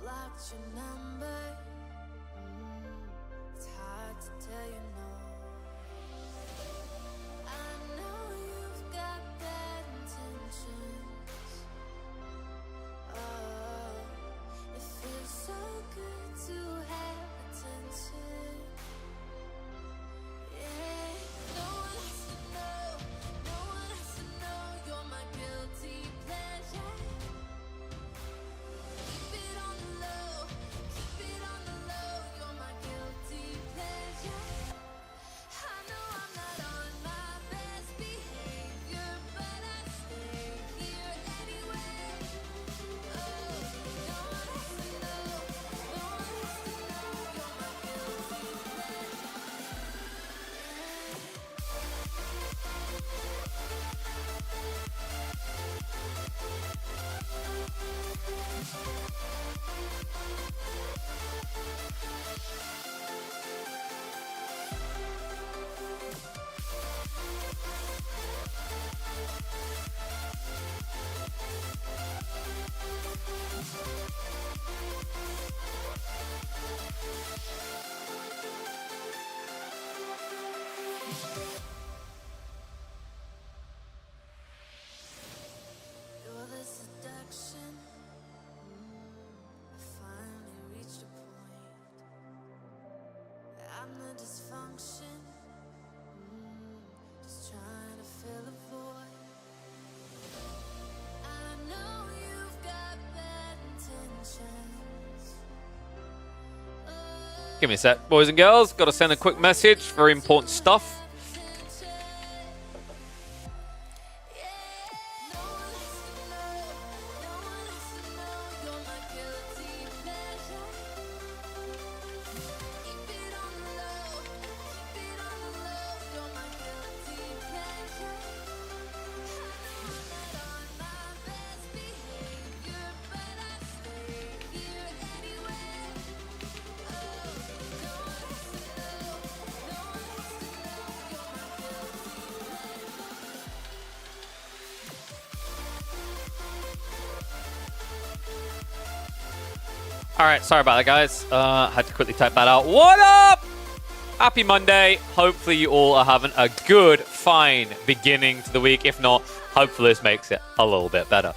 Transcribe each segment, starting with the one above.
Blocked your number. It's hard to tell you no. I know you've got bad intentions. Oh, it feels so good to have attention. Yeah, no one has to know. No one has to know you're my guilty pleasure. Keep it on the low. Keep it on the low. You're my guilty pleasure. I know I'm not on my best behavior, but I stay here anyway. Oh, no one has to know. No one has to know you're my guilty pleasure. You're the seduction. I finally reached a point. I'm the dysfunction. Just trying to fill a void. I know you've got bad intentions. Give me a sec, boys and girls. Got to send a quick message. Very important stuff. Alright, sorry about that, guys. Had to quickly type that out. What up? Happy Monday. Hopefully you all are having a good, fine beginning to the week. If not, hopefully this makes it a little bit better.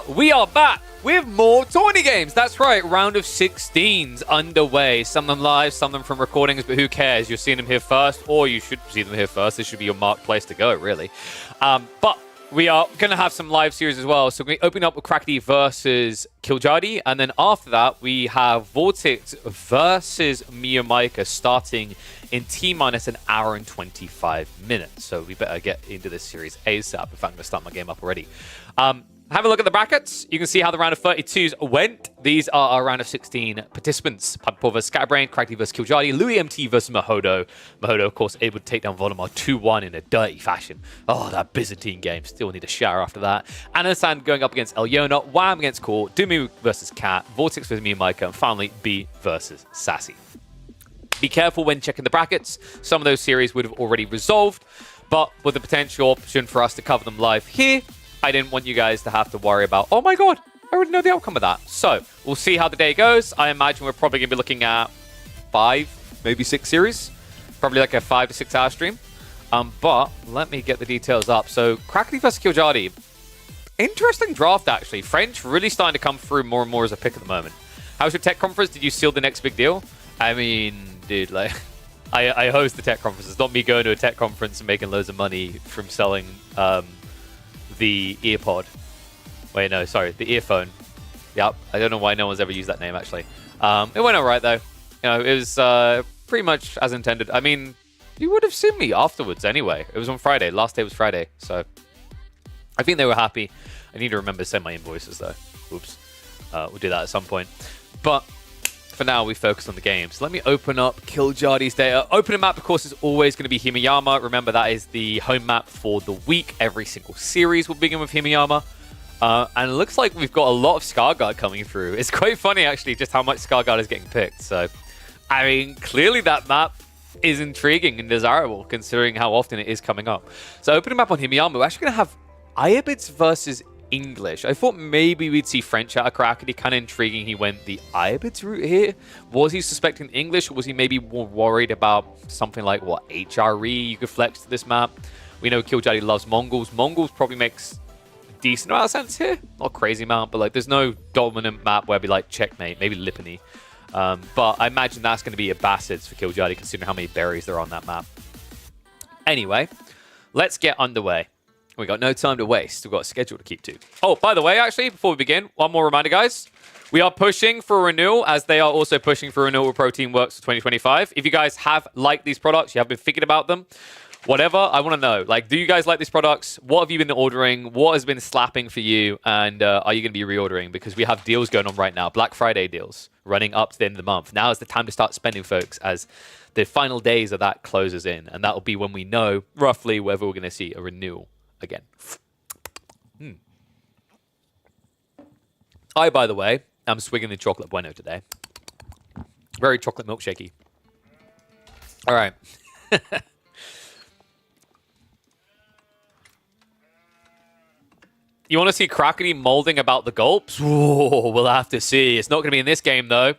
We are back with more tourney games. That's right, round of 16s underway. Some of them live, some of them from recordings, but who cares? You're seeing them here first, or you should see them here first. This should be your marked place to go, really. But we are going to have some live series as well. So we're opening up with Krakity versus Killjadi. And then after that, we have Vortex versus Miyamaika starting in T-minus an hour and 25 minutes. So we better get into this series ASAP. In fact, I'm going to start my game up already. Have a look at the brackets. You can see how the round of 32s went. These are our round of 16 participants. Piper versus Scatterbrain, Krakity versus Killjadi, Louis MT versus Mahodo. Mahodo, of course, able to take down Voldemort 2-1 in a dirty fashion. Oh, that Byzantine game. Still need a shower after that. Anasan going up against Elyona, Wham against Core, Dumi versus Cat, Vortex versus Miyamaika, and finally B versus Sassy. Be careful when checking the brackets. Some of those series would have already resolved, but with the potential option for us to cover them live here, I didn't want you guys to have to worry about, oh my god, I already know the outcome of that. So, we'll see how the day goes. I imagine we're probably going to be looking at 5, maybe 6 series. Probably like a 5 to 6 hour stream. But let me get the details up. So, Krakity versus Killjadi. Interesting draft, actually. French really starting to come through more and more as a pick at the moment. How's your tech conference? Did you seal the next big deal? I mean, dude, like, I host the tech conference. It's not me going to a tech conference and making loads of money from selling the earpod. Wait, no, sorry, the earphone. Yep, I don't know why no one's ever used that name, actually. It went all right, though. You know, it was pretty much as intended. I mean, you would have seen me afterwards anyway. It was on Friday. Last day was Friday, so I think they were happy. I need to remember to send my invoices, though. Oops. We'll do that at some point. But for now, we focus on the games. Let me open up Killjadi's data. Opening map, of course, is always going to be Himiyama. Remember, that is the home map for the week. Every single series will begin with Himiyama. And it looks like we've got a lot of Scarguard coming through. It's quite funny, actually, just how much Scarguard is getting picked. So, I mean, clearly that map is intriguing and desirable, considering how often it is coming up. So, opening map on Himiyama, we're actually going to have Ayyubids versus English. I thought maybe we'd see French out of Krakity. Kind of intriguing he went the Ayyubids route here. Was he suspecting English, or was he maybe more worried about something like, what, HRE you could flex to this map? We know Killjadi loves Mongols. Mongols probably makes a decent amount of sense here. Not a crazy amount, but like there's no dominant map where it'd be like checkmate, maybe Lipany. But I imagine that's going to be Abassids for Killjadi, considering how many berries there are on that map. Anyway, let's get underway. We got no time to waste. We've got a schedule to keep to. Oh, by the way, actually, before we begin, one more reminder, guys. We are pushing for renewal, as they are also pushing for renewal with Protein Works for 2025. If you guys have liked these products, you have been thinking about them, whatever, I want to know. Like, do you guys like these products? What have you been ordering? What has been slapping for you? And are you going to be reordering? Because we have deals going on right now. Black Friday deals running up to the end of the month. Now is the time to start spending, folks, as the final days of that closes in. And that will be when we know roughly whether we're going to see a renewal again. I, by the way, am swigging the chocolate bueno today. Very chocolate milkshakey. All right. You want to see Krakity molding about the gulps? Ooh, we'll have to see. It's not going to be in this game, though.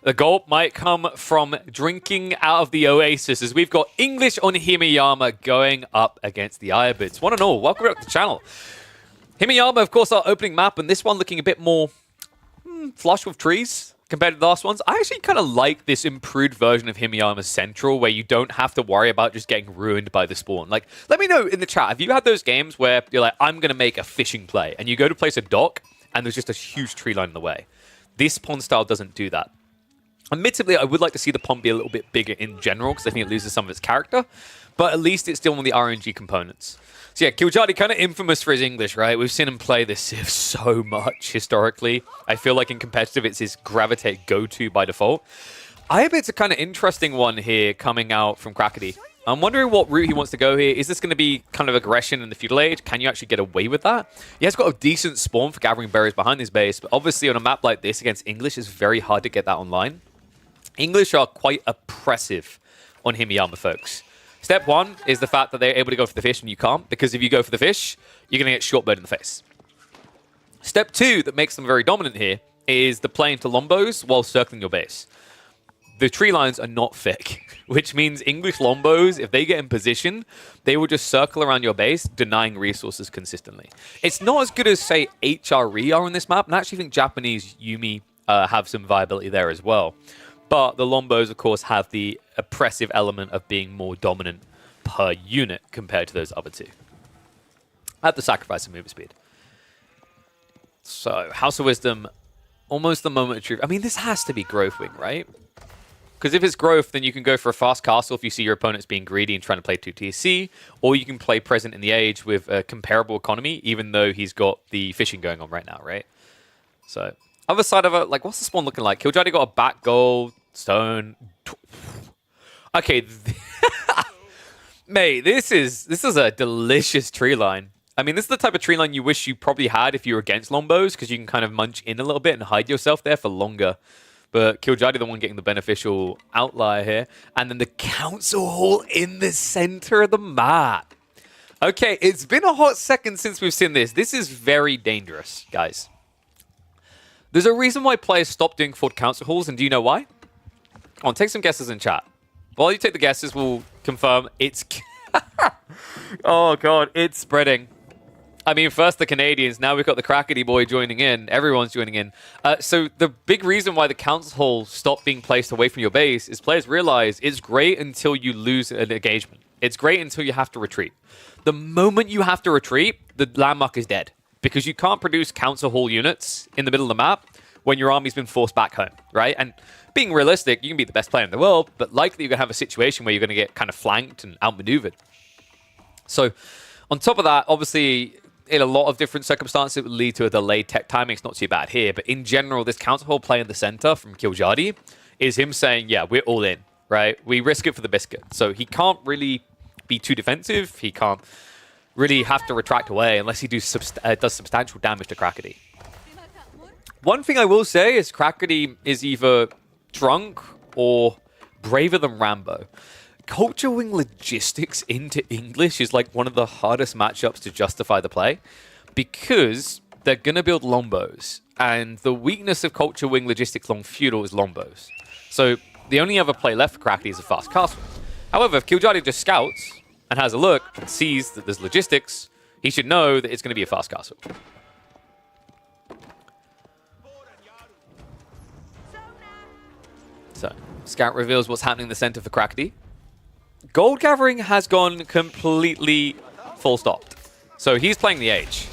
The gulp might come from drinking out of the oasis, as we've got English on Himiyama going up against the Ayyubids. One and all, welcome back to the channel. Himiyama, of course, our opening map, and this one looking a bit more flush with trees compared to the last ones. I actually kind of like this improved version of Himiyama Central, where you don't have to worry about just getting ruined by the spawn. Like, let me know in the chat, have you had those games where you're like, I'm going to make a fishing play, and you go to place a dock, and there's just a huge tree line in the way? This pond style doesn't do that. Admittedly, I would like to see the pump be a little bit bigger in general because I think it loses some of its character, but at least it's still one of the RNG components. So yeah, Killjadi, kind of infamous for his English, right? We've seen him play this Civ so much historically. I feel like in competitive, it's his gravitate go-to by default. Ayyubids a kind of interesting one here coming out from Crackety. I'm wondering what route he wants to go here. Is this going to be kind of aggression in the feudal age? Can you actually get away with that? He has got a decent spawn for gathering berries behind his base, but obviously on a map like this against English, it's very hard to get that online. English are quite oppressive on Himiyama, folks. Step one is the fact that they're able to go for the fish and you can't, because if you go for the fish, you're going to get shortbird in the face. Step two that makes them very dominant here is the play into lombos while circling your base. The tree lines are not thick, which means English lombos, if they get in position, they will just circle around your base, denying resources consistently. It's not as good as, say, HRE are on this map, and I actually think Japanese Yumi have some viability there as well. But the lombos, of course, have the oppressive element of being more dominant per unit compared to those other two. At the sacrifice of movement speed. So, House of Wisdom, almost the moment of truth. I mean, this has to be Growth Wing, right? Because if it's Growth, then you can go for a fast castle if you see your opponent's being greedy and trying to play 2 TC, or you can play Present in the Age with a comparable economy, even though he's got the fishing going on right now, right? So, other side of it, like, what's the spawn looking like? Killjadi got a back goal, stone. Okay, mate, this is a delicious tree line. I mean, this is the type of tree line you wish you probably had if you were against lombos, because you can kind of munch in a little bit and hide yourself there for longer. But Killjadi, the one getting the beneficial outlier here. And then the council hall in the center of the map. Okay, it's been a hot second since we've seen this. This is very dangerous, guys. There's a reason why players stop doing Fort Council Halls, and do you know why? Come on, take some guesses in chat. While you take the guesses, we'll confirm it's... Oh, God, it's spreading. I mean, first the Canadians, now we've got the Crackety boy joining in. Everyone's joining in. So the big reason why the Council Hall stopped being placed away from your base is players realize it's great until you lose an engagement. It's great until you have to retreat. The moment you have to retreat, the landmark is dead. Because you can't produce Council Hall units in the middle of the map when your army's been forced back home, right? And being realistic, you can be the best player in the world, but likely you're going to have a situation where you're going to get kind of flanked and outmaneuvered. So on top of that, obviously, in a lot of different circumstances, it would lead to a delayed tech timing. It's not too bad here, but in general, this Council Hall play in the center from Killjadi is him saying, yeah, we're all in, right? We risk it for the biscuit. So he can't really be too defensive. He can't really have to retract away unless he does substantial damage to Crackety. One thing I will say is Crackety is either drunk or braver than Rambo. Culture Wing logistics into English is like one of the hardest matchups to justify the play because they're going to build Lombos, and the weakness of Culture Wing logistics long feudal is Lombos. So the only other play left for Crackety is a fast castle. However, if Killjadi just scouts and has a look and sees that there's logistics, he should know that it's going to be a fast castle. So, Scout reveals what's happening in the center for Crackety. Gold gathering has gone completely full stop. So he's playing the Age.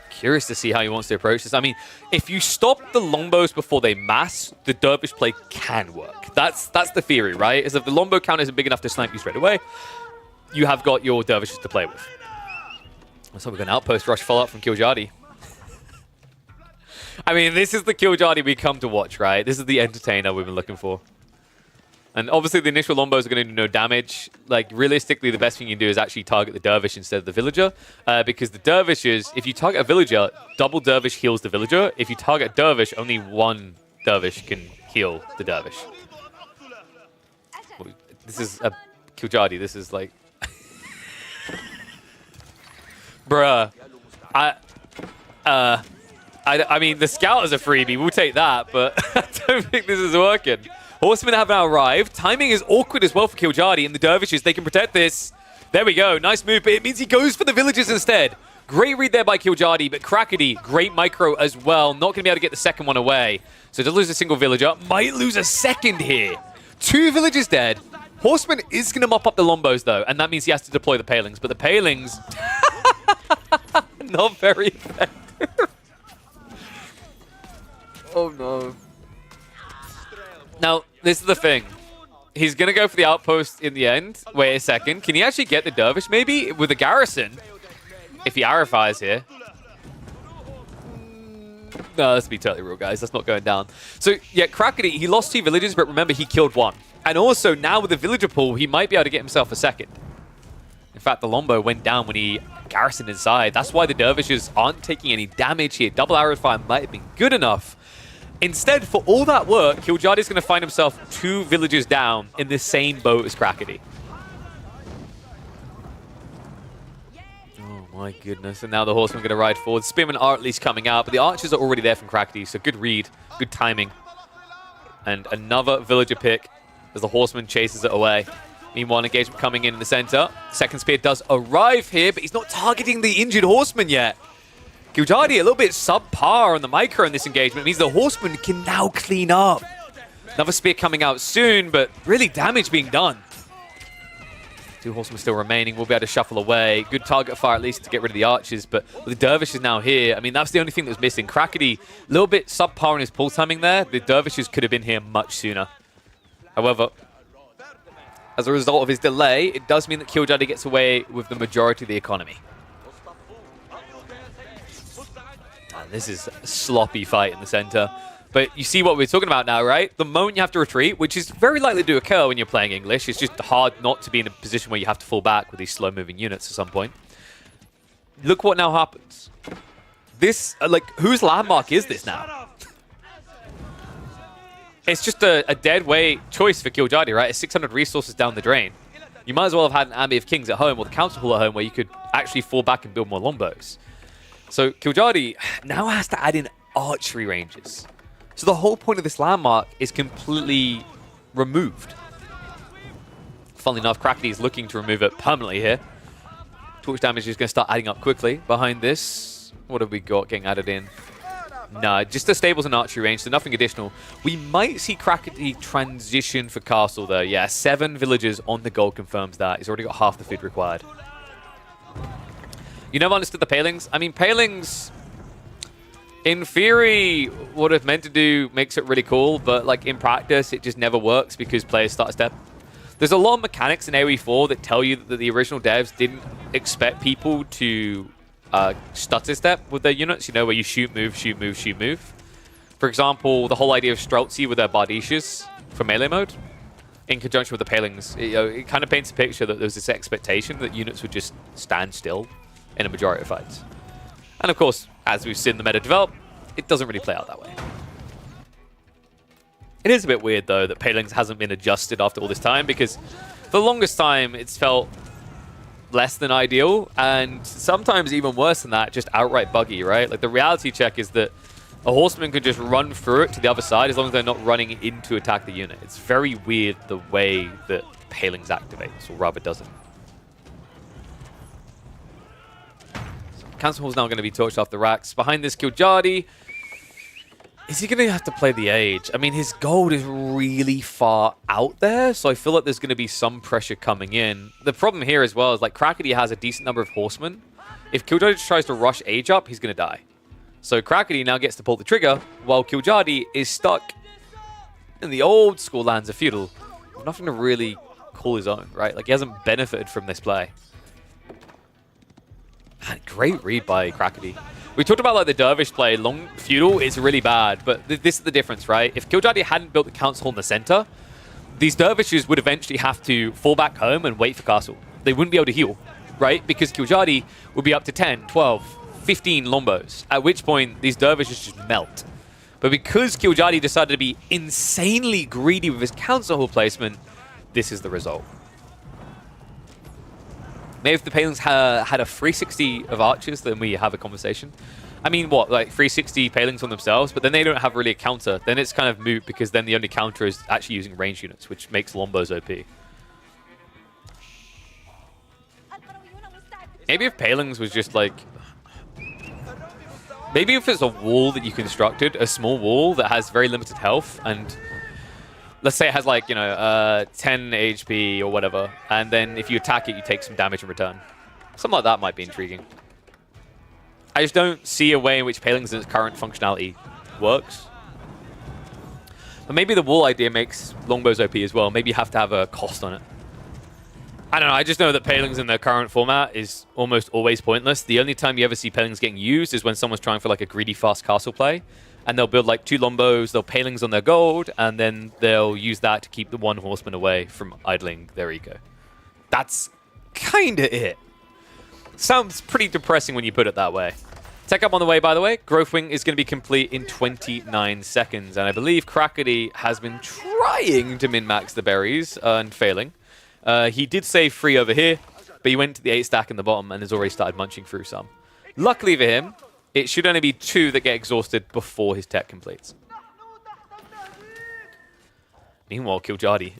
Curious to see how he wants to approach this. I mean, if you stop the Lombos before they mass, the Dervish play can work. That's the theory, right? Is if the Lombo count isn't big enough to snipe you straight away, you have got your Dervishes to play with. So we've got an outpost rush follow-up from Killjadi. I mean, this is the Killjadi we come to watch, right? This is the entertainer we've been looking for. And obviously the initial Lombos are going to do no damage. Like, realistically, the best thing you can do is actually target the Dervish instead of the Villager. Because the Dervishes, if you target a Villager, double Dervish heals the Villager. If you target Dervish, only one Dervish can heal the Dervish. This is a Killjadi. This is like... Bruh. I mean, the Scout is a freebie. We'll take that, but I don't think this is working. Horsemen have now arrived. Timing is awkward as well for Killjadi, and the Dervishes, they can protect this. There we go. Nice move, but it means he goes for the villagers instead. Great read there by Killjadi, but Crackety, great micro as well. Not going to be able to get the second one away. So does lose a single villager. Might lose a second here. 2 villagers dead. Horseman is going to mop up the Lombos, though, and that means he has to deploy the Palings. But the Palings, not very effective. Oh, no. Now, this is the thing. He's going to go for the outpost in the end. Wait a second. Can he actually get the Dervish maybe with a garrison? If he arifies here. No, let's be totally real, guys. That's not going down. So, yeah, Crackety, he lost 2 villagers, but remember, he killed 1. And also, now with the villager pool, he might be able to get himself a second. In fact, the Lombo went down when he garrisoned inside. That's why the Dervishes aren't taking any damage here. Double arrow fire might have been good enough. Instead, for all that work, Kiljadi's going to find himself 2 villagers down in the same boat as Crackety. Oh my goodness. And now the Horsemen are going to ride forward. Spearmen are at least coming out, but the archers are already there from Crackety, so good read, good timing. And another villager pick as the Horseman chases it away. Meanwhile, engagement coming in the center. Second spear does arrive here, but he's not targeting the injured Horseman yet. Kiljadi a little bit subpar on the micro in this engagement. It means the Horseman can now clean up. Another spear coming out soon, but really damage being done. 2 Horsemen still remaining. We'll be able to shuffle away. Good target fire at least to get rid of the archers, but with the Dervishes now here, I mean, that's the only thing that was missing. Crackety, a little bit subpar in his pull timing there. The Dervishes could have been here much sooner. However, as a result of his delay, it does mean that Kiljadi gets away with the majority of the economy. This is a sloppy fight in the center. But you see what we're talking about now, right? The moment you have to retreat, which is very likely to occur when you're playing English, it's just hard not to be in a position where you have to fall back with these slow-moving units at some point. Look what now happens. This, like, whose landmark is this now? It's just a dead weight choice for Kiljadi, right? It's 600 resources down the drain. You might as well have had an army of kings at home or the council hall at home where you could actually fall back and build more longbos. So Kiljadi now has to add in archery ranges. So the whole point of this landmark is completely removed. Funnily enough, Crackety is looking to remove it permanently here. Torch damage is going to start adding up quickly. Behind this, what have we got getting added in? No, just the stables and archery range, so nothing additional. We might see Crackety transition for castle though. Yeah, 7 villagers on the gold confirms that. He's already got half the food required. You never understood the palings? I mean, palings, in theory, what it's meant to do makes it really cool, but like in practice, it just never works because players start step. There's a lot of mechanics in AoE 4 that tell you that the original devs didn't expect people to stutter step with their units, you know, where you shoot, move, shoot, move, shoot, move. For example, the whole idea of Streltsy with their Bardishas for melee mode, in conjunction with the palings, it kind of paints a picture that there's this expectation that units would just stand still in a majority of fights. And of course, as we've seen the meta develop, it doesn't really play out that way. It is a bit weird, though, that palings hasn't been adjusted after all this time, because for the longest time, it's felt less than ideal, and sometimes even worse than that, just outright buggy, right? Like, the reality check is that a horseman could just run through it to the other side as long as they're not running in to attack the unit. It's very weird the way that palings activates, or rather doesn't. Council Hall's now going to be torched off the racks. Behind this, Kiljadi. Is he going to have to play the Age? I mean, his gold is really far out there, so I feel like there's going to be some pressure coming in. The problem here as well is, like, Crackety has a decent number of horsemen. If Kiljadi tries to rush Age up, he's going to die. So Crackety now gets to pull the trigger, while Kiljadi is stuck in the old school lands of feudal. Nothing to really call his own, right? Like, he hasn't benefited from this play. Man, great read by Crackety. We talked about like the Dervish play. Long feudal is really bad, but this is the difference, right? If Kiljadi hadn't built the council in the center, these Dervishes would eventually have to fall back home and wait for castle. They wouldn't be able to heal, right? Because Kiljadi would be up to 10, 12, 15 lombos, at which point these Dervishes just melt. But because Kiljadi decided to be insanely greedy with his council hall placement, this is the result. Maybe if the palings had a 360 of archers, then we have a conversation. I mean, what, like 360 palings on themselves, but then they don't have really a counter. Then it's kind of moot because then the only counter is actually using range units, which makes lombos OP. Maybe if palings was just like... Maybe if it's a wall that you constructed, a small wall that has very limited health, and let's say it has like, you know, 10 HP or whatever, and then if you attack it, you take some damage in return. Something like that might be intriguing. I just don't see a way in which palings in its current functionality works. And maybe the wall idea makes longbows OP as well. Maybe you have to have a cost on it. I don't know. I just know that palings in the current format is almost always pointless. The only time you ever see palings getting used is when someone's trying for like a greedy fast castle play. And they'll build like 2 longbows, they'll palings on their gold, and then they'll use that to keep the 1 horseman away from idling their eco. That's kind of it. Sounds pretty depressing when you put it that way. Tech up on the way, by the way. Growth Wing is going to be complete in 29 seconds. And I believe Crackety has been trying to min-max the berries and failing. He did save 3 over here, but he went to the 8 stack in the bottom and has already started munching through some. Luckily for him, it should only be 2 that get exhausted before his tech completes. Meanwhile, Killjadi.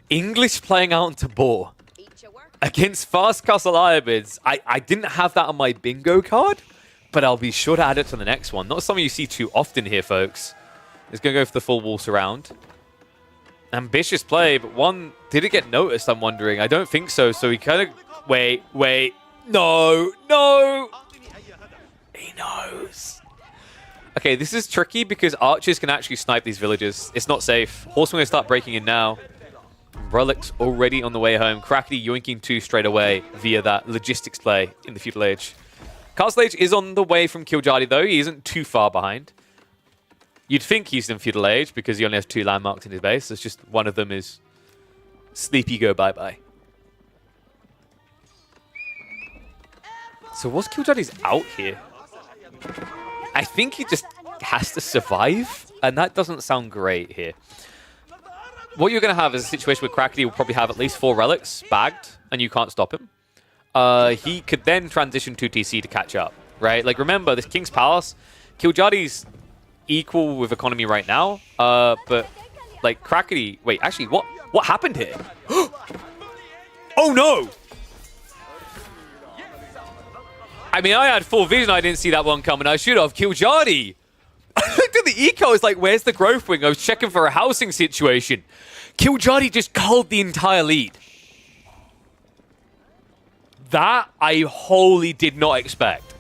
English playing out on Tabor against Fast Castle Ayyubids. I didn't have that on my bingo card, but I'll be sure to add it to the next one. Not something you see too often here, folks. He's going to go for the full wall surround. Ambitious play, but one, did it get noticed, I'm wondering? I don't think so, so he kind of... Wait. No. He knows. Okay, this is tricky because archers can actually snipe these villages. It's not safe. Horsemen are going to start breaking in now. Relics already on the way home. Crackety yoinking 2 straight away via that logistics play in the feudal age. Castle Age is on the way from Killjadi, though. He isn't too far behind. You'd think he's in feudal age because he only has 2 landmarks in his base. It's just one of them is sleepy go bye-bye. So what's Killjadi's out here? I think he just has to survive, and that doesn't sound great here. What you're going to have is a situation where Crackety will probably have at least 4 relics bagged, and you can't stop him. He could then transition to TC to catch up, right? Like, remember, this King's Palace, Killjadi's equal with economy right now, but, like, Crackety... Wait, actually, what happened here? Oh, no! I mean, I had full vision. I didn't see that one coming. I should have. Killjadi! I looked at the eco. I was like, where's the growth wing? I was checking for a housing situation. Killjadi just culled the entire lead. That I wholly did not expect.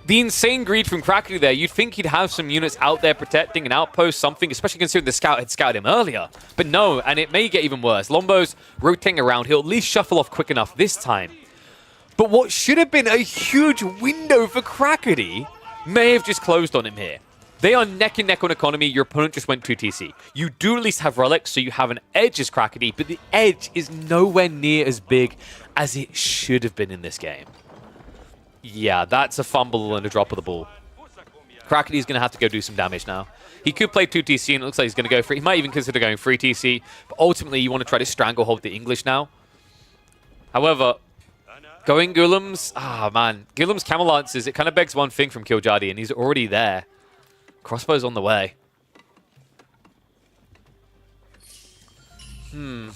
The insane greed from Crackety there. You'd think he'd have some units out there protecting an outpost, something, especially considering the scout had scouted him earlier. But no, and it may get even worse. Lombo's rotating around. He'll at least shuffle off quick enough this time. But what should have been a huge window for Crackety may have just closed on him here. They are neck and neck on economy. Your opponent just went 2 TC. You do at least have relics, so you have an edge as Crackety, but the edge is nowhere near as big as it should have been in this game. Yeah, that's a fumble and a drop of the ball. Crackety's going to have to go do some damage now. He could play 2 TC, and it looks like he's going to go for it. He might even consider going 3 TC, but ultimately you want to try to stranglehold the English now. However... Going Gulam's, man. Gulam's Camel Lances, it kind of begs one thing from Killjadi, and he's already there. Crossbow's on the way. I'm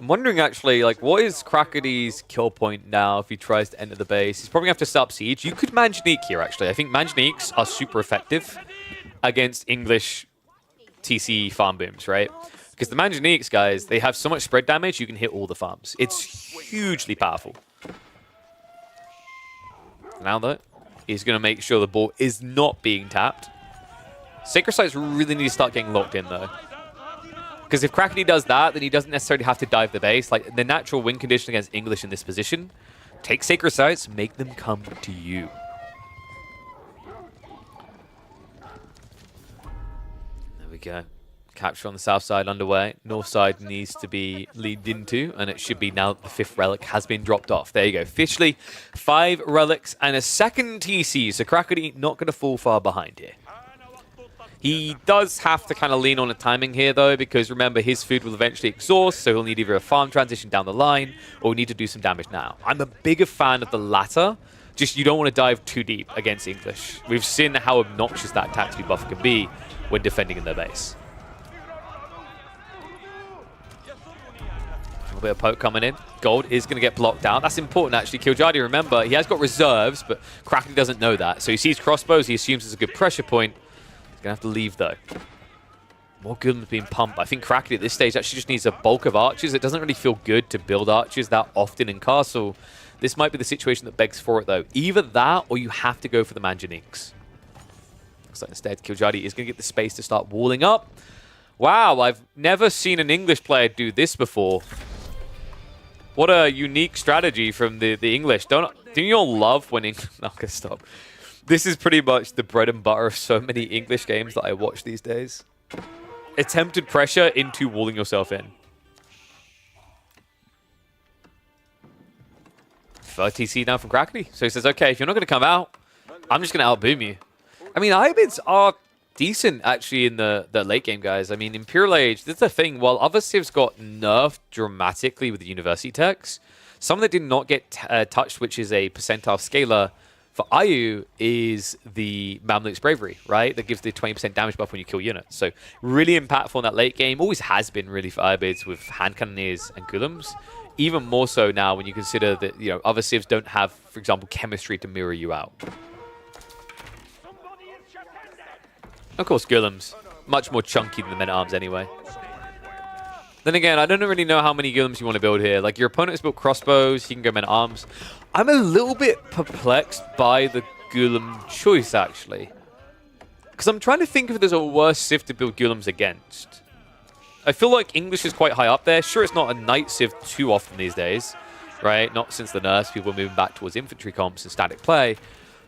wondering, actually, like, what is Crackety's kill point now if he tries to enter the base? He's probably going to have to set up siege. You could Manjanique here, actually. I think Manjaniques are super effective against English TC farm booms, right? Because the Manjaniques, guys, they have so much spread damage, you can hit all the farms. It's hugely powerful. Now, though, he's going to make sure the ball is not being tapped. Sacred Sites really need to start getting locked in, though. Because if Crackety does that, then he doesn't necessarily have to dive the base. Like, the natural win condition against English in this position, take Sacred Sites, make them come to you. There we go. Capture on the south side underway. North side needs to be leaned into, and it should be now that the 5th relic has been dropped off. There you go. Officially, 5 relics and a second TC, so Crackety not going to fall far behind here. He does have to kind of lean on the timing here, though, because remember, his food will eventually exhaust, so he'll need either a farm transition down the line, or need to do some damage now. I'm a bigger fan of the latter. Just you don't want to dive too deep against English. We've seen how obnoxious that attack speed buff can be when defending in their base. A bit of poke coming in. Gold is going to get blocked out. That's important, actually. Killjadi, remember, he has got reserves, but Crackety doesn't know that. So he sees crossbows. He assumes it's a good pressure point. He's going to have to leave, though. More Gulam's being pumped. I think Crackety at this stage actually just needs a bulk of archers. It doesn't really feel good to build archers that often in Castle. This might be the situation that begs for it, though. Either that, or you have to go for the Manjaniques. Looks like instead Kiljadi is going to get the space to start walling up. Wow, I've never seen an English player do this before. What a unique strategy from the English. Don't you all love when English... No, I'm going to stop. This is pretty much the bread and butter of so many English games that I watch these days. Attempted pressure into walling yourself in. Third TC now from Krakeny. So he says, okay, if you're not going to come out, I'm just going to outboom you. I mean, Ayyubids are decent, actually, in the late game, guys. I mean, Imperial Age, this is the thing. While other civs got nerfed dramatically with the university techs, some that did not get touched, which is a percentile scaler for Ayu, is the Mamluk's Bravery, right? That gives the 20% damage buff when you kill units. So really impactful in that late game. Always has been, really, for Ayyubids with hand cannoneers and Gulums. Even more so now when you consider that, you know, other civs don't have, for example, chemistry to mirror you out. Of course, Gulums. Much more chunky than the Men-at-Arms anyway. Then again, I don't really know how many Gulums you want to build here. Like, your opponent has built crossbows, he can go Men-at-Arms. I'm a little bit perplexed by the Gulum choice, actually. Because I'm trying to think if there's a worse civ to build Gulums against. I feel like English is quite high up there. Sure, it's not a knight civ too often these days, right? Not since the nerfs, people are moving back towards infantry comps and static play.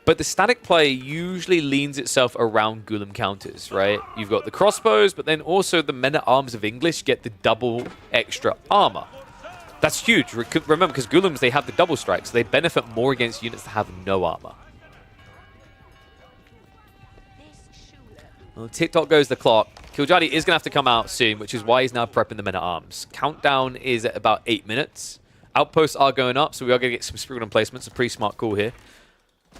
But the static play usually leans itself around Gulum counters, right? You've got the crossbows, but then also the Men-at-Arms of English get the double extra armor. That's huge. Remember, because Gulums, they have the double strike, so they benefit more against units that have no armor. Well, TikTok goes the clock. Kiljadi is going to have to come out soon, which is why he's now prepping the Men-at-Arms. Countdown is at about 8 minutes. Outposts are going up, so we are going to get some sprinkled emplacements. A pretty smart call here.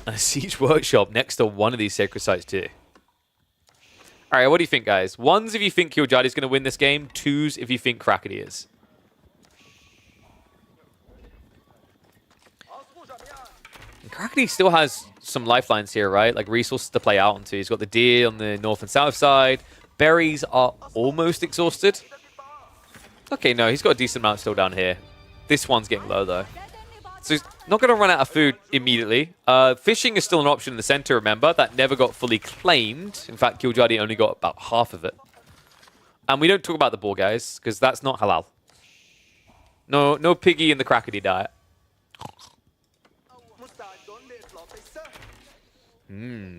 And a siege workshop next to one of these sacred sites too. All right, what do you think, guys? Ones if you think Kiljadi is going to win this game. Twos if you think Krakeny is. And Krakeny still has some lifelines here, right? Like resources to play out onto. He's got the deer on the north and south side. Berries are almost exhausted. Okay, no, he's got a decent amount still down here. This one's getting low, though. So he's not going to run out of food immediately. Fishing is still an option in the center, remember. That never got fully claimed. In fact, Kiljadi only got about half of it. And we don't talk about the boar, guys, because that's not halal. No piggy in the Krakeny diet.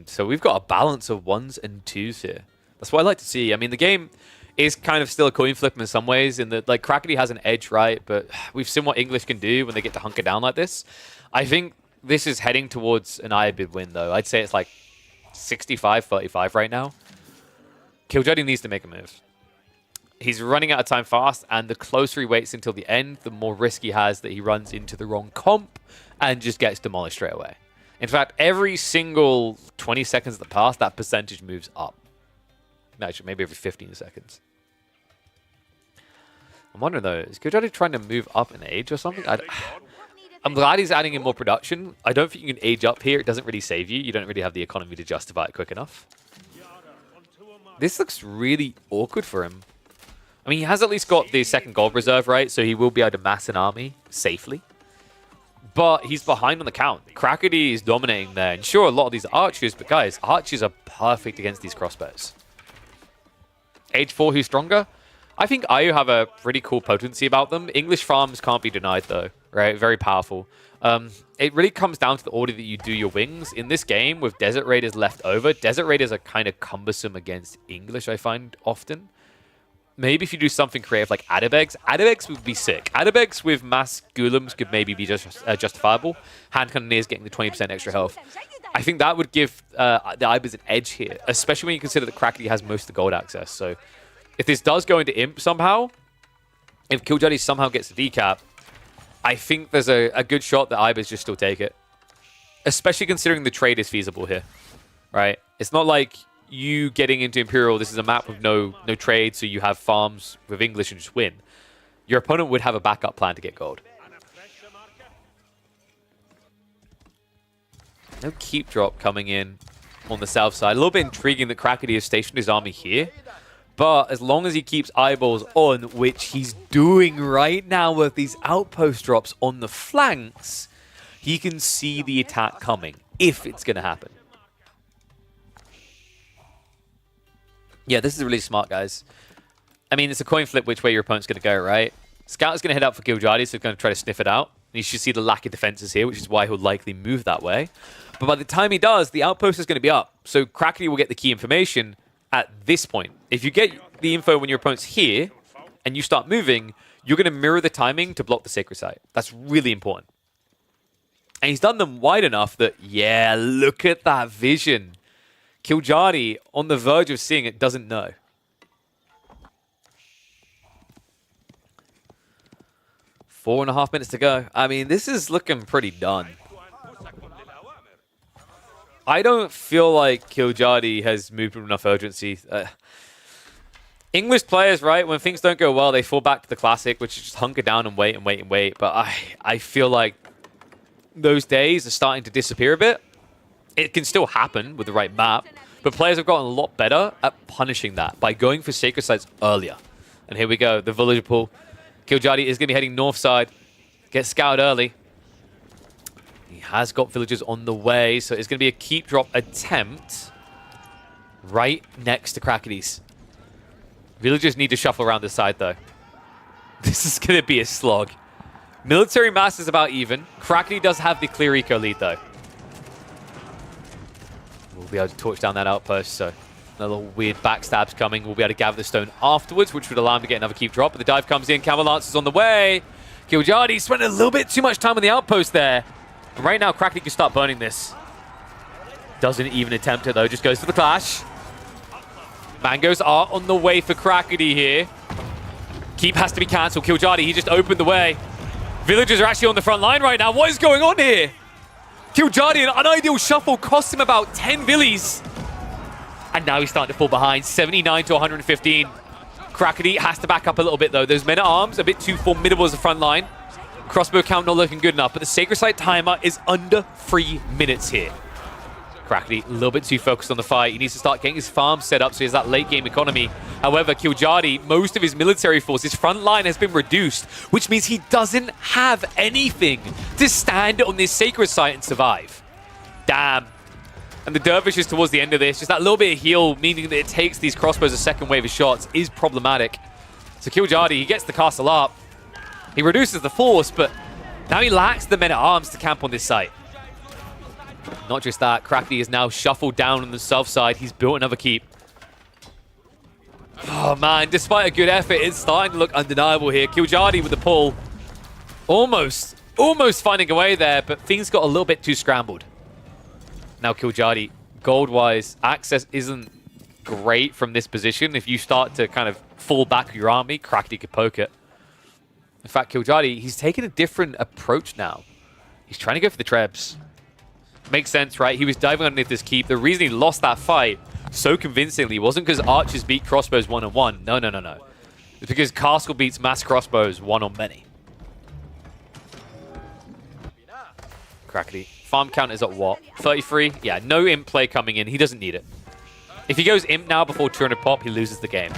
So we've got a balance of ones and twos here. That's what I like to see. I mean, the game is kind of still a coin flip in some ways, in that, like, Krakeny has an edge, right? But we've seen what English can do when they get to hunker down like this. I think this is heading towards an Ayyubid win, though. I'd say it's like 65-35 right now. Kiljadi needs to make a move. He's running out of time fast, and the closer he waits until the end, the more risk he has that he runs into the wrong comp and just gets demolished straight away. In fact, every single 20 seconds that pass, that percentage moves up. Actually, maybe every 15 seconds. I'm wondering, though, is Kiljadi trying to move up in age or something? I'm glad he's adding in more production. I don't think you can age up here. It doesn't really save you. You don't really have the economy to justify it quick enough. This looks really awkward for him. I mean, he has at least got the second gold reserve, right? So he will be able to mass an army safely. But he's behind on the count. Krakeny is dominating there. And sure, a lot of these are archers, but guys, archers are perfect against these crossbows. Age 4, who's stronger? I think Ayu have a pretty cool potency about them. English farms can't be denied, though, right? Very powerful. It really comes down to the order that you do your wings. In this game, with Desert Raiders left over, Desert Raiders are kind of cumbersome against English, I find, often. Maybe if you do something creative like Ayyubids. Ayyubids would be sick. Ayyubids with mass Gulums could maybe be justifiable. Hand Cannoneers getting the 20% extra health. I think that would give the Ayyubids an edge here, especially when you consider that Krakeny has most of the gold access. So if this does go into Imp somehow, if Kiljadi somehow gets a decap, I think there's a good shot that Ayyubids just still take it. Especially considering the trade is feasible here, right? It's not like you getting into Imperial, this is a map with no trade, so you have farms with English and just win. Your opponent would have a backup plan to get gold. No keep drop coming in on the south side. A little bit intriguing that Krakeny has stationed his army here. But as long as he keeps eyeballs on, which he's doing right now with these outpost drops on the flanks, he can see the attack coming, if it's going to happen. Yeah, this is really smart, guys. I mean, it's a coin flip which way your opponent's going to go, right? Scout is going to head up for Killjardy, so he's going to try to sniff it out. And you should see the lack of defenses here, which is why he'll likely move that way. But by the time he does, the outpost is going to be up. So Crackety will get the key information at this point. If you get the info when your opponent's here, and you start moving, you're going to mirror the timing to block the Sacred Site. That's really important. And he's done them wide enough that, yeah, look at that vision. Killjardy, on the verge of seeing it, doesn't know. 4.5 minutes to go. I mean, this is looking pretty done. I don't feel like Killjardy has moved with enough urgency. English players, right, when things don't go well, they fall back to the classic, which is just hunker down and wait and wait and wait. But I feel like those days are starting to disappear a bit. It can still happen with the right map, but players have gotten a lot better at punishing that by going for Sacred Sites earlier. And here we go, the villager pool. Killjardy is going to be heading north side. Get scouted early. He has got villagers on the way, so it's going to be a keep drop attempt right next to Crackety's. Villagers need to shuffle around the side, though. This is going to be a slog. Military mass is about even. Crackety does have the clear eco lead, though. We'll be able to torch down that outpost, so another weird backstab's coming. We'll be able to gather the stone afterwards, which would allow him to get another keep drop. But the dive comes in. Camel Lance is on the way. Killjardy spent a little bit too much time on the outpost there. And right now, Crackety can start burning this. Doesn't even attempt it, though. Just goes for the clash. Mangoes are on the way for Crackety here. Keep has to be cancelled. Killjardy, he just opened the way. Villagers are actually on the front line right now. What is going on here? Killjardy, an unideal shuffle, cost him about 10 villies. And now he's starting to fall behind. 79 to 115. Crackety has to back up a little bit, though. Those men-at-arms a bit too formidable as the front line. Crossbow count not looking good enough, but the Sacred Site timer is under 3 minutes here. Crackety, a little bit too focused on the fight. He needs to start getting his farm set up so he has that late-game economy. However, Killjardy, most of his military force, his front line has been reduced, which means he doesn't have anything to stand on this Sacred Site and survive. Damn. And the dervishes towards the end of this, just that little bit of heal, meaning that it takes these crossbows a second wave of shots, is problematic. So Killjardy, he gets the castle up. He reduces the force, but now he lacks the men-at-arms to camp on this site. Not just that, Crackety is now shuffled down on the south side. He's built another keep. Oh man, despite a good effort, it's starting to look undeniable here. Killjardy with the pull. Almost finding a way there, but things got a little bit too scrambled. Now Killjardy, gold-wise, access isn't great from this position. If you start to kind of fall back your army, Crackety could poke it. In fact, Killjardy, he's taking a different approach now. He's trying to go for the trebs. Makes sense, right? He was diving underneath this keep. The reason he lost that fight so convincingly wasn't because archers beat crossbows one-on-one. No. It's because castle beats mass crossbows one-on-many. Crackety. Farm count is at what? 33? Yeah, no imp play coming in. He doesn't need it. If he goes imp now before 200 pop, he loses the game.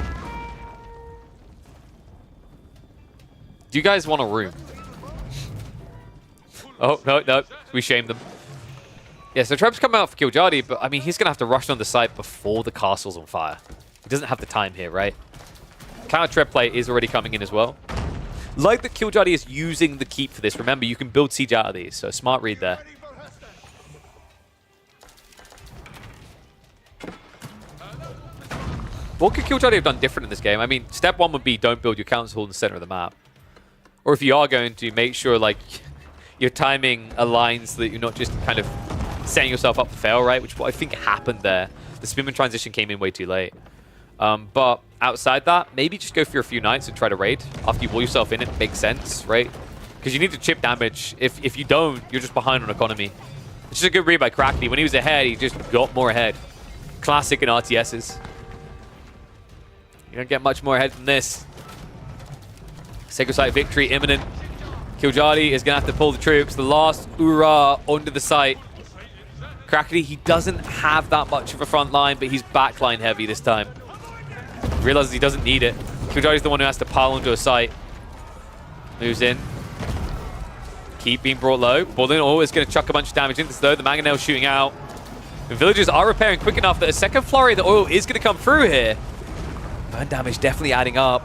Do you guys want a room? Oh, no. We shamed them. Yeah, so Treb's coming out for Killjardy, but I mean, he's going to have to rush on the site before the castle's on fire. He doesn't have the time here, right? Counter Treb play is already coming in as well. Like that Killjardy is using the keep for this. Remember, you can build siege out of these, so smart read there. What could Killjardy have done different in this game? I mean, step one would be don't build your council in the center of the map. Or if you are going to, make sure like your timing aligns so that you're not just kind of setting yourself up to fail, right? Which is what I think happened there. The Spinman transition came in way too late. But outside that, maybe just go for a few knights and try to raid. After you wall yourself in, it makes sense, right? Because you need to chip damage. If you don't, you're just behind on economy. It's just a good read by Crackety. When he was ahead, he just got more ahead. Classic in RTSs. You don't get much more ahead than this. Sacred Site victory imminent. Killjardy is going to have to pull the troops. The last Ura onto the site. Crackety, he doesn't have that much of a front line, but he's backline heavy this time. Realizes he doesn't need it. Killjardy's the one who has to pile onto a site. Moves in. Keep being brought low. Bullin always going to chuck a bunch of damage into this though. The Mangonel shooting out. The villagers are repairing quick enough that a second flurry of the oil is going to come through here. Burn damage definitely adding up.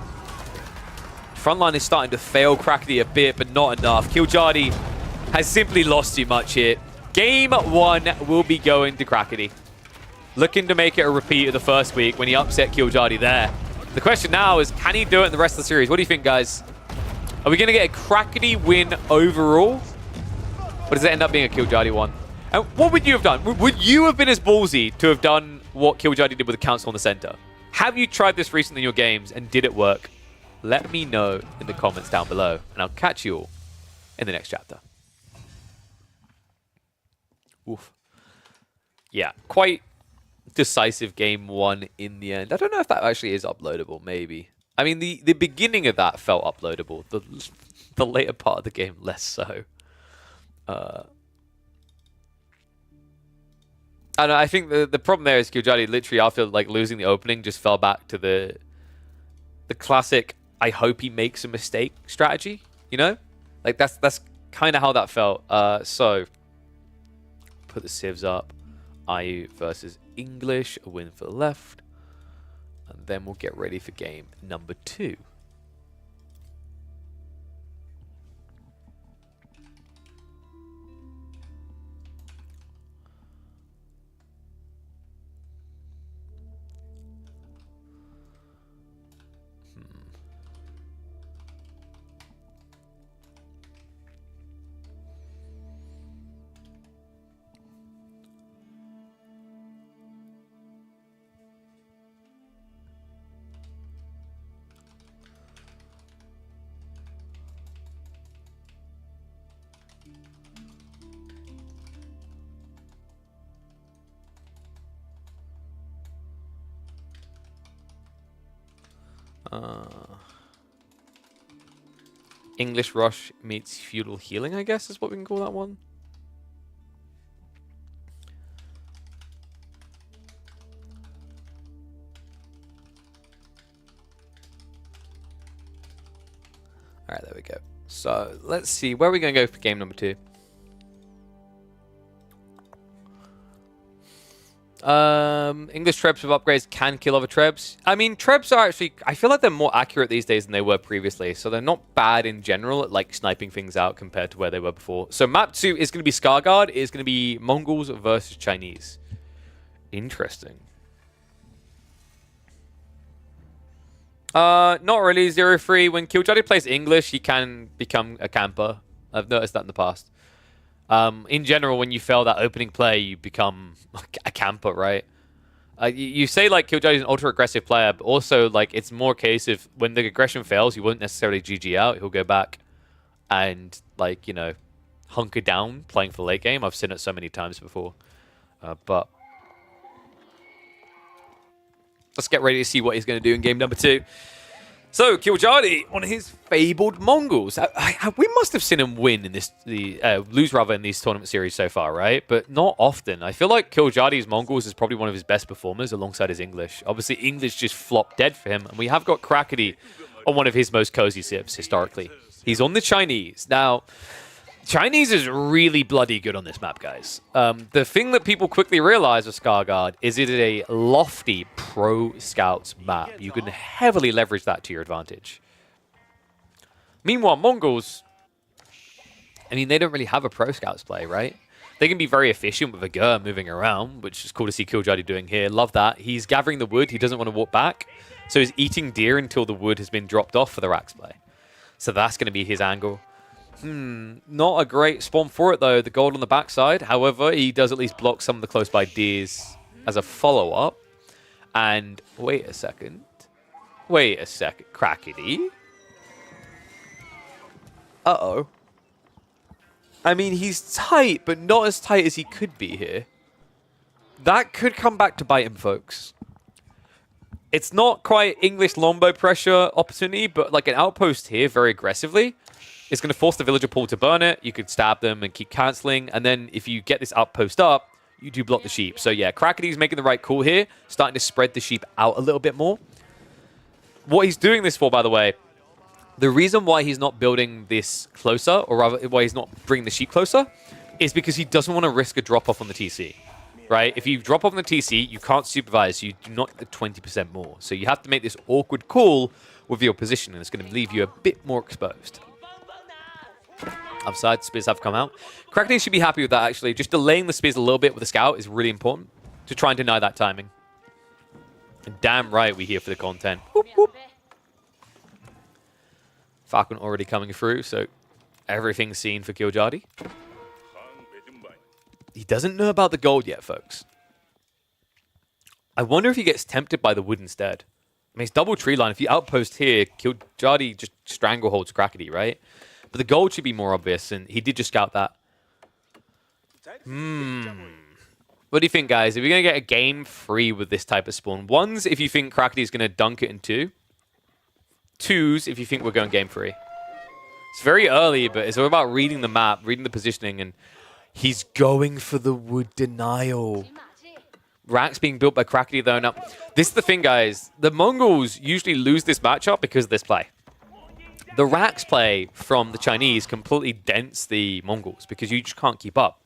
Frontline is starting to fail Crackety a bit, but not enough. Killjadi has simply lost too much here. Game 1 will be going to Crackety. Looking to make it a repeat of the first week when he upset Killjadi there. The question now is, can he do it in the rest of the series? What do you think, guys? Are we going to get a Crackety win overall? Or does it end up being a Killjadi one? And what would you have done? Would you have been as ballsy to have done what Killjadi did with the council in the center? Have you tried this recently in your games and did it work? Let me know in the comments down below, and I'll catch you all in the next chapter. Oof. Yeah, quite decisive game 1 in the end. I don't know if that actually is uploadable, maybe. I mean, the beginning of that felt uploadable. The later part of the game, less so. I don't know, I think the problem there is Killjadi literally after like losing the opening just fell back to the classic I hope he makes a mistake strategy, you know? Like that's kind of how that felt. So put the civs up. Ayyu versus English, a win for the left. And then we'll get ready for game number 2. English Rush meets Feudal Healing, I guess is what we can call that one. Alright, there we go. So, let's see. Where are we going to go for game number 2? English Trebs with upgrades can kill other Trebs. I mean, Trebs are actually, I feel like they're more accurate these days than they were previously. So they're not bad in general at like sniping things out compared to where they were before. So map 2 is going to be Skaargård. It's going to be Mongols versus Chinese. Interesting. Not really. 0-3. When Killjadi plays English, he can become a camper. I've noticed that in the past. In general, when you fail that opening play, you become a camper, right? You say, like, Killjadi is an ultra-aggressive player, but also, like, it's more a case of when the aggression fails, he won't necessarily GG out. He'll go back and, like, you know, hunker down playing for the late game. I've seen it so many times before. But let's get ready to see what he's going to do in game number 2. So, Killjadi on his fabled Mongols. We must have seen him win in this, lose rather in these tournament series so far, right? But not often. I feel like Killjadi's Mongols is probably one of his best performers alongside his English. Obviously, English just flopped dead for him, and we have got Crackety on one of his most cozy sips historically. He's on the Chinese. Now, Chinese is really bloody good on this map, guys. The thing that people quickly realize with Skaargård is it is a lofty pro-scouts map. You can heavily leverage that to your advantage. Meanwhile, Mongols, I mean, they don't really have a pro-scouts play, right? They can be very efficient with a Gur moving around, which is cool to see Killjadi doing here. Love that. He's gathering the wood. He doesn't want to walk back. So he's eating deer until the wood has been dropped off for the Rax play. So that's going to be his angle. Not a great spawn for it, though. The gold on the backside. However, he does at least block some of the close-by deers as a follow-up. And wait a second. Wait a second. Crackety. Uh-oh. I mean, he's tight, but not as tight as he could be here. That could come back to bite him, folks. It's not quite English longbow pressure opportunity, but like an outpost here very aggressively. It's going to force the villager pool to burn it. You could stab them and keep cancelling. And then if you get this outpost up, you do block the sheep. So yeah, Crackety's making the right call here. Starting to spread the sheep out a little bit more. What he's doing this for, by the way, the reason why he's not building this closer, or rather why he's not bringing the sheep closer, is because he doesn't want to risk a drop-off on the TC. right? If you drop off on the TC, you can't supervise, so you do not get the 20% more. So you have to make this awkward call with your position, and it's going to leave you a bit more exposed. Upside, spears have come out. Krakeny should be happy with that, actually. Just delaying the spears a little bit with the scout is really important to try and deny that timing. And damn right we're here for the content. Whoop, whoop. Falcon already coming through, so everything's seen for Killjardy. He doesn't know about the gold yet, folks. I wonder if he gets tempted by the wood instead. I mean, it's double tree line. If you outpost here, Killjardy just strangleholds Krakeny, right? But the gold should be more obvious, and he did just scout that. What do you think, guys? Are we going to get a game 3 with this type of spawn? 1s, if you think Krakeny's going to dunk it in 2. 2s, if you think we're going game 3. It's very early, but it's all about reading the map, reading the positioning, and he's going for the wood denial. Racks being built by Krakeny, though. Now, this is the thing, guys. The Mongols usually lose this matchup because of this play. The Racks play from the Chinese completely dents the Mongols because you just can't keep up.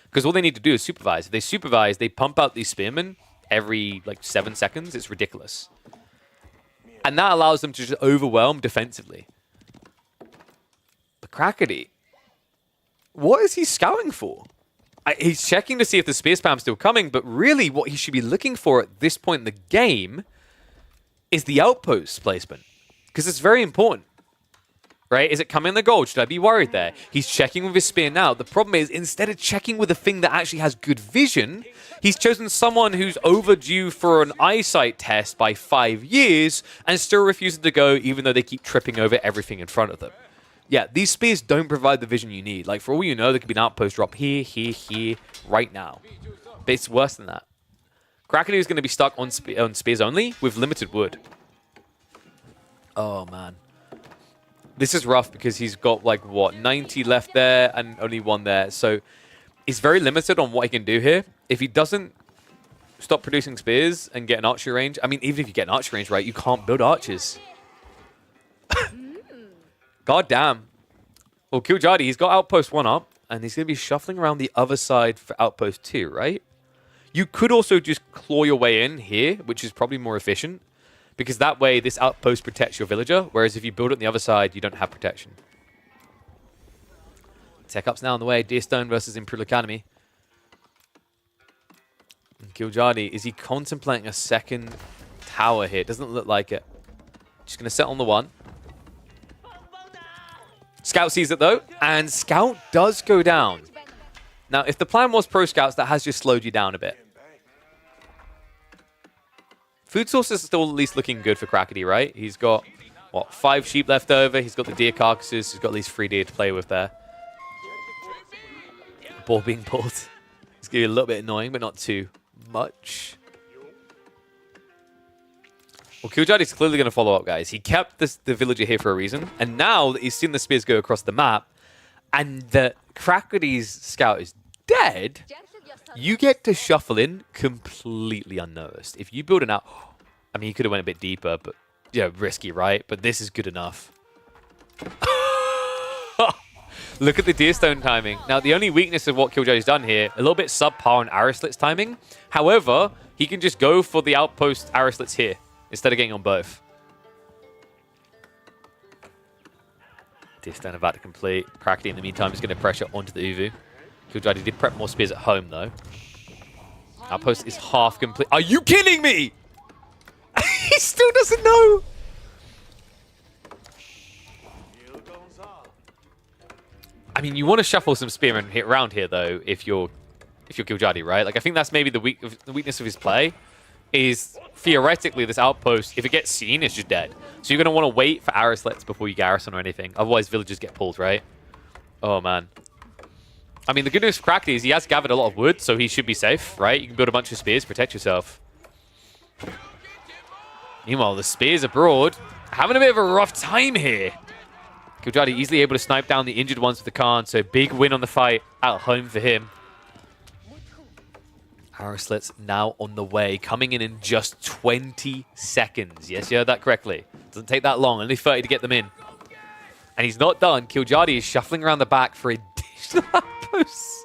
Because all they need to do is supervise. If they supervise, they pump out these spearmen every, like, 7 seconds. It's ridiculous. And that allows them to just overwhelm defensively. But Krakeny, what is he scouting for? He's checking to see if the spear spam's still coming, but really what he should be looking for at this point in the game is the outpost placement. Because it's very important. Right? Is it coming in the gold? Should I be worried there? He's checking with his spear now. The problem is, instead of checking with a thing that actually has good vision, he's chosen someone who's overdue for an eyesight test by 5 years and still refuses to go, even though they keep tripping over everything in front of them. Yeah, these spears don't provide the vision you need. Like, for all you know, there could be an outpost drop here, here, right now. But it's worse than that. Krakeny is going to be stuck on spears only with limited wood. Oh, man. This is rough because he's got, like, what, 90 left there and only 1 there. So he's very limited on what he can do here. If he doesn't stop producing spears and get an archery range, I mean, even if you get an archery range, right, you can't build archers. God damn. Well, Killjardy, he's got outpost 1 up, and he's going to be shuffling around the other side for outpost 2, right? You could also just claw your way in here, which is probably more efficient. Because that way, this outpost protects your villager, whereas if you build it on the other side, you don't have protection. Tech up's now on the way. Deerstone versus Imperial Academy. And Killjardy, is he contemplating a second tower here? Doesn't look like it. Just going to set on the 1. Scout sees it, though, and Scout does go down. Now, if the plan was pro Scouts, that has just slowed you down a bit. Food sources are still at least looking good for Krakeny, right? He's got, what, 5 sheep left over. He's got the deer carcasses. He's got at least 3 deer to play with there. Ball being pulled. It's going to be a little bit annoying, but not too much. Well, Killjardy's clearly going to follow up, guys. He kept the villager here for a reason. And now that he's seen the spears go across the map, and that Krakeny's scout is dead, you get to shuffle in completely unnoticed. If you build an out... I mean, you could have went a bit deeper, but, yeah, risky, right? But this is good enough. Look at the Deerstone timing. Now, the only weakness of what Killjardy's done here, a little bit subpar on Arrow-Slit's timing. However, he can just go for the outpost Arrow-Slits here, instead of getting on both. Deerstone about to complete. Krakeny, in the meantime, is going to pressure onto the Uvu. Killjardy did prep more spears at home, though. Outpost is half complete. Are you kidding me? He still doesn't know. I mean, you want to shuffle some spearmen hit around here, though, if you're Killjardy, right? Like, I think that's maybe the weakness of his play. Is theoretically this outpost, if it gets seen, it's just dead. So you're going to want to wait for arrow slits before you garrison or anything. Otherwise, villagers get pulled, right? Oh, man. I mean, the good news for Krakeny is he has gathered a lot of wood, so he should be safe, right? You can build a bunch of spears, protect yourself. Meanwhile, the spears abroad having a bit of a rough time here. Killjardy easily able to snipe down the injured ones with the Khan, so big win on the fight at home for him. Arrow slits now on the way, coming in just 20 seconds. Yes, you heard that correctly. Doesn't take that long, only 30 to get them in. And he's not done. Killjardy is shuffling around the back for additional outposts.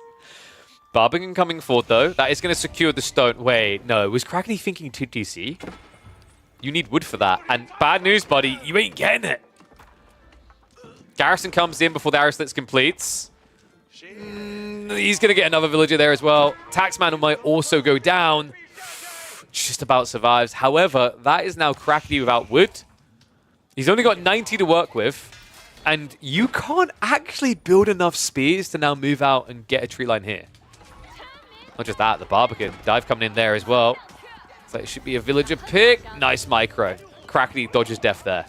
Barbican coming forward, though. That is going to secure the stone. Wait, no. Was Krakeny thinking 2TC? You need wood for that. And bad news, buddy. You ain't getting it. Garrison comes in before the arrow slits completes. He's going to get another villager there as well. Taxman might also go down. Just about survives. However, that is now Krakeny without wood. He's only got 90 to work with. And you can't actually build enough spears to now move out and get a tree line here. Not just that, the Barbican dive coming in there as well. So it should be a villager pick. Nice micro. Krakeny dodges death there.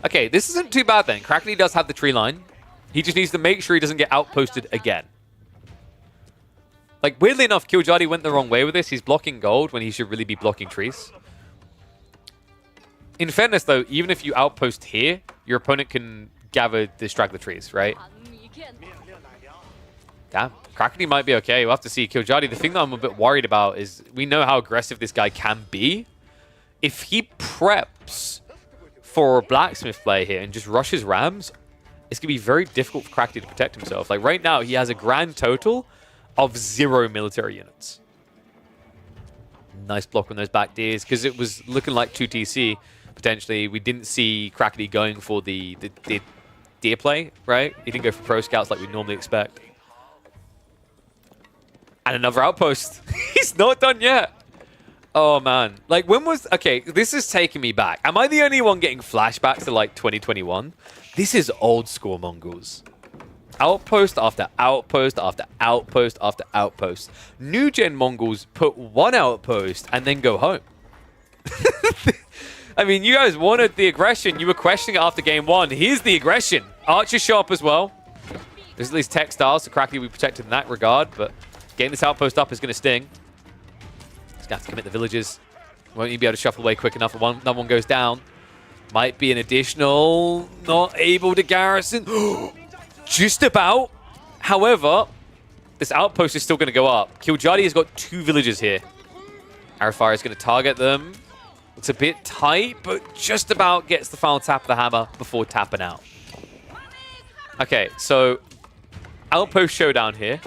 Okay, this isn't too bad then. Krakeny does have the tree line. He just needs to make sure he doesn't get outposted again. Like, weirdly enough, Killjadi went the wrong way with this. He's blocking gold when he should really be blocking trees. In fairness, though, even if you outpost here, your opponent can gather the straggler trees, right? Damn, Krakeny might be okay. We'll have to see. Killjadi, the thing that I'm a bit worried about is we know how aggressive this guy can be. If he preps for a blacksmith play here and just rushes rams, it's going to be very difficult for Krakeny to protect himself. Like, right now, he has a grand total of 0 military units. Nice block on those back deers, because it was looking like 2TC, potentially. We didn't see Krakeny going for the deer play, right? He didn't go for pro scouts like we normally expect. And another outpost. He's not done yet. Oh, man. Like, when was... Okay, this is taking me back. Am I the only one getting flashbacks to, like, 2021? This is old school Mongols. Outpost after outpost after outpost after outpost. New gen Mongols put one outpost and then go home. I mean, you guys wanted the aggression. You were questioning it after game 1. Here's the aggression. Archers show up as well. There's at least textiles, so Krakeny will be protected in that regard, but getting this outpost up is going to sting. He's going to have to commit the villagers. Won't even be able to shuffle away quick enough. Another one goes down. Might be an additional. Not able to garrison. Just about. However, this outpost is still going to go up. Killjadi has got 2 villagers here. Arrowfire is going to target them. Looks a bit tight, but just about gets the final tap of the hammer before tapping out. Okay, so outpost showdown here.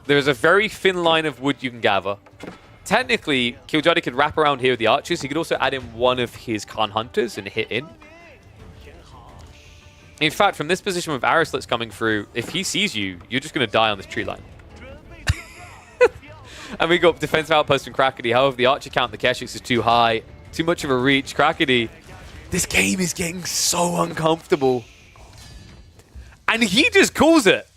There's a very thin line of wood you can gather. Technically, Killjadi could wrap around here with the archers. He could also add in one of his Khan hunters and hit in. In fact, from this position with arrow slits coming through, if he sees you, you're just going to die on this tree line. And we got defensive outpost from Krakeny. However, the archer count, the Keshix is too high. Too much of a reach. Krakeny, this game is getting so uncomfortable. And he just calls it.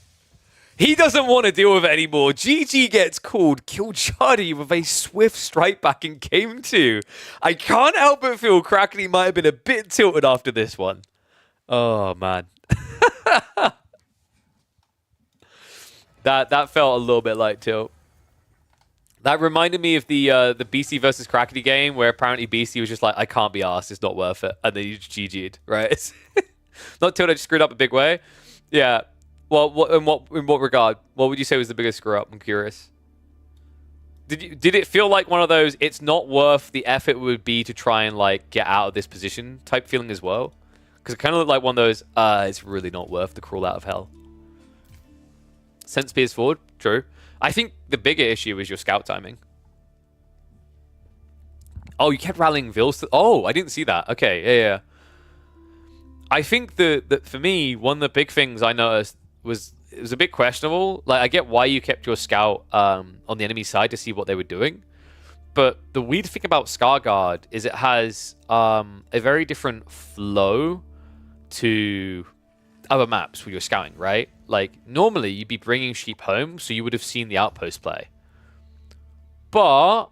He doesn't want to deal with it anymore. GG gets called. Killjadi with a swift strike back in game 2. I can't help but feel Krakeny might have been a bit tilted after this one. Oh, man. That felt a little bit like tilt. That reminded me of the BC versus Krakeny game, where apparently BC was just like, I can't be arsed, it's not worth it. And then you just GG'd, right? Not tilt, I just screwed up a big way. Yeah. Well, in what regard? What would you say was the biggest screw up? I'm curious. Did it feel like one of those, it's not worth the effort it would be to try and like get out of this position type feeling as well? Because it kind of looked like one of those, it's really not worth the crawl out of hell. Sent spears forward, true. I think the bigger issue is your scout timing. Oh, you kept rallying Vils. Oh, I didn't see that. Okay, yeah. I think that for me, one of the big things I noticed was it was a bit questionable. Like, I get why you kept your scout on the enemy side to see what they were doing. But the weird thing about Scarguard is it has a very different flow to other maps with your scouting, right? Like, normally you'd be bringing sheep home, so you would have seen the outpost play. But...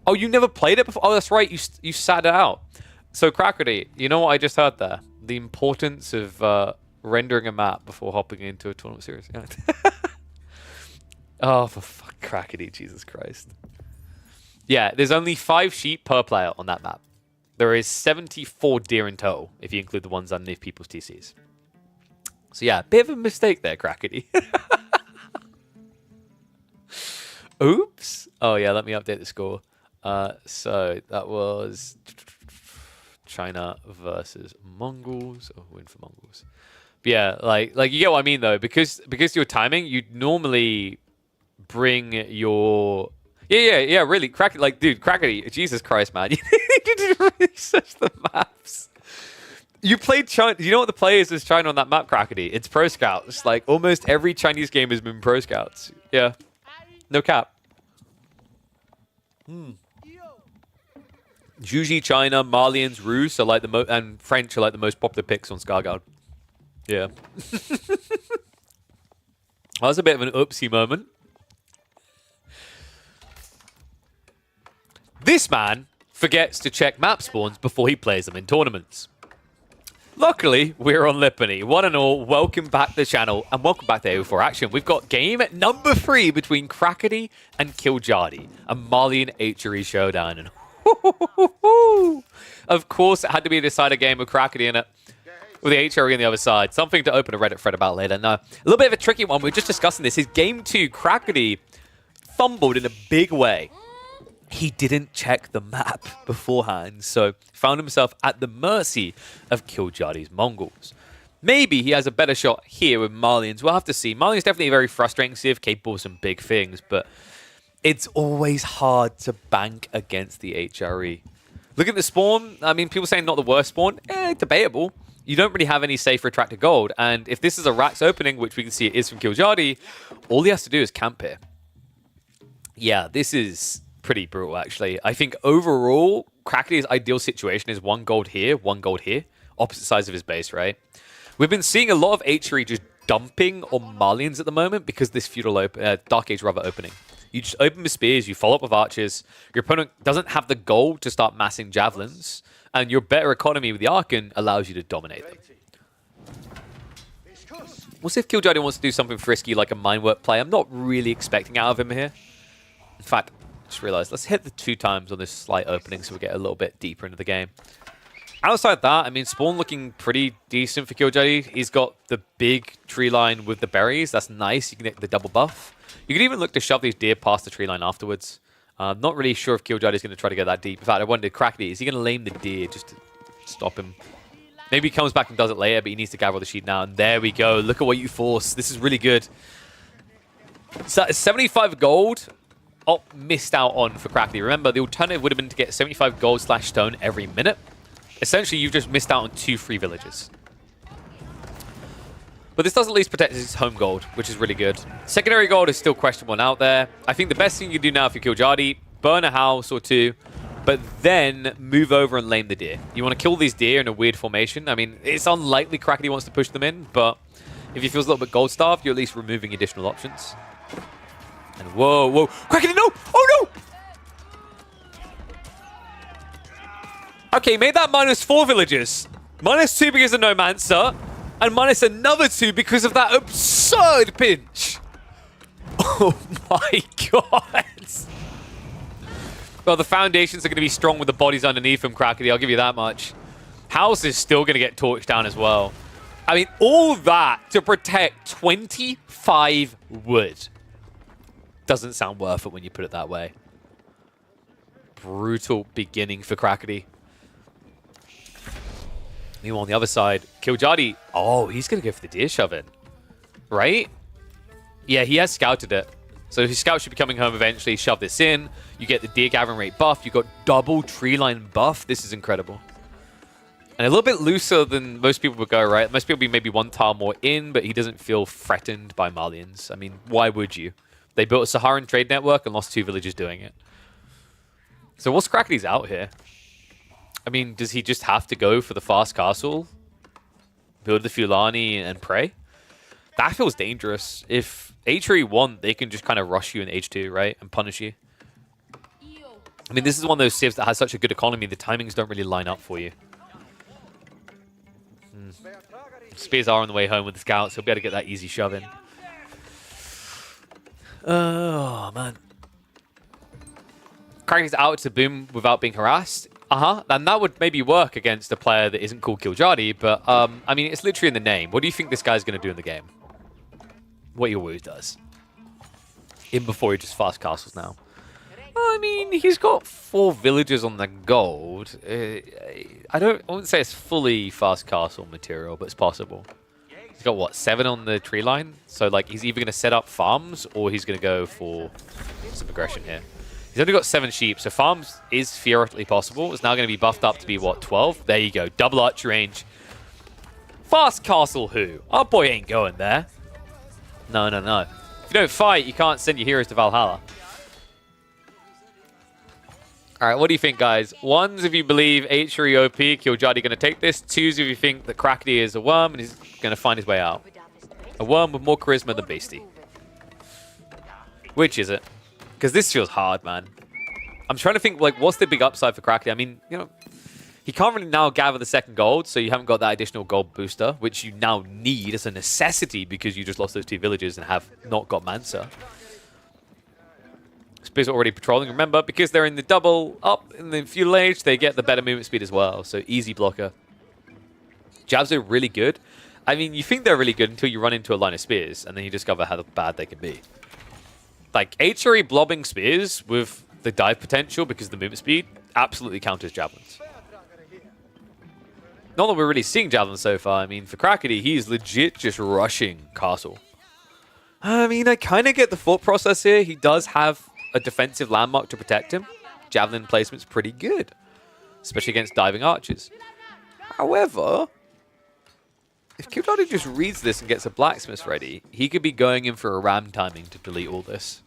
Oh, you never played it before? Oh, that's right. You sat it out. So, Krakeny, you know what I just heard there? The importance of rendering a map before hopping into a tournament series. Yeah. Oh, for fuck, Krakeny, Jesus Christ. Yeah, there's only 5 sheep per player on that map. There is 74 deer in total, if you include the ones underneath people's TCs. So yeah, bit of a mistake there, Krakeny. Oops. Oh yeah, let me update the score. So that was China versus Mongols. Oh, win for Mongols. But yeah, like you get what I mean though, because your timing, you'd normally bring your yeah, really Crackety, like dude, Crackety, Jesus Christ, man, you didn't research the maps. You played China. You know what the players is China on that map, Crackety? It's Pro Scouts. Like almost every Chinese game has been Pro Scouts. Yeah, no cap. Juji, China, Malians, Rus are like the and French are like the most popular picks on Scarguard. Yeah. That was a bit of an oopsie moment. This man forgets to check map spawns before he plays them in tournaments. Luckily, we're on Lipany. One and all, welcome back to the channel and welcome back to AO4 Action. We've got game number 3 between Crackety and KillerPigeon's, a Malian HRE showdown. And of course, it had to be a decider game with Crackety in it, with the HRE on the other side. Something to open a Reddit thread about later. Now, a little bit of a tricky one. We were just discussing this. His game 2, Crackety fumbled in a big way. He didn't check the map beforehand, so found himself at the mercy of KillerPigeon's Mongols. Maybe he has a better shot here with Malians. We'll have to see. Malians definitely a very frustrating civ, capable of some big things, but it's always hard to bank against the HRE. Look at the spawn. I mean, people saying not the worst spawn. Debatable. You don't really have any safe retracted gold, and if this is a Rax opening, which we can see it is from KillerPigeon, all he has to do is camp here. Yeah, this is pretty brutal, actually. I think overall, Crackety's ideal situation is 1 gold here, 1 gold here, opposite sides of his base, right? We've been seeing a lot of HRE just dumping on Malians at the moment because this feudal Dark Age rather opening. You just open with spears, you follow up with archers, your opponent doesn't have the gold to start massing javelins, and your better economy with the Archon allows you to dominate them. We'll see if KillerPigeon wants to do something frisky like a Mindwork play. I'm not really expecting out of him here. In fact, just realized, let's hit the 2 times on this slight opening so we get a little bit deeper into the game. Outside that, I mean, spawn looking pretty decent for KillerPigeon. He's got the big tree line with the berries. That's nice. You can get the double buff. You can even look to shove these deer past the tree line afterwards. Not really sure if KillerPigeon is going to try to get that deep. In fact, I wondered, Crackety, is he going to lame the deer just to stop him? Maybe he comes back and does it later, but he needs to gather the sheep now. And there we go. Look at what you force. This is really good. So 75 gold. Oh, missed out on for Crackety. Remember, the alternative would have been to get 75 gold / stone every minute. Essentially, you've just missed out on 2 free villages. But this does at least protect his home gold, which is really good. Secondary gold is still questionable out there. I think the best thing you can do now if you're KillerPigeon, burn a house or 2, but then move over and lame the deer. You want to kill these deer in a weird formation. I mean, it's unlikely Crackety wants to push them in, but if he feels a little bit gold starved, you're at least removing additional options. And whoa, whoa. Crackety, no! Oh, no! Okay, made that -4 villages. -2 because of Nomancer. And minus another 2 because of that absurd pinch. Oh my god. Well, the foundations are going to be strong with the bodies underneath them, Crackety. I'll give you that much. House is still going to get torched down as well. I mean, all that to protect 25 wood. Doesn't sound worth it when you put it that way. Brutal beginning for Crackety. Meanwhile, on the other side, KillerPigeon. Oh, he's going to go for the deer shove-in. Right? Yeah, he has scouted it. So his scout should be coming home eventually. Shove this in. You get the deer gathering rate buff. You got double tree line buff. This is incredible. And a little bit looser than most people would go, right? Most people be maybe 1 tile more in, but he doesn't feel threatened by Malians. I mean, why would you? They built a Saharan trade network and lost 2 villages doing it. So what's Crackety's out here? I mean, does he just have to go for the fast castle? Build the Fulani and pray? That feels dangerous. If HRE want, they can just kind of rush you in H2, right? And punish you. I mean, this is one of those civs that has such a good economy, the timings don't really line up for you. Spears are on the way home with the scouts. He'll be able to get that easy shove in. Oh, man. Crackety's out to boom without being harassed. And that would maybe work against a player that isn't called KillerPigeon, but, I mean, it's literally in the name. What do you think this guy's going to do in the game? What he always does. In before he just fast castles now. Well, I mean, he's got 4 villagers on the gold. I wouldn't say it's fully fast castle material, but it's possible. He's got, what, 7 on the tree line? So, like, he's either going to set up farms or he's going to go for some aggression here. He's only got 7 sheep, so farms is theoretically possible. It's now going to be buffed up to be, what, 12? There you go. Double archer range. Fast castle who? Our boy ain't going there. No, no, no. If you don't fight, you can't send your heroes to Valhalla. All right, what do you think, guys? 1s if you believe H3 OP, Killjadi going to take this. 2s if you think that Krakody is a worm and he's going to find his way out. A worm with more charisma than Beastie. Which is it? Because this feels hard, man. I'm trying to think, like, what's the big upside for Krakody? I mean, you know, he can't really now gather the 2nd gold, so you haven't got that additional gold booster, which you now need as a necessity because you just lost those 2 villages and have not got Mansa. Spears are already patrolling, remember, because they're in the double up in the fuselage, they get the better movement speed as well, so easy blocker. Jabs are really good. I mean, you think they're really good until you run into a line of spears, and then you discover how bad they can be. Like, HRE blobbing spears with the dive potential because of the movement speed absolutely counters javelins. Not that we're really seeing javelins so far. I mean, for Krakody, he's legit just rushing castle. I mean, I kind of get the thought process here. He does have a defensive landmark to protect him. Javelin placement's pretty good, especially against diving archers. However, if Killjadi just reads this and gets a blacksmith ready, he could be going in for a ram timing to delete all this.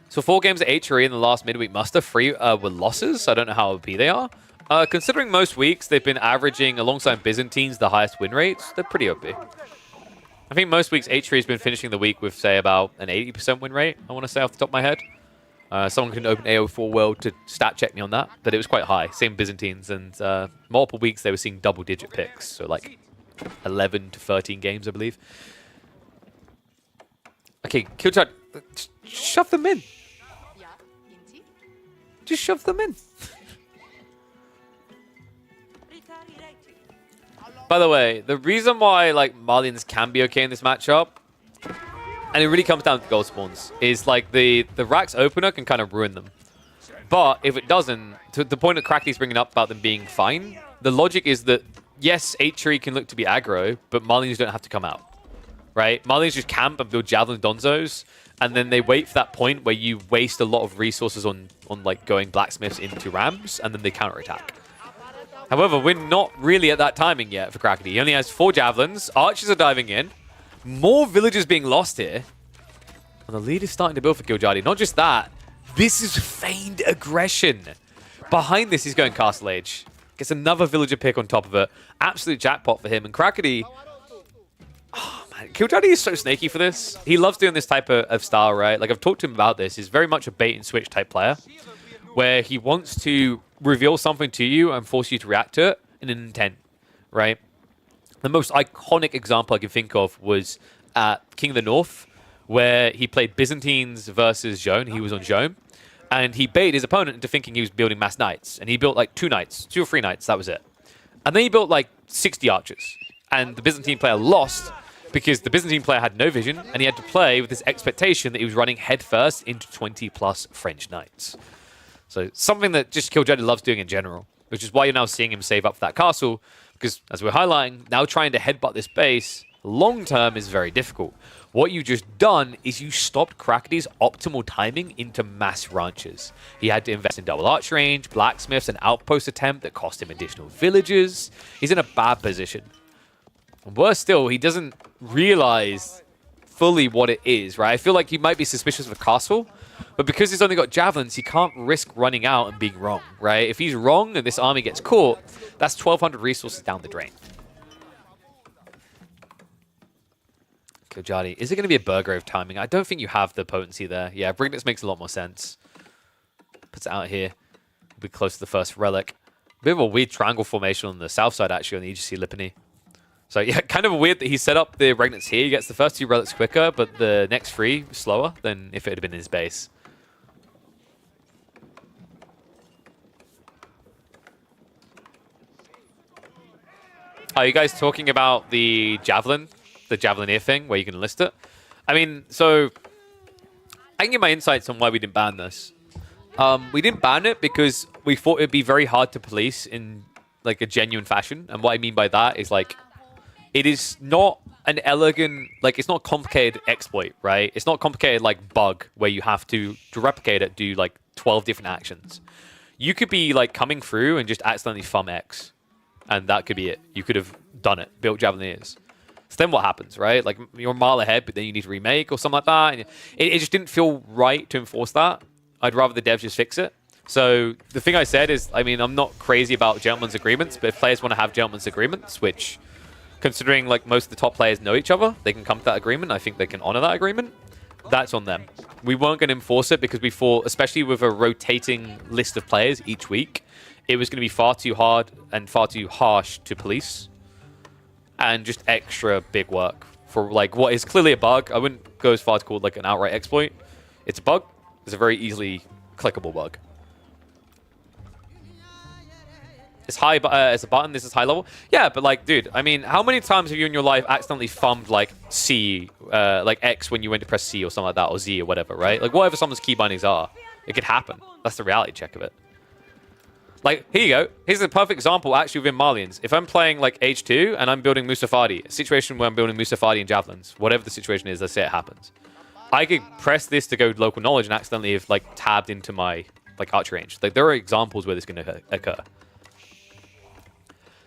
So 4 games at HRE in the last midweek muster, 3 were losses. I don't know how OP they are. Considering most weeks they've been averaging, alongside Byzantines, the highest win rates, they're pretty OP. I think most weeks HRE has been finishing the week with, say, about an 80% win rate, I want to say off the top of my head. Someone can open AO4 World to stat check me on that, but it was quite high. Same Byzantines, and multiple weeks they were seeing double-digit picks, so like 11 to 13 games, I believe. Okay, Killjadi, shove them in. Just shove them in. By the way, the reason why like Malians can be okay in this matchup, and it really comes down to gold spawns, is like the Rax opener can kind of ruin them. But if it doesn't, to the point that Krakody's bringing up about them being fine, the logic is that, yes, H3 can look to be aggro, but Malians don't have to come out, right? Malians just camp and build Javelin Donzos, and then they wait for that point where you waste a lot of resources on like going blacksmiths into rams, and then they counterattack. However, we're not really at that timing yet for Krakody. He only has 4 javelins. Archers are diving in. More villages being lost here. And the lead is starting to build for Killjadi. Not just that. This is feigned aggression. Behind this, he's going Castle Age. Gets another villager pick on top of it. Absolute jackpot for him. And Krakody... Oh, man. Killjadi is so snaky for this. He loves doing this type of style, right? Like, I've talked to him about this. He's very much a bait-and-switch type player, where he wants to reveal something to you and force you to react to it in an intent, right? The most iconic example I can think of was at King of the North, where he played Byzantines versus Joan. He was on Joan, and he baited his opponent into thinking he was building mass knights, and he built like 2 knights, 2 or 3 knights, that was it. And then he built like 60 archers, and the Byzantine player lost because the Byzantine player had no vision, and he had to play with this expectation that he was running headfirst into 20+ French knights. So something that just Killjadi loves doing in general, which is why you're now seeing him save up for that castle, because as we're highlighting, now trying to headbutt this base long-term is very difficult. What you just done is you stopped Krakody's optimal timing into mass ranches. He had to invest in double arch range, blacksmiths, an outpost attempt that cost him additional villages. He's in a bad position. And worse still, he doesn't realize fully what it is, right? I feel like he might be suspicious of a castle, but because he's only got javelins, he can't risk running out and being wrong, right? If he's wrong and this army gets caught, that's 1,200 resources down the drain. Killjadi, is it going to be a Burgrove timing? I don't think you have the potency there. Yeah, Brignitz makes a lot more sense. Puts it out here. We'll be close to the first relic. Bit of a weird triangle formation on the south side, actually, on the Aegis Lipany. So, yeah, kind of weird that he set up the Regnants here. He gets the first 2 relics quicker, but the next 3 slower than if it had been in his base. Are you guys talking about the Javelineer thing, where you can list it? I mean, so I can give my insights on why we didn't ban this. We didn't ban it because we thought it'd be very hard to police in like a genuine fashion. And what I mean by that is like, it is not an elegant, like it's not complicated exploit, right? It's not complicated like bug where you have to replicate it, do like 12 different actions. You could be like coming through and just accidentally thumb X, and that could be it. You could have done it, built Javelineers. So then what happens, right? Like you're a mile ahead, but then you need to remake or something like that. And it just didn't feel right to enforce that. I'd rather the devs just fix it. So the thing I said is, I mean, I'm not crazy about gentlemen's agreements, but if players want to have gentlemen's agreements, which considering like most of the top players know each other, they can come to that agreement. I think they can honor that agreement. That's on them. We weren't going to enforce it because we thought, especially with a rotating list of players each week, it was going to be far too hard and far too harsh to police. And just extra big work for like what is clearly a bug. I wouldn't go as far to call it like an outright exploit. It's a bug. It's a very easily clickable bug. It's high as a button. This is high level. Yeah, but like, dude, I mean, how many times have you in your life accidentally thumbed like C, like X when you went to press C or something like that, or Z or whatever, right? Like whatever someone's key bindings are, it could happen. That's the reality check of it. Like, here you go. Here's a perfect example, actually, within Malians. If I'm playing, like, H2 and I'm building Mustafadi, a situation where I'm building Mustafadi and Javelins, whatever the situation is, let's say it happens. I could press this to go local knowledge and accidentally have, like, tabbed into my, like, archery range. Like, there are examples where this can occur.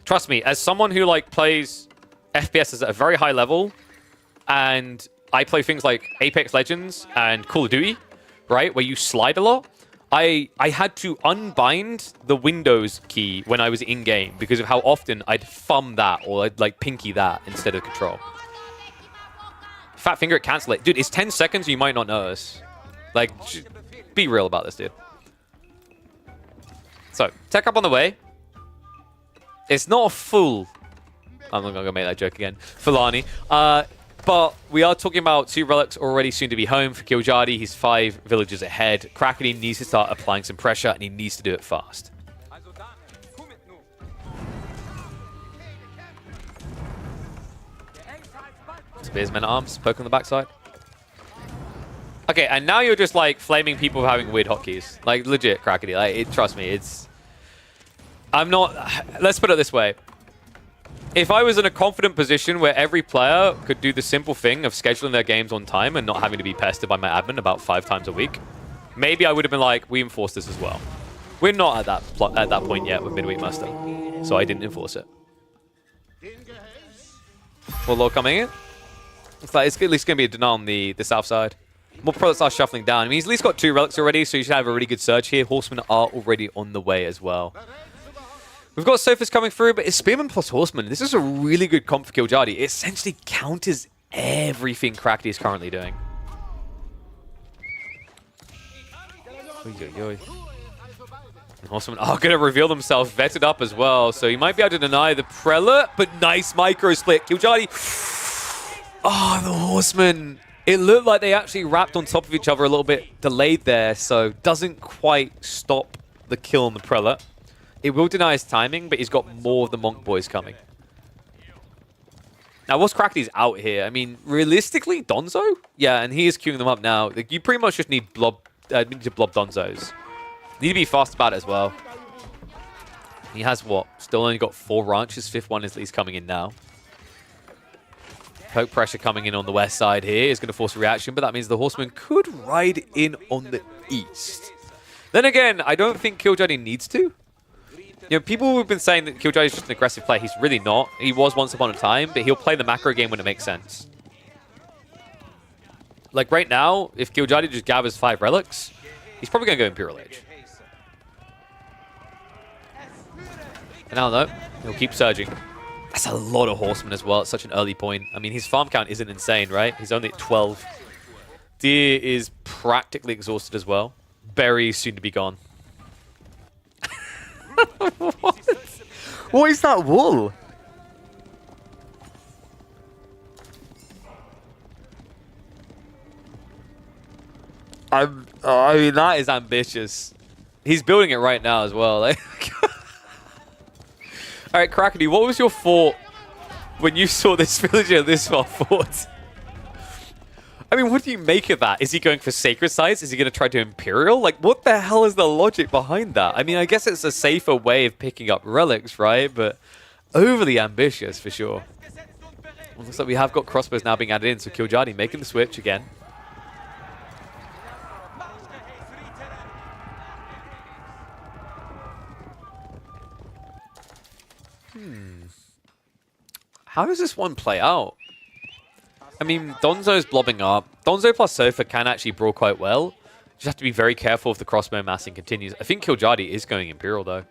Trust me, as someone who, like, plays FPS at a very high level, and I play things like Apex Legends and Call of Duty, right, where you slide a lot, I had to unbind the Windows key when I was in-game because of how often I'd thumb that or I'd like pinky that instead of control. Fat finger it, cancel it. Dude, it's 10 seconds, you might not notice. Like, be real about this, dude. So, tech up on the way. It's not a full... I'm not going to make that joke again. Fulani. But we are talking about 2 relics already soon to be home for Kiljadi. He's 5 villages ahead. Krakeny needs to start applying some pressure, and he needs to do it fast. Spears, men at arms, poke on the backside. Okay, and now you're just like flaming people for having weird hotkeys. Like legit, Krakeny. Like, trust me, it's... I'm not... Let's put it this way. If I was in a confident position where every player could do the simple thing of scheduling their games on time and not having to be pestered by my admin about 5 times a week, maybe I would have been like, we enforce this as well. We're not at that point yet with Midweek Master, so I didn't enforce it. Warlord coming in. It's like it's at least going to be a deny on the south side. More products are shuffling down. I mean, he's at least got 2 relics already, so you should have a really good surge here. Horsemen are already on the way as well. We've got Sofas coming through, but it's Spearman plus Horseman. This is a really good comp for Kiljadi. It essentially counters everything Krakeny is currently doing. And Horsemen are going to reveal themselves vetted up as well, so he might be able to deny the Prelate, but nice micro split. Kiljadi. Oh, the Horseman. It looked like they actually wrapped on top of each other a little bit delayed there, so doesn't quite stop the kill on the Prelate. It will deny his timing, but he's got more of the Monk boys coming. Now, what's Krakeny's out here? I mean, realistically, Donzo? Yeah, and he is queuing them up now. Like, you pretty much just need blob Donzos. You need to be fast about it as well. He has what? Still only got 4 ranches. 5th one is at least coming in now. Poke pressure coming in on the west side here is going to force a reaction, but that means the Horseman could ride in on the east. Then again, I don't think Kiljadi needs to. You know, people have been saying that Kiljadi is just an aggressive player. He's really not. He was once upon a time, but he'll play the macro game when it makes sense. Like right now, if Kiljadi just gathers 5 relics, he's probably going to go Imperial Age. And I don't know. He'll keep surging. That's a lot of Horsemen as well at such an early point. I mean, his farm count isn't insane, right? He's only at 12. Deer is practically exhausted as well. Berry soon to be gone. What? What is that wool? I mean, that is ambitious. He's building it right now as well. Like, all right, Krakeny, what was your thought when you saw this villager this well fought? I mean, what do you make of that? Is he going for Sacred Sites? Is he going to try to Imperial? Like, what the hell is the logic behind that? I mean, I guess it's a safer way of picking up relics, right? But overly ambitious, for sure. Well, looks like we have got crossbows now being added in, so Killjardy making the switch again. How does this one play out? I mean, Donzo's blobbing up. Donzo plus Sofa can actually brawl quite well. Just have to be very careful if the crossbow massing continues. I think Killjardy is going Imperial, though.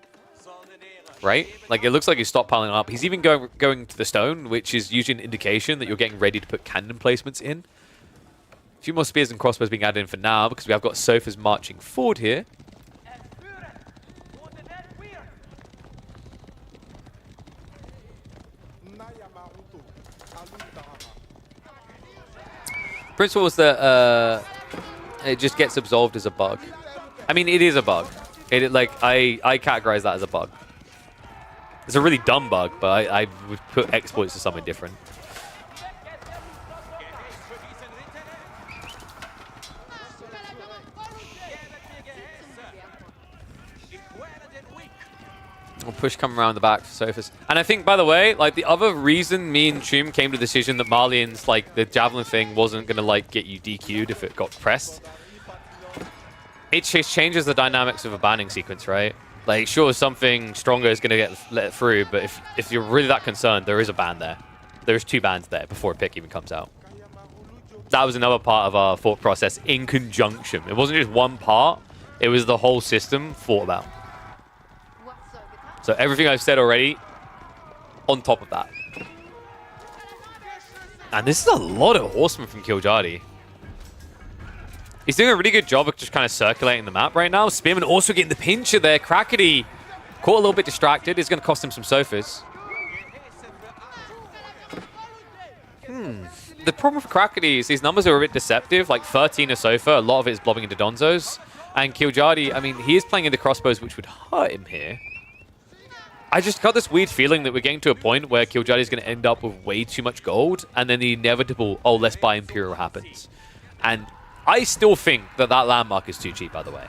Right? Like, it looks like he's stockpiling up. He's even going to the stone, which is usually an indication that you're getting ready to put cannon placements in. A few more spears and crossbows being added in for now, because we have got Sofas marching forward here. Principle was that it just gets absolved as a bug. I mean, it is a bug. I categorize that as a bug. It's a really dumb bug, but I would put exploits to something different. We'll push come around the back for Sofas. And I think, by the way, like, the other reason me and Chum came to the decision that Malians, like, the Javelin thing wasn't going to, like, get you DQ'd if it got pressed. It just changes the dynamics of a banning sequence, right? Like, sure, something stronger is going to get let through, but if you're really that concerned, there is a ban there. There's 2 bans there before a pick even comes out. That was another part of our thought process in conjunction. It wasn't just one part. It was the whole system thought about. So everything I've said already, on top of that. And this is a lot of horsemen from Killjardy. He's doing a really good job of just kind of circulating the map right now. Spearman also getting the pincher there. Krakedy caught a little bit distracted. It's going to cost him some Sofas. The problem with Krakedy is these numbers are a bit deceptive. Like 13 a Sofa, a lot of it is blobbing into Donzos. And Killjardy, I mean, he is playing into crossbows, which would hurt him here. I just got this weird feeling that we're getting to a point where Killjardy is going to end up with way too much gold, and then the inevitable, oh, let's buy Imperial happens. And I still think that that landmark is too cheap, by the way.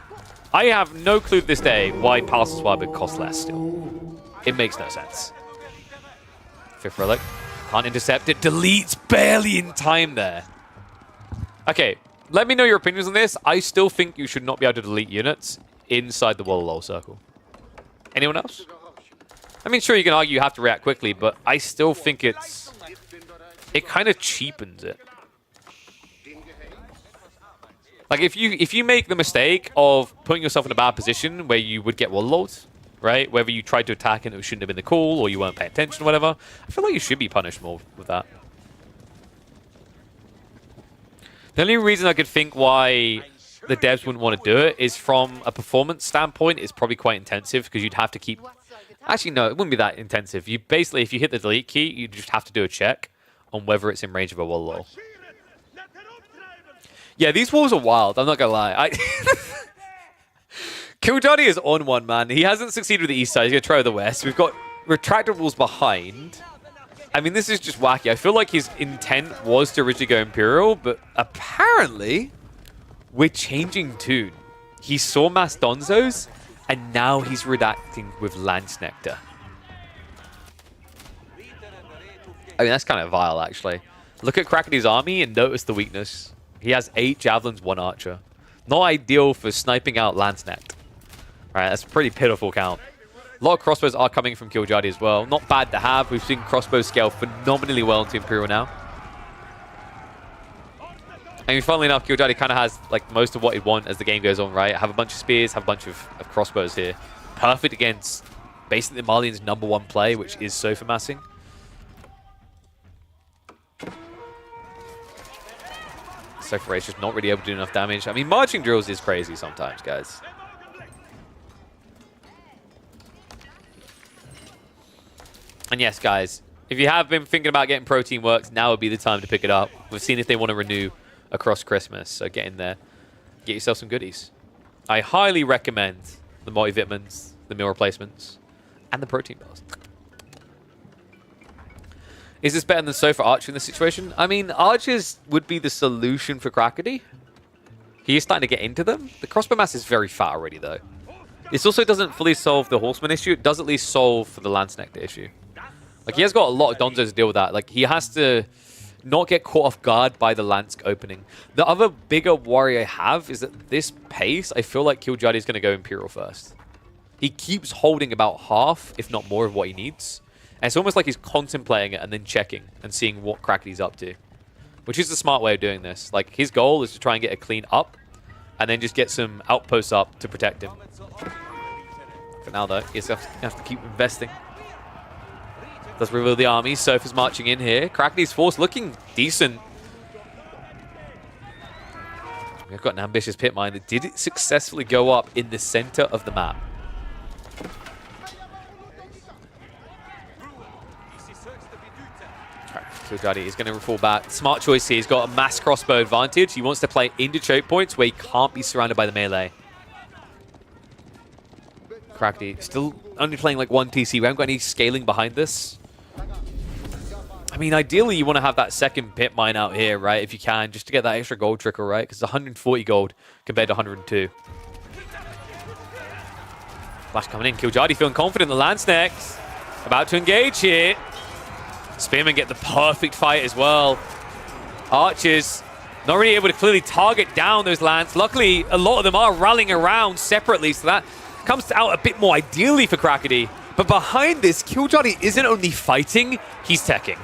I have no clue to this day why Palace Swab would cost less still. It makes no sense. 5th relic. Can't intercept it. Deletes barely in time there. Okay, let me know your opinions on this. I still think you should not be able to delete units inside the Wall circle. Anyone else? I mean, sure, you can argue you have to react quickly, but I still think it kind of cheapens it. Like, if you make the mistake of putting yourself in a bad position where you would get walled, right? Whether you tried to attack and it shouldn't have been the call, or you weren't paying attention or whatever, I feel like you should be punished more with that. The only reason I could think why the devs wouldn't want to do it is from a performance standpoint, it's probably quite intensive because you'd have to keep... Actually, no, it wouldn't be that intensive. You basically, if you hit the delete key, you just have to do a check on whether it's in range of a wall low. Yeah, these walls are wild. I'm not going to lie. Killjardy is on one, man. He hasn't succeeded with the east side. He's going to try with the west. We've got retractor walls behind. I mean, this is just wacky. I feel like his intent was to originally go Imperial, but apparently we're changing tune. He saw Mass Donzos, and now he's redacting with Lance Nectar. I mean, that's kind of vile, actually. Look at Krakedy's army and notice the weakness. He has 8 javelins, 1 archer. Not ideal for sniping out Lance Nectar. Right, that's a pretty pitiful count. A lot of crossbows are coming from Killjardy as well. Not bad to have. We've seen crossbows scale phenomenally well into Imperial now. I mean, funnily enough, Killjardy kind of has like most of what he'd want as the game goes on, right? Have a bunch of spears, have a bunch of crossbows here. Perfect against basically the Malians' #1 play, which is Sofa massing. Sofa Race just not really able to do enough damage. I mean, marching drills is crazy sometimes, guys. And yes, guys, if you have been thinking about getting Protein Works, now would be the time to pick it up. We've seen if they want to renew across Christmas, so get in there. Get yourself some goodies. I highly recommend the multivitamins, the meal replacements, and the protein bars. Is this better than Sofa Archer in this situation? I mean, Archers would be the solution for Crackety. He is starting to get into them. The crossbow mass is very fat already, though. This also doesn't fully solve the Horseman issue. It does at least solve for the Lance Nectar issue. Like, he has got a lot of Donzos to deal with that. Like, he has to not get caught off guard by the Lance opening. The other bigger worry I have is that this pace, I feel like Killjadi is going to go Imperial first. He keeps holding about half, if not more, of what he needs. And it's almost like he's contemplating it and then checking and seeing what Crackety's up to. Which is the smart way of doing this. Like, his goal is to try and get a clean up and then just get some outposts up to protect him. For now, though, he has to keep investing. Does reveal the army. Sofa's marching in here. Crackety's force looking decent. We've got an ambitious pit mine that did successfully go up in the center of the map. Killjadi is going to fall back. Smart choice here. He's got a mass crossbow advantage. He wants to play into choke points where he can't be surrounded by the melee. Crackety still only playing like one TC. We haven't got any scaling behind this. I mean, ideally, you want to have that second pit mine out here, right? If you can, just to get that extra gold trickle, right? Because it's 140 gold compared to 102. Flash coming in. Killjadi feeling confident. The Lance next. About to engage here. Spearmen get the perfect fight as well. Archers not really able to clearly target down those Lance. Luckily, a lot of them are rallying around separately, so that comes out a bit more ideally for Crackety. But behind this, Killjadi isn't only fighting, he's teching.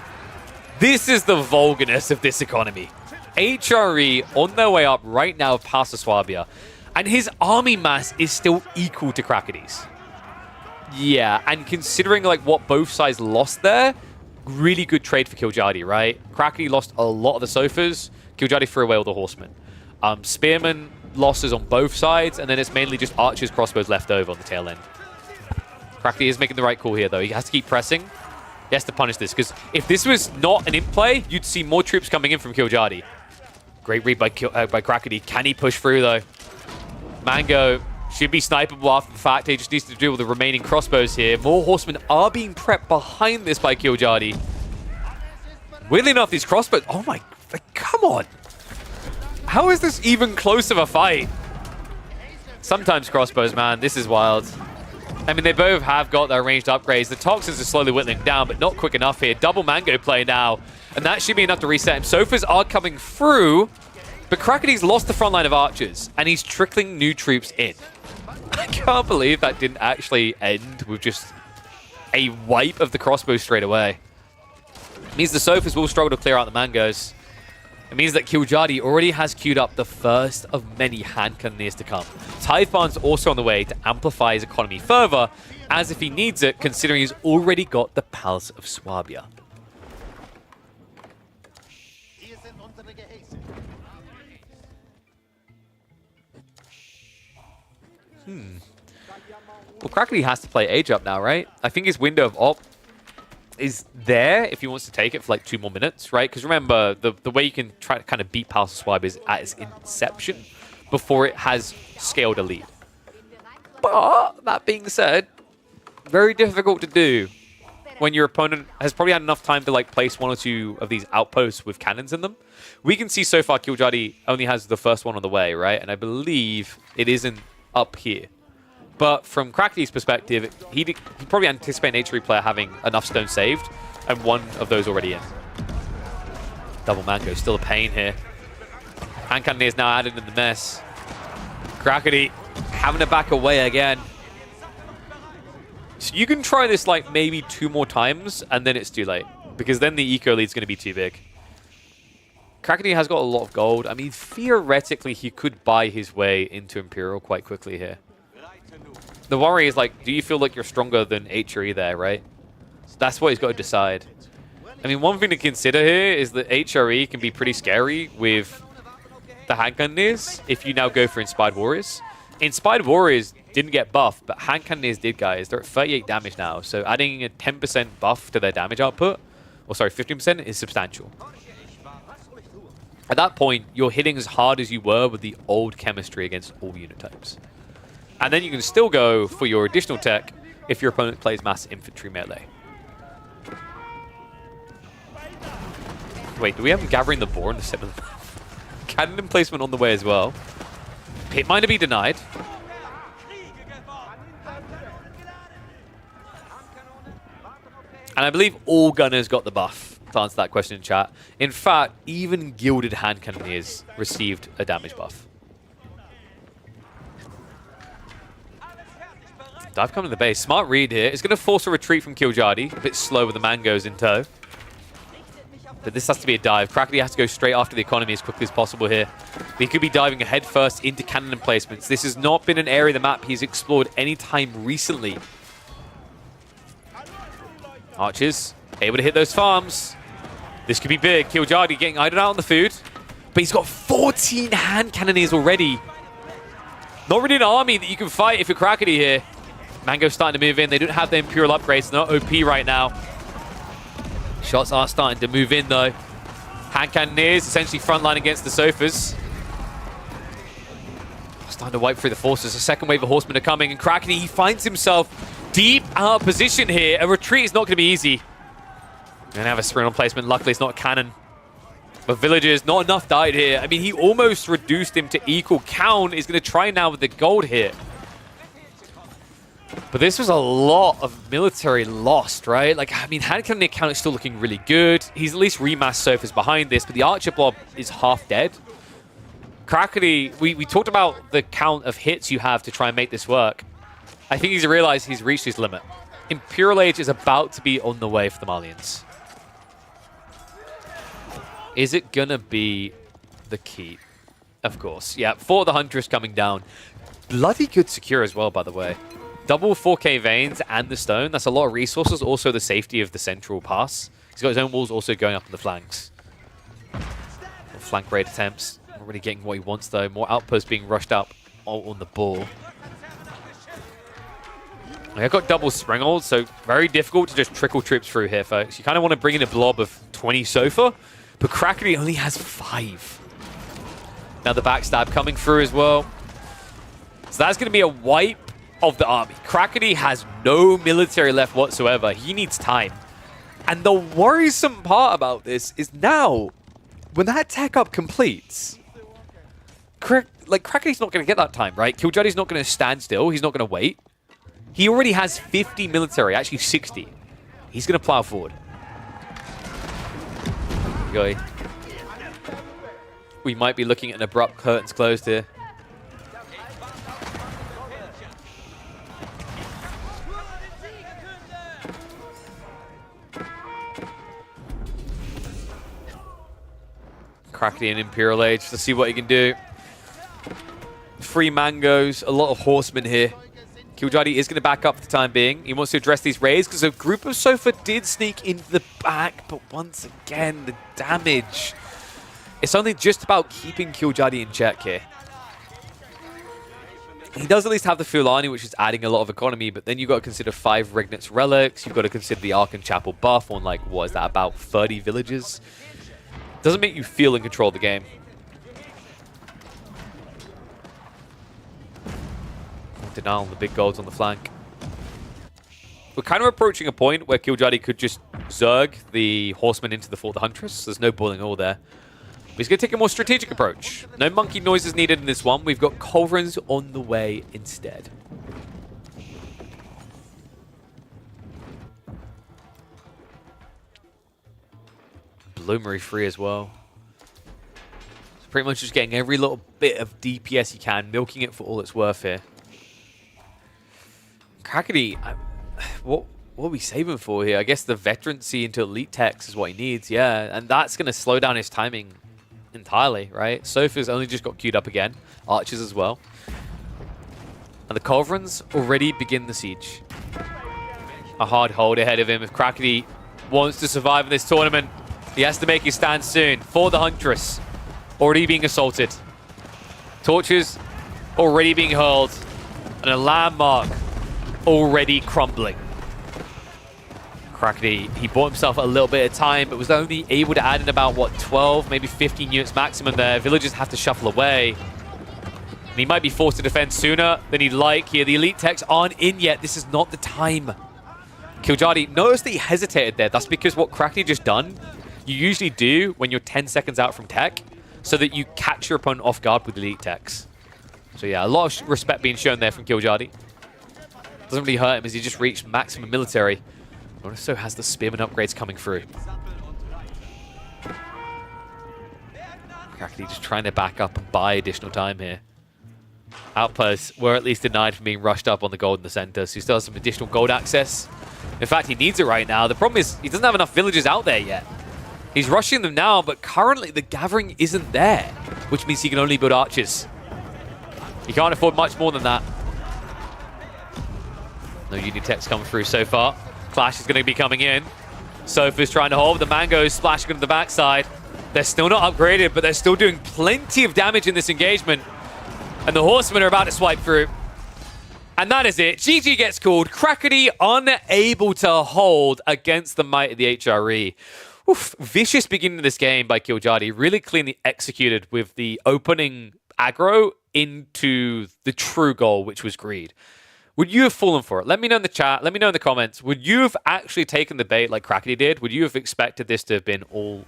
This is the vulgarness of this economy. HRE on their way up right now past the Swabia, and his army mass is still equal to Crackety's. Yeah, and considering like what both sides lost there, really good trade for Killjadi, right? Crackety lost a lot of the Sofas. Killjadi threw away all the Horsemen. Spearmen losses on both sides, and then it's mainly just Archers, Crossbows left over on the tail end. Crackety is making the right call here, though. He has to keep pressing. He has to punish this, because if this was not an in-play, you'd see more troops coming in from Killjadi. Great read by Crackety. Can he push through, though? Mango should be snipeable after the fact. He just needs to deal with the remaining crossbows here. More horsemen are being prepped behind this by Killjadi. Weirdly enough, these crossbows... Oh my... Come on! How is this even close of a fight? Sometimes crossbows, man. This is wild. I mean, they both have got their ranged upgrades. The Toxins are slowly whittling down, but not quick enough here. Double Mango play now, and that should be enough to reset him. Sofas are coming through, but Crackety's lost the front line of Archers, and he's trickling new troops in. I can't believe that didn't actually end with just a wipe of the crossbow straight away. It means the Sofas will struggle to clear out the Mangoes. It means that Killjadi already has queued up the first of many hand cannoneers to come. Typhon's also on the way to amplify his economy further, as if he needs it, considering he's already got the Palace of Swabia. Well, Crackety has to play Age up now, right? I think his window of op is there if he wants to take it for like 2 more minutes, right? Because remember, the way you can try to kind of beat Palace of Swabia is at its inception before it has scaled a lead. But that being said, very difficult to do when your opponent has probably had enough time to like place 1 or 2 of these outposts with cannons in them. We can see so far Killjadi only has the first one on the way, right? And I believe it isn't up here. But from Crackety's perspective, he probably anticipated an HRE player having enough stones saved, and 1 of those already in. Double Mango, still a pain here. Hand Cannoneer is now added in the mess. Crackety having to back away again. So you can try this like maybe 2 more times, and then it's too late, because then the eco lead's going to be too big. Crackety has got a lot of gold. I mean, theoretically, he could buy his way into Imperial quite quickly here. The worry is, like, do you feel like you're stronger than HRE there, right? So that's what he's got to decide. I mean, one thing to consider here is that HRE can be pretty scary with the hand cannoneers if you now go for Inspired Warriors. Inspired Warriors didn't get buffed, but hand cannoneers did, guys. They're at 38 damage now, so adding a 10% buff to their damage output, or sorry, 15%, is substantial. At that point, you're hitting as hard as you were with the old chemistry against all unit types. And then you can still go for your additional tech if your opponent plays mass infantry melee. Wait, do we have him gathering the boar in the center of the map? Cannon emplacement on the way as well. Pit mine to be denied. And I believe all gunners got the buff, to answer that question in chat. In fact, even gilded hand cannoneers received a damage buff. Dive coming to the base. Smart read here. It's going to force a retreat from Killjadi. A bit slow with the Mangoes in tow. But this has to be a dive. Crackety has to go straight after the economy as quickly as possible here. But he could be diving head first into cannon emplacements. This has not been an area of the map he's explored any time recently. Archers able to hit those farms. This could be big. Killjadi getting idled out on the food. But he's got 14 hand cannoneers already. Not really an army that you can fight if you're Crackety here. Mango's starting to move in. They don't have the Imperial upgrades. They're not OP right now. Shots are starting to move in, though. Hand cannoneers essentially frontline against the sofas. Starting to wipe through the forces. A second wave of horsemen are coming, and Crackety, he finds himself deep out of position here. A retreat is not going to be easy. Going to have a sprint on placement. Luckily, it's not a cannon. But villagers, not enough died here. I mean, he almost reduced him to equal count. He's going to try now with the gold here. But this was a lot of military lost, right? Like, I mean, hand cannon count is still looking really good. He's at least remassed sofas behind this, but the archer blob is half dead. Crackety, we talked about the count of hits you have to try and make this work. I think he's realized he's reached his limit. Imperial Age is about to be on the way for the Malians. Is it gonna be the key? Of course, yeah. For the Huntress coming down. Bloody good secure as well, by the way. Double 4K veins and the stone. That's a lot of resources. Also the safety of the central pass. He's got his own walls also going up on the flanks. Flank raid attempts. Not really getting what he wants though. More outposts being rushed up on the ball. I've got double Springald, so very difficult to just trickle troops through here, folks. You kind of want to bring in a blob of 20 sofa, but Crackety only has 5. Now the backstab coming through as well. So that's going to be a wipe of the army. Crackety has no military left whatsoever. He needs time. And the worrisome part about this is now, when that tech up completes, Crackety's not going to get that time, right? Killjadi's not going to stand still. He's not going to wait. He already has 50 military, actually 60. He's going to plow forward. We might be looking at an abrupt curtains closed here. Crackety and Imperial Age. Let's see what he can do. 3 mangoes, a lot of horsemen here. Killjadi is going to back up for the time being. He wants to address these raids because a group of Sofa did sneak into the back, but once again, the damage. It's only just about keeping Killjadi in check here. He does at least have the Fulani, which is adding a lot of economy, but then you've got to consider 5 Regnit's relics. You've got to consider the Ark and Chapel buff on, like, what is that, about 30 villages? Doesn't make you feel in control of the game. Denial on the big golds on the flank. We're kind of approaching a point where Killjadi could just zerg the horseman into the fort, the Huntress. There's no boiling oil there. But he's going to take a more strategic approach. No monkey noises needed in this one. We've got culverins on the way instead. Bloomery free as well. It's pretty much just getting every little bit of DPS you can, milking it for all it's worth here. Crackety, what are we saving for here? I guess the veterancy into elite techs is what he needs, yeah. And that's going to slow down his timing entirely, right? Sofa's only just got queued up again. Archers as well. And the culverins already begin the siege. A hard hold ahead of him. If Crackety wants to survive in this tournament, he has to make his stand soon. For the Huntress, already being assaulted. Torches already being hurled. And a landmark already crumbling. Crackety, he bought himself a little bit of time, but was only able to add in about, what, 12, maybe 15 units maximum there. Villagers have to shuffle away. And he might be forced to defend sooner than he'd like here. The elite techs aren't in yet. This is not the time. Killjadi, notice that he hesitated there. That's because what Crackety just done, you usually do when you're 10 seconds out from tech, so that you catch your opponent off guard with elite techs. So yeah, a lot of respect being shown there from KillerPigeon. Doesn't really hurt him as he just reached maximum military. But also has the spearman upgrades coming through. Crackety just trying to back up and buy additional time here. Outposts were at least denied from being rushed up on the gold in the center, so he still has some additional gold access. In fact, he needs it right now. The problem is he doesn't have enough villagers out there yet. He's rushing them now, but currently the gathering isn't there, which means he can only build archers. He can't afford much more than that. No Unitechs coming through so far. Clash is going to be coming in. Sofa's trying to hold. The Mango's splashing into the backside. They're still not upgraded, but they're still doing plenty of damage in this engagement. And the Horsemen are about to swipe through. And that is it. GG gets called. Crackety unable to hold against the might of the HRE. Oof, vicious beginning of this game by KillerPigeon. Really cleanly executed with the opening aggro into the true goal, which was greed. Would you have fallen for it? Let me know in the chat. Let me know in the comments. Would you have actually taken the bait like Crackety did? Would you have expected this to have been all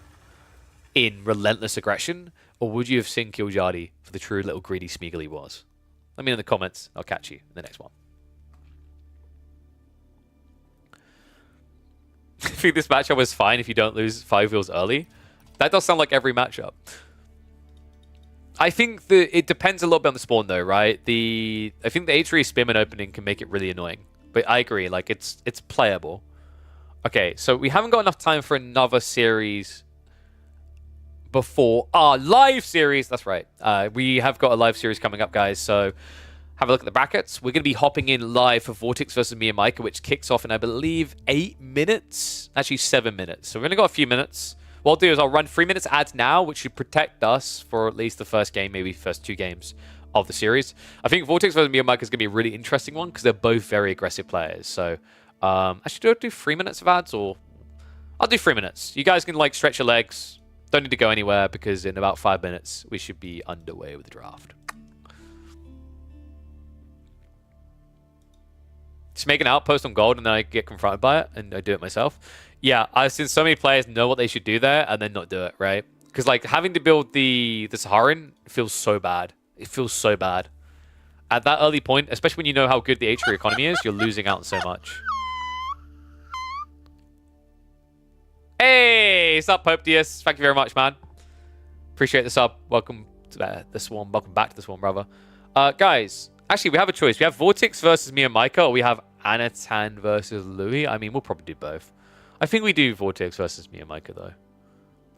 in relentless aggression? Or would you have seen KillerPigeon for the true little greedy Smeagol he was? Let me know in the comments. I'll catch you in the next one. I think this matchup was fine if you don't lose 5 wheels early. That does sound like every matchup. I think it depends a little bit on the spawn though, right? I think the H3 Spearman opening can make it really annoying. But I agree, like it's playable. Okay, so we haven't got enough time for another series before our live series. That's right. We have got a live series coming up, guys. So have a look at the brackets. We're going to be hopping in live for Vortex versus Mia Micah, which kicks off in, I believe, 8 minutes. Actually, 7 minutes. So we're going to go a few minutes. What I'll do is I'll run 3 minutes ads now, which should protect us for at least the first game, maybe first 2 games of the series. I think Vortex versus Mia Micah is going to be a really interesting one because they're both very aggressive players. So actually, do I do 3 minutes of ads or... I'll do 3 minutes. You guys can like stretch your legs. Don't need to go anywhere because in about 5 minutes, we should be underway with the draft. Just make an outpost on gold and then I get confronted by it and I do it myself. Yeah, I've seen so many players know what they should do there and then not do it, right? Because like having to build the Saharan feels so bad. It feels so bad. At that early point, especially when you know how good the H3 economy is, you're losing out so much. Hey, sup, Pope Diaz. Thank you very much, man. Appreciate the sub. Welcome to the Swarm. Welcome back to the Swarm, brother. Guys, actually, we have a choice. We have Vortex versus Mia Micah, or we have Anatan versus Louis. I mean, we'll probably do both. I think we do Vortex versus Mia Micah, though.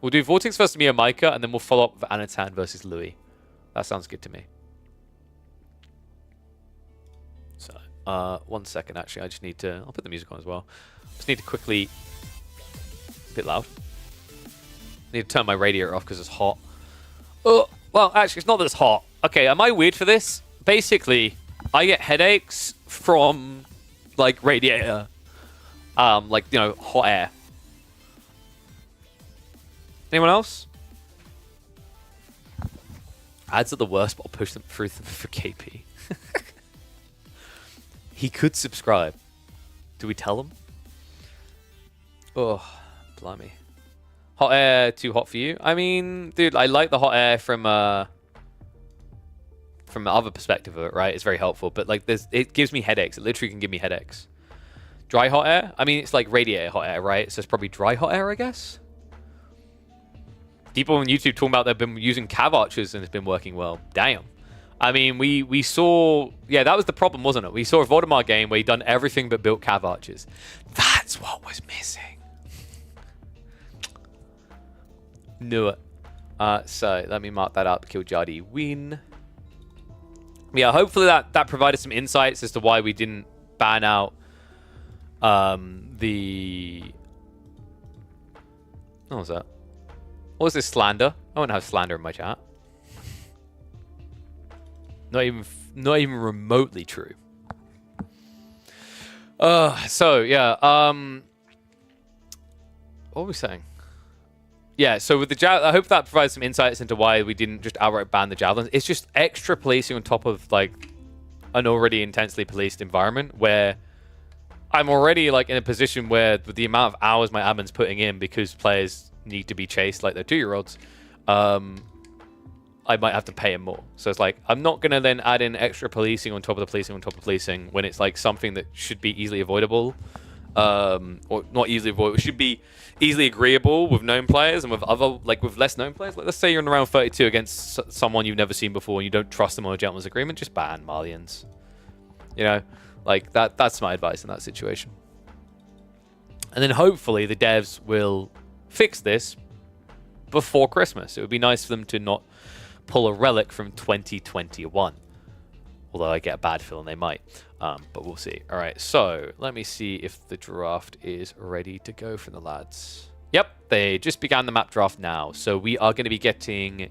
We'll do Vortex versus Mia Micah, and then we'll follow up with Anatan versus Louis. That sounds good to me. So, 1 second, actually. I just need to... I'll put the music on as well. Just need to quickly... A bit loud. Need to turn my radiator off because it's hot. Oh, well, actually, it's not that it's hot. Okay, am I weird for this? Basically, I get headaches from, like, radiator. Like, you know, hot air. Anyone else? Ads are the worst, but I'll push them through them for KP. He could subscribe. Do we tell him? Oh, blimey. Hot air too hot for you? I mean, dude, I like the hot air from the other perspective of it, right? It's very helpful, but like it gives me headaches. It literally can give me headaches. Dry hot air? I mean, it's like radiator hot air, right? So it's probably dry hot air, I guess. People on YouTube talking about they've been using cav archers and it's been working well. Damn. I mean, we saw... Yeah, that was the problem, wasn't it? We saw a Voldemort game where he'd done everything but built cav archers. That's what was missing. Knew it. So, let me mark that up. KillerPigeon win. Yeah, hopefully that provided some insights as to why we didn't ban out the... What was that? What was this slander? I wouldn't have slander in my chat. Not even remotely true. So yeah. What were we saying? Yeah. So with the I hope that provides some insights into why we didn't just outright ban the javelins. It's just extra policing on top of like an already intensely policed environment where I'm already like in a position where with the amount of hours my admin's putting in because players need to be chased like they're 2-year-olds, I might have to pay him more. So it's like, I'm not going to then add in extra policing on top of the policing on top of policing when it's like something that should be easily avoidable. Or not easily avoidable, it should be easily agreeable with known players and with other, like with less known players. Like let's say you're in round 32 against someone you've never seen before and you don't trust them on a gentleman's agreement, just ban Malians. You know, like that's my advice in that situation. And then hopefully the devs will fix this before Christmas. It would be nice for them to not pull a relic from 2021. Although I get a bad feeling they might. But we'll see. All right, so let me see if the draft is ready to go for the lads. Yep, they just began the map draft now. So we are going to be getting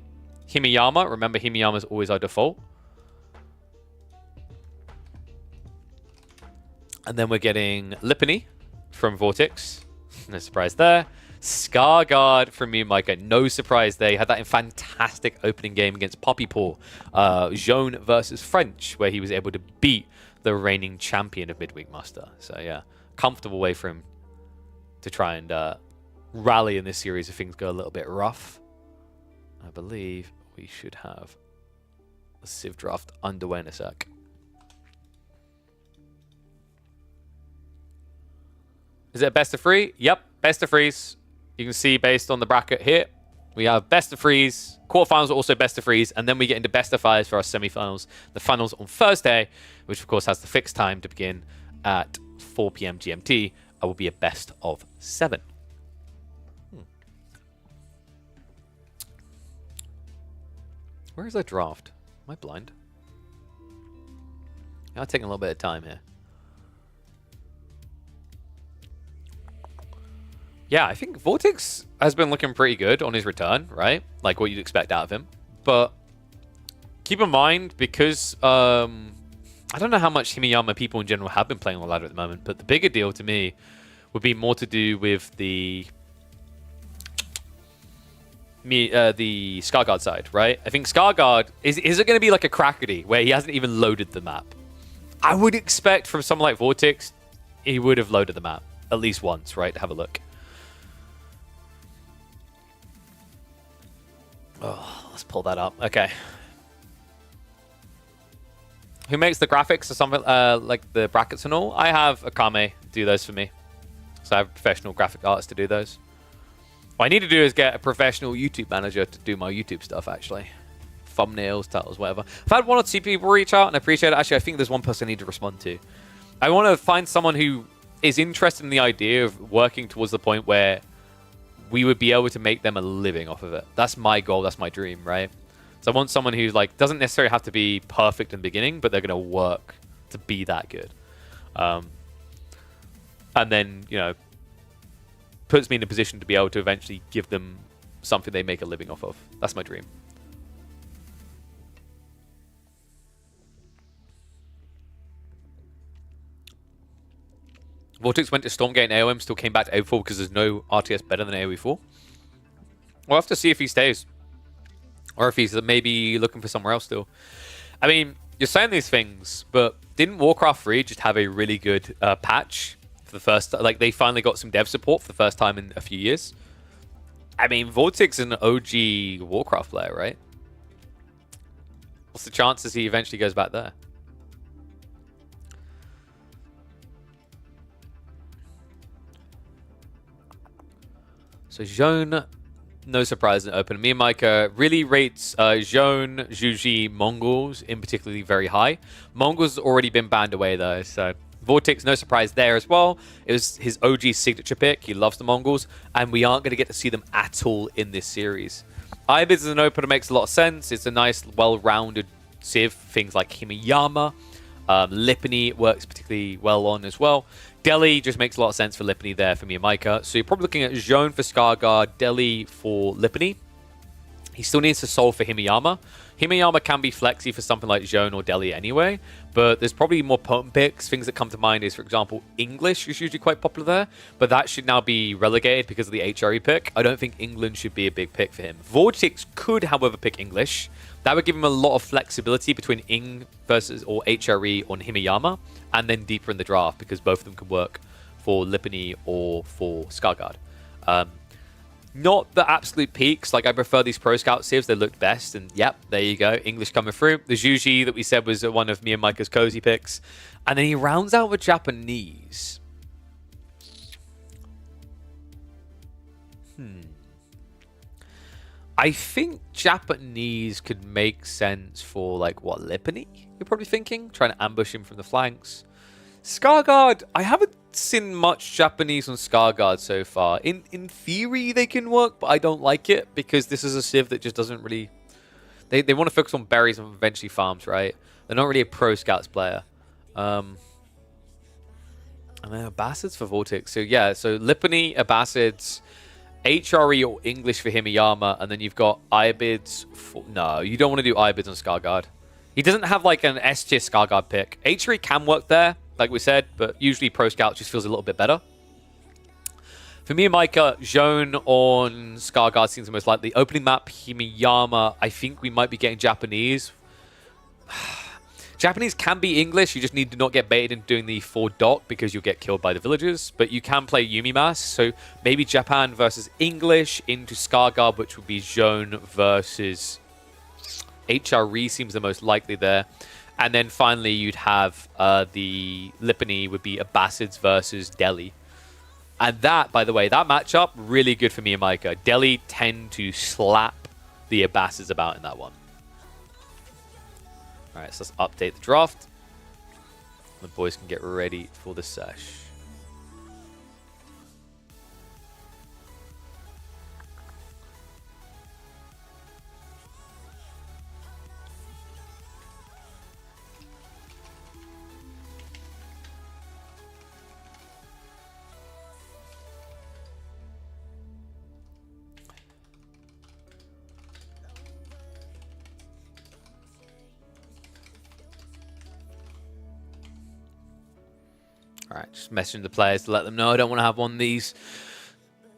Himiyama. Remember, Himiyama is always our default. And then we're getting Lipany from Vortex. No surprise there. Scarguard from me and Micah. No surprise there. He had that in fantastic opening game against Poppy Paw. Jaune versus French, where he was able to beat the reigning champion of Midweek Muster. So yeah, comfortable way for him to try and rally in this series if things go a little bit rough. I believe we should have the Civ draft underway in a sec. Is it a best of 3? Yep, best of 3s. You can see based on the bracket here, we have best of 3s. Quarterfinals are also best of 3s, and then we get into best of 5s for our semi-finals. The finals on Thursday, which of course has the fixed time to begin at 4 p.m. GMT, will be a best of 7. Where is that draft? Am I blind? I'm taking a little bit of time here. Yeah, I think Vortex has been looking pretty good on his return, right? Like what you'd expect out of him. But keep in mind, because I don't know how much Himiyama people in general have been playing on the ladder at the moment, but the bigger deal to me would be more to do with the Scarguard side, right? I think Scarguard, is it going to be like a Crackety, where he hasn't even loaded the map? I would expect from someone like Vortex, he would have loaded the map at least once, right? To have a look. Oh, let's pull that up. Okay. Who makes the graphics or something like the brackets and all? I have Akame do those for me. So I have a professional graphic artist to do those. What I need to do is get a professional YouTube manager to do my YouTube stuff, actually. Thumbnails, titles, whatever. I've had 1 or 2 people reach out, and I appreciate it. Actually, I think there's one person I need to respond to. I want to find someone who is interested in the idea of working towards the point where we would be able to make them a living off of it. That's my goal. That's my dream, right? So I want someone who like doesn't necessarily have to be perfect in the beginning, but they're going to work to be that good. And then, you know, puts me in a position to be able to eventually give them something they make a living off of. That's my dream. Vortex went to Stormgate and AOM, still came back to AoE4 because there's no RTS better than AoE4. We'll have to see if he stays. Or if he's maybe looking for somewhere else still. I mean, you're saying these things, but didn't Warcraft 3 just have a really good patch for the first... Like, they finally got some dev support for the first time in a few years. I mean, Vortex is an OG Warcraft player, right? What's the chances he eventually goes back there? So Jaune, no surprise in open. Me and Micah really rates Jaune, Juji, Mongols in particularly very high. Mongols has already been banned away though, so Vortex, no surprise there as well. It was his OG signature pick. He loves the Mongols, and we aren't going to get to see them at all in this series. Ayyubids as an opener makes a lot of sense. It's a nice, well-rounded Civ. Things like Himiyama. Lipany works particularly well on as well. Delhi just makes a lot of sense for Lipany there for me and Micah. So you're probably looking at Jaune for Scarguard, Delhi for Lipany. He still needs to solve for Himiyama. Himiyama can be flexy for something like Jaune or Delhi anyway, but there's probably more potent picks. Things that come to mind is, for example, English is usually quite popular there, but that should now be relegated because of the HRE pick. I don't think England should be a big pick for him. Vortex could, however, pick English. That would give him a lot of flexibility between Ing versus or HRE on Himiyama, and then deeper in the draft because both of them can work for Lipany or for Scarguard. Not the absolute peaks. Like, I prefer these Pro Scout civs. They looked best. And, yep, there you go. English coming through. The Juji that we said was one of me and Micah's cozy picks. And then he rounds out with Japanese. I think Japanese could make sense for, like, what, Lipany? You're probably thinking? Trying to ambush him from the flanks. Scarguard, I haven't seen much Japanese on Scarguard so far. In theory, they can work, but I don't like it because this is a civ that just doesn't really... They want to focus on berries and eventually farms, right? They're not really a Pro Scouts player. And then Abassids for Vortex. So, yeah, so Lipany, Abassids... HRE or English for Himiyama, and then you've got Ayyubids for... No, you don't want to do Ayyubids on Scarguard. He doesn't have like an S-tier Scarguard pick. HRE can work there, like we said, but usually Pro Scout just feels a little bit better. For me and Micah, Zhone on Scarguard seems the most likely. Opening map, Himiyama, I think we might be getting Japanese. Japanese can be English, you just need to not get baited into doing the 4 dock because you'll get killed by the villagers. But you can play Yumi Mass, so maybe Japan versus English into Scarguard, which would be Zhone versus HRE seems the most likely there. And then finally you'd have the Lipany would be Abassids versus Delhi. And that, by the way, that matchup, really good for me and Micah. Delhi tend to slap the Abassids about in that one. Alright, so let's update the draft. The boys can get ready for the sesh. Alright, just messaging the players to let them know I don't want to have one of these.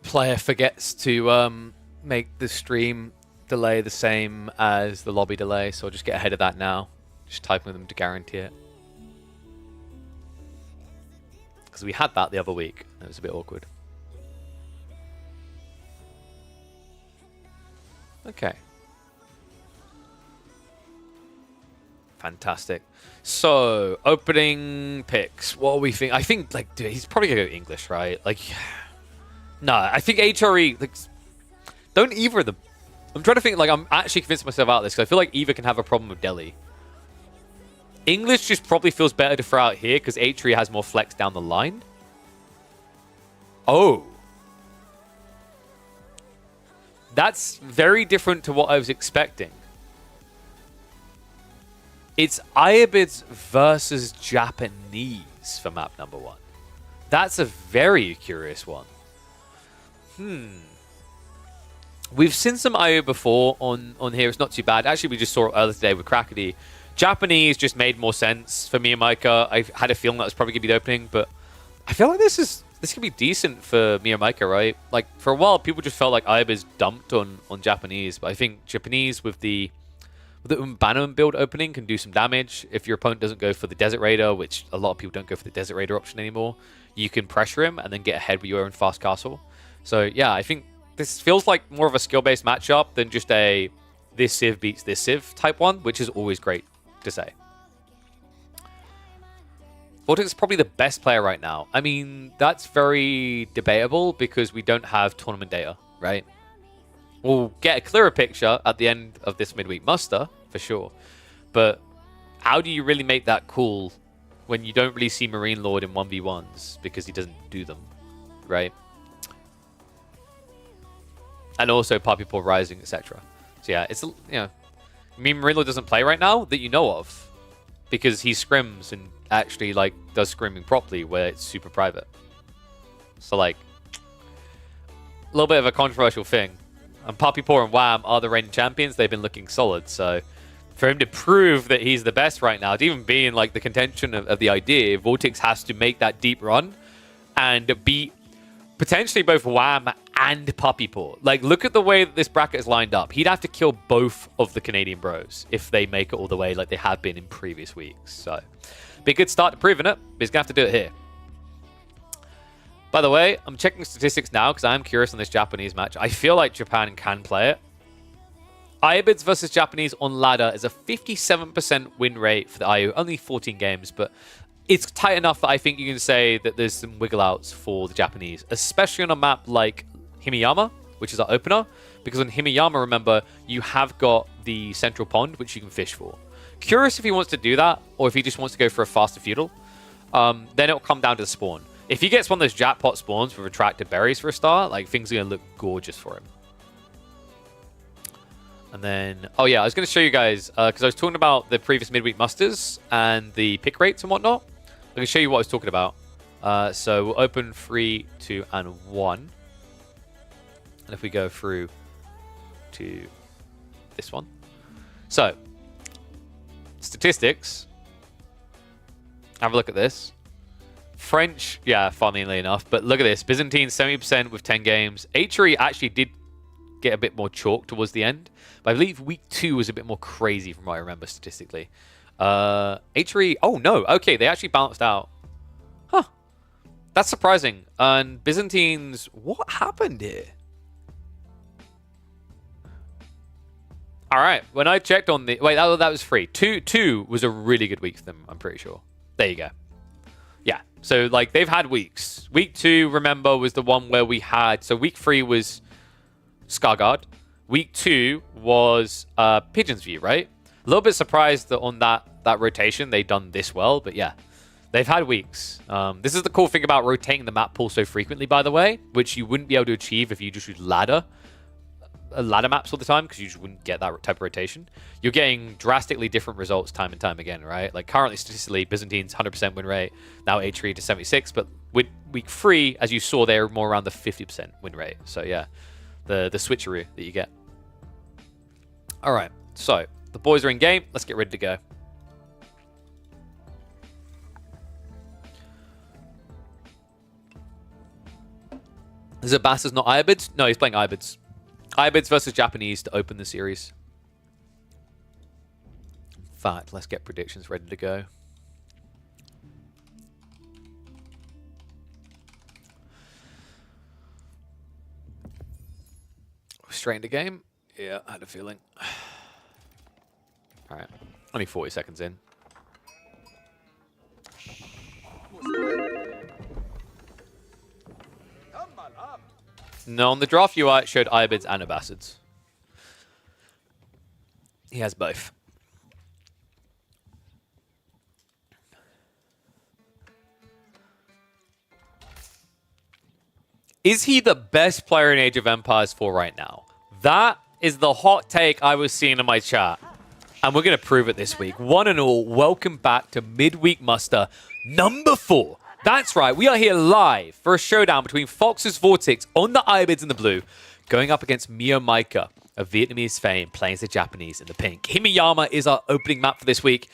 Player forgets to make the stream delay the same as the lobby delay, so I'll just get ahead of that now. Just typing with them to guarantee it. Because we had that the other week. It was a bit awkward. Okay. Fantastic. So, opening picks. What do we think? I think, like, dude, he's probably going to go English, right? Like, no, I think HRE, like, don't either of them. I'm trying to think, like, I'm actually convincing myself out of this because I feel like either can have a problem with Delhi. English just probably feels better to throw out here because HRE has more flex down the line. Oh. That's very different to what I was expecting. It's Ayyubids versus Japanese for map number 1. That's a very curious one. We've seen some Ayyub before on here. It's not too bad. Actually, we just saw it earlier today with Crackety. Japanese just made more sense for me and Micah. I had a feeling that was probably going to be the opening, but I feel like this could be decent for me and Micah, right? Like, for a while, people just felt like Ayyubids dumped on Japanese, but I think Japanese with the Umbano build opening can do some damage. If your opponent doesn't go for the Desert Raider, which a lot of people don't go for the Desert Raider option anymore, you can pressure him and then get ahead with your own fast castle. So yeah, I think this feels like more of a skill-based matchup than just a this civ beats this civ type one, which is always great to say. Vortex is probably the best player right now. I mean, that's very debatable because we don't have tournament data, right? We'll get a clearer picture at the end of this midweek muster, for sure. But how do you really make that call when you don't really see Marine Lord in 1v1s because he doesn't do them, right? And also Puppy Paw Rising, etc. So yeah, it's, you know, I mean, Marine Lord doesn't play right now that you know of because he scrims and actually, like, does scrimming properly where it's super private. So, like, a little bit of a controversial thing. And Puppy Paw and Wham are the reigning champions. They've been looking solid. So for him to prove that he's the best right now, to even be in like the contention of the idea, Vortex has to make that deep run and beat potentially both Wham and Puppy Paw. Like, look at the way that this bracket is lined up. He'd have to kill both of the Canadian bros if they make it all the way like they have been in previous weeks. So be a good start to proving it, but he's going to have to do it here. By the way, I'm checking statistics now because I'm curious on this Japanese match. I feel like Japan can play it. Ayyubids versus Japanese on ladder is a 57% win rate for the Ayu. Only 14 games, but it's tight enough that I think you can say that there's some wiggle outs for the Japanese, especially on a map like Himiyama, which is our opener. Because on Himiyama, remember, you have got the central pond, which you can fish for. Curious if he wants to do that, or if he just wants to go for a faster feudal. Then it'll come down to the spawn. If he gets one of those jackpot spawns with attractive berries for a start, like, things are going to look gorgeous for him. And then, oh yeah, I was going to show you guys, because I was talking about the previous midweek musters and the pick rates and whatnot. I can show you what I was talking about. So we'll open 3, 2, and 1. And if we go through to this one. So, statistics. Have a look at this. French, yeah, funnily enough. But look at this. Byzantine, 70% with 10 games. Atri actually did get a bit more chalk towards the end. But I believe week 2 was a bit more crazy from what I remember statistically. Atri, oh no, okay, they actually balanced out. Huh. That's surprising. And Byzantines, what happened here? All right, when I checked on the... Wait, that was free. 2 was a really good week for them, I'm pretty sure. There you go. Yeah, so, like, they've had weeks. Week 2, remember, was the one where we had... So, week 3 was Skargard. Week 2 was Pigeon's View, right? A little bit surprised that on that rotation they've done this well, but yeah. They've had weeks. This is the cool thing about rotating the map pool so frequently, by the way, which you wouldn't be able to achieve if you just use ladder maps all the time, because you just wouldn't get that type of rotation. You're getting drastically different results time and time again, right? Like currently, statistically, Byzantine's 100% win rate, now H3 to 76, but with week 3, as you saw, they're more around the 50% win rate. So yeah, the switcheroo that you get. All right, so the boys are in game. Let's get ready to go. Is it Abassids, not Ayyubids? No, he's playing Ayyubids. Ayyubids versus Japanese to open the series. In fact, let's get predictions ready to go. Straight into game? Yeah, I had a feeling. All right, only 40 seconds in. No, on the draft UI, it showed Ayyubids and Abassids. He has both. Is he the best player in Age of Empires 4 right now? That is the hot take I was seeing in my chat. And we're going to prove it this week. One and all, welcome back to Midweek Muster number 4. That's right, we are here live for a showdown between Fox's Vortex on the Ayyubids in the blue, going up against Mio Maika of Vietnamese fame, playing as the Japanese in the pink. Himiyama is our opening map for this week.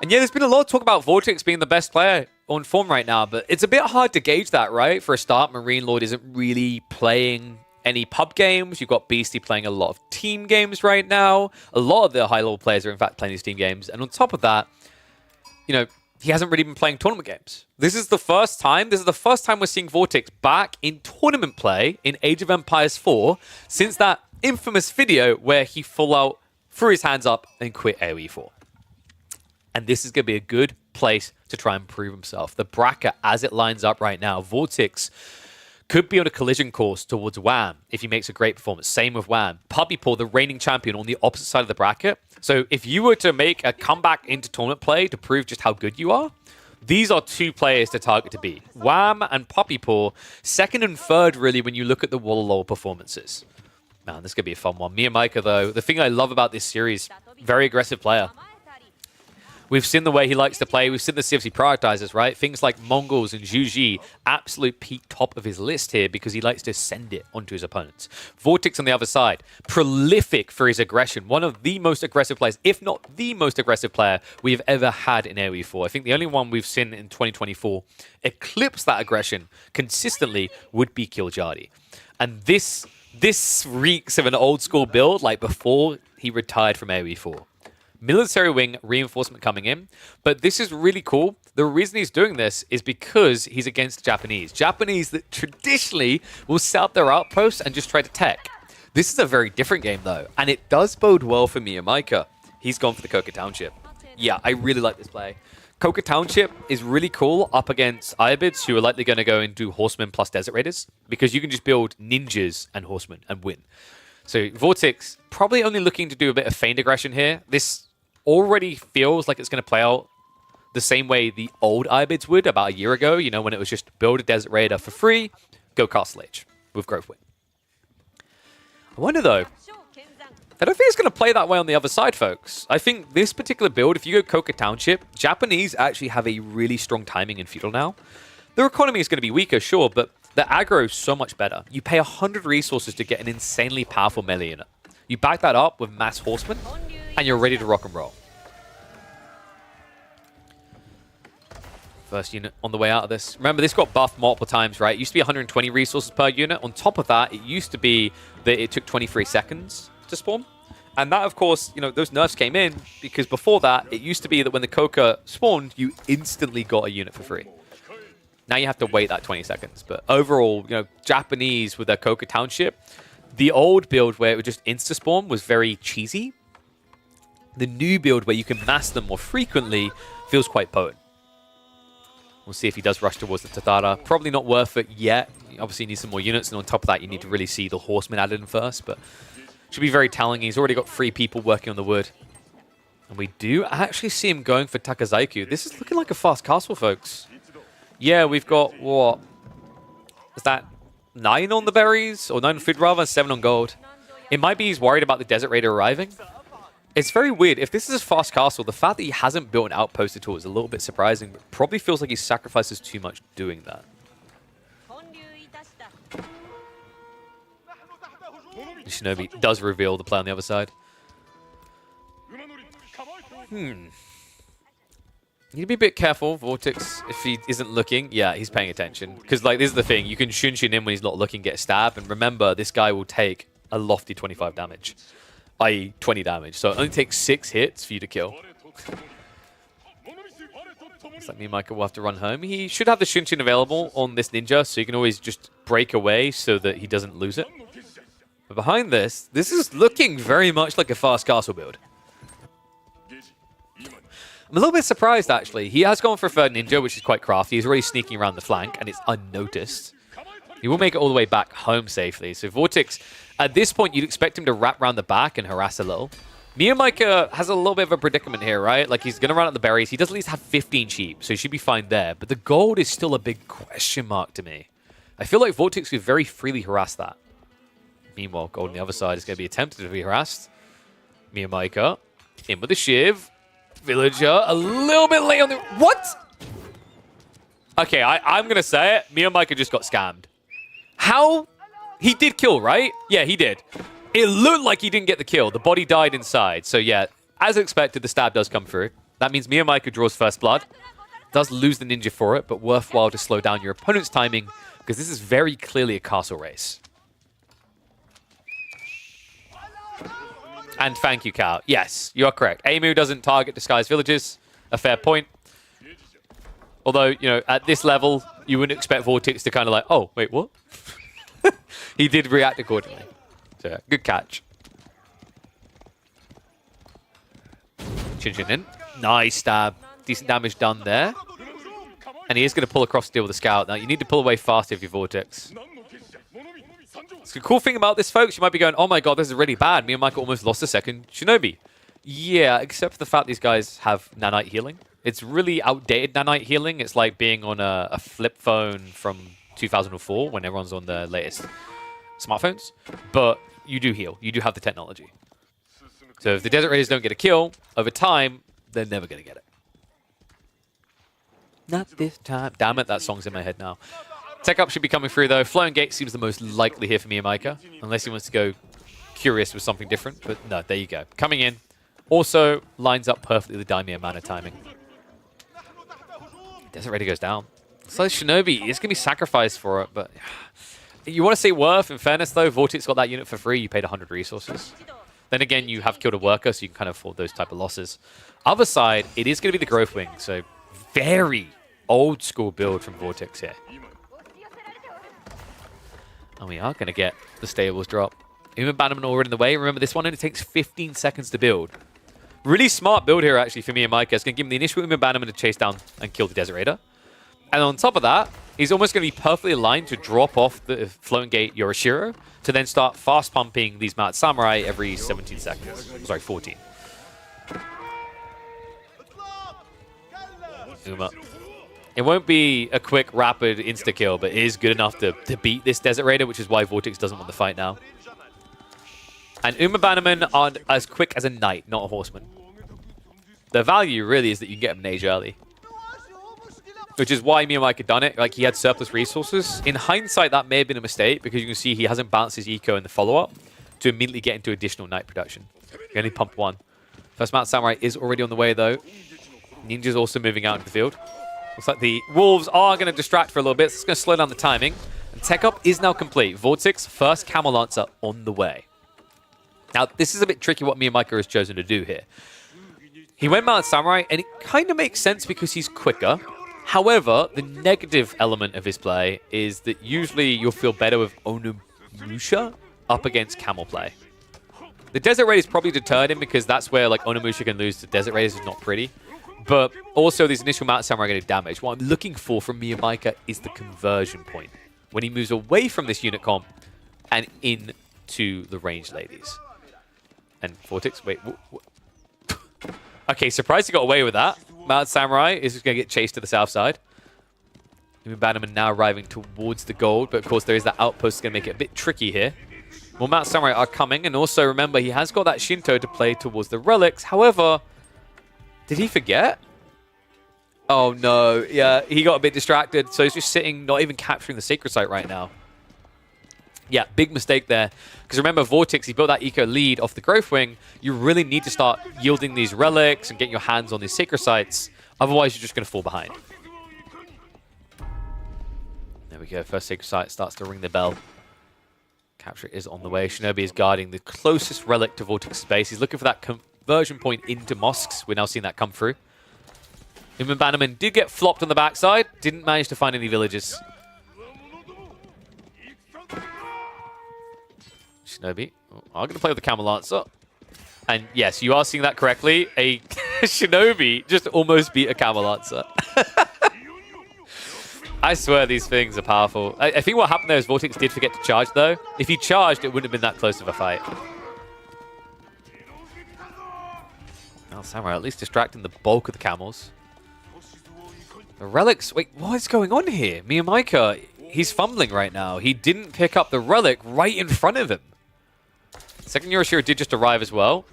And yeah, there's been a lot of talk about Vortex being the best player on form right now, but it's a bit hard to gauge that, right? For a start, Marine Lord isn't really playing any pub games. You've got Beastie playing a lot of team games right now. A lot of the high-level players are, in fact, playing these team games. And on top of that, you know, he hasn't really been playing tournament games. This is the first time we're seeing Vortex back in tournament play in Age of Empires 4 since that infamous video where he full out threw his hands up and quit AoE 4. And this is going to be a good place to try and prove himself. The bracket, as it lines up right now, Vortex could be on a collision course towards Wham if he makes a great performance. Same with Wham. Puppy Paw, the reigning champion, on the opposite side of the bracket. So if you were to make a comeback into tournament play to prove just how good you are, these are 2 players to target to beat. Wham and Puppy Paw, second and third, really, when you look at the Wallalow performances. Man, this could be a fun one. Mio Maika, though, the thing I love about this series, very aggressive player. We've seen the way he likes to play. We've seen the CFC prioritizers, right? Things like Mongols and Zhuji, absolute peak top of his list here because he likes to send it onto his opponents. Vortex on the other side, prolific for his aggression. One of the most aggressive players, if not the most aggressive player we've ever had in AoE 4. I think the only one we've seen in 2024 eclipse that aggression consistently would be Killjadi. And this reeks of an old school build like before he retired from AoE 4. Military wing reinforcement coming in, but this is really cool The reason he's doing this is because he's against the Japanese. Japanese that traditionally will set up their outposts and just try to tech. This is a very different game, though, and it does bode well for Miyamaika. He's gone for the Koka Township. Yeah, I really like this play. Koka Township is really cool up against Ayyubids, who are likely going to go and do Horsemen plus Desert Raiders, because you can just build ninjas and Horsemen and win. So Vortex probably only looking to do a bit of feigned aggression here. This already feels like it's going to play out the same way the old Ayyubids would about a year ago, you know, when it was just build a Desert Raider for free, go Castle Age with Growth Win. I wonder, though, I don't think it's going to play that way on the other side, folks. I think this particular build, if you go Koka Township, Japanese actually have a really strong timing in Feudal now. Their economy is going to be weaker, sure, but the aggro is so much better. You pay 100 resources to get an insanely powerful melee unit. You back that up with mass horsemen, and you're ready to rock and roll. First unit on the way out of this. Remember, this got buffed multiple times, right? It used to be 120 resources per unit. On top of that, it used to be that it took 23 seconds to spawn. And that, of course, you know, those nerfs came in because before that, it used to be that when the Koka spawned, you instantly got a unit for free. Now you have to wait that 20 seconds. But overall, you know, Japanese with their Koka Township, the old build where it would just insta-spawn was very cheesy. The new build where you can mass them more frequently feels quite potent. We'll see if he does rush towards the Tatara. Probably not worth it yet. You obviously need some more units, and on top of that, you need to really see the Horsemen added in first, but should be very telling. He's already got 3 people working on the wood. And we do actually see him going for Takazaiku. This is looking like a fast castle, folks. Yeah, we've got, what? Is that 9 on the berries? Or 9 on food, rather, 7 on gold. It might be he's worried about the Desert Raider arriving. It's very weird. If this is a fast castle, the fact that he hasn't built an outpost at all is a little bit surprising, but probably feels like he sacrifices too much doing that. Shinobi does reveal the play on the other side. You need to be a bit careful, Vortex, if he isn't looking. Yeah, he's paying attention. Because, like, this is the thing. You can Shunshin in when he's not looking, get a stab. And remember, this guy will take a lofty 25 damage. I.e. 20 damage. So it only takes 6 hits for you to kill. Looks like Miyamaika will have to run home. He should have the Shunshin available on this ninja, so you can always just break away so that he doesn't lose it. But behind this, this is looking very much like a fast castle build. I'm a little bit surprised, actually. He has gone for a third ninja, which is quite crafty. He's already sneaking around the flank, and it's unnoticed. He will make it all the way back home safely. So Vortex, at this point, you'd expect him to wrap around the back and harass a little. Miyamaika has a little bit of a predicament here, right? Like, he's going to run out the berries. He does at least have 15 sheep, so he should be fine there. But the gold is still a big question mark to me. I feel like Vortex could very freely harass that. Meanwhile, gold on the other side is going to be attempted to be harassed. Miyamaika in with the shiv. Villager a little bit late on the... What? Okay, I'm going to say it. Miyamaika just got scammed. How? He did kill, right? Yeah, he did. It looked like he didn't get the kill. The body died inside. So yeah, as expected, the stab does come through. That means Miyamaika draws first blood. Does lose the ninja for it, but worthwhile to slow down your opponent's timing because this is very clearly a castle race. And thank you, Cal. Yes, you are correct. Aimu doesn't target disguised villages. A fair point. Although, you know, at this level, you wouldn't expect Vortex to kind of like, oh, wait, what? He did react accordingly. So, yeah, good catch. Chin in. Nice stab. Decent damage done there. And he is going to pull across to deal with the scout. Now, you need to pull away fast if you're Vortex. So the cool thing about this, folks, you might be going, oh my god, this is really bad. Me and Michael almost lost a second Shinobi. Yeah, except for the fact these guys have nanite healing. It's really outdated nanite healing. It's like being on a flip phone from 2004 when everyone's on the latest smartphones. But you do heal. You do have the technology. So if the Desert Raiders don't get a kill, over time, they're never going to get it. Not this time. Damn it, that song's in my head now. Tech up should be coming through, though. Flowing Gate seems the most likely here for Miyamaika, unless he wants to go curious with something different. But no, there you go. Coming in. Also lines up perfectly with the Daimyo mana timing. Desert Raider goes down. So Shinobi is going to be sacrificed for it, but you want to say worth. In fairness, though, Vortex got that unit for free. You paid 100 resources. Then again, you have killed a worker, so you can kind of afford those type of losses. Other side, it is going to be the Growth Wing, so Very old school build from Vortex here. And we are going to get the stables drop. Even Bannerman already in the way. Remember, this one only takes 15 seconds to build. Really smart build here, actually, for me and Micah. It's going to give him the initial Uman Bannerman to chase down and kill the Desert Raider. And on top of that, he's almost going to be perfectly aligned to drop off the Floating Gate Yorishiro to then start fast pumping these Mad Samurai every 17 seconds. Sorry, 14. Uma. It won't be a quick, rapid insta-kill, but it is good enough to beat this Desert Raider, which is why Vortex doesn't want the fight now. And Uma Bannerman are as quick as a knight, not a horseman. The value really is that you can get him an age early. Which is why me and Mike had done it. Like, he had surplus resources. In hindsight, that may have been a mistake, because you can see he hasn't balanced his eco in the follow-up to immediately get into additional knight production. He only pumped one. First Mount Samurai is already on the way, though. Ninja's also moving out into the field. Looks like the Wolves are going to distract for a little bit, so it's going to slow down the timing. And tech up is now complete. Vortex, first Camel Lancer on the way. Now, this is a bit tricky what me and Micah has chosen to do here. He went Mount Samurai, and it kind of makes sense because he's quicker. However, the negative element of his play is that usually you'll feel better with Onimusha up against Camel play. The Desert Raiders probably deterred him because that's where like Onimusha can lose to Desert Raiders is not pretty. But also these initial Mount Samurai are going to damage. What I'm looking for from Miyamika is the conversion point. When he moves away from this unit comp and into the ranged ladies. And Vortex, wait. Okay, surprised he got away with that. Mount Samurai is just going to get chased to the south side. Bannerman now arriving towards the gold, but of course there is that outpost that's going to make it a bit tricky here. Well, Mount Samurai are coming, and also remember he has got that Shinto to play towards the relics. However, did he forget? Oh no, yeah, he got a bit distracted, so he's just sitting, not even capturing the sacred site right now. Yeah, big mistake there. Because remember, Vortex, he built that eco lead off the growth wing. You really need to start yielding these relics and getting your hands on these sacred sites. Otherwise, you're just going to fall behind. There we go. First sacred site starts to ring the bell. Capture is on the way. Shinobi is guarding the closest relic to Vortex's base. He's looking for that conversion point into mosques. We're now seeing that come through. Human Bannerman did get flopped on the backside. Didn't manage to find any villages. Shinobi. I'm going to play with the Camel Lancer. And yes, you are seeing that correctly. A Shinobi just almost beat a Camel Lancer. I swear these things are powerful. I think what happened there is Vortex did forget to charge, though. If he charged, it wouldn't have been that close of a fight. Well, Samurai at least distracting the bulk of the camels. The relics... Wait, what is going on here? Miyamika, he's fumbling right now. He didn't pick up the relic right in front of him. Second Yorishiro did just arrive as well.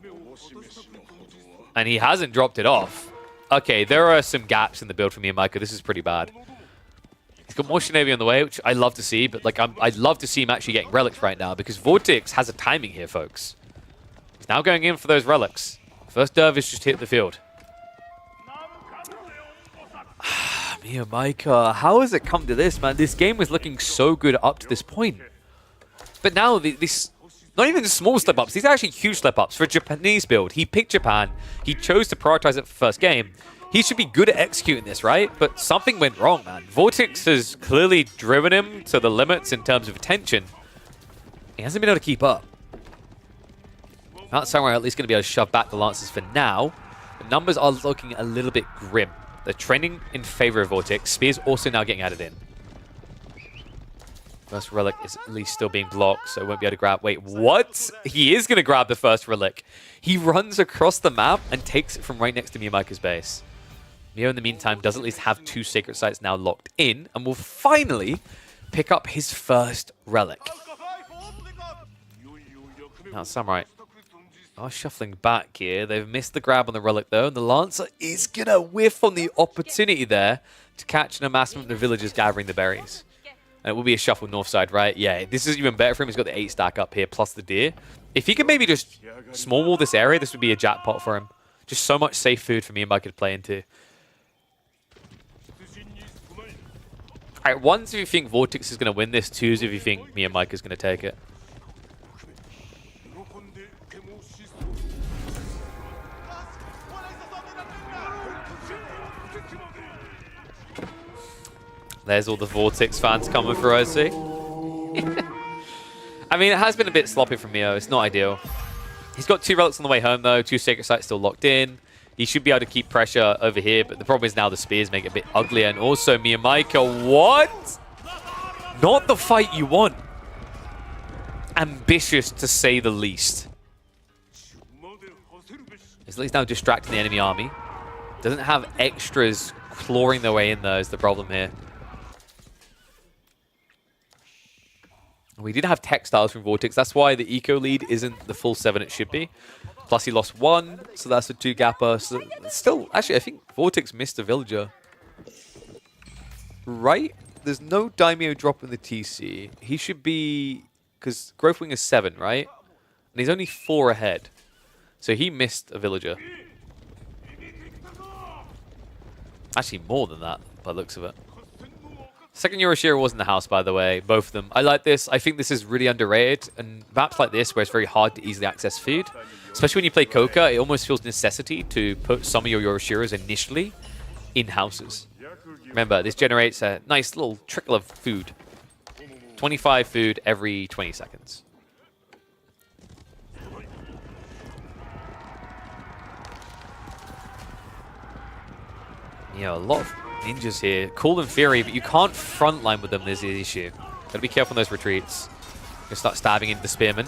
And he hasn't dropped it off. Okay, there are some gaps in the build for Miyamika. This is pretty bad. He's got more Shinobi on the way, which I love to see, but like I'd love to see him actually getting relics right now because Vortex has a timing here, folks. He's now going in for those relics. First Dervish just hit the field. Miyamika, how has it come to this, man? This game was looking so good up to this point. But now, these not even small slip-ups, these are actually huge slip-ups. For a Japanese build, he picked Japan, he chose to prioritize it for first game. He should be good at executing this, right? But something went wrong, man. Vortex has clearly driven him to the limits in terms of attention. He hasn't been able to keep up. Mount Samurai are at least going to be able to shove back the Lancers for now. The numbers are looking a little bit grim. They're trending in favor of Vortex. Spear's also now getting added in. First relic is at least still being blocked, so won't be able to grab... Wait, what? He is going to grab the first relic. He runs across the map and takes it from right next to Miyamika's base. Mio, in the meantime, does at least have 2 sacred sites now locked in, and will finally pick up his first relic. Now, Samurai are shuffling back here. They've missed the grab on the relic, though, and the Lancer is going to whiff on the opportunity there to catch an amassment of the villagers gathering the berries. And it will be a shuffle north side, right? Yeah, this is even better for him. He's got the 8 stack up here, plus the deer. If he could maybe just small wall this area, this would be a jackpot for him. Just so much safe food for me and Mike to play into. Alright, ones if you think Vortex is going to win this, twos if you think me and Mike is going to take it. There's all the Vortex fans coming for OC. I mean, it has been a bit sloppy from Mio. It's not ideal. He's got 2 relics on the way home, though. 2 Sacred Sites still locked in. He should be able to keep pressure over here, but the problem is now the spears make it a bit uglier. And also, Miyamaika, what? Not the fight you want. Ambitious, to say the least. He's at least now distracting the enemy army. Doesn't have extras clawing their way in, though, is the problem here. We did have textiles from Vortex. That's why the eco lead isn't the full 7 it should be. Plus he lost 1, so that's a 2-gapper. So still, actually, I think Vortex missed a villager. Right? There's no Daimyo drop in the TC. He should be... Because Growth Wing is 7, right? And he's only 4 ahead. So he missed a villager. Actually, more than that, by the looks of it. Second Yoroshiro was in the house, by the way, both of them. I like this. I think this is really underrated. And maps like this, where it's very hard to easily access food, especially when you play Koka, it almost feels necessity to put some of your Yoroshiros initially in houses. Remember, this generates a nice little trickle of food. 25 food every 20 seconds. You know, a lot of ninjas here. Cool in theory, but you can't frontline with them, is the issue. Gotta be careful on those retreats. Gonna start stabbing into the spearmen.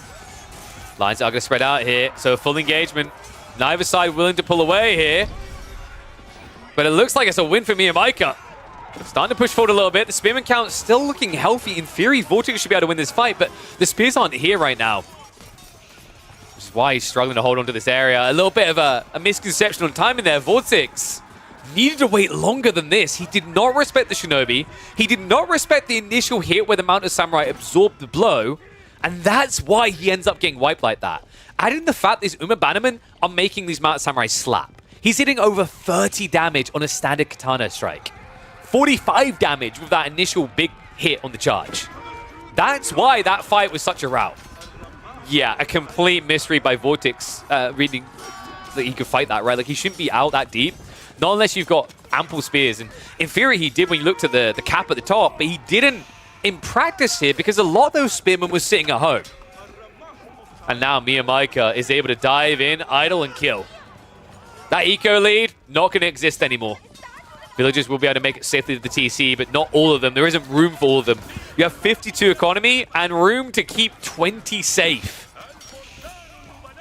Lines are gonna spread out here, so full engagement. Neither side willing to pull away here. But it looks like it's a win for Miyamaika. Starting to push forward a little bit. The spearman count still looking healthy. In theory, Vortex should be able to win this fight, but the spears aren't here right now. Which is why he's struggling to hold on to this area. A little bit of a misconception on timing there. Vortex needed to wait longer than this. He did not respect the Shinobi. He did not respect the initial hit where the Mounted Samurai absorbed the blow. And that's why he ends up getting wiped like that. Adding the fact these Uma Bannermen are making these Mounted Samurai slap. He's hitting over 30 damage on a standard katana strike. 45 damage with that initial big hit on the charge. That's why that fight was such a rout. Yeah, a complete mystery by Vortex reading that he could fight that, right? Like, he shouldn't be out that deep. Not unless you've got ample spears. And in theory, he did when you looked at the cap at the top, but he didn't in practice here because a lot of those spearmen were sitting at home. And now Miyamaika is able to dive in, idle, and kill. That eco lead, not going to exist anymore. Villagers will be able to make it safely to the TC, but not all of them. There isn't room for all of them. You have 52 economy and room to keep 20 safe.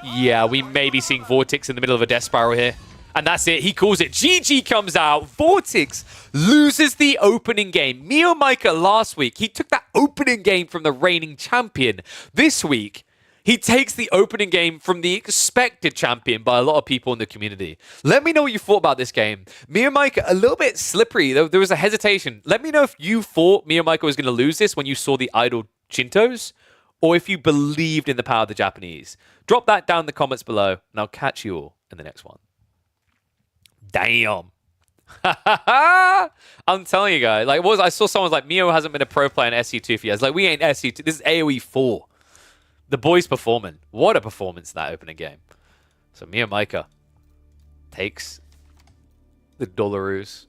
Yeah, we may be seeing Vortex in the middle of a death spiral here. And that's it. He calls it. GG comes out. Vortex loses the opening game. Miyamaika last week, he took that opening game from the reigning champion. This week, he takes the opening game from the expected champion by a lot of people in the community. Let me know what you thought about this game. Miyamaika, a little bit slippery. There was a hesitation. Let me know if you thought Miyamaika was going to lose this when you saw the idle Shintos, or if you believed in the power of the Japanese. Drop that down in the comments below, and I'll catch you all in the next one. Damn. I'm telling you guys. Like, I saw someone like, Mio hasn't been a pro player in SC2 for years. Like, we ain't SC2. This is AoE 4. The boys performing. What a performance in that opening game. So Miyamaika takes the Dollaroos.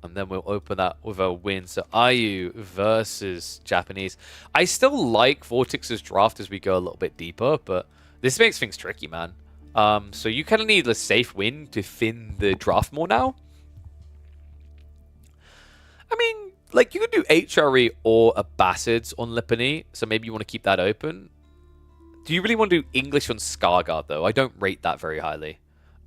And then we'll open that with a win. So Ayyu versus Japanese. I still like Vortex's draft as we go a little bit deeper, but this makes things tricky, man. So you kind of need a safe win to thin the draft more now. I mean, like, you could do HRE or Abassids on Lipany, so maybe you want to keep that open. Do you really want to do English on Skarsgård, though? I don't rate that very highly.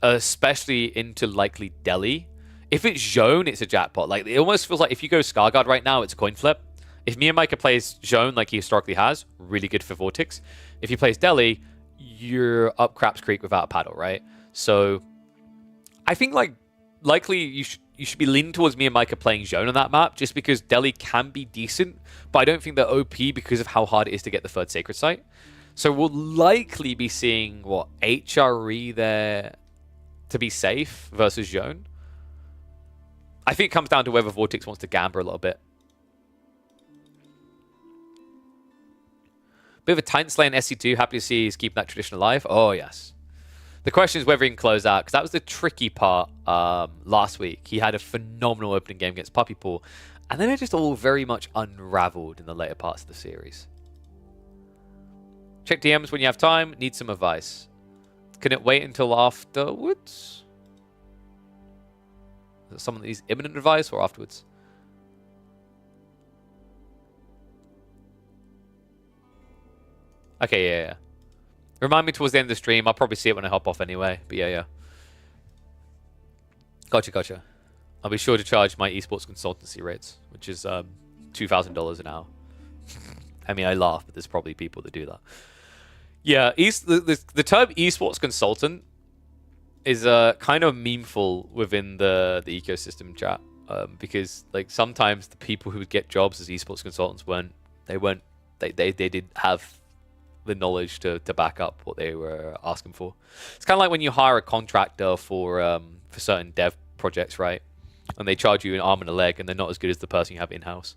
Especially into likely Delhi. If it's Zhone, it's a jackpot. Like, it almost feels like if you go Skarsgård right now, it's a coin flip. If Miyamaika plays Zhone like he historically has, really good for Vortex. If he plays Delhi, you're up Craps Creek without a paddle, right? So I think, like, likely you should be leaning towards Miyamaika playing Zhone on that map, just because Delhi can be decent, but I don't think they're OP because of how hard it is to get the third Sacred Site. So we'll likely be seeing, what, HRE there to be safe versus Zhone. I think it comes down to whether Vortex wants to gamble a little bit. Bit of a Titan Slayer in SC2. Happy to see he's keeping that tradition alive. Oh, yes. The question is whether he can close out, because that was the tricky part last week. He had a phenomenal opening game against Puppy Paw, and then it just all very much unraveled in the later parts of the series. Check DMs when you have time. Need some advice. Can it wait until afterwards? Is it someone that needs imminent advice or afterwards? Okay, yeah. Remind me towards the end of the stream. I'll probably see it when I hop off anyway. But yeah. Gotcha. I'll be sure to charge my esports consultancy rates, which is $2,000 an hour. I mean, I laugh, but there's probably people that do that. Yeah, the term esports consultant is kind of memeful within the ecosystem chat, because like sometimes the people who would get jobs as esports consultants they didn't have the knowledge to back up what they were asking for. It's kind of like when you hire a contractor for certain dev projects, right? And they charge you an arm and a leg, and they're not as good as the person you have in-house.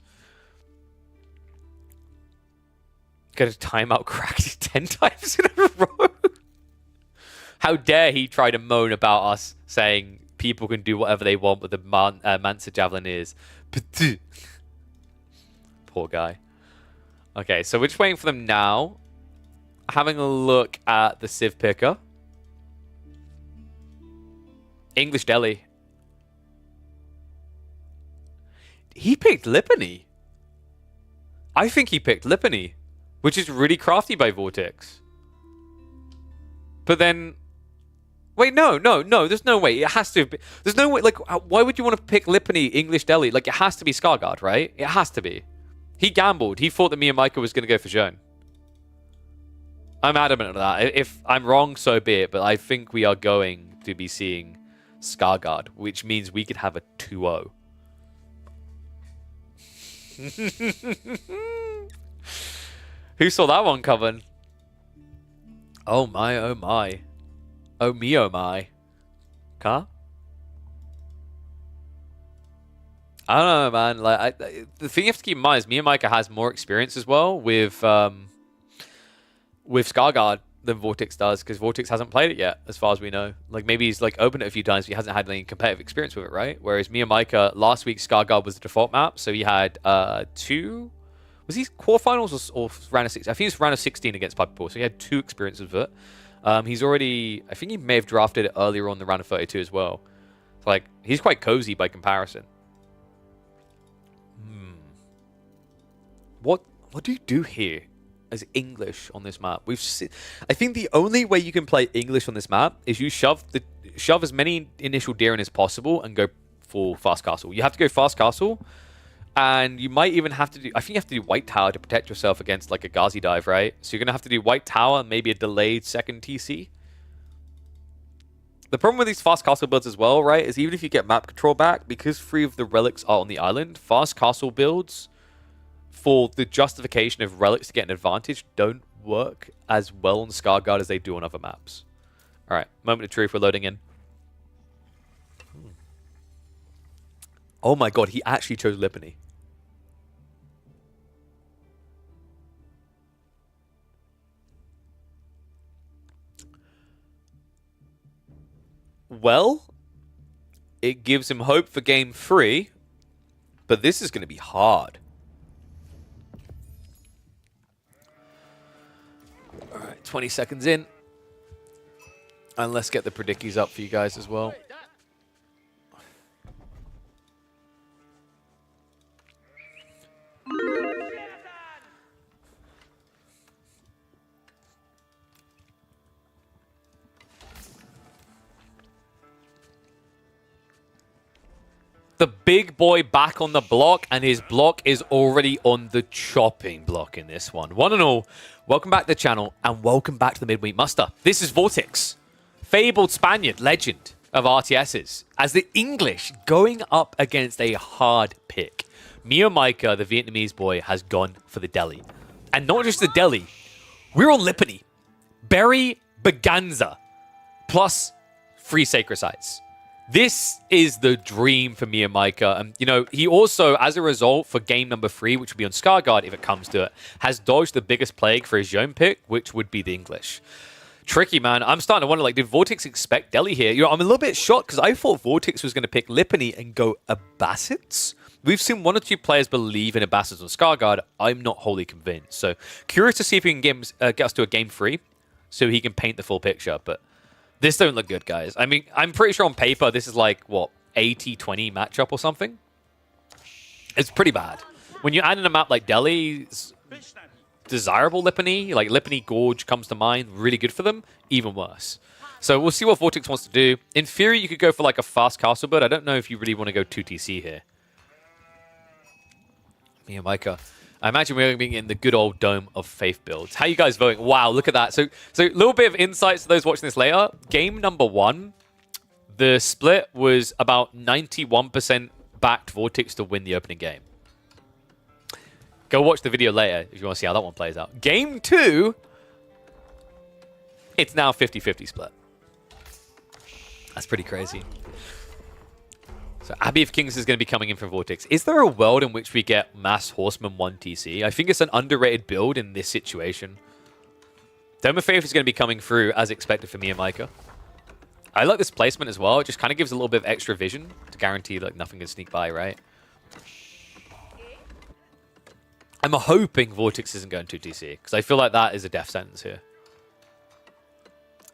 Get a timeout cracked 10 times in a row. How dare he try to moan about us saying people can do whatever they want with the Mansa Javelineers. Poor guy. Okay, so we're just waiting for them now. Having a look at the Civ picker. English Delhi. He picked Lipany. I think he picked Lipany, which is really crafty by Vortex. But then... Wait, no. There's no way. It has to be... There's no way... Like, why would you want to pick Lipany, English Delhi? Like, it has to be Skarsgård, right? It has to be. He gambled. He thought that me and Micah was going to go for Jean. I'm adamant on that. If I'm wrong, so be it. But I think we are going to be seeing Skarsgård, which means we could have a 2-0. Who saw that one coming? Oh my, oh my. Oh me, oh my. Car? I don't know, man. Like, the thing you have to keep in mind is me and Micah has more experience as well with Skarsgård than Vortex does, because Vortex hasn't played it yet, as far as we know. Like, maybe he's like opened it a few times, but he hasn't had any competitive experience with it, right? Whereas me and Micah, last week, Skarsgård was the default map, so he had 2... Was he quarterfinals or round of 16? I think it was round of 16 against Puppy Paw, so he had 2 experiences with it. He's already... I think he may have drafted it earlier on the round of 32 as well. So, like, he's quite cozy by comparison. What do you do here as English on this map? I think the only way you can play English on this map is you shove as many initial deer in as possible and go for fast castle. You have to go fast castle, and you might even have to do... I think you have to do white tower to protect yourself against like a Ghazi dive, right? So you're gonna have to do white tower and maybe a delayed second TC. The problem with these fast castle builds as well, right, is even if you get map control back, because 3 of the relics are on the island, fast castle builds for the justification of relics to get an advantage don't work as well on Skarsgård as they do on other maps. Alright, moment of truth, we're loading in. Oh my god, he actually chose Lipany. Well, it gives him hope for game 3, but this is going to be hard. Alright, 20 seconds in. And let's get the predickies up for you guys as well. The big boy back on the block, and his block is already on the chopping block in this one. One and all, welcome back to the channel, and welcome back to the Midweek Muster. This is Vortex, fabled Spaniard, legend of RTSs, as the English going up against a hard pick. Mio Micah, the Vietnamese boy, has gone for the Delhi. And not just the Delhi, we're on Lipany. Berry Baganza, plus 3 sacred sites. This is the dream for me and Micah. And, you know, he also, as a result, for game number 3, which will be on Skarsgård if it comes to it, has dodged the biggest plague for his own pick, which would be the English. Tricky, man. I'm starting to wonder, like, did Vortex expect Delhi here? You know, I'm a little bit shocked because I thought Vortex was going to pick Lipany and go Abassids. We've seen 1 or 2 players believe in Abassids on Scarguard. I'm not wholly convinced. So, curious to see if he can get us to a game 3 so he can paint the full picture. But this don't look good, guys. I mean, I'm pretty sure on paper this is like, what, 80-20 matchup or something? It's pretty bad. When you add in a map like Delhi's desirable Lipany, like Lipany Gorge comes to mind, really good for them, even worse. So we'll see what Vortex wants to do. In theory, you could go for like a fast castle build. I don't know if you really want to go 2TC here. Me and Micah. I imagine we're being in the good old Dome of Faith builds. How you guys voting? Wow, look at that. So a little bit of insights to those watching this later. Game number 1, the split was about 91% backed Vortex to win the opening game. Go watch the video later if you want to see how that one plays out. Game 2, it's now 50-50 split. That's pretty crazy. So Abbey of Kings is going to be coming in from Vortex. Is there a world in which we get Mass Horseman 1 TC? I think it's an underrated build in this situation. Dome of Faith is going to be coming through as expected for me and Micah. I like this placement as well. It just kind of gives a little bit of extra vision to guarantee like nothing can sneak by, right? I'm hoping Vortex isn't going to 2TC, because I feel like that is a death sentence here.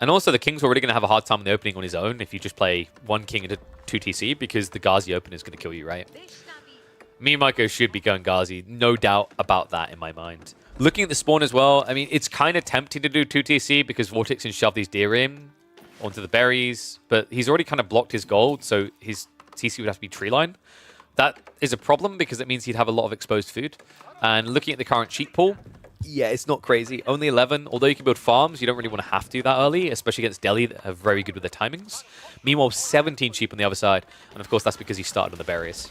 And also, the King's already going to have a hard time in the opening on his own if you just play 1 King into 2TC, because the Ghazi opener is going to kill you, right? Me and Maiko should be going Ghazi, no doubt about that in my mind. Looking at the spawn as well, I mean, it's kind of tempting to do 2TC, because Vortex can shove these deer in onto the berries, but he's already kind of blocked his gold, so his TC would have to be tree line. That is a problem, because it means he'd have a lot of exposed food. And looking at the current cheat pool, yeah, it's not crazy. Only 11. Although you can build farms, you don't really want to have to that early, especially against Delhi that are very good with their timings. Meanwhile, 17 sheep on the other side. And of course, that's because he started on the berries.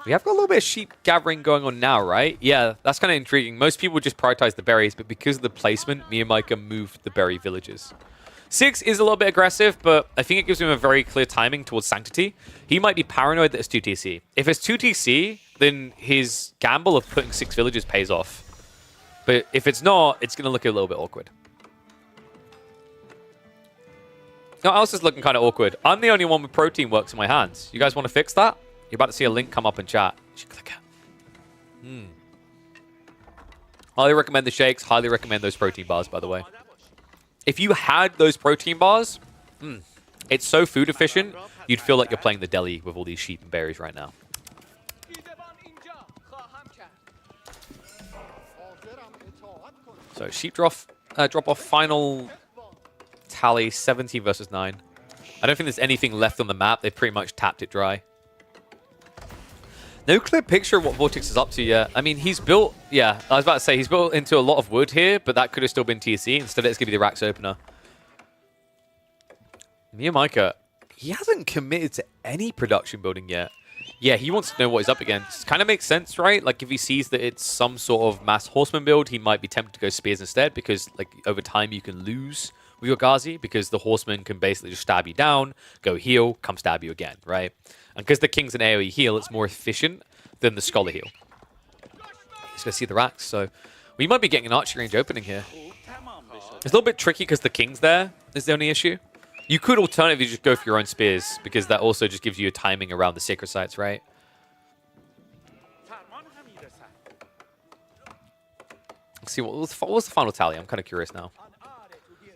We have got a little bit of sheep gathering going on now, right? Yeah, that's kind of intriguing. Most people just prioritize the berries, but because of the placement, me and Micah moved the berry villages. 6 is a little bit aggressive, but I think it gives him a very clear timing towards Sanctity. He might be paranoid that it's 2TC. If it's 2TC, then his gamble of putting 6 villages pays off. But if it's not, it's going to look a little bit awkward. No, else is looking kind of awkward. I'm the only one with protein works in my hands. You guys want to fix that? You're about to see a link come up in chat. You should click it. Highly recommend the shakes. Highly recommend those protein bars, by the way. If you had those protein bars, it's so food efficient, you'd feel like you're playing the deli with all these sheep and berries right now. So sheep drop off final tally 17 versus 9. I don't think there's anything left on the map. They've pretty much tapped it dry. No clear picture of what Vortex is up to yet. I mean, he's built... Yeah, I was about to say, he's built into a lot of wood here, but that could have still been TC. Instead, it's going to be the Rax opener. Me and Micah, he hasn't committed to any production building yet. Yeah, he wants to know what he's up against. Kind of makes sense, right? Like, if he sees that it's some sort of mass horseman build, he might be tempted to go spears instead, because, like, over time you can lose with your Ghazi, because the horseman can basically just stab you down, go heal, come stab you again, right? And because the King's an AoE heal, it's more efficient than the Scholar heal. He's going to see the racks, so we might be getting an archery range opening here. It's a little bit tricky because the King's there is the only issue. You could alternatively just go for your own spears, because that also just gives you a timing around the sacred sites, right? Let's see, what was the final tally? I'm kind of curious now.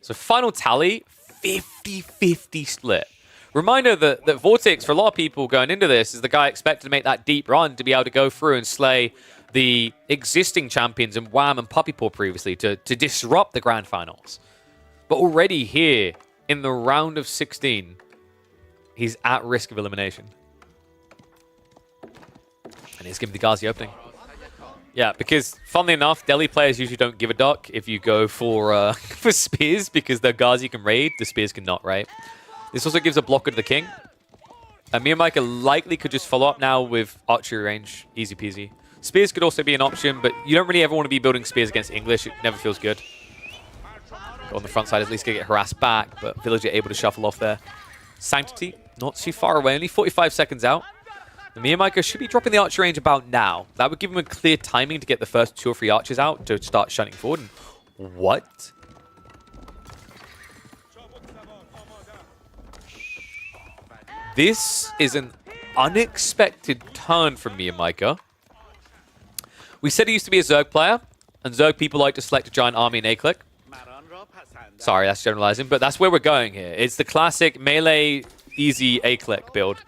So final tally, 50-50 split. Reminder that Vortex, for a lot of people going into this, is the guy expected to make that deep run to be able to go through and slay the existing champions in Wham and Puppy Paw previously to disrupt the grand finals. But already here, in the round of 16, he's at risk of elimination. And he's giving the Ghazi opening. Yeah, because, funnily enough, Delhi players usually don't give a duck if you go for for spears, because the Ghazi can raid, the spears cannot, right? This also gives a blocker to the King. And me and Micah likely could just follow up now with archery range. Easy peasy. Spears could also be an option, but you don't really ever want to be building spears against English. It never feels good. Go on the front side, at least get harassed back, but Villager able to shuffle off there. Sanctity, not too far away, only 45 seconds out. And me and Micah should be dropping the archer range about now. That would give him a clear timing to get the first 2 or 3 archers out to start shunting forward. And what? this is an unexpected turn from Miyamika. We said he used to be a Zerg player, and Zerg people like to select a giant army in A-click. Sorry, that's generalizing, but that's where we're going here. It's the classic melee, easy A-click build.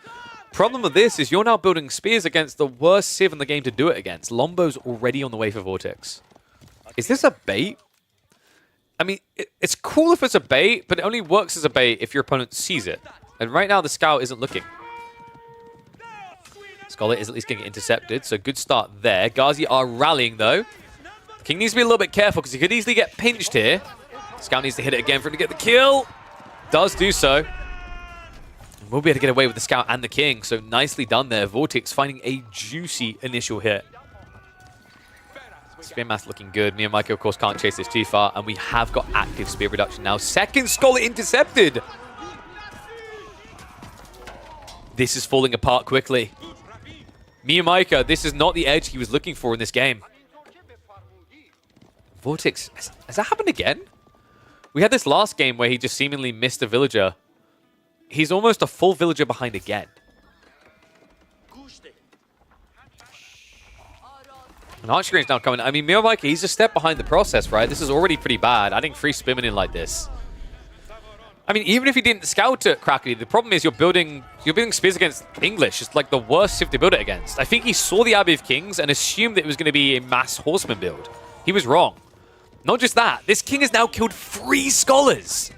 Problem with this is you're now building spears against the worst civ in the game to do it against. Lombo's already on the way for Vortex. Is this a bait? I mean, it's cool if it's a bait, but it only works as a bait if your opponent sees it. And right now, the scout isn't looking. Scholar is at least getting intercepted, so good start there. Ghazi are rallying, though. The King needs to be a little bit careful, because he could easily get pinched here. Scout needs to hit it again for him to get the kill. Does do so. We'll be able to get away with the Scout and the King, so nicely done there. Vortex finding a juicy initial hit. Spear mass looking good. Miyamika, of course, can't chase this too far, and we have got active spear reduction now. Second Scholar intercepted. This is falling apart quickly. Miyamika, this is not the edge he was looking for in this game. Vortex, has that happened again? We had this last game where he just seemingly missed a villager. He's almost a full villager behind again. And Archery is now coming. I mean, Miyamika, he's a step behind the process, right? This is already pretty bad. Adding 3 Spearmen in like this. I mean, even if he didn't scout it correctly, the problem is you're building spears against English. It's like the worst civ to build it against. I think he saw the Abbey of Kings and assumed that it was going to be a mass horseman build. He was wrong. Not just that, this King has now killed 3 Scholars.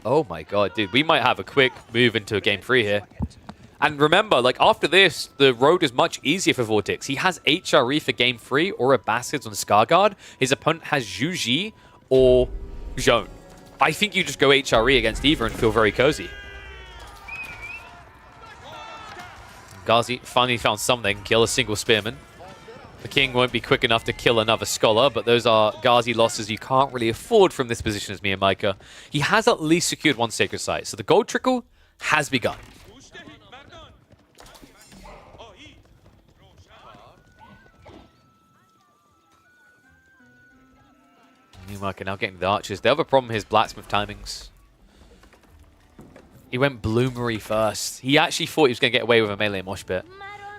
Oh my god, dude. We might have a quick move into a game 3 here. And remember, like after this, the road is much easier for Vortex. He has HRE for game 3 or Abassids on Scarguard. His opponent has Zhuji or Zhone. I think you just go HRE against either and feel very cozy. Ghazi finally found something, kill a single Spearman. The King won't be quick enough to kill another Scholar, but those are Ghazi losses you can't really afford from this position as Miyamika. He has at least secured 1 Sacred Site, so the gold trickle has begun. Miyamika now getting the archers. The other problem is blacksmith timings. He went Bloomery first. He actually thought he was going to get away with a melee mosh pit.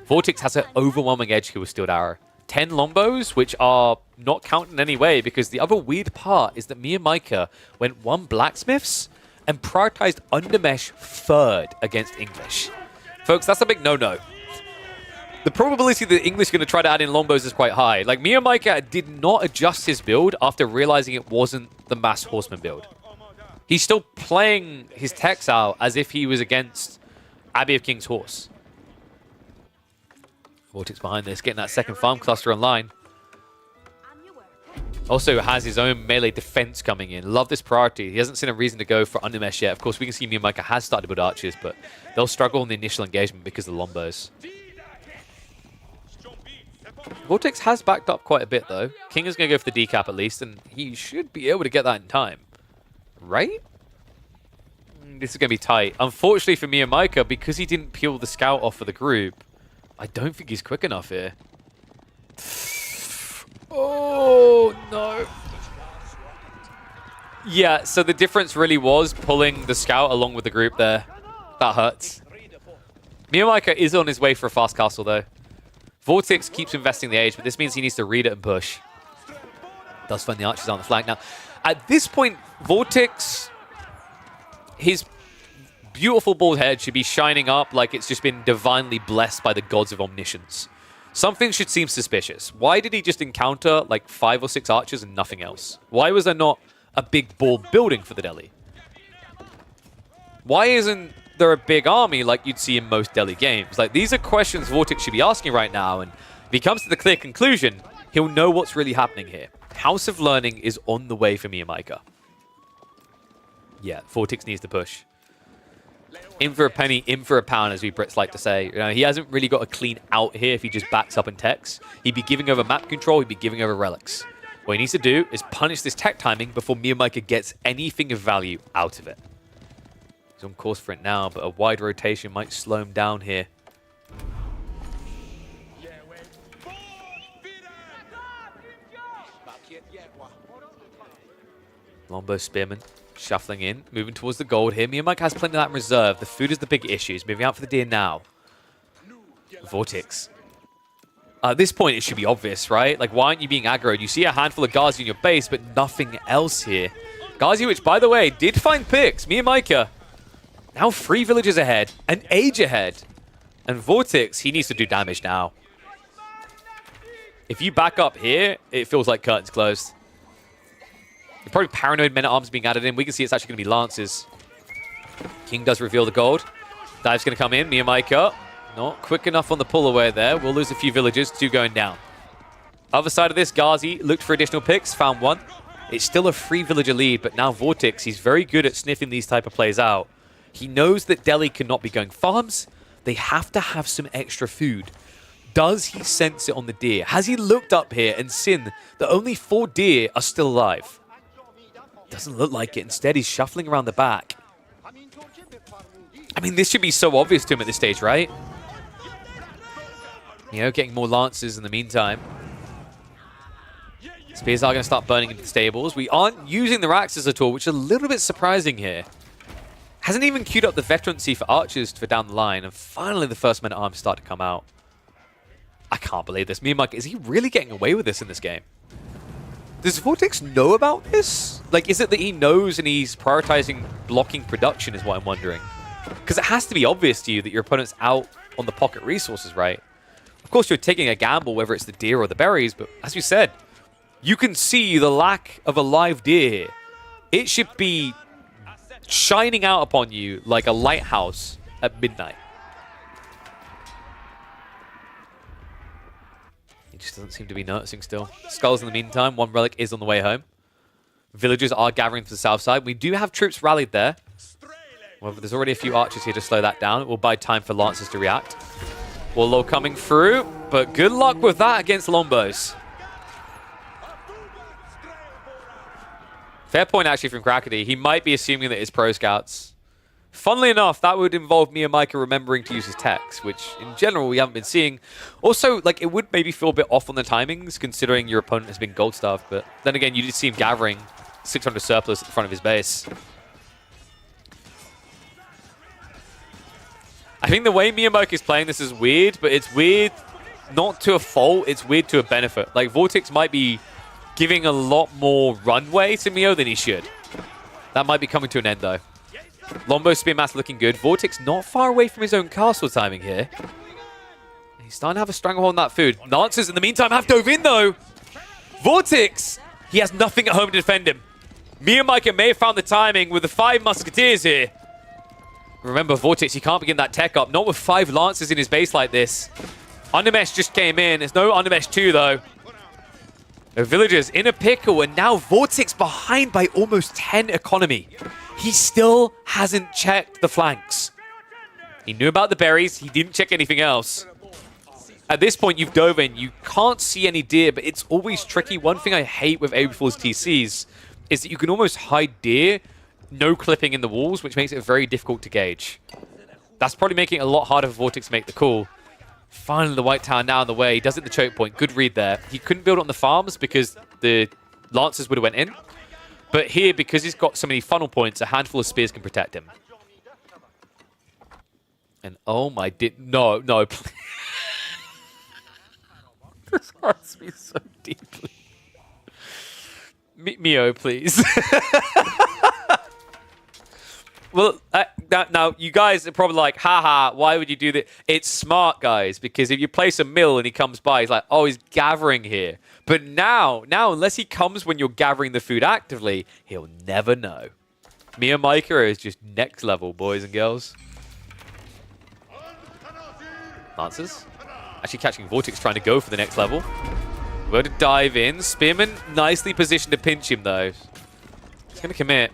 Vortex has an overwhelming edge kill with Steeled Arrow. 10 Lombos, which are not counted in any way, because the other weird part is that Miyamika went 1 Blacksmiths and prioritized Undermesh 3rd against English. Folks, that's a big no-no. The probability that English are going to try to add in Lombos is quite high. Like, Miyamika did not adjust his build after realizing it wasn't the Mass Horseman build. He's still playing his techs out as if he was against Abbey of King's Horse. Vortex behind this, getting that second farm cluster online. Also has his own melee defense coming in. Love this priority. He hasn't seen a reason to go for Undermesh yet. Of course, we can see Miyamika has started to build archers, but they'll struggle in the initial engagement because of the Lombos. Vortex has backed up quite a bit, though. King is going to go for the decap at least, and he should be able to get that in time. Right? This is going to be tight. Unfortunately for Miyamika, because he didn't peel the scout off of the group, I don't think he's quick enough here. Oh, no. Yeah, so the difference really was pulling the scout along with the group there. That hurts. Miyamika is on his way for a fast castle, though. Vortex keeps investing the age, but this means he needs to read it and push. Does find the archers on the flank. Now, at this point, Vortex, his beautiful bald head should be shining up like it's just been divinely blessed by the gods of omniscience. Something should seem suspicious. Why did he just encounter like 5 or 6 archers and nothing else? Why was there not a big ball building for the Delhi? Why isn't there a big army like you'd see in most Delhi games? Like, these are questions Vortex should be asking right now, and if he comes to the clear conclusion, he'll know what's really happening here. House of Learning is on the way for Miyamika. Yeah, Vortex needs to push. In for a penny, in for a pound, as we Brits like to say. You know, he hasn't really got a clean out here if he just backs up and techs. He'd be giving over map control, he'd be giving over relics. What he needs to do is punish this tech timing before Miyamika gets anything of value out of it. He's on course for it now, but a wide rotation might slow him down here. Longbow Spearman shuffling in, moving towards the gold here. Miyamike has plenty of that in reserve. The food is the big issue. He's moving out for the deer now. Vortex. At this point, it should be obvious, right? Like, why aren't you being aggroed? You see a handful of Ghazi in your base, but nothing else here. Ghazi, which, by the way, did find picks. Miyamike now 3 villages ahead, an age ahead. And Vortex, he needs to do damage now. If you back up here, it feels like curtains closed. Probably paranoid men-at-arms being added in. We can see it's actually going to be lances. King does reveal the gold. Dive's going to come in. Miyamike not quick enough on the pull away there. We'll lose a few villagers. 2 going down. Other side of this, Ghazi looked for additional picks. Found 1. It's still a 3-villager lead, but now Vortex, he's very good at sniffing these type of plays out. He knows that Delhi cannot be going farms. They have to have some extra food. Does he sense it on the deer? Has he looked up here and seen that only 4 deer are still alive? Doesn't look like it. Instead, he's shuffling around the back. I mean, this should be so obvious to him at this stage, right? You know, getting more lances in the meantime. Spears are going to start burning into the stables. We aren't using the axes at all, which is a little bit surprising here. Hasn't even queued up the veterancy for archers for down the line, and finally the first men-at-arms start to come out. I can't believe this. Miyamike, is he really getting away with this in this game? Does Vortex know about this? Like, is it that he knows and he's prioritizing blocking production is what I'm wondering. Because it has to be obvious to you that your opponent's out on the pocket resources, right? Of course, you're taking a gamble, whether it's the deer or the berries, but as we said, you can see the lack of a live deer here. It should be shining out upon you like a lighthouse at midnight. He just doesn't seem to be noticing still. Skulls in the meantime. 1 relic is on the way home. Villagers are gathering to the south side. We do have troops rallied there. However, there's already a few archers here to slow that down. It will buy time for lancers to react. Warlow coming through, but good luck with that against longbows. Fair point, actually, from Krakody. He might be assuming that it's pro scouts. Funnily enough, that would involve Miyamike remembering to use his techs, which, in general, we haven't been seeing. Also, like, it would maybe feel a bit off on the timings, considering your opponent has been gold staffed. But then again, you did see him gathering 600 surplus at the front of his base. I think the way Miyamike is playing this is weird, but it's weird not to a fault. It's weird to a benefit. Like, Vortex might be giving a lot more runway to Mio than he should. That might be coming to an end, though. Longbow Spearmass looking good. Vortex not far away from his own castle timing here. He's starting to have a stranglehold on that food. Lancers, in the meantime, have dove in, though. Vortex, he has nothing at home to defend him. Miyamike may have found the timing with the 5 musketeers here. Remember, Vortex, he can't begin that tech up. Not with 5 lancers in his base like this. Undermesh just came in. There's no Undermesh 2, though. The villagers in a pickle, and now Vortex behind by almost 10 economy. He still hasn't checked the flanks. He knew about the berries. He didn't check anything else. At this point, you've dove in. You can't see any deer, but it's always tricky. One thing I hate with Abbeyfall's TCs is that you can almost hide deer, no clipping in the walls, which makes it very difficult to gauge. That's probably making it a lot harder for Vortex to make the call. Finally, the White Tower now in the way. He does it in the choke point. Good read there. He couldn't build it on the farms because the Lancers would have went in. But here, because he's got so many funnel points, a handful of spears can protect him. And oh my... No, no. This hurts me so deeply. Mio, please. Well, now, you guys are probably like, haha, why would you do that? It's smart, guys, because if you place a mill and he comes by, he's like, oh, he's gathering here. But now, unless he comes when you're gathering the food actively, he'll never know. Miyamike is just next level, boys and girls. Lancers. Actually catching Vortex trying to go for the next level. We're going to dive in. Spearman nicely positioned to pinch him, though. He's going to commit.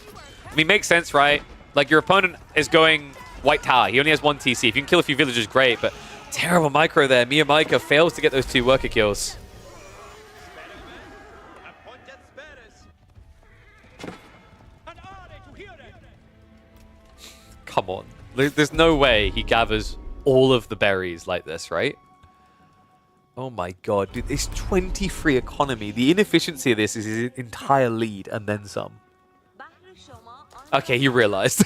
I mean, makes sense, right? Like, your opponent is going White Tower. He only has 1 TC. If you can kill a few villagers, great. But terrible micro there. Miyamike fails to get those 2 worker kills. Come on. There's no way he gathers all of the berries like this, right? Oh my god, dude. It's 23 economy. The inefficiency of this is his entire lead and then some. Okay, he realized.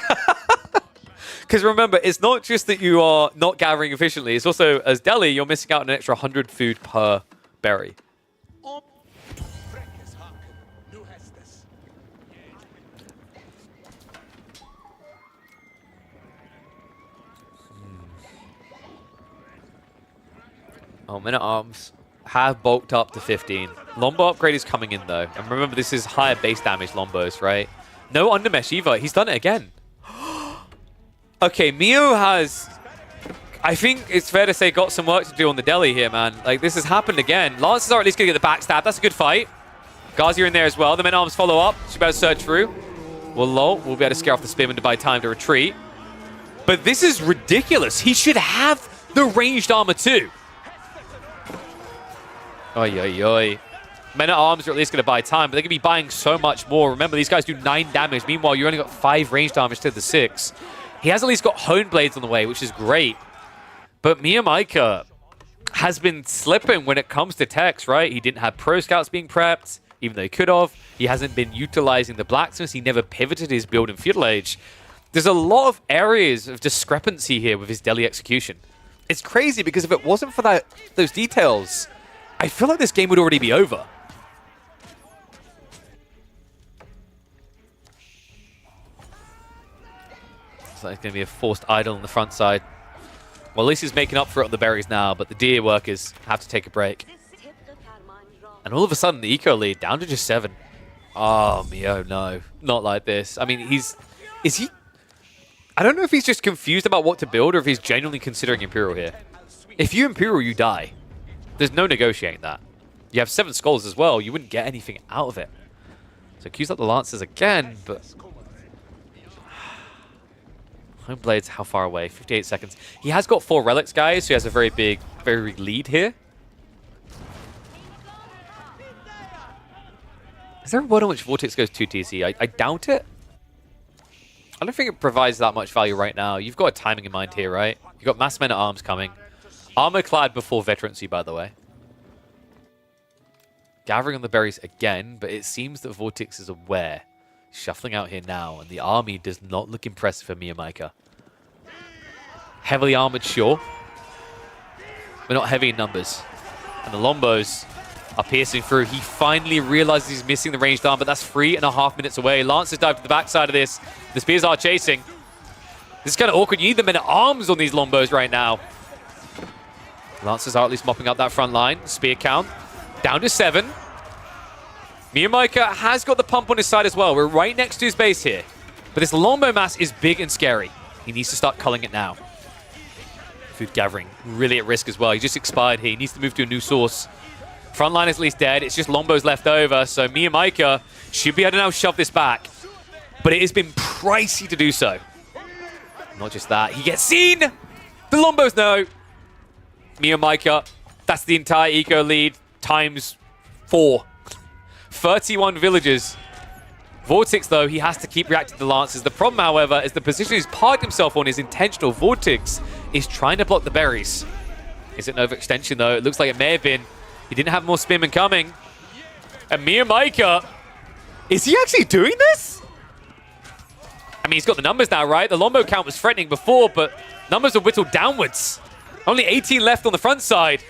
Because remember, it's not just that you are not gathering efficiently. It's also, as Delhi, you're missing out on an extra 100 food per berry. Oh, Men-at-Arms have bulked up to 15. Lombo upgrade is coming in, though. And remember, this is higher base damage Lombos, right? No undermesh either. He's done it again. Okay, Mio has, I think it's fair to say, got some work to do on the Delhi here, man. Like, this has happened again. Lancers are at least going to get the backstab. That's a good fight. Gazi in there as well. The Men-at-Arms follow up. Should be able to search through. Well, lol. We'll be able to scare off the Spearman to buy time to retreat. But this is ridiculous. He should have the ranged armor too. Oi, oi, oi. Men-at-Arms are at least going to buy time, but they're going to be buying so much more. Remember, these guys do 9 damage. Meanwhile, you only got 5 ranged damage to the 6. He has at least got Hone Blades on the way, which is great. But Miyamaika has been slipping when it comes to techs, right? He didn't have Pro Scouts being prepped, even though he could have. He hasn't been utilizing the Blacksmiths. He never pivoted his build in Feudal Age. There's a lot of areas of discrepancy here with his Delhi execution. It's crazy because if it wasn't for those details, I feel like this game would already be over. So it's going to be a forced idle on the front side. Well, at least he's making up for it on the berries now, but the deer workers have to take a break. And all of a sudden, the eco lead down to just 7. Oh, Mio, no. Not like this. I mean, is he... I don't know if he's just confused about what to build or if he's genuinely considering Imperial here. If you Imperial, you die. There's no negotiating that. You have 7 skulls as well. You wouldn't get anything out of it. So Q's up the Lancers again, but... Home Blades, how far away? 58 seconds. He has got 4 relics, guys, so he has a very big lead here. Is there a world in which Vortex goes 2 TC? I doubt it. I don't think it provides that much value right now. You've got a timing in mind here, right? You've got mass Men-at-Arms coming. Armor-clad before veterancy, by the way. Gathering on the berries again, but it seems that Vortex is aware. Shuffling out here now, and the army does not look impressive for Miyamaika. Heavily armored, sure. But not heavy in numbers. And the Lombos are piercing through. He finally realizes he's missing the ranged arm, but that's 3.5 minutes away. Lancers dive to the backside of this. The Spears are chasing. This is kind of awkward. You need the Men-at-Arms on these Lombos right now. Lancers are at least mopping up that front line. Spear count down to 7. Miyamaika has got the pump on his side as well. We're right next to his base here. But this Lombo mass is big and scary. He needs to start culling it now. Food gathering really at risk as well. He just expired here. He needs to move to a new source. Front line is at least dead. It's just Lombos left over. So Miyamaika should be able to now shove this back. But it has been pricey to do so. Not just that. He gets seen! The Lombos know. Miyamaika, that's the entire eco lead times 4. 31 villagers. Vortex, though, he has to keep reacting to the Lancers. The problem, however, is the position he's parked himself on is intentional. Vortex is trying to block the berries. Is it an overextension, though? It looks like it may have been. He didn't have more Spearmen coming. And Miyamaika, is he actually doing this? I mean, he's got the numbers now, right? The Lombo count was threatening before, but numbers are whittled downwards. Only 18 left on the front side.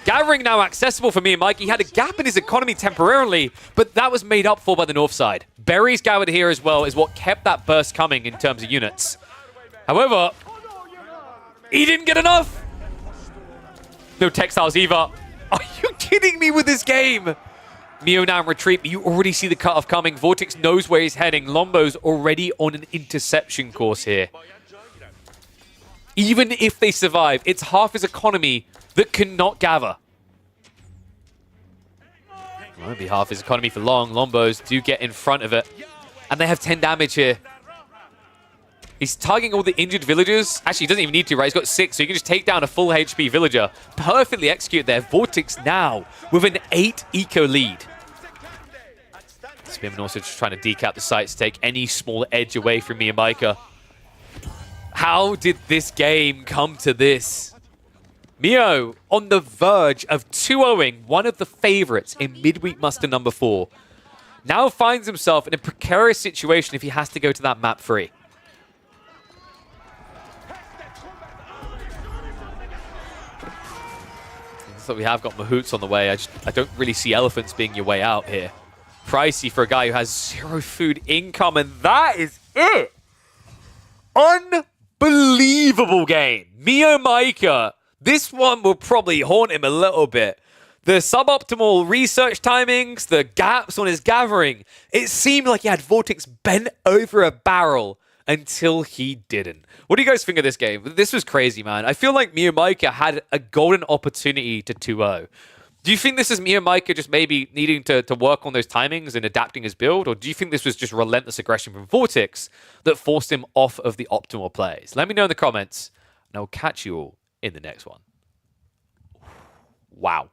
Gathering now accessible for Miyamaika. He had a gap in his economy temporarily, but that was made up for by the north side. Berries gathered here as well is what kept that burst coming in terms of units. However, he didn't get enough. No textiles either. Are you kidding me with this game? Mio now in retreat, but you already see the cutoff coming. Vortex knows where he's heading. Lombo's already on an interception course here. Even if they survive, it's half his economy that cannot gather. It won't be half his economy for long. Lombos do get in front of it. And they have 10 damage here. He's targeting all the injured villagers. Actually, he doesn't even need to, right? He's got 6, so he can just take down a full HP villager. Perfectly execute there. Vortex now with an 8 eco lead. Spearman also just trying to decap the sites, take any small edge away from Miyamaika. How did this game come to this? Mio on the verge of 2-0ing one of the favorites in midweek muster number 4. now finds himself in a precarious situation if he has to go to that map free. So we have got Mahoots on the way. I don't really see elephants being your way out here. Pricey for a guy who has 0 food income, and that is it. Unbelievable game. Mio Micah. This one will probably haunt him a little bit. The suboptimal research timings, the gaps on his gathering. It seemed like he had Vortex bent over a barrel until he didn't. What do you guys think of this game? This was crazy, man. I feel like Mio Micah had a golden opportunity to 2-0. Do you think this is Mio Micah just maybe needing to work on those timings and adapting his build? Or do you think this was just relentless aggression from Vortex that forced him off of the optimal plays? Let me know in the comments, and I'll catch you all in the next one. Wow.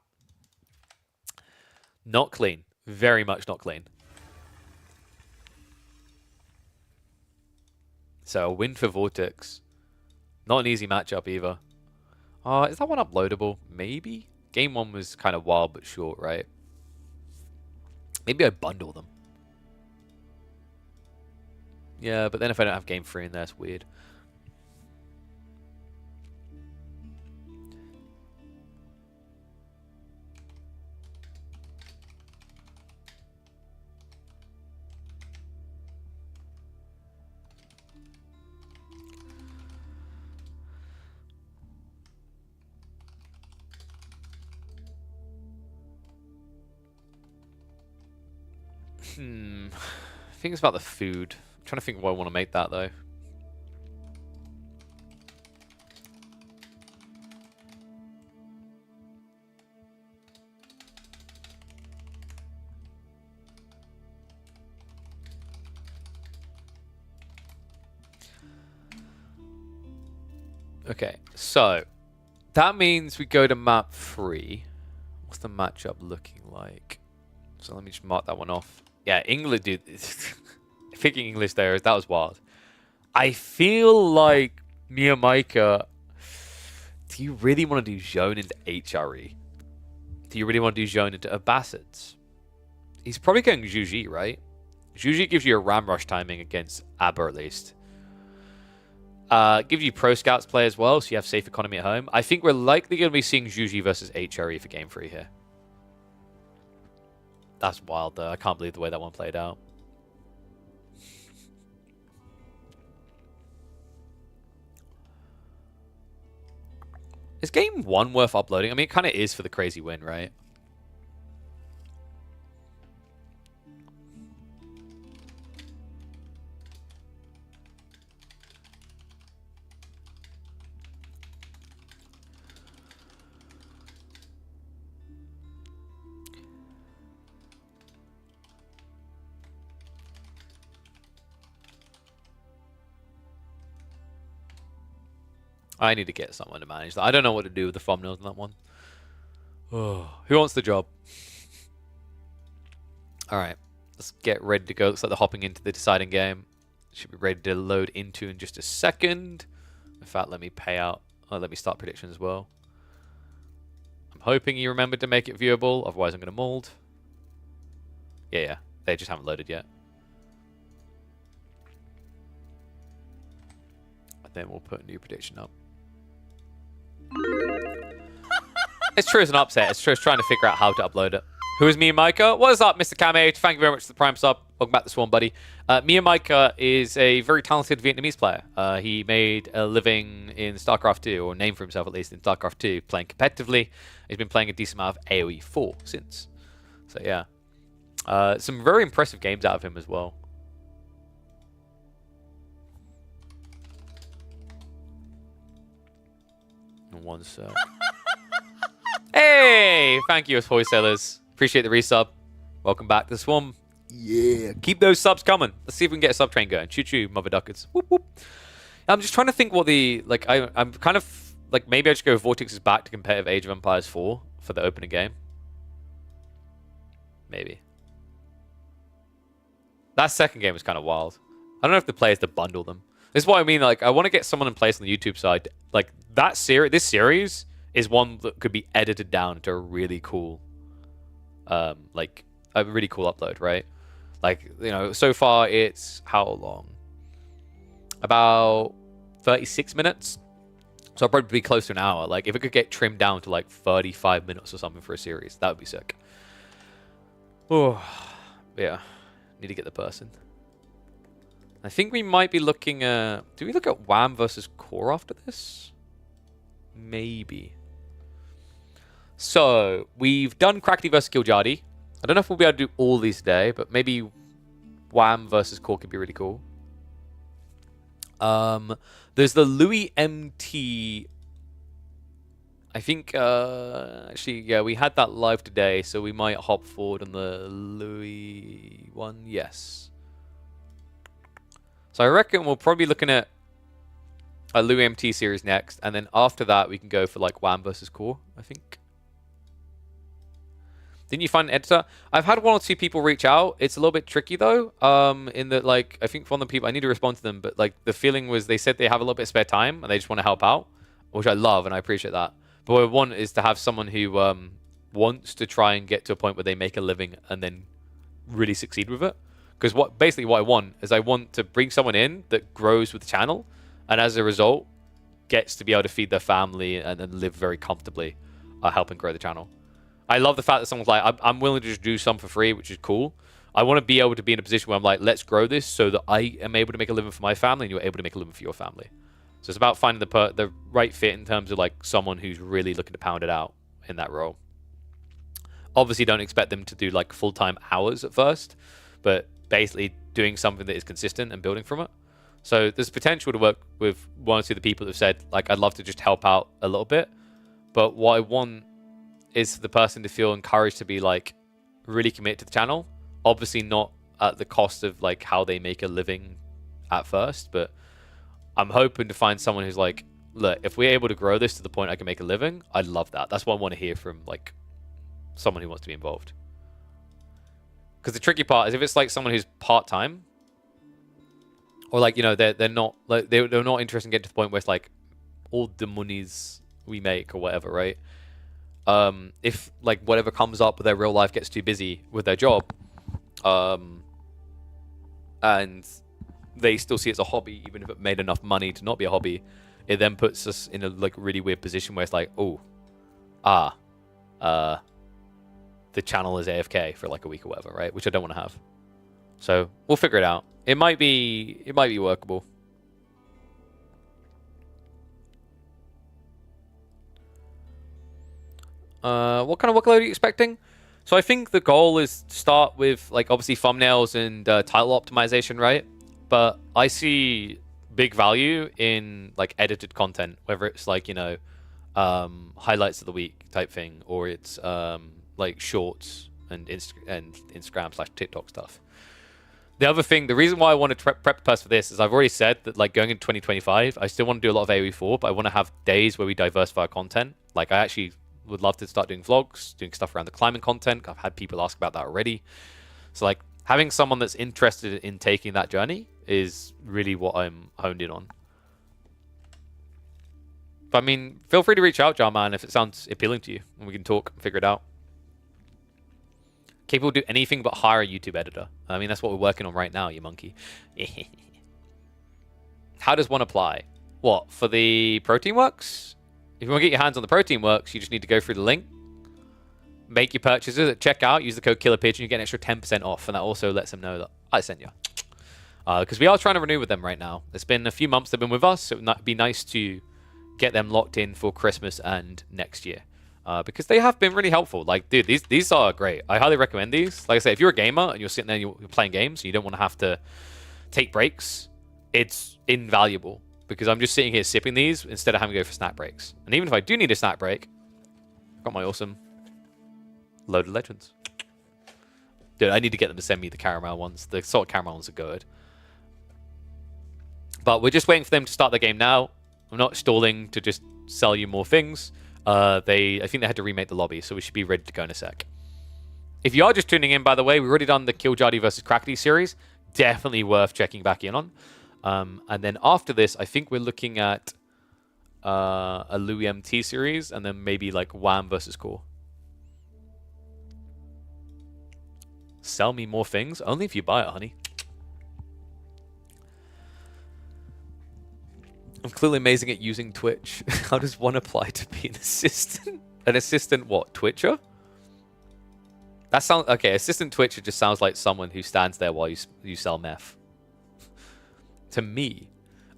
Not clean. Very much not clean. So a win for Vortex. Not an easy matchup either. Is that one uploadable? Maybe? Game 1 was kind of wild but short, right? Maybe I bundle them. Yeah, but then if I don't have Game 3 in there, it's weird. I think it's about the food. I'm trying to think what I want to make that, though. Okay, so that means we go to map 3. What's the matchup looking like? So let me just mark that one off. Yeah, England, dude. Picking English there, that was wild. I feel like Mio Micah. Do you really want to do Zhone into HRE? Do you really want to do Zhone into Abassids? He's probably going Zhuji, right? Zhuji gives you a ram rush timing against Aber at least. Gives you pro scouts play as well, so you have safe economy at home. I think we're likely going to be seeing Zhuji versus HRE for game 3 here. That's wild, though. I can't believe the way that one played out. Is game 1 worth uploading? I mean, it kind of is for the crazy win, right? I need to get someone to manage that. I don't know what to do with the thumbnails on that one. Oh, who wants the job? All right, let's get ready to go. Looks like they're hopping into the deciding game. Should be ready to load into in just a second. In fact, let me pay out. Oh, let me start prediction as well. I'm hoping you remembered to make it viewable. Otherwise, I'm going to mold. Yeah. They just haven't loaded yet. And then we'll put a new prediction up. It's true as an upset. It's true as trying to figure out how to upload it. Who is Mio Micah? What is up, Mr. Kame? Thank you very much for the Prime sub. Welcome back to Swan, buddy. Mio Micah is a very talented Vietnamese player. He made a living in StarCraft 2, or name for himself at least in StarCraft 2, playing competitively. He's been playing a decent amount of AoE 4 since. So yeah. Some very impressive games out of him as well. One sec. Hey! Thank you, as wholesalers. Appreciate the resub. Welcome back to Swarm. Yeah. Keep those subs coming. Let's see if we can get a sub train going. Choo-choo, mother duckets. Whoop, whoop. I'm just trying to think what the... Like, I'm kind of... Like, maybe I just go Vortex's back to competitive Age of Empires 4 for the opening game. Maybe. That second game was kind of wild. I don't know if the play is to bundle them. This is what I mean. Like, I want to get someone in place on the YouTube side. Like, this series is one that could be edited down to a really cool, like, a really cool upload, right? Like, you know, so far it's how long? About 36 minutes. So I'll probably be close to an hour. Like, if it could get trimmed down to like 35 minutes or something for a series, that would be sick. Oh, yeah. Need to get the person. I think we might be looking at... Do we look at Wham versus Core after this? Maybe. So, we've done Crackety versus Giljadi. I don't know if we'll be able to do all these today, but maybe Wham versus Core could be really cool. There's the Louis MT. I think, actually, yeah, we had that live today, so we might hop forward on the Louis one. Yes. So I reckon we'll probably be looking at a Louis MT series next, and then after that we can go for like Wham versus Core, I think. Didn't you find an editor? I've had one or two people reach out. It's a little bit tricky though. In that, like, I think one of the people, I need to respond to them, but like the feeling was they said they have a little bit of spare time and they just want to help out, which I love and I appreciate that. But what I want is to have someone who wants to try and get to a point where they make a living and then really succeed with it. Because basically what I want is I want to bring someone in that grows with the channel, and as a result, gets to be able to feed their family and live very comfortably, helping grow the channel. I love the fact that someone's like, I'm willing to just do some for free, which is cool. I want to be able to be in a position where I'm like, let's grow this so that I am able to make a living for my family and you're able to make a living for your family. So it's about finding the right fit in terms of like someone who's really looking to pound it out in that role. Obviously, don't expect them to do like full-time hours at first, but basically doing something that is consistent and building from it. So there's potential to work with one or two of the people that have said, like, I'd love to just help out a little bit. But what I want is for the person to feel encouraged to be like really committed to the channel. Obviously not at the cost of like how they make a living at first, but I'm hoping to find someone who's like, look, if we're able to grow this to the point I can make a living, I'd love that. That's what I want to hear from like someone who wants to be involved. Because the tricky part is if it's like someone who's part-time, or like, you know, they're not like they're not interested in getting to the point where it's like all the monies we make or whatever, right? If like whatever comes up with their real life gets too busy with their job, and they still see it as a hobby, even if it made enough money to not be a hobby, it then puts us in a like really weird position where it's like, the channel is AFK for like a week or whatever, right? Which I don't want to have. So we'll figure it out. It might be workable. What kind of workload are you expecting? So I think the goal is to start with like obviously thumbnails and title optimization, right? But I see big value in like edited content, whether it's like, you know, highlights of the week type thing, or it's like shorts and Instagram/TikTok stuff. The other thing, the reason why I want to prep the person for this is I've already said that like going into 2025, I still want to do a lot of AoE4, but I want to have days where we diversify our content. Like I actually would love to start doing vlogs, doing stuff around the climbing content. I've had people ask about that already. So like having someone that's interested in taking that journey is really what I'm honed in on. But I mean, feel free to reach out, Jarman, if it sounds appealing to you, and we can talk and figure it out. Capable do anything but hire a YouTube editor. I mean, that's what we're working on right now, you monkey. How does one apply? What, for the Protein Works? If you want to get your hands on the Protein Works, you just need to go through the link, make your purchases at checkout, use the code KillerPigeon, you get an extra 10% off, and that also lets them know that I sent you. Because we are trying to renew with them right now. It's been a few months they've been with us, so it would be nice to get them locked in for Christmas and next year. Because they have been really helpful. Like, dude, these are great. I highly recommend these. Like I say, if you're a gamer and you're sitting there and you're playing games and you don't want to have to take breaks, it's invaluable. Because I'm just sitting here sipping these instead of having to go for snack breaks. And even if I do need a snack break, I've got my awesome Loaded Legends. Dude, I need to get them to send me the caramel ones. The salt caramel ones are good. But we're just waiting for them to start the game now. I'm not stalling to just sell you more things. I think they had to remake the lobby, so we should be ready to go in a sec. If you are just tuning in, by the way, we've already done the Giljadi versus Crackety series. Definitely worth checking back in on. And then after this, I think we're looking at a Louis MT series, and then maybe like Wham versus Core. Sell me more things? Only if you buy it, honey. I'm clearly amazing at using Twitch. How does one apply to be an assistant? An assistant what? Twitcher? That sounds... Okay, assistant Twitcher just sounds like someone who stands there while you sell meth. To me.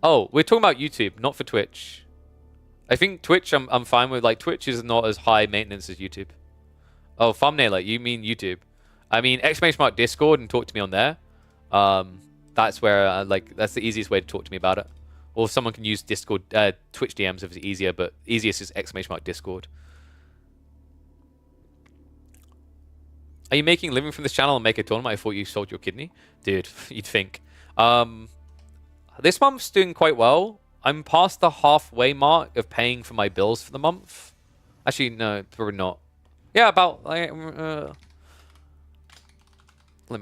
Oh, we're talking about YouTube, not for Twitch. I think Twitch, I'm fine with. Like, Twitch is not as high maintenance as YouTube. Oh, thumbnailer, you mean YouTube. I mean, ! Discord and talk to me on there. That's where, that's the easiest way to talk to me about it. Or if someone can use Discord, Twitch DMs if it's easier, but easiest is ! Discord. Are you making a living from this channel and make a tournament? I thought you sold your kidney. Dude, you'd think. This month's doing quite well. I'm past the halfway mark of paying for my bills for the month. Actually, no, probably not. Yeah, about... let me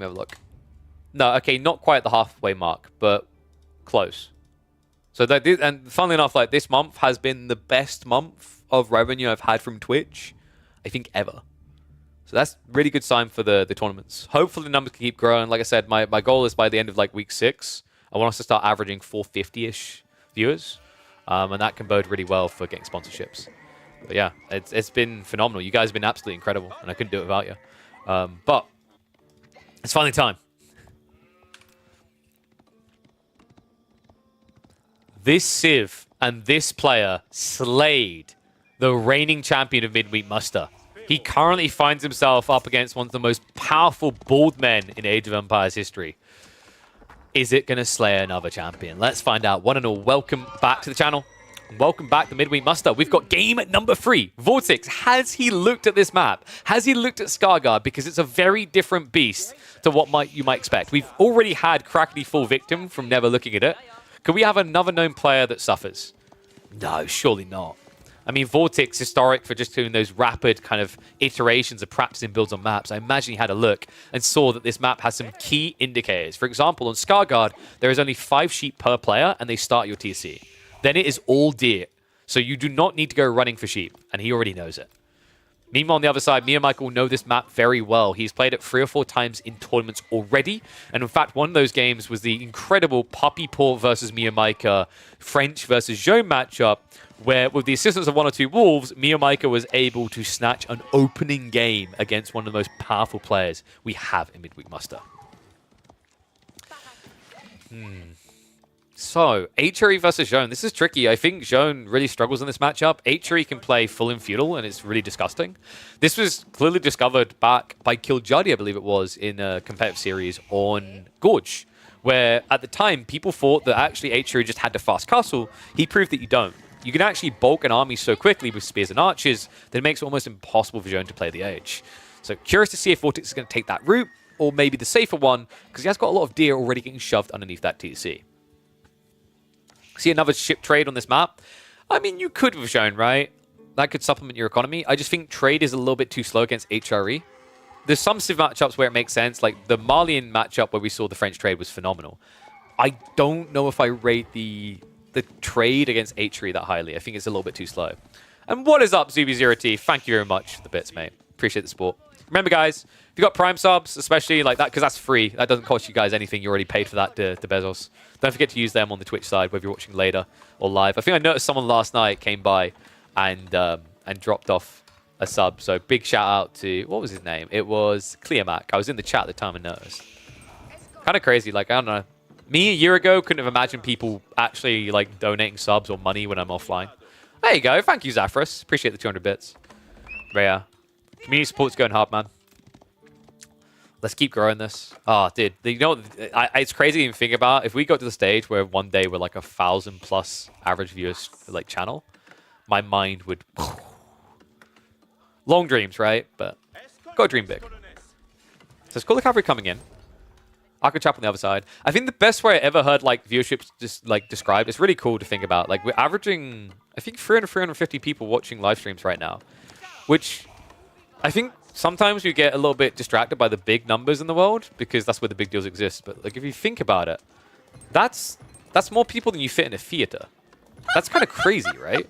have a look. No, okay, not quite the halfway mark, but close. So that, and funnily enough, like this month has been the best month of revenue I've had from Twitch, I think, ever. So that's really good sign for the tournaments. Hopefully the numbers can keep growing. Like I said, my goal is by the end of like week 6, I want us to start averaging 450-ish viewers, and that can bode really well for getting sponsorships. But yeah, it's been phenomenal. You guys have been absolutely incredible, and I couldn't do it without you. But it's finally time. This Civ and this player slayed the reigning champion of Midweek Muster. He currently finds himself up against one of the most powerful bald men in Age of Empires history. Is it going to slay another champion? Let's find out. One and all, welcome back to the channel. Welcome back to Midweek Muster. We've got game at number 3. Vortex, has he looked at this map? Has he looked at Skarsgård? Because it's a very different beast to what you might expect. We've already had Crackly Fall Victim from never looking at it. Could we have another known player that suffers? No, surely not. I mean, Vortex, historic for just doing those rapid kind of iterations of practicing builds on maps. I imagine he had a look and saw that this map has some key indicators. For example, on Skarsgård, there is only 5 sheep per player, and they start your TC. Then it is all deer. So you do not need to go running for sheep, and he already knows it. Meanwhile, on the other side, me and Michael know this map very well. He's played it 3 or 4 times in tournaments already. And in fact, one of those games was the incredible Puppy Port versus Mia French versus Zhone matchup, where with the assistance of 1 or 2 wolves, Mia was able to snatch an opening game against one of the most powerful players we have in Midweek Muster. So, HRE versus Zhone. This is tricky. I think Zhone really struggles in this matchup. HRE can play full and feudal, and it's really disgusting. This was clearly discovered back by Killjadi, I believe it was, in a competitive series on Gorge, where at the time, people thought that actually HRE just had to fast castle. He proved that you don't. You can actually bulk an army so quickly with spears and archers that it makes it almost impossible for Zhone to play the Age. So, curious to see if Vortex is going to take that route, or maybe the safer one, because he has got a lot of deer already getting shoved underneath that TC. See another ship trade on this map? I mean, you could have shown, right? That could supplement your economy. I just think trade is a little bit too slow against HRE. There's some Civ matchups where it makes sense. Like the Malian matchup where we saw the French trade was phenomenal. I don't know if I rate the trade against HRE that highly. I think it's a little bit too slow. And what is up, Zuby0T? Thank you very much for the bits, mate. Appreciate the support. Remember, guys, if you got Prime subs, especially like that, because that's free. That doesn't cost you guys anything. You already paid for that to Bezos. Don't forget to use them on the Twitch side, whether you're watching later or live. I think I noticed someone last night came by and dropped off a sub. So big shout out to, what was his name? It was Clearmac. I was in the chat at the time and noticed. Kind of crazy. Like, I don't know. Me a year ago couldn't have imagined people actually like donating subs or money when I'm offline. There you go. Thank you, Zaphras. Appreciate the 200 bits. But yeah. Community support's going hard, man. Let's keep growing this. Oh, dude. You know, it's crazy to even think about. If we got to the stage where one day we're like 1,000+ average viewers like channel, my mind would... Long dreams, right? But go dream big. So it's Call the Cavalry coming in. Arco Chap on the other side. I think the best way I ever heard like viewership just like described, it's really cool to think about. Like we're averaging, I think 350 people watching live streams right now, which I think sometimes you get a little bit distracted by the big numbers in the world because that's where the big deals exist. But like if you think about it, that's more people than you fit in a theater. That's kind of crazy, right?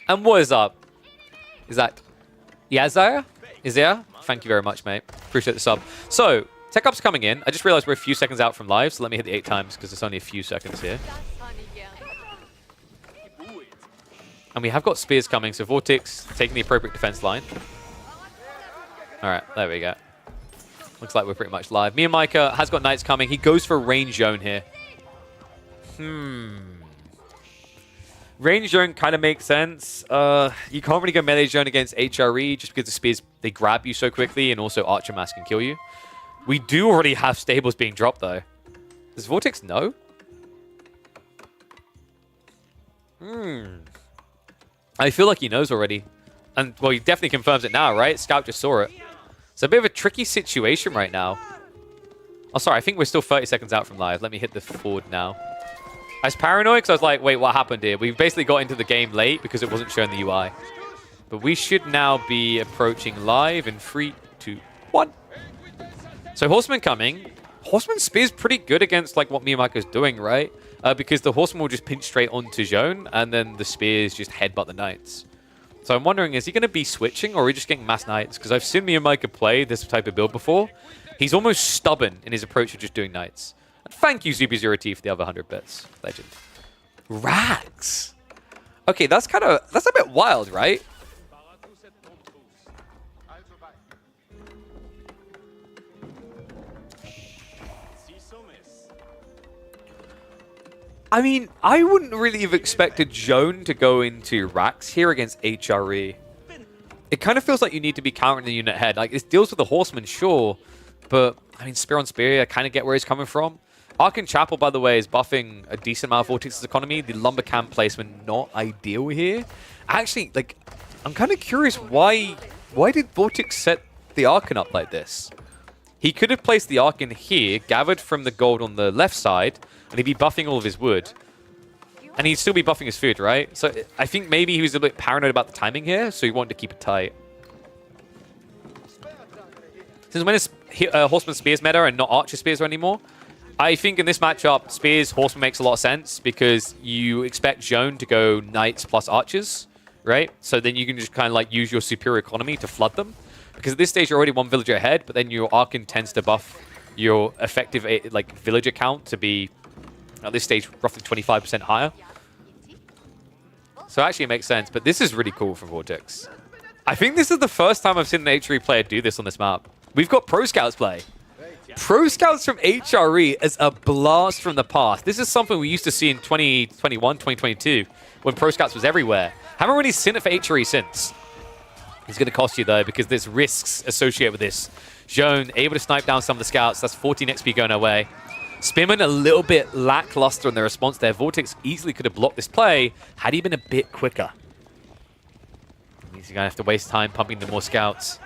And what is up? Is that Yazaya? Is there? Thank you very much, mate. Appreciate the sub. So, Tech Up's coming in. I just realized we're a few seconds out from live, so let me hit the 8 times because it's only a few seconds here. And we have got spears coming, so Vortex taking the appropriate defense line. Alright, there we go. Looks like we're pretty much live. Miyamika has got knights coming. He goes for range zone here. Range zone kind of makes sense. You can't really go melee zone against HRE just because the spears, they grab you so quickly, and also Archer Mass can kill you. We do already have stables being dropped, though. Does Vortex know? I feel like he knows already. And, well, he definitely confirms it now, right? Scout just saw it. It's a bit of a tricky situation right now. Oh, sorry. I think we're still 30 seconds out from live. Let me hit the forward now. I was paranoid because I was like, wait, what happened here? We basically got into the game late because it wasn't showing the UI. But we should now be approaching live in 3, 2, 1. So Horseman coming. Horseman spear's pretty good against like what Miyamika's doing, right? Because the Horseman will just pinch straight onto zone, and then the spears just headbutt the knights. So I'm wondering, is he going to be switching, or are we just getting mass knights? Because I've seen Miyamika play this type of build before. He's almost stubborn in his approach of just doing knights. And thank you, Zuby0T, for the other 100 bits. Legend. Rags. Okay, that's a bit wild, right? I mean, I wouldn't really have expected Joan to go into Rax here against HRE. It kind of feels like you need to be countering the unit head. Like, it deals with the Horseman, sure. But, I mean, Spear on Spear, I kind of get where he's coming from. Arkan Chapel, by the way, is buffing a decent amount of Vortex's economy. The Lumber Camp placement, not ideal here. Actually, like, I'm kind of curious why did Vortex set the Arkan up like this? He could have placed the Arkan here, gathered from the gold on the left side, and he'd be buffing all of his wood. And he'd still be buffing his food, right? So I think maybe he was a bit paranoid about the timing here, so he wanted to keep it tight. Since when is Horseman Spears meta and not Archer Spears anymore? I think in this matchup, Spears Horseman makes a lot of sense because you expect Joan to go Knights plus Archers, right? So then you can just kind of like use your superior economy to flood them. Because at this stage, you're already one villager ahead, but then your Arkan tends to buff your effective like villager count to be, at this stage, roughly 25% higher. So actually it makes sense, but this is really cool from Vortex. I think this is the first time I've seen an HRE player do this on this map. We've got Pro Scouts play. Pro Scouts from HRE is a blast from the past. This is something we used to see in 2021, 2022, when Pro Scouts was everywhere. Haven't really seen it for HRE since. It's going to cost you, though, because there's risks associated with this. Joan able to snipe down some of the scouts. That's 14 XP going away. Spearman a little bit lackluster in their response there. Vortex easily could have blocked this play had he been a bit quicker. Means you're going to have to waste time pumping the more scouts.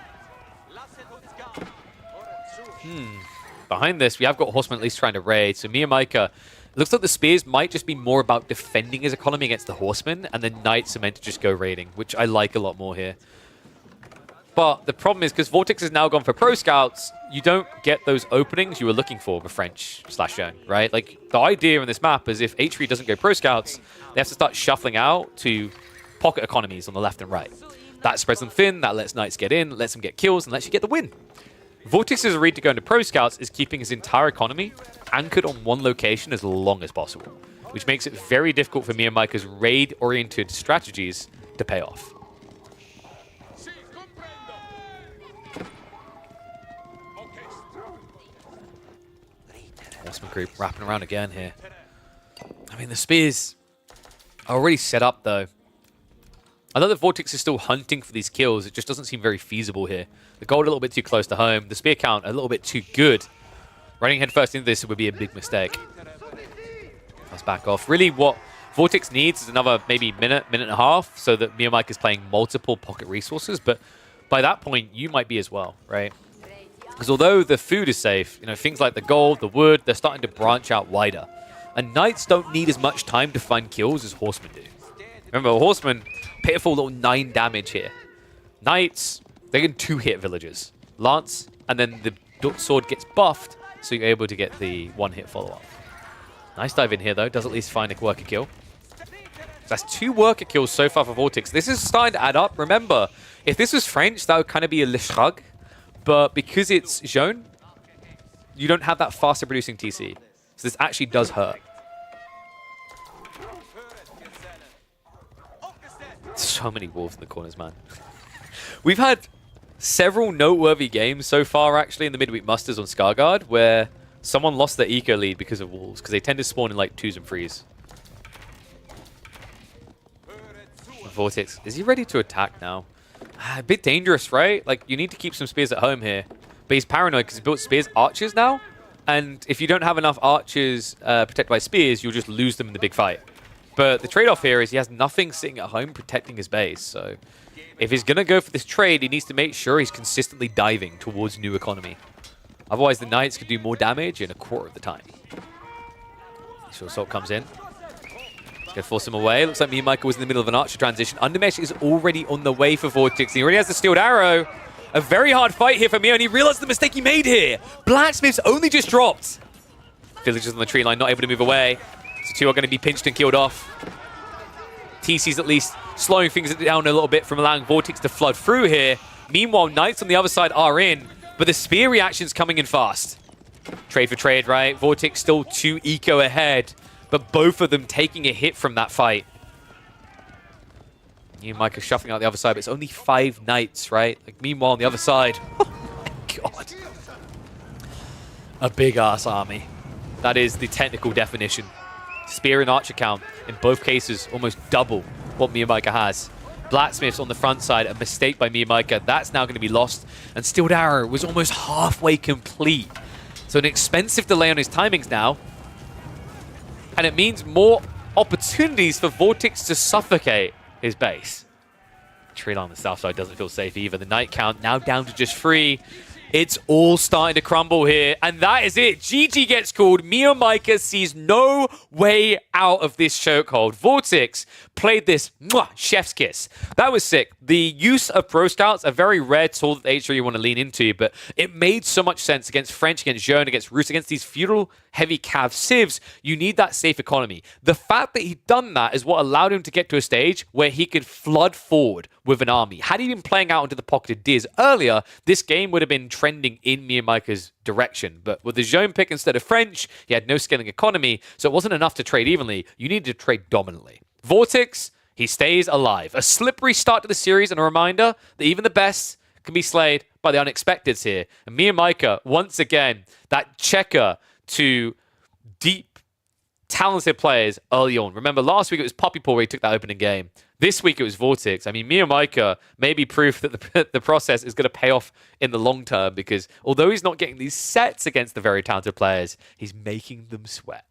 Behind this, we have got Horseman at least trying to raid. So Miyamika, it looks like the Spears might just be more about defending his economy against the Horsemen, and the Knights are meant to just go raiding, which I like a lot more here. But the problem is, because Vortex has now gone for Pro Scouts, you don't get those openings you were looking for with French/Joan, right? Like, the idea in this map is if HRE doesn't go Pro Scouts, they have to start shuffling out to pocket economies on the left and right. That spreads them thin, that lets Knights get in, lets them get kills, and lets you get the win. Vortex's read to go into Pro Scouts is keeping his entire economy anchored on one location as long as possible, which makes it very difficult for Miyamika's raid-oriented strategies to pay off. Horseman group wrapping around again here. I mean, the Spears are already set up, though. I know that Vortex is still hunting for these kills. It just doesn't seem very feasible here. The gold a little bit too close to home. The spear count a little bit too good. Running headfirst into this would be a big mistake. Let's back off. Really, what Vortex needs is another maybe minute and a half so that Miyamika is playing multiple pocket resources. But by that point, you might be as well, right? Because although the food is safe, you know, things like the gold, the wood, they're starting to branch out wider. And Knights don't need as much time to find kills as Horsemen do. Remember, Horsemen, pitiful little 9 damage here. Knights, they can 2-hit villagers. Lance, and then the sword gets buffed, so you're able to get the 1-hit follow-up. Nice dive in here, though. Does at least find a worker kill. That's 2 worker kills so far for Vortex. This is starting to add up. Remember, if this was French, that would kind of be a le shrug. but because it's Zhone, you don't have that faster producing TC. So this actually does hurt. So many wolves in the corners, man. We've had several noteworthy games so far, actually, in the midweek musters on Scarguard, where someone lost their eco lead because of wolves, because they tend to spawn in like 2s and 3s. Vortex, is he ready to attack now? A bit dangerous, right? Like, you need to keep some spears at home here. But he's paranoid because he's built spears archers now. And if you don't have enough archers protected by spears, you'll just lose them in the big fight. But the trade-off here is he has nothing sitting at home protecting his base. So if he's going to go for this trade, he needs to make sure he's consistently diving towards new economy. Otherwise, the knights could do more damage in a quarter of the time. So Assault comes in. He's going to force him away. Looks like Miyamika was in the middle of an archer transition. Undermesh is already on the way for Vortex. He already has the steeled arrow. A very hard fight here for Mio, and he realized the mistake he made here. Blacksmith's only just dropped. Villagers on the tree line not able to move away. So 2 are going to be pinched and killed off. TC's at least slowing things down a little bit from allowing Vortex to flood through here. Meanwhile, Knights on the other side are in, but the spear reaction's coming in fast. Trade for trade, right? Vortex still 2 eco ahead, but both of them taking a hit from that fight. Miyamika shuffling out the other side, but it's only 5 Knights, right? Like, meanwhile, on the other side, oh my god. A big-ass army. That is the technical definition. Spear and archer count, in both cases, almost double what Miyamika has. Blacksmiths on the front side, a mistake by Miyamika. That's now going to be lost. And Steeled Arrow was almost halfway complete. So an expensive delay on his timings now. And it means more opportunities for Vortex to suffocate his base. Tree line on the south side doesn't feel safe either. The Knight count now down to just 3. It's all starting to crumble here, and that is it. GG gets called. Miyamika sees no way out of this chokehold. Vortex played this chef's kiss. That was sick. The use of Pro Scouts, a very rare tool that H3 you want to lean into, but it made so much sense against French, against Jeune, against Rus, against these feudal heavy cav civs. You need that safe economy. The fact that he'd done that is what allowed him to get to a stage where he could flood forward with an army. Had he been playing out into the pocketed Diz earlier, this game would have been trending in Miyamika's direction. But with the Jeune pick instead of French, he had no scaling economy, so it wasn't enough to trade evenly. You needed to trade dominantly. Vortex, he stays alive. A slippery start to the series and a reminder that even the best can be slayed by the unexpecteds here. And Miyamika, once again, that checker to deep, talented players early on. Remember, last week it was Poppy Paw where he took that opening game. This week it was Vortex. I mean, Miyamika may be proof that the process is going to pay off in the long term, because although he's not getting these sets against the very talented players, he's making them sweat.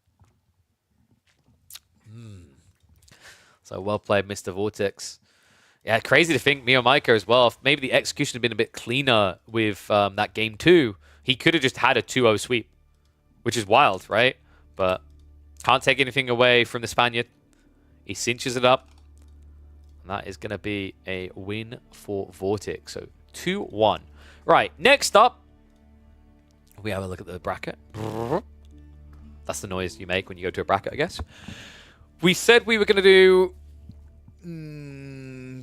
So well played, Mr. Vortex. Yeah, crazy to think Miyamika as well. If maybe the execution had been a bit cleaner with that game 2, he could have just had a 2-0 sweep, which is wild, right? But can't take anything away from the Spaniard. He cinches it up. And that is going to be a win for Vortex. So 2-1. Right, next up, we have a look at the bracket. That's the noise you make when you go to a bracket, I guess. We said we were going to do...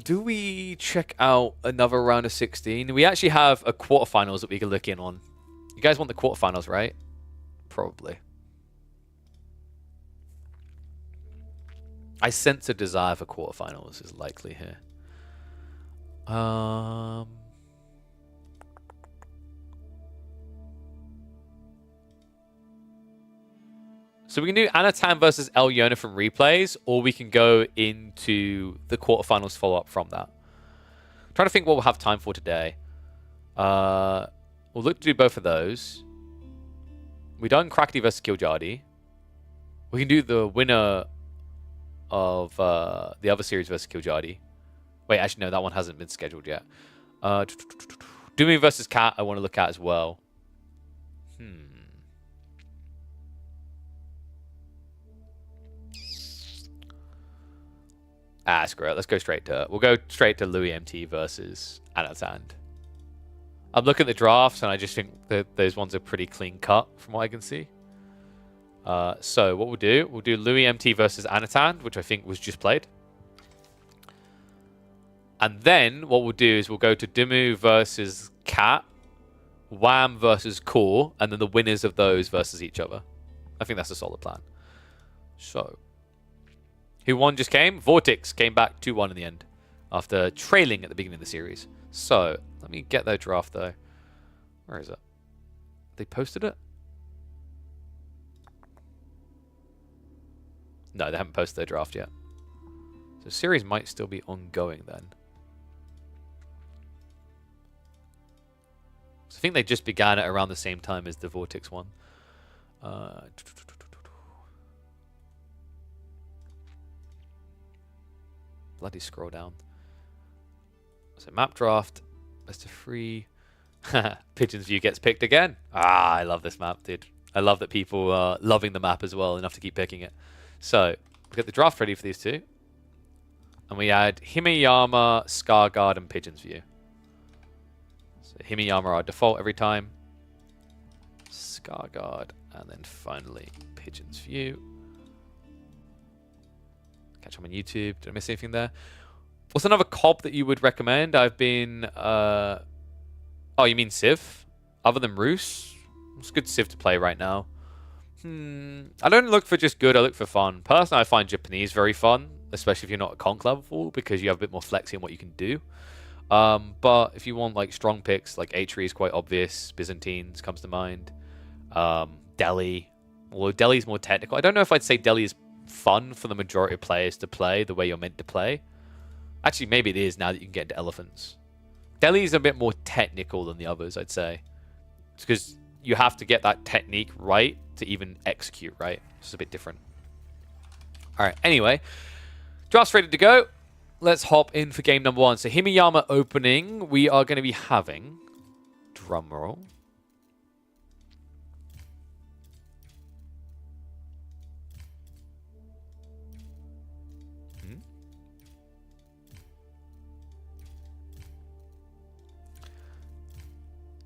do we check out another round of 16? We actually have a quarterfinals that we can look in on. You guys want the quarterfinals, right? Probably. I sense a desire for quarterfinals is likely here. So we can do Anatan versus El Yona from replays, or we can go into the quarterfinals follow-up from that. I'm trying to think what we'll have time for today. We'll look to do both of those. We've done Krakati versus Kiljadi. We can do the winner of the other series versus Kiljadi. Wait, actually, no, that one hasn't been scheduled yet. Dumi versus Cat, I want to look at as well. Screw it. Let's go straight to... We'll go straight to Louis MT versus Anatan. I'm looking at the drafts, and I just think that those ones are pretty clean cut from what I can see. So what we'll do Louis MT versus Anatan, which I think was just played. And then what we'll do is we'll go to Dimu versus Cat. Wham versus Core, and then the winners of those versus each other. I think that's a solid plan. So, who won just came? Vortex came back 2-1 in the end after trailing at the beginning of the series. So, let me get their draft though. Where is it? They posted it? No, they haven't posted their draft yet. So, series might still be ongoing then. So I think they just began it around the same time as the Vortex one. Bloody scroll down. So map draft, best of 3. Pigeon's View gets picked again. Ah, I love this map, dude. I love that people are loving the map as well enough to keep picking it. So we get the draft ready for these two. And we add Himeyama, Scarguard, and Pigeon's View. So Himeyama our default every time. Scarguard, and then finally Pigeon's View. Catch them on YouTube. Did I miss anything there? What's another comp that you would recommend? I've been... oh, you mean Civ? Other than Roos? It's good Civ to play right now. I don't look for just good, I look for fun. Personally, I find Japanese very fun, especially if you're not a conk level, because you have a bit more flexing in what you can do. But if you want like strong picks, like Atri is quite obvious. Byzantines comes to mind. Delhi. Although Delhi's more technical. I don't know if I'd say Delhi is fun for the majority of players to play the way you're meant to play. Actually, maybe it is now that you can get into elephants. Delhi's a bit more technical than the others, I'd say. It's because you have to get that technique right to even execute, right? It's a bit different. All right, anyway. Draft's ready to go. Let's hop in for game number 1. So Himeyama opening, we are going to be having, drum roll,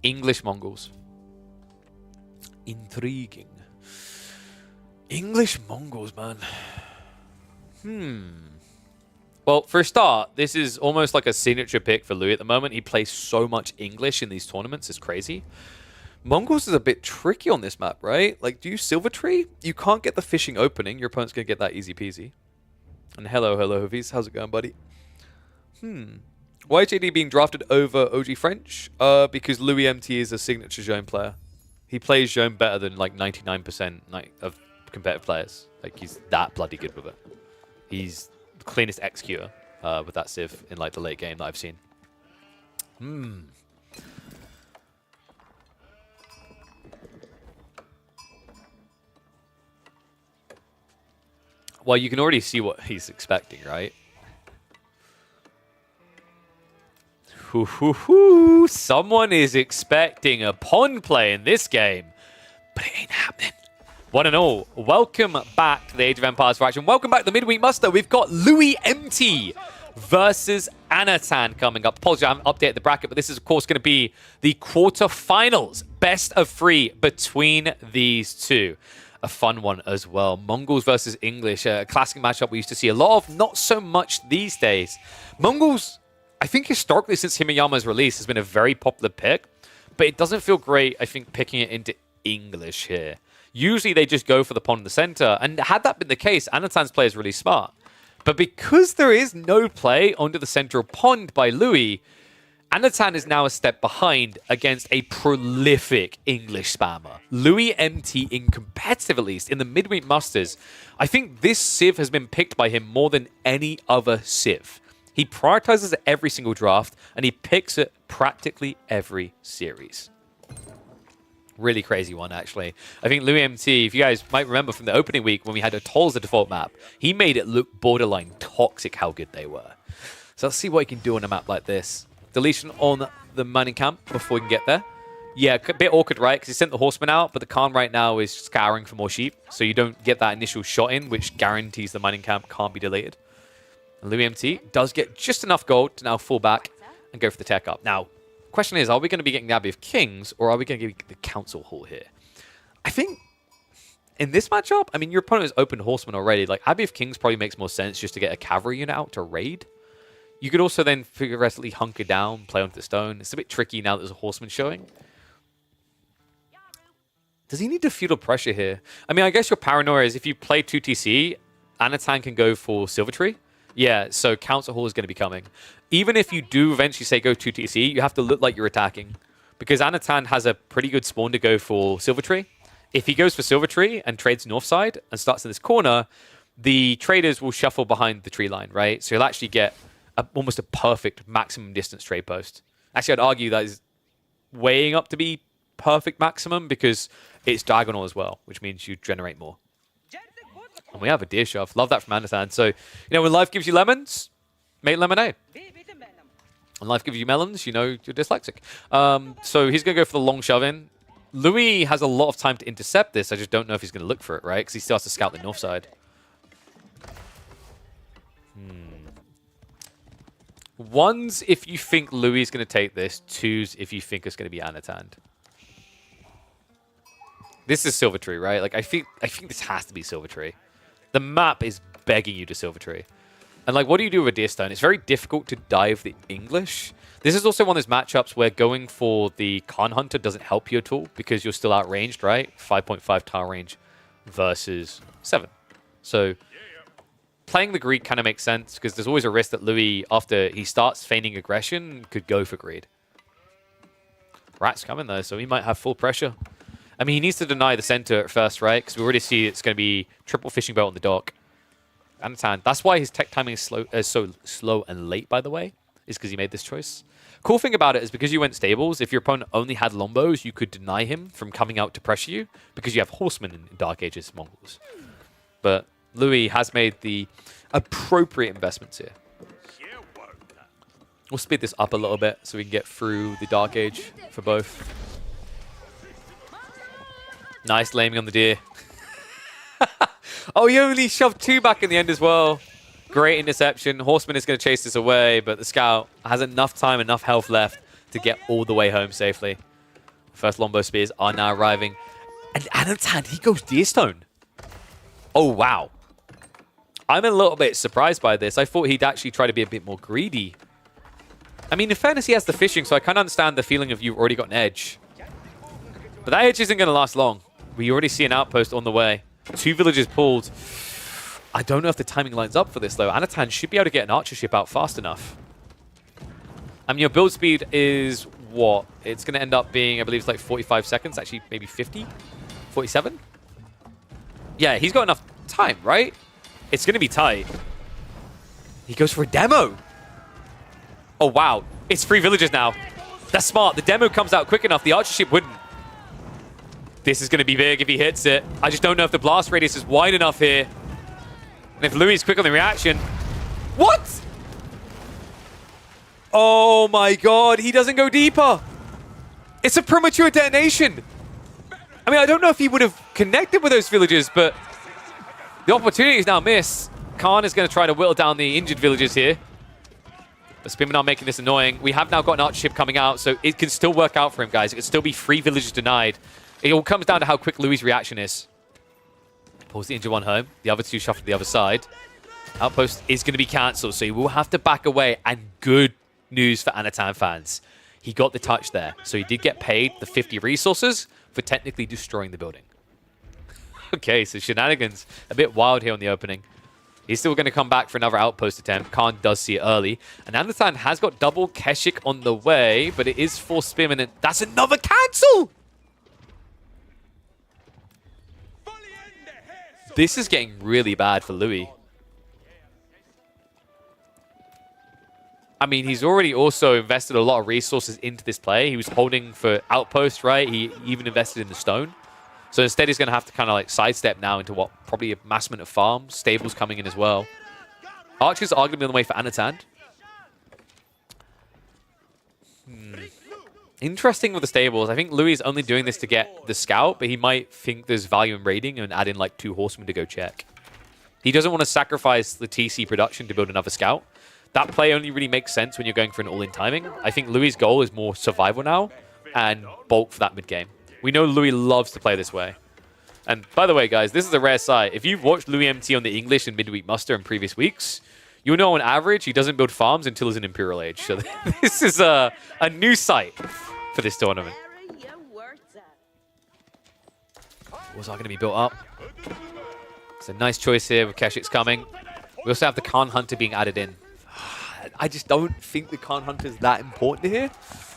English Mongols. Intriguing. English Mongols, man. Well, for a start, this is almost like a signature pick for Louis at the moment. He plays so much English in these tournaments. It's crazy. Mongols is a bit tricky on this map, right? Like, do you Silver Tree? You can't get the fishing opening. Your opponent's going to get that easy peasy. And hello, Hovies. How's it going, buddy? Why is JD being drafted over OG French? Because Louis MT is a signature Jaune player. He plays Jaune better than like 99% of competitive players. Like, he's that bloody good with it. He's the cleanest executor with that Civ in like the late game that I've seen. Well, you can already see what he's expecting, right? Someone is expecting a pawn play in this game, but it ain't happening. One and all, welcome back to the Age of Empires faction. Welcome back to the Midweek Muster. We've got Louis MT versus Anatan coming up. Apologies, I haven't updated the bracket, but this is, of course, going to be the quarterfinals. Best of 3 between these two. A fun one as well. Mongols versus English, a classic matchup we used to see a lot of, not so much these days. Mongols, I think historically since Himeyama's release, has been a very popular pick, but it doesn't feel great, I think, picking it into English here. Usually they just go for the pawn in the center, and had that been the case, Anatan's play is really smart. But because there is no play onto the central pawn by Louis, Anatan is now a step behind against a prolific English spammer. Louis MT, in competitive at least, in the Midweek Musters, I think this Civ has been picked by him more than any other Civ. He prioritizes every single draft, and he picks it practically every series. Really crazy one, actually. I think Louis MT, if you guys might remember from the opening week when we had Atoll as the default map, he made it look borderline toxic how good they were. So let's see what he can do on a map like this. Deletion on the mining camp before we can get there. Yeah, a bit awkward, right? Because he sent the horseman out, but the Khan right now is scouring for more sheep, so you don't get that initial shot in, which guarantees the mining camp can't be deleted. And Louis MT does get just enough gold to now fall back and go for the tech up. Now, question is, are we going to be getting the Abbey of Kings, or are we going to get the Council Hall here? I think in this matchup, I mean, your opponent has opened Horseman already. Like, Abbey of Kings probably makes more sense just to get a cavalry unit out to raid. You could also then theoretically hunker down, play onto the stone. It's a bit tricky now that there's a Horseman showing. Does he need to feudal pressure here? I mean, I guess your paranoia is if you play 2TC, Anatan can go for Silver Tree. Yeah, so Council Hall is going to be coming. Even if you do eventually say go 2TC, you have to look like you're attacking. Because Anatan has a pretty good spawn to go for Silver Tree. If he goes for Silver Tree and trades north side and starts in this corner, the traders will shuffle behind the tree line, right? So you'll actually get almost a perfect maximum distance trade post. Actually, I'd argue that is weighing up to be perfect maximum because it's diagonal as well, which means you generate more. And we have a deer shove. Love that from Anatan. So, you know, when life gives you lemons, make lemonade. When life gives you melons, you know you're dyslexic. So he's going to go for the long shove in. Louis has a lot of time to intercept this. I just don't know if he's going to look for it, right? Because he still has to scout the north side. One's if you think Louis is going to take this. Two's if you think it's going to be Anatan. This is Silver Tree, right? Like I think this has to be Silver Tree. The map is begging you to Silver Tree. And like, what do you do with a Deer Stone? It's very difficult to dive the English. This is also one of those matchups where going for the Khan Hunter doesn't help you at all because you're still outranged, right? 5.5 tile range versus 7. So playing the greed kind of makes sense because there's always a risk that Louis, after he starts feigning aggression, could go for greed. Rat's coming though, so he might have full pressure. I mean, he needs to deny the center at first, right? Because we already see it's going to be triple fishing boat on the dock. Anatan. That's why his tech timing is so slow and late, by the way, is because he made this choice. Cool thing about it is because you went stables, if your opponent only had Lombos, you could deny him from coming out to pressure you because you have Horsemen in Dark Ages Mongols. But Louis has made the appropriate investments here. We'll speed this up a little bit so we can get through the Dark Age for both. Nice laming on the deer. Oh, he only shoved 2 back in the end as well. Great interception. Horseman is going to chase this away, but the scout has enough time, enough health left to get all the way home safely. First Lombo Spears are now arriving. And Anatan, he goes Deer Stone. Oh, wow. I'm a little bit surprised by this. I thought he'd actually try to be a bit more greedy. I mean, in fairness, he has the fishing, so I kind of understand the feeling of you've already got an edge. But that edge isn't going to last long. We already see an outpost on the way. 2 villages pulled. I don't know if the timing lines up for this, though. Anatan should be able to get an archer ship out fast enough. I mean, your build speed is what? It's going to end up being, I believe it's like 45 seconds. Actually, maybe 50? 47? Yeah, he's got enough time, right? It's going to be tight. He goes for a demo. Oh, wow. It's 3 villages now. That's smart. The demo comes out quick enough. The archer ship wouldn't. This is going to be big if he hits it. I just don't know if the blast radius is wide enough here. And if Louis is quick on the reaction... What? Oh my god, he doesn't go deeper. It's a premature detonation. I mean, I don't know if he would have connected with those villages, but the opportunity is now missed. Khan is going to try to whittle down the injured villages here. But Spimmer making this annoying. We have now got an archer ship coming out, so it can still work out for him, guys. It can still be 3 villages denied. It all comes down to how quick Louis' reaction is. Pulls the injured one home. The other 2 shuffle to the other side. Outpost is going to be cancelled, so he will have to back away. And good news for Anatan fans. He got the touch there. So he did get paid the 50 resources for technically destroying the building. Okay, so shenanigans. A bit wild here on the opening. He's still going to come back for another outpost attempt. Khan does see it early. And Anatan has got double Keshik on the way, but it is for Spim, and that's another cancel! This is getting really bad for Louis. I mean, he's already also invested a lot of resources into this play. He was holding for outpost, right? He even invested in the stone. So instead, he's going to have to kind of like sidestep now into what? Probably a mass amount of farms. Stables coming in as well. Archers are going to be on the way for Anatan. Interesting with the stables. I think Louis is only doing this to get the scout, but he might think there's value in raiding and add in like 2 horsemen to go check. He doesn't want to sacrifice the TC production to build another scout. That play only really makes sense when you're going for an all-in timing. I think Louis' goal is more survival now and bulk for that mid-game. We know Louis loves to play this way. And by the way, guys, this is a rare sight. If you've watched Louis MT on the English and Midweek Muster in previous weeks, you'll know on average he doesn't build farms until he's in Imperial Age. So this is a new sight for this tournament. Was I going to be built up? It's a nice choice here with Keshik's coming. We also have the Khan Hunter being added in. I just don't think the Khan Hunter is that important here.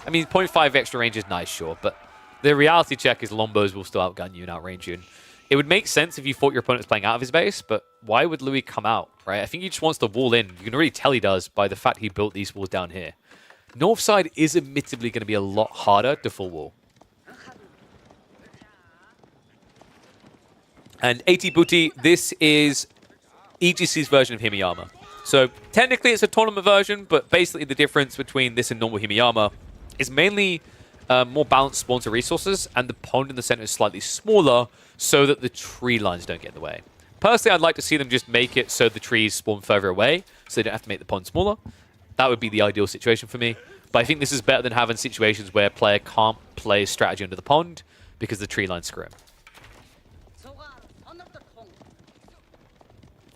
I mean, 0.5 extra range is nice, sure, but the reality check is Lombos will still outgun you and outrange you. And it would make sense if you thought your opponent was playing out of his base, but why would Louis come out, right? I think he just wants to wall in. You can really tell he does by the fact he built these walls down here. North side is admittedly going to be a lot harder to full wall. And AT Booty, this is EGC's version of Himiyama. So technically it's a tournament version, but basically the difference between this and normal Himiyama is mainly more balanced spawns of resources, and the pond in the center is slightly smaller so that the tree lines don't get in the way. Personally, I'd like to see them just make it so the trees spawn further away, so they don't have to make the pond smaller. That would be the ideal situation for me. But I think this is better than having situations where a player can't play strategy under the pond because the tree lines screw him.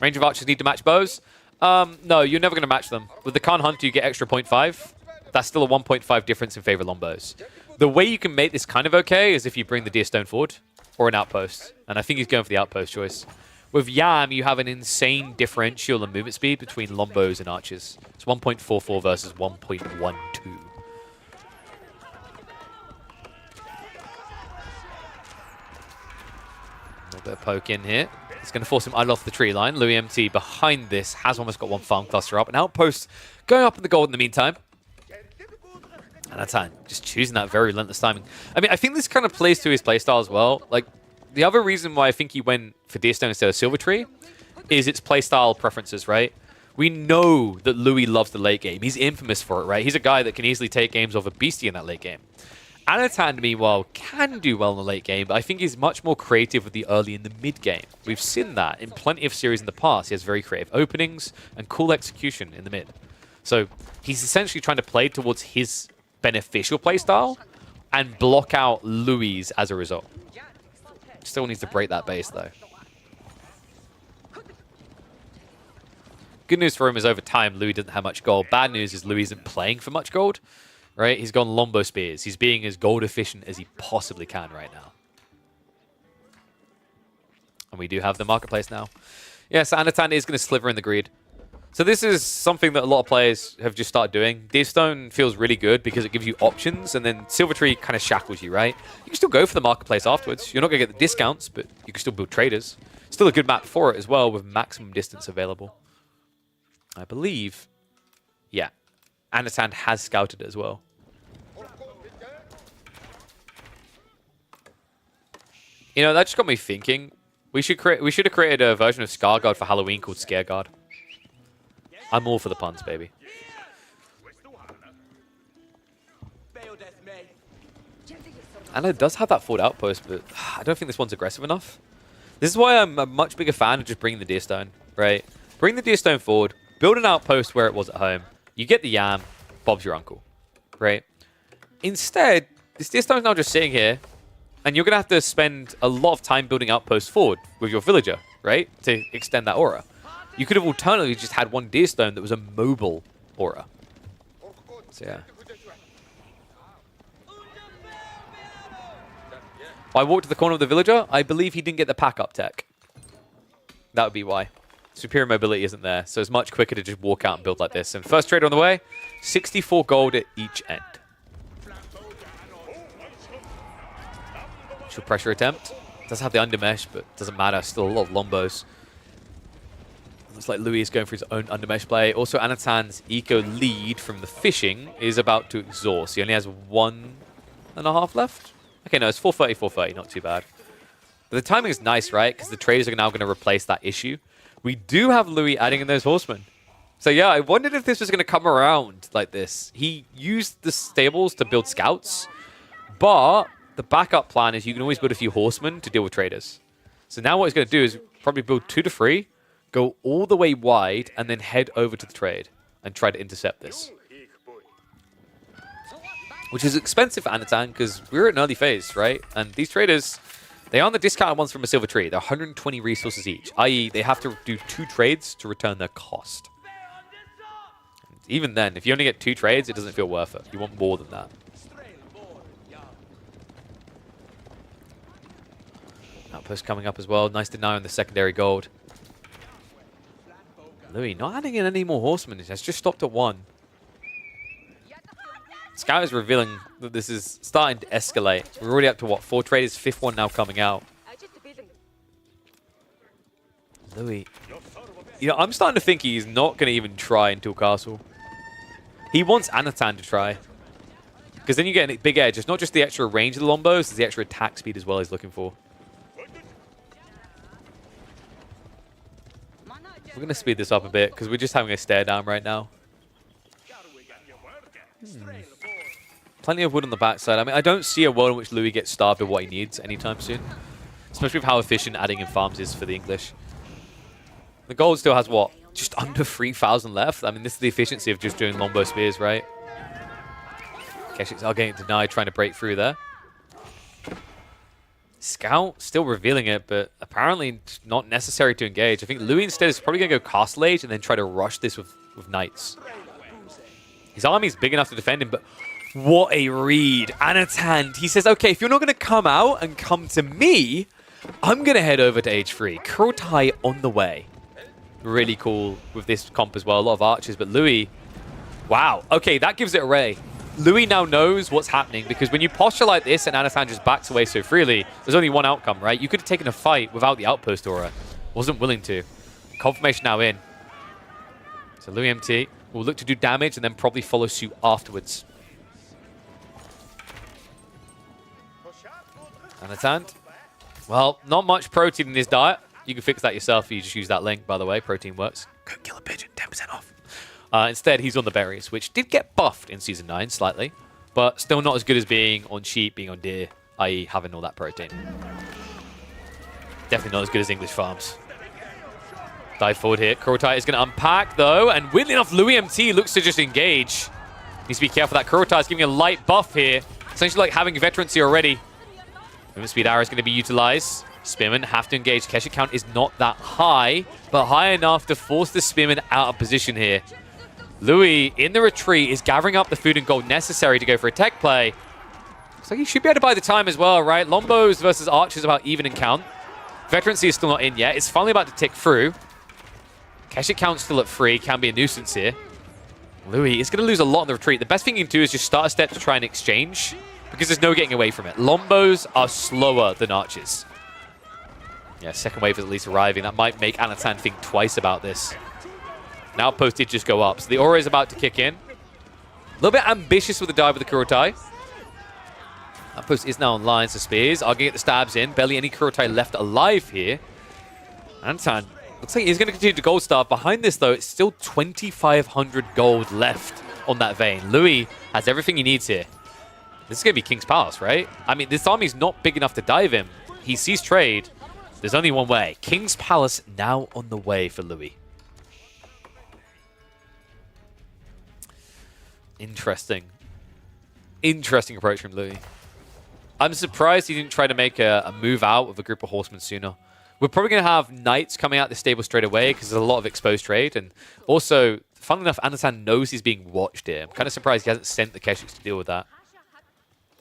Range of archers need to match bows. No, you're never going to match them. With the Khan Hunter, you get extra 0.5. That's still a 1.5 difference in favor of Lombos. The way you can make this kind of okay is if you bring the Deer Stone forward or an outpost. And I think he's going for the outpost choice. With Yam, you have an insane differential in movement speed between Lombos and archers. It's 1.44 versus 1.12. A little bit of poke in here. It's going to force him idle off the tree line. Louis MT behind this has almost got one farm cluster up. An outpost going up in the gold in the meantime. And that's just choosing that very relentless timing. I mean, I think this kind of plays to his playstyle as well. Like, the other reason why I think he went for Deerstone instead of Silver Tree is its playstyle preferences, right? We know that Louis loves the late game. He's infamous for it, right? He's a guy that can easily take games over Beastie in that late game. Anatan, meanwhile, can do well in the late game, but I think he's much more creative with the early and the mid game. We've seen that in plenty of series in the past. He has very creative openings and cool execution in the mid. So he's essentially trying to play towards his beneficial playstyle and block out Louis as a result. Still needs to break that base, though. Good news for him is over time, Louis doesn't have much gold. Bad news is Louis isn't playing for much gold. Right? He's gone Lombo Spears. He's being as gold efficient as he possibly can right now. And we do have the marketplace now. Yes, Anatan is going to sliver in the greed. So this is something that a lot of players have just started doing. Deerstone feels really good because it gives you options, and then Silver Tree kind of shackles you, right? You can still go for the marketplace afterwards. You're not going to get the discounts, but you can still build traders. Still a good map for it as well, with maximum distance available. I believe, yeah, Anatan has scouted it as well. You know, that just got me thinking. We should have created a version of Scar Guard for Halloween called Scare Guard. I'm all for the puns, baby. And it does have that forward outpost, but I don't think this one's aggressive enough. This is why I'm a much bigger fan of just bringing the Deerstone, right? Bring the Deerstone forward, build an outpost where it was at home. You get the Yam, Bob's your uncle, right? Instead, this Deerstone's now just sitting here, and you're going to have to spend a lot of time building outposts forward with your villager, right? To extend that aura. You could have alternatively just had one Deerstone that was a mobile aura. So, yeah. I walked to the corner of the villager. I believe he didn't get the pack-up tech. That would be why. Superior mobility isn't there, so it's much quicker to just walk out and build like this. And first trader on the way, 64 gold at each end. Pressure attempt. Does have the undermesh, but doesn't matter. Still a lot of lombos. Looks like Louis is going for his own undermesh play. Also, Anatan's eco lead from the fishing is about to exhaust. He only has 1.5 left. Okay, no, it's 430, 430. Not too bad. But the timing is nice, right? Because the traders are now going to replace that issue. We do have Louis adding in those horsemen. So yeah, I wondered if this was going to come around like this. He used the stables to build scouts, but the backup plan is you can always build a few horsemen to deal with traders. So now what he's going to do is probably build 2 to 3, go all the way wide, and then head over to the trade and try to intercept this. Which is expensive for Anatan because we're at an early phase, right? And these traders, they aren't the discounted ones from a Silver Tree. They're 120 resources each, i.e. they have to do 2 trades to return their cost. Even then, if you only get 2 trades, it doesn't feel worth it. You want more than that. Outpost coming up as well. Nice deny on the secondary gold. Louis not adding in any more horsemen. It has just stopped at 1. Scout is revealing that this is starting to escalate. We're already up to, what, 4 traders, 5th one now coming out. Louis. You know, I'm starting to think he's not going to even try until castle. He wants Anatan to try. Because then you get a big edge. It's not just the extra range of the Lombos, it's the extra attack speed as well he's looking for. We're going to speed this up a bit because we're just having a stare down right now. Plenty of wood on the backside. I mean, I don't see a world in which Louis gets starved of what he needs anytime soon. Especially with how efficient adding in farms is for the English. The gold still has, what, just under 3,000 left? I mean, this is the efficiency of just doing longbow spears, right? Keshiks are getting denied, trying to break through there. Scout still revealing it, but apparently not necessary to engage. I think Louis instead is probably going to go Castle Age and then try to rush this with knights. His army's big enough to defend him, but what a read. Anatan, he says, okay, if you're not going to come out and come to me, I'm going to head over to Age 3. Kurotai on the way. Really cool with this comp as well. A lot of archers, but Louis, wow. Okay, that gives it away. Louis now knows what's happening because when you posture like this and Anatan just backs away so freely, there's only one outcome, right? You could have taken a fight without the outpost aura. Wasn't willing to. Confirmation now in. So Louis MT will look to do damage and then probably follow suit afterwards. Anatan. Well, not much protein in this diet. You can fix that yourself if you just use that link, by the way. Protein works. Go kill a pigeon, 10% off. Instead, he's on the berries, which did get buffed in Season 9 slightly, but still not as good as being on sheep, being on deer, i.e. having all that protein. Definitely not as good as English farms. Dive forward here. Kurotai is going to unpack, though, and weirdly enough, Louis MT looks to just engage. Needs to be careful that Kurotai is giving a light buff here. Essentially like having veterancy already. Movement speed arrow is going to be utilized. Spearmen have to engage. Keshik count is not that high, but high enough to force the Spearmen out of position here. Louis, in the retreat, is gathering up the food and gold necessary to go for a tech play. Looks like he should be able to buy the time as well, right? Lombos versus archers about even in count. Veterancy is still not in yet. It's finally about to tick through. Keshik count's still at 3. Can be a nuisance here. Louis is going to lose a lot in the retreat. The best thing you can do is just start a step to try and exchange because there's no getting away from it. Lombos are slower than archers. Yeah, second wave is at least arriving. That might make Anatan think twice about this. Now outpost did just go up. So the aura is about to kick in. A little bit ambitious with the dive with the Kurotai. Outpost is now online, so Spears are going to get the stabs in. Barely any Kurotai left alive here. Anatan looks like he's going to continue to gold star. Behind this, though, it's still 2,500 gold left on that vein. Louis has everything he needs here. This is going to be King's Palace, right? I mean, this army's not big enough to dive him. He sees trade. There's only one way. King's Palace now on the way for Louis. Interesting. Interesting approach from Louis. I'm surprised he didn't try to make a move out with a group of horsemen sooner. We're probably going to have knights coming out the stable straight away because there's a lot of exposed trade. And also, funnily enough, Anatan knows he's being watched here. I'm kind of surprised he hasn't sent the Keshiks to deal with that.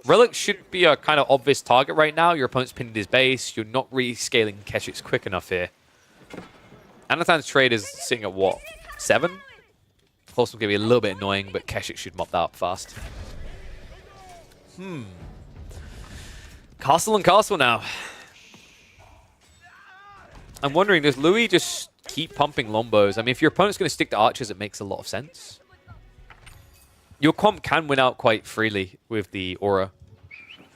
Relic should be a kind of obvious target right now. Your opponent's pinned his base. You're not really scaling Keshiks quick enough here. Anatan's trade is sitting at what? 7? Horseman can be a little bit annoying, but Keshik should mop that up fast. Castle and castle now. I'm wondering, does Louis just keep pumping Lombos? I mean, if your opponent's going to stick to archers, it makes a lot of sense. Your comp can win out quite freely with the aura.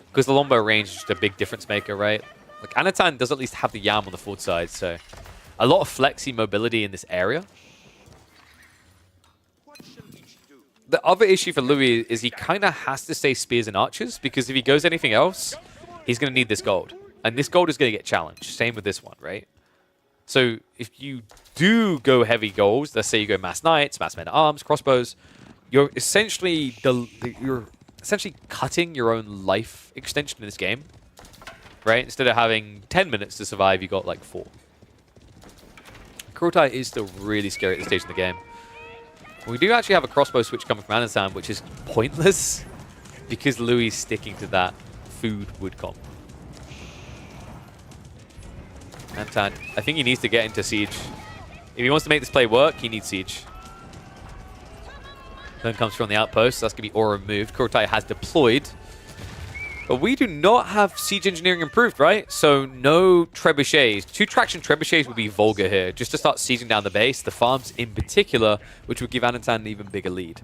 Because the Lombo range is just a big difference maker, right? Like, Anatan does at least have the Yam on the forward side, so a lot of flexy mobility in this area. The other issue for Louis is he kind of has to stay spears and archers, because if he goes anything else, he's going to need this gold. And this gold is going to get challenged. Same with this one, right? So if you do go heavy golds, let's say you go mass knights, mass men-at-arms, crossbows, you're essentially cutting your own life extension in this game, right? Instead of having 10 minutes to survive, you got like 4. Kurotai is still really scary at this stage in the game. We do actually have a crossbow switch coming from Anatan, which is pointless because Louis is sticking to that food wood comp. Antan, I think he needs to get into Siege. If he wants to make this play work, he needs Siege. Then comes from the outpost. So that's going to be aura removed. Kurotai has deployed. But we do not have Siege Engineering improved, right? So no trebuchets. 2 traction trebuchets would be vulgar here. Just to start sieging down the base. The farms in particular, which would give Anatan an even bigger lead.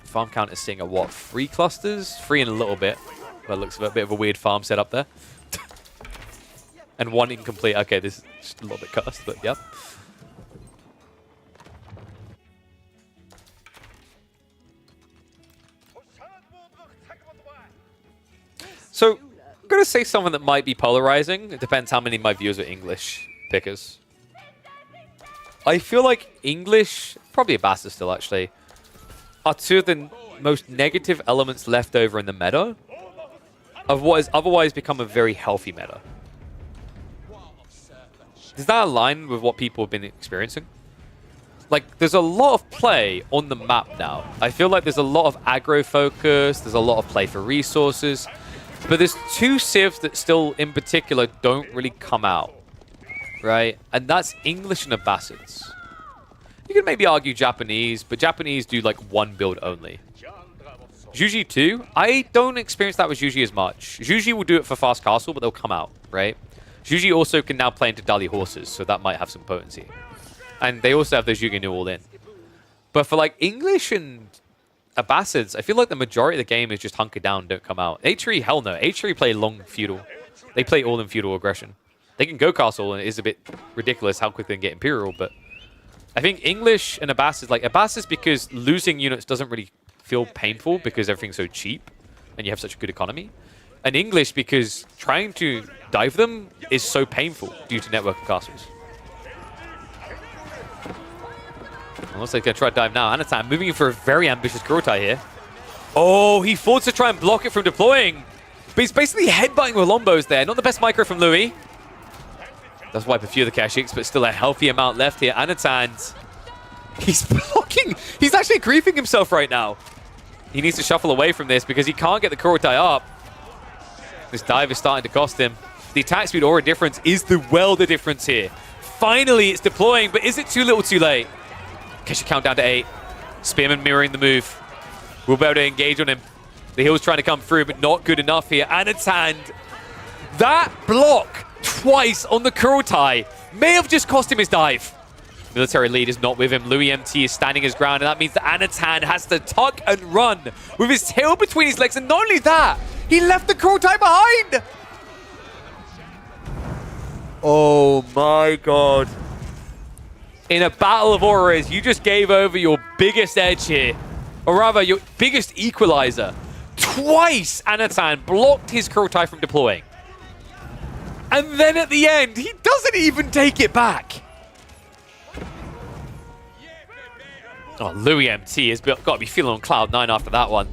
Farm count is seeing a what? 3 clusters? 3 in a little bit. Well, it looks a bit of a weird farm setup there. And 1 incomplete. Okay, this is just a little bit cursed, but yep. So, I'm going to say something that might be polarizing. It depends how many of my viewers are English pickers. I feel like English, probably Abassids still actually, are 2 of the most negative elements left over in the meta of what has otherwise become a very healthy meta. Does that align with what people have been experiencing? Like, there's a lot of play on the map now. I feel like there's a lot of aggro focus, there's a lot of play for resources, but there's 2 civs that still, in particular, don't really come out, right? And that's English and Abassids. You can maybe argue Japanese, but Japanese do like 1 build only. Juji 2, I don't experience that with Juji as much. Juji will do it for Fast Castle, but they'll come out, right? Juji also can now play into Dali horses, so that might have some potency. And they also have those Yuginu all in. But for like English and Abassids, I feel like the majority of the game is just hunker down, don't come out. H3, hell no. H3 play long feudal. They play all in feudal aggression. They can go castle, and it is a bit ridiculous how quickly they can get Imperial, but I think English and Abassids, like Abassids because losing units doesn't really feel painful because everything's so cheap and you have such a good economy. And English because trying to dive them is so painful due to network of castles. Looks like they're going to try to dive now. Anatan moving in for a very ambitious Kurotai here. Oh, he forced to try and block it from deploying. But he's basically headbutting with Lombos there. Not the best micro from Louis. Does wipe a few of the Kashyyyks, but still a healthy amount left here. Anatan's, he's blocking. He's actually griefing himself right now. He needs to shuffle away from this because he can't get the Kurotai up. This dive is starting to cost him. The attack speed aura difference is the welder difference here. Finally, it's deploying, but is it too little too late? Kesha count down to 8. Spearman mirroring the move. We'll be able to engage on him. The heal's trying to come through, but not good enough here. Anatan, that block twice on the Kurotai may have just cost him his dive. Military lead is not with him. Louis MT is standing his ground, and that means that Anatan has to tuck and run with his tail between his legs. And not only that, he left the Kurotai behind! Oh my god. In a battle of auras, you just gave over your biggest edge here. Or rather, your biggest equalizer. Twice Anatan blocked his Kurotai from deploying. And then at the end, he doesn't even take it back. Oh, Louis MT has got to be feeling on cloud 9 after that one.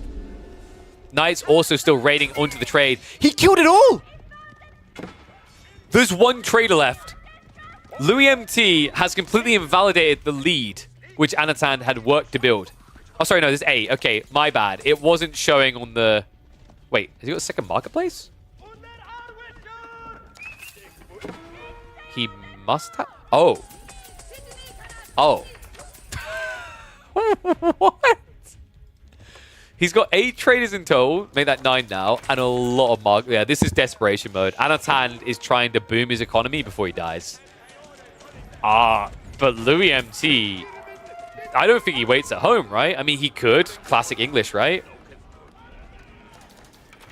Knight's also still raiding onto the trade. He killed it all! There's 1 trader left. Louis MT has completely invalidated the lead, which Anatan had worked to build. Oh, sorry, no, there's 8. Okay, my bad. It wasn't showing on the... Wait, has he got a second marketplace? He must have... Oh. Oh. What? He's got 8 traders in total, make that 9 now, and a lot of mark. Yeah, this is desperation mode. Anatan is trying to boom his economy before he dies. But Louis MT, I don't think he waits at home, right? I mean, he could. Classic English, right?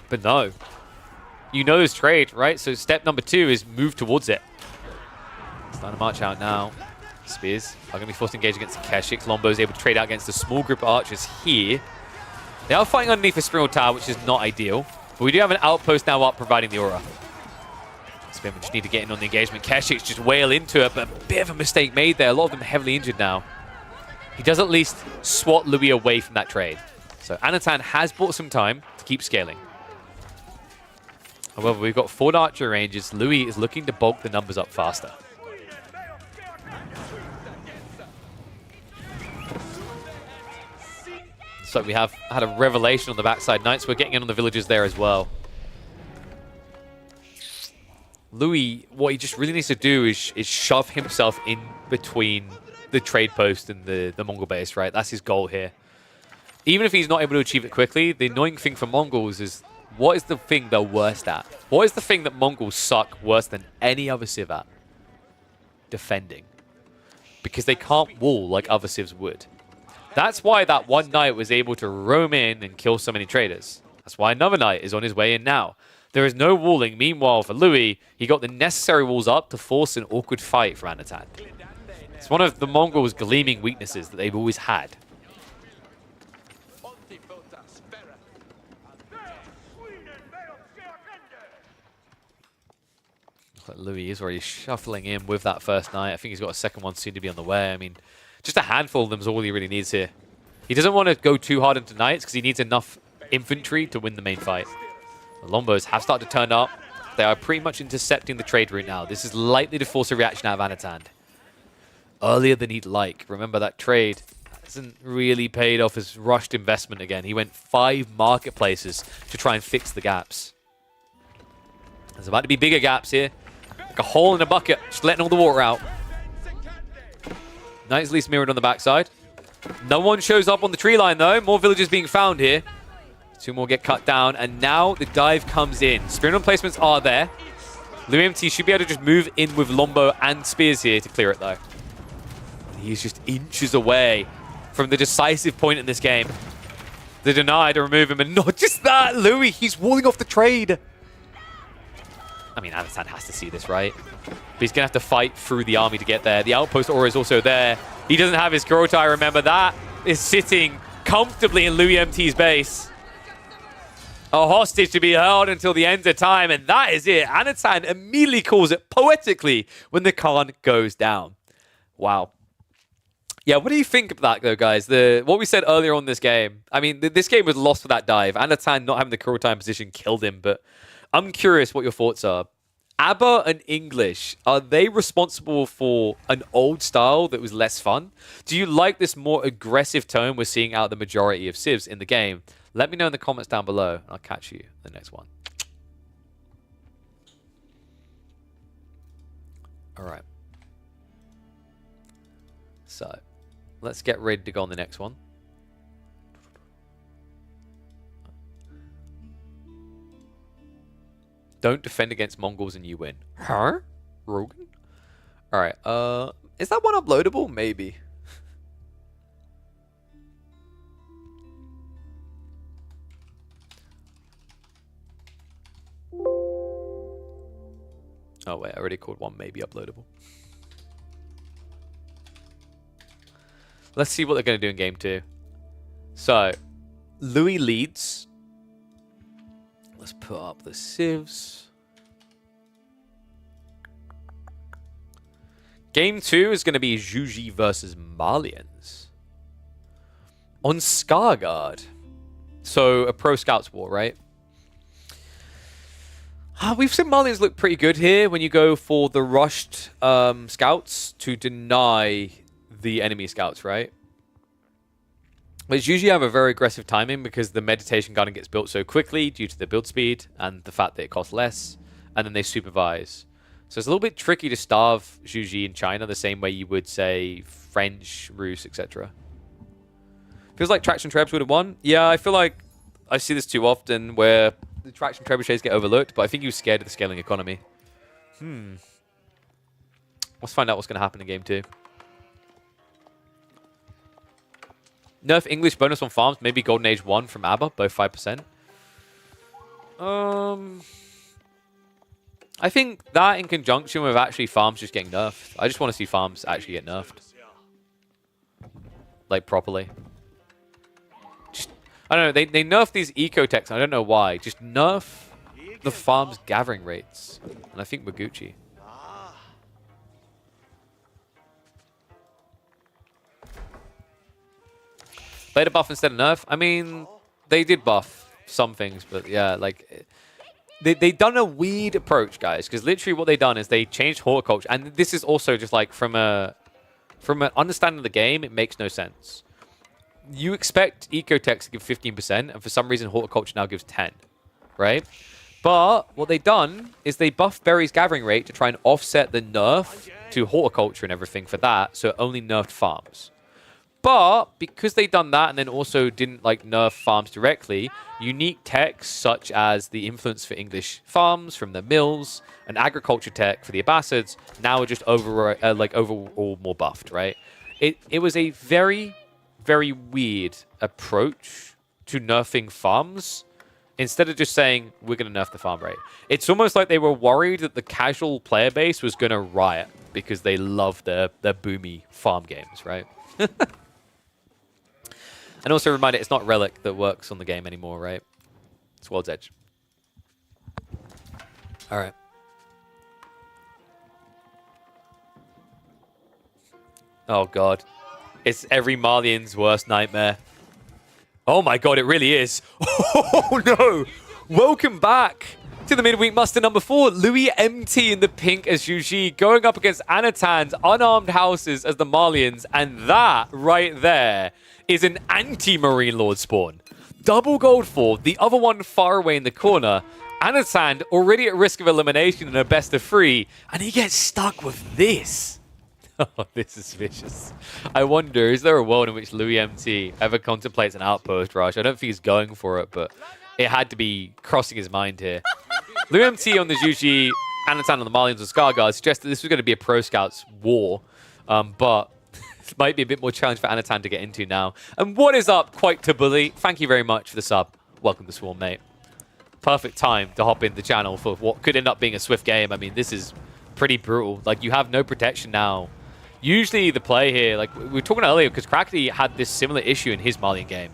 But no. You know his trade, right? So step number 2 is move towards it. Starting to march out now. Spears are going to be forced to engage against the Kashyyyks. Lombo is able to trade out against a small group of archers here. They are fighting underneath a Spiral Tower, which is not ideal. But we do have an outpost now up providing the aura. Spearmen just need to get in on the engagement. Kashyyyks just wail into it, but a bit of a mistake made there. A lot of them heavily injured now. He does at least swat Louis away from that trade. So Anatan has bought some time to keep scaling. However, we've got 4 archer ranges. Louis is looking to bulk the numbers up faster. So we have had a revelation on the backside. Knights, we're getting in on the villages there as well. Louis, what he just really needs to do is shove himself in between the trade post and the Mongol base, right? That's his goal here. Even if he's not able to achieve it quickly, the annoying thing for Mongols is, what is the thing they're worst at? What is the thing that Mongols suck worse than any other civ at? Defending. Because they can't wall like other civs would. That's why that one knight was able to roam in and kill so many traders. That's why another knight is on his way in now. There is no walling. Meanwhile, for Louis, he got the necessary walls up to force an awkward fight for Anatan. It's one of the Mongols' gleaming weaknesses that they've always had. Louis is already shuffling in with that first knight. I think he's got a second one soon to be on the way. I mean, just a handful of them is all he really needs here. He doesn't want to go too hard into knights because he needs enough infantry to win the main fight. The Lombos have started to turn up. They are pretty much intercepting the trade route now. This is likely to force a reaction out of Anatan. Earlier than he'd like. Remember that trade hasn't really paid off his rushed investment again. He went 5 marketplaces to try and fix the gaps. There's about to be bigger gaps here. Like a hole in a bucket, just letting all the water out. Knights least mirrored on the backside. No one shows up on the tree line though. More villagers being found here. 2 more get cut down, and now the dive comes in. Spear emplacements are there. Louis MT should be able to just move in with Lombo and Spears here to clear it though. He's just inches away from the decisive point in this game. The deny to remove him, and not just that, Louis, he's walling off the trade. I mean, Anatan has to see this, right? But he's going to have to fight through the army to get there. The outpost aura is also there. He doesn't have his Kurotai, remember. That is sitting comfortably in Louis MT's base. A hostage to be held until the end of time, and that is it. Anatan immediately calls it poetically when the Khan goes down. Wow. Yeah, what do you think of that, though, guys? What we said earlier on this game. I mean, this game was lost for that dive. Anatan not having the Kurotai in position killed him, but I'm curious what your thoughts are. Abba and English, are they responsible for an old style that was less fun? Do you like this more aggressive tone we're seeing out of the majority of civs in the game? Let me know in the comments down below. I'll catch you in the next one. All right. So, let's get ready to go on the next one. Don't defend against Mongols and you win. Huh? Rogan? Alright, is that one uploadable? Maybe. Oh wait, I already called one maybe uploadable. Let's see what they're going to do in game 2. So, Louis leads. Let's put up the civs. Game 2 is going to be Juji versus Malians. On Scarguard. So, a pro scouts war, right? We've seen Malians look pretty good here when you go for the rushed scouts to deny the enemy scouts, right? But usually have a very aggressive timing because the meditation garden gets built so quickly due to the build speed and the fact that it costs less, and then they supervise. So it's a little bit tricky to starve Juji in China the same way you would, say, French, Rus, etc. Feels like Traction Trebs would have won. Yeah, I feel like I see this too often where the Traction Trebuchets get overlooked, but I think he was scared of the scaling economy. Let's find out what's going to happen in game 2. Nerf English bonus on farms, maybe Golden Age 1 from Abba, both 5%. I think that in conjunction with actually farms just getting nerfed. I just want to see farms actually get nerfed. Like, properly. Just, I don't know, they nerf these eco-techs, I don't know why. Just nerf the farms gathering rates. And I think we're Gucci. Played a buff instead of nerf. I mean, they did buff some things, but yeah, like they done a weird approach, guys. Because literally, what they done is they changed horticulture, and this is also just like from an understanding of the game, it makes no sense. You expect ecotech to give 15%, and for some reason, horticulture now gives 10, right? But what they've done is they buffed Berry's gathering rate to try and offset the nerf to horticulture and everything for that, so it only nerfed farms. But because they've done that and then also didn't like nerf farms directly, unique techs such as the influence for English farms from the mills and agriculture tech for the Abassids now are just overall more buffed, right? It was a very, very weird approach to nerfing farms instead of just saying, we're going to nerf the farm rate. It's almost like they were worried that the casual player base was going to riot because they love their boomy farm games, right? And also remind it, it's not Relic that works on the game anymore, right? It's World's Edge. All right. Oh, God. It's every Malian's worst nightmare. Oh, my God, it really is. Oh, no. Welcome back to the midweek muster number 4. Louis MT in the pink as Yuji going up against Anatan's unarmed houses as the Malians. And that right there is an anti-Marine Lord spawn. Double gold for the other one far away in the corner. Anatan already at risk of elimination in a best of 3. And he gets stuck with this. Oh, this is vicious. I wonder, is there a world in which Louis MT ever contemplates an outpost rush? I don't think he's going for it, but it had to be crossing his mind here. Louis MT on the Juji, Anatan on the Malians and Skargar suggests that this was going to be a Pro Scouts war, but it might be a bit more challenge for Anatan to get into now. And what is up, Quite to Bully? Thank you very much for the sub. Welcome to Swarm, mate. Perfect time to hop in the channel for what could end up being a swift game. I mean, this is pretty brutal. Like, you have no protection now. Usually the play here, like we were talking earlier, because Crackly had this similar issue in his Malian game.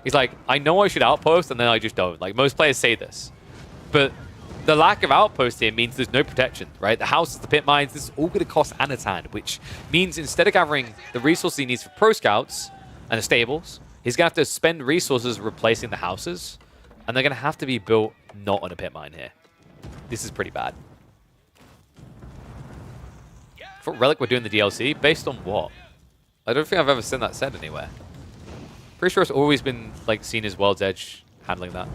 He's like, I know I should outpost, and then I just don't. Like, most players say this. But the lack of outpost here means there's no protection, right? The houses, the pit mines, this is all going to cost Anatan, which means instead of gathering the resources he needs for Pro Scouts and the stables, he's going to have to spend resources replacing the houses, and they're going to have to be built not on a pit mine here. This is pretty bad. I thought Relic were doing the DLC. Based on what? I don't think I've ever seen that said anywhere. Pretty sure it's always been like seen as World's Edge handling that.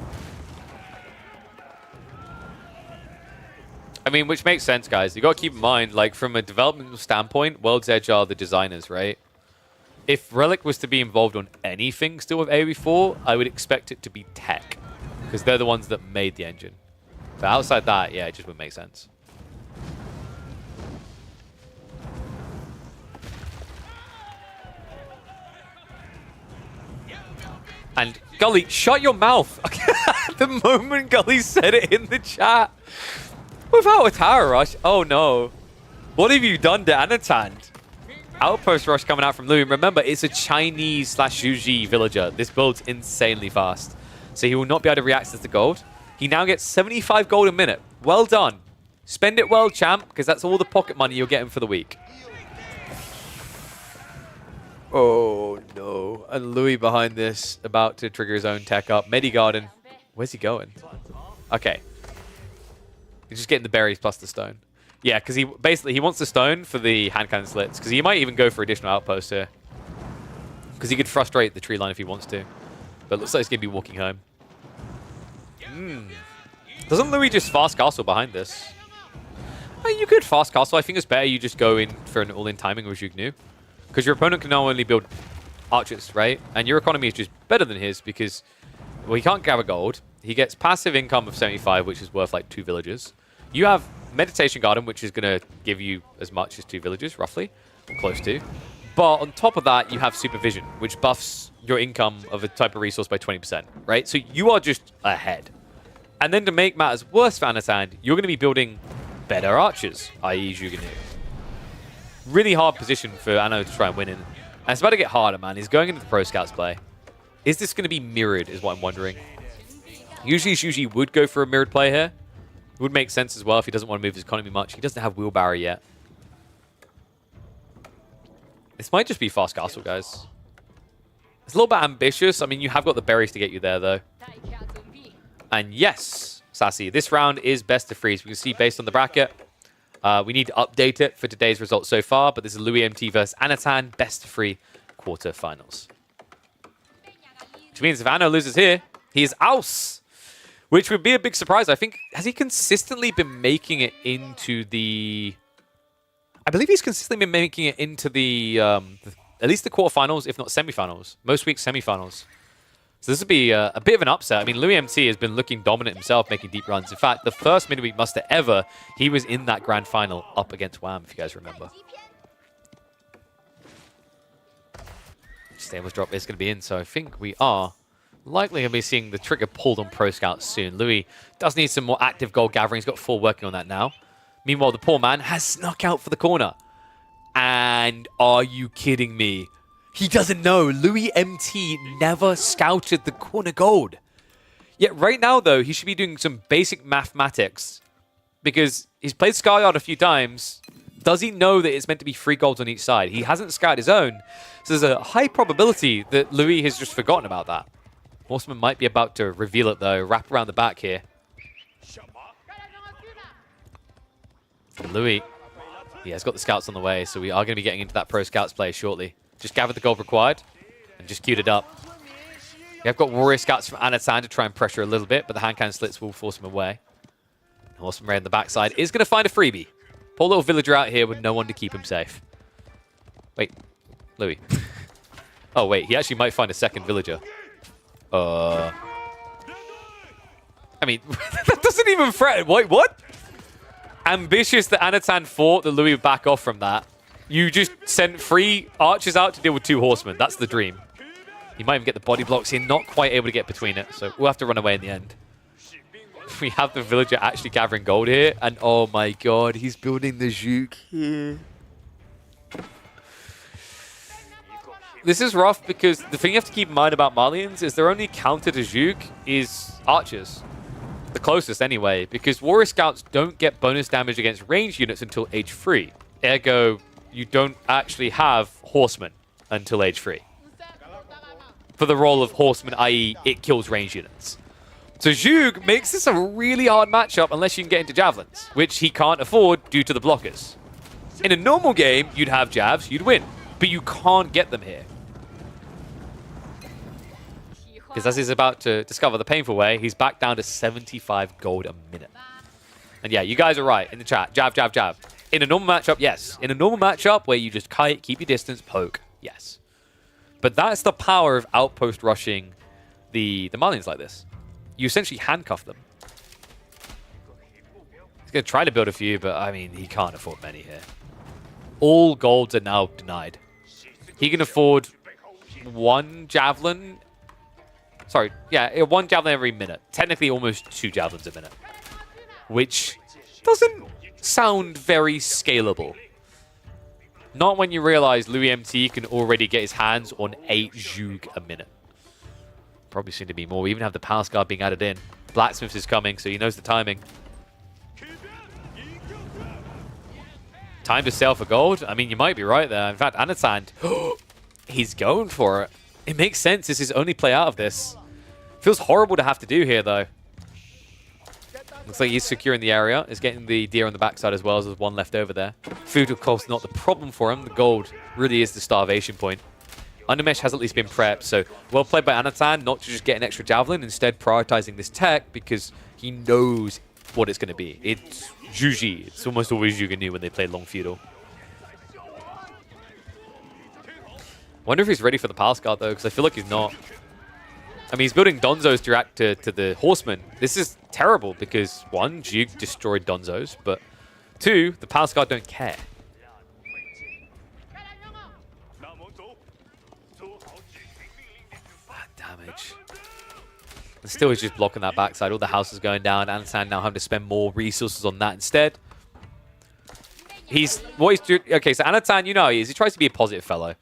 I mean, which makes sense, guys. You got to keep in mind, like from a developmental standpoint, World's Edge are the designers, right? If Relic was to be involved on anything still with AoE4, I would expect it to be tech, because they're the ones that made the engine. But outside that, yeah, it just wouldn't make sense. And Gully, shut your mouth. The moment Gully said it in the chat. Without a tower rush. Oh no. What have you done to Anatan? Outpost rush coming out from Louis. Remember, it's a Chinese/Yuji villager. This build's insanely fast. So he will not be able to reaccess the gold. He now gets 75 gold a minute. Well done. Spend it well, champ, because that's all the pocket money you're getting for the week. Oh, no. And Louis behind this, about to trigger his own tech up. Medigarden. Where's he going? Okay. He's just getting the berries plus the stone. Yeah, because he wants the stone for the hand cannon slits. Because he might even go for additional outposts here. Because he could frustrate the tree line if he wants to. But it looks like he's going to be walking home. Doesn't Louis just fast castle behind this? I mean, you could fast castle. I think it's better you just go in for an all-in timing with Jugnu. Because your opponent can now only build archers, right? And your economy is just better than his because, well, he can't gather gold. He gets passive income of 75, which is worth like 2 villages. You have Meditation Garden, which is going to give you as much as 2 villages, roughly, or close to. But on top of that, you have Supervision, which buffs your income of a type of resource by 20%, right? So you are just ahead. And then to make matters worse for Anatan, you're going to be building better archers, i.e. Jugnu. Really hard position for Anno to try and win in. And it's about to get harder, man. He's going into the Pro Scouts play. Is this going to be mirrored, is what I'm wondering. Usually Shuji would go for a mirrored play here. It would make sense as well if he doesn't want to move his economy much. He doesn't have Wheelbarrow yet. This might just be fast castle, guys. It's a little bit ambitious. I mean, you have got the berries to get you there, though. And yes, Sassy, this round is best of 3. So we can see based on the bracket. We need to update it for today's results so far, but this is Louis MT versus Anatan, best of 3 quarterfinals. Which means if Anno loses here, he is aus. which would be a big surprise. I think, has he consistently been making it into the... I believe he's consistently been making it into the at least the quarterfinals, if not semifinals. Most weeks, semifinals. So this would be a bit of an upset. I mean, Louis MT has been looking dominant himself, making deep runs. In fact, the first midweek muster ever, he was in that grand final up against Wham, if you guys remember. Stainless drop is going to be in, so I think we are likely going to be seeing the trigger pulled on Pro Scout soon. Louis does need some more active gold gathering. He's got 4 working on that now. Meanwhile, the poor man has snuck out for the corner. And are you kidding me? He doesn't know. Louis MT never scouted the corner gold. Yet right now, though, he should be doing some basic mathematics. Because he's played Skyard a few times. Does he know that it's meant to be 3 golds on each side? He hasn't scouted his own. So there's a high probability that Louis has just forgotten about that. Horseman might be about to reveal it, though. Wrap around the back here. Louis, yeah, has got the scouts on the way, so we are going to be getting into that Pro Scouts play shortly. Just gather the gold required and just queued it up. We have got Warrior Scouts from Anatan to try and pressure a little bit, but the hand cannon slits will force him away. Horseman Ray on the backside is going to find a freebie. Poor little villager out here with no one to keep him safe. Wait, Louis. Oh, wait, he actually might find a second villager. I mean, that doesn't even threaten. Wait, what? Ambitious that Anatan thought that Louis would back off from that. You just sent 3 archers out to deal with 2 horsemen. That's the dream. You might even get the body blocks in. Not quite able to get between it. So we'll have to run away in the end. We have the villager actually gathering gold here. And oh my god, he's building the Juke here. This is rough because the thing you have to keep in mind about Malians is their only counter to Juke is archers. The closest anyway, because Warrior Scouts don't get bonus damage against ranged units until age 3. Ergo, you don't actually have Horsemen until age 3. For the role of Horseman, i.e. it kills ranged units. So Zhug makes this a really hard matchup unless you can get into Javelins, which he can't afford due to the blockers. In a normal game, you'd have Javs, you'd win, but you can't get them here. Because as he's about to discover the painful way, he's back down to 75 gold a minute. And yeah, you guys are right in the chat. Jab, jab, jab. In a normal matchup, yes. In a normal matchup where you just kite, keep your distance, poke, yes. But that's the power of outpost rushing the Malians like this. You essentially handcuff them. He's going to try to build a few, but I mean, he can't afford many here. All golds are now denied. He can afford 1 javelin. Sorry, yeah, 1 javelin every minute. Technically, almost 2 javelins a minute. Which doesn't sound very scalable. Not when you realize Louis MT can already get his hands on 8 Zhug a minute. Probably soon to be more. We even have the Palace Guard being added in. Blacksmith is coming, so he knows the timing. Time to sell for gold? I mean, you might be right there. In fact, Anatan, he's going for it. It makes sense. This is his only play out of this. Feels horrible to have to do here, though. Looks like he's securing the area. He's getting the deer on the backside as well, as there's 1 left over there. Food, of course, not the problem for him. The gold really is the starvation point. Undermesh has at least been prepped, so well played by Anatan, not to just get an extra javelin, instead prioritizing this tech because he knows what it's going to be. It's Juji. It's almost always Yuganu when they play long feudal. Wonder if he's ready for the Palace Guard, though, because I feel like he's not. I mean, he's building Donzos to react to the Horsemen. This is terrible because, 1, Jug destroyed Donzos, but 2, the Palace Guard don't care. Bad damage. And still, he's just blocking that backside. All the houses going down. Anatan now having to spend more resources on that instead. What he's doing. Okay, so Anatan, you know how he is. He tries to be a positive fellow.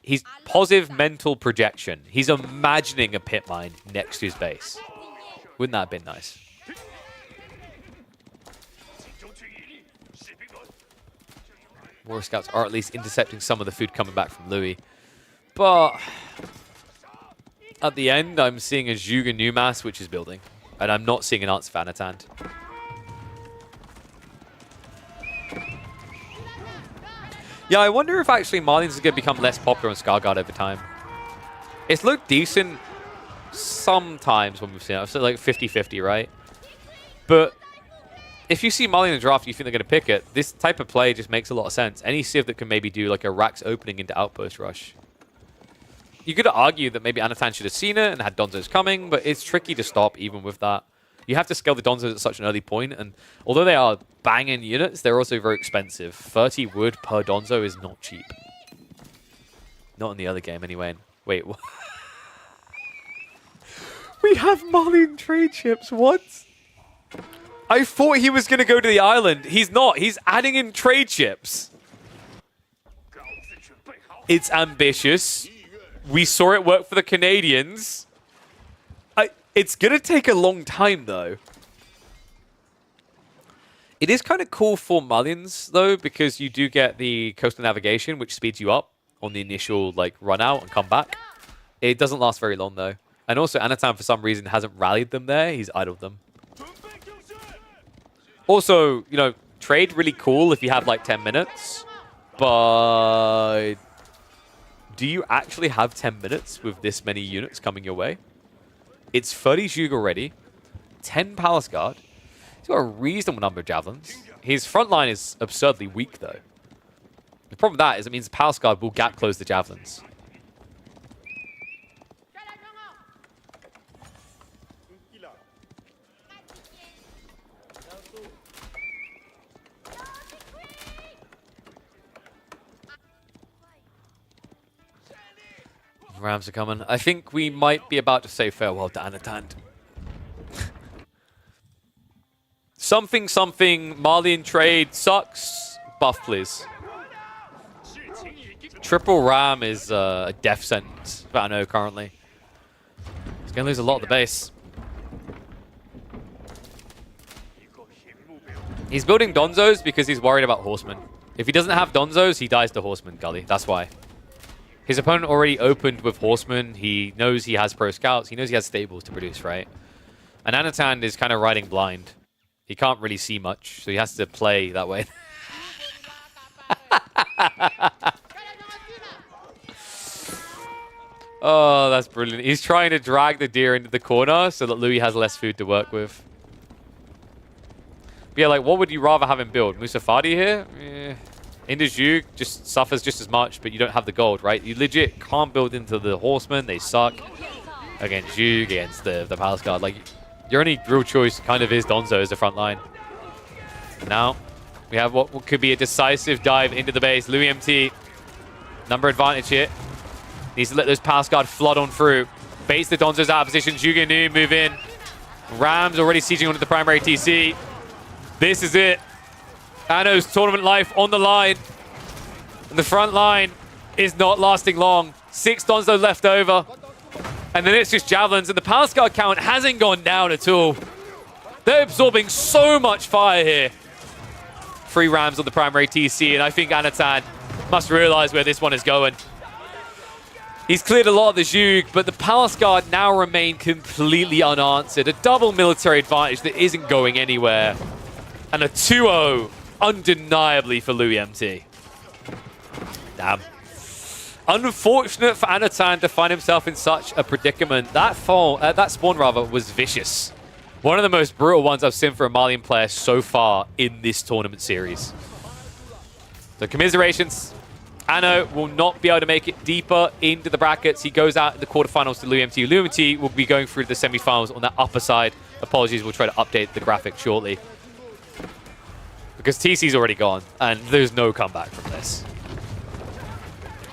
He's positive mental projection. He's imagining a pit mine next to his base. Wouldn't that have been nice? Warrior Scouts are at least intercepting some of the food coming back from Louis. But at the end, I'm seeing a Zhuga Numas, which is building. And I'm not seeing an answer for Anatan. Yeah, I wonder if actually Malians is going to become less popular on Scarguard over time. It's looked decent sometimes when we've seen it. I've said like 50-50, right? But if you see Mali in the draft, you think they're going to pick it, this type of play just makes a lot of sense. Any Civ that can maybe do like a Rax opening into Outpost Rush. You could argue that maybe Anatan should have seen it and had Donzos coming, but it's tricky to stop even with that. You have to scale the Donzos at such an early point, and although they are banging units, they're also very expensive. 30 wood per Donzo is not cheap. Not in the other game, anyway. Wait, what? We have Malian trade ships, what? I thought he was going to go to the island. He's not. He's adding in trade ships. It's ambitious. We saw it work for the Canadians. It's going to take a long time, though. It is kind of cool for Malians, though, because you do get the coastal navigation, which speeds you up on the initial like run out and come back. It doesn't last very long, though. And also, Anatan, for some reason, hasn't rallied them there. He's idled them. Also, you know, trade really cool if you have like 10 minutes. But do you actually have 10 minutes with this many units coming your way? It's 30 Zhug already, 10 Palace Guard. He's got a reasonable number of Javelins. His front line is absurdly weak, though. The problem with that is it means the Palace Guard will gap close the Javelins. Rams are coming. I think we might be about to say farewell to Anatan. something Malian trade sucks. Buff, please. Triple Ram is a death sentence for Anno currently. He's going to lose a lot of the base. He's building Donzos because he's worried about Horsemen. If he doesn't have Donzos, he dies to Horsemen, Gully. That's why. His opponent already opened with Horsemen. He knows he has Pro Scouts. He knows he has Stables to produce, right? And Anatan is kind of riding blind. He can't really see much, so he has to play that way. Oh, that's brilliant. He's trying to drag the deer into the corner so that Louis has less food to work with. But yeah, like, what would you rather have him build? Musafadi here? Eh. Into Zhug just suffers just as much, but you don't have the gold, right? You legit can't build into the Horsemen. They suck against Zhug, against the Palace Guard. Like, your only real choice kind of is Donzo as the front line. Now, we have what could be a decisive dive into the base. Louis MT, number advantage here. Needs to let those Palace Guard flood on through. Baits the Donzos out of position. Zhug and Nu move in. Rams already sieging onto the primary TC. This is it. Anno's tournament life on the line. And the front line is not lasting long. 6 Donzo left over. And then it's just Javelins. And the Palace Guard count hasn't gone down at all. They're absorbing so much fire here. 3 Rams on the primary TC. And I think Anatan must realize where this one is going. He's cleared a lot of the Zhug, but the Palace Guard now remain completely unanswered. A double military advantage that isn't going anywhere. And a 2-0 undeniably for Louis MT. Damn. Unfortunate for Anatan to find himself in such a predicament. That spawn rather was vicious. One of the most brutal ones I've seen for a Malian player so far in this tournament series. So commiserations. Anno will not be able to make it deeper into the brackets. He goes out in the quarterfinals to Louis MT. Louis MT will be going through the semifinals on that upper side. Apologies, we'll try to update the graphic shortly. Because TC's already gone, and there's no comeback from this.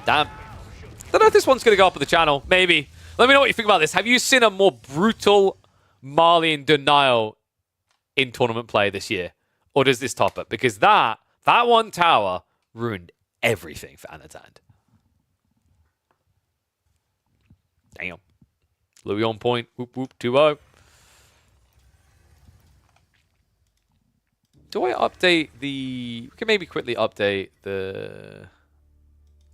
Damn. Don't know if this one's going to go up on the channel. Maybe. Let me know what you think about this. Have you seen a more brutal Malian denial in tournament play this year? Or does this top it? Because that one tower ruined everything for Anatan. Damn. Louis on point. Whoop, whoop, 2-0. Do I update the... We can maybe quickly update the...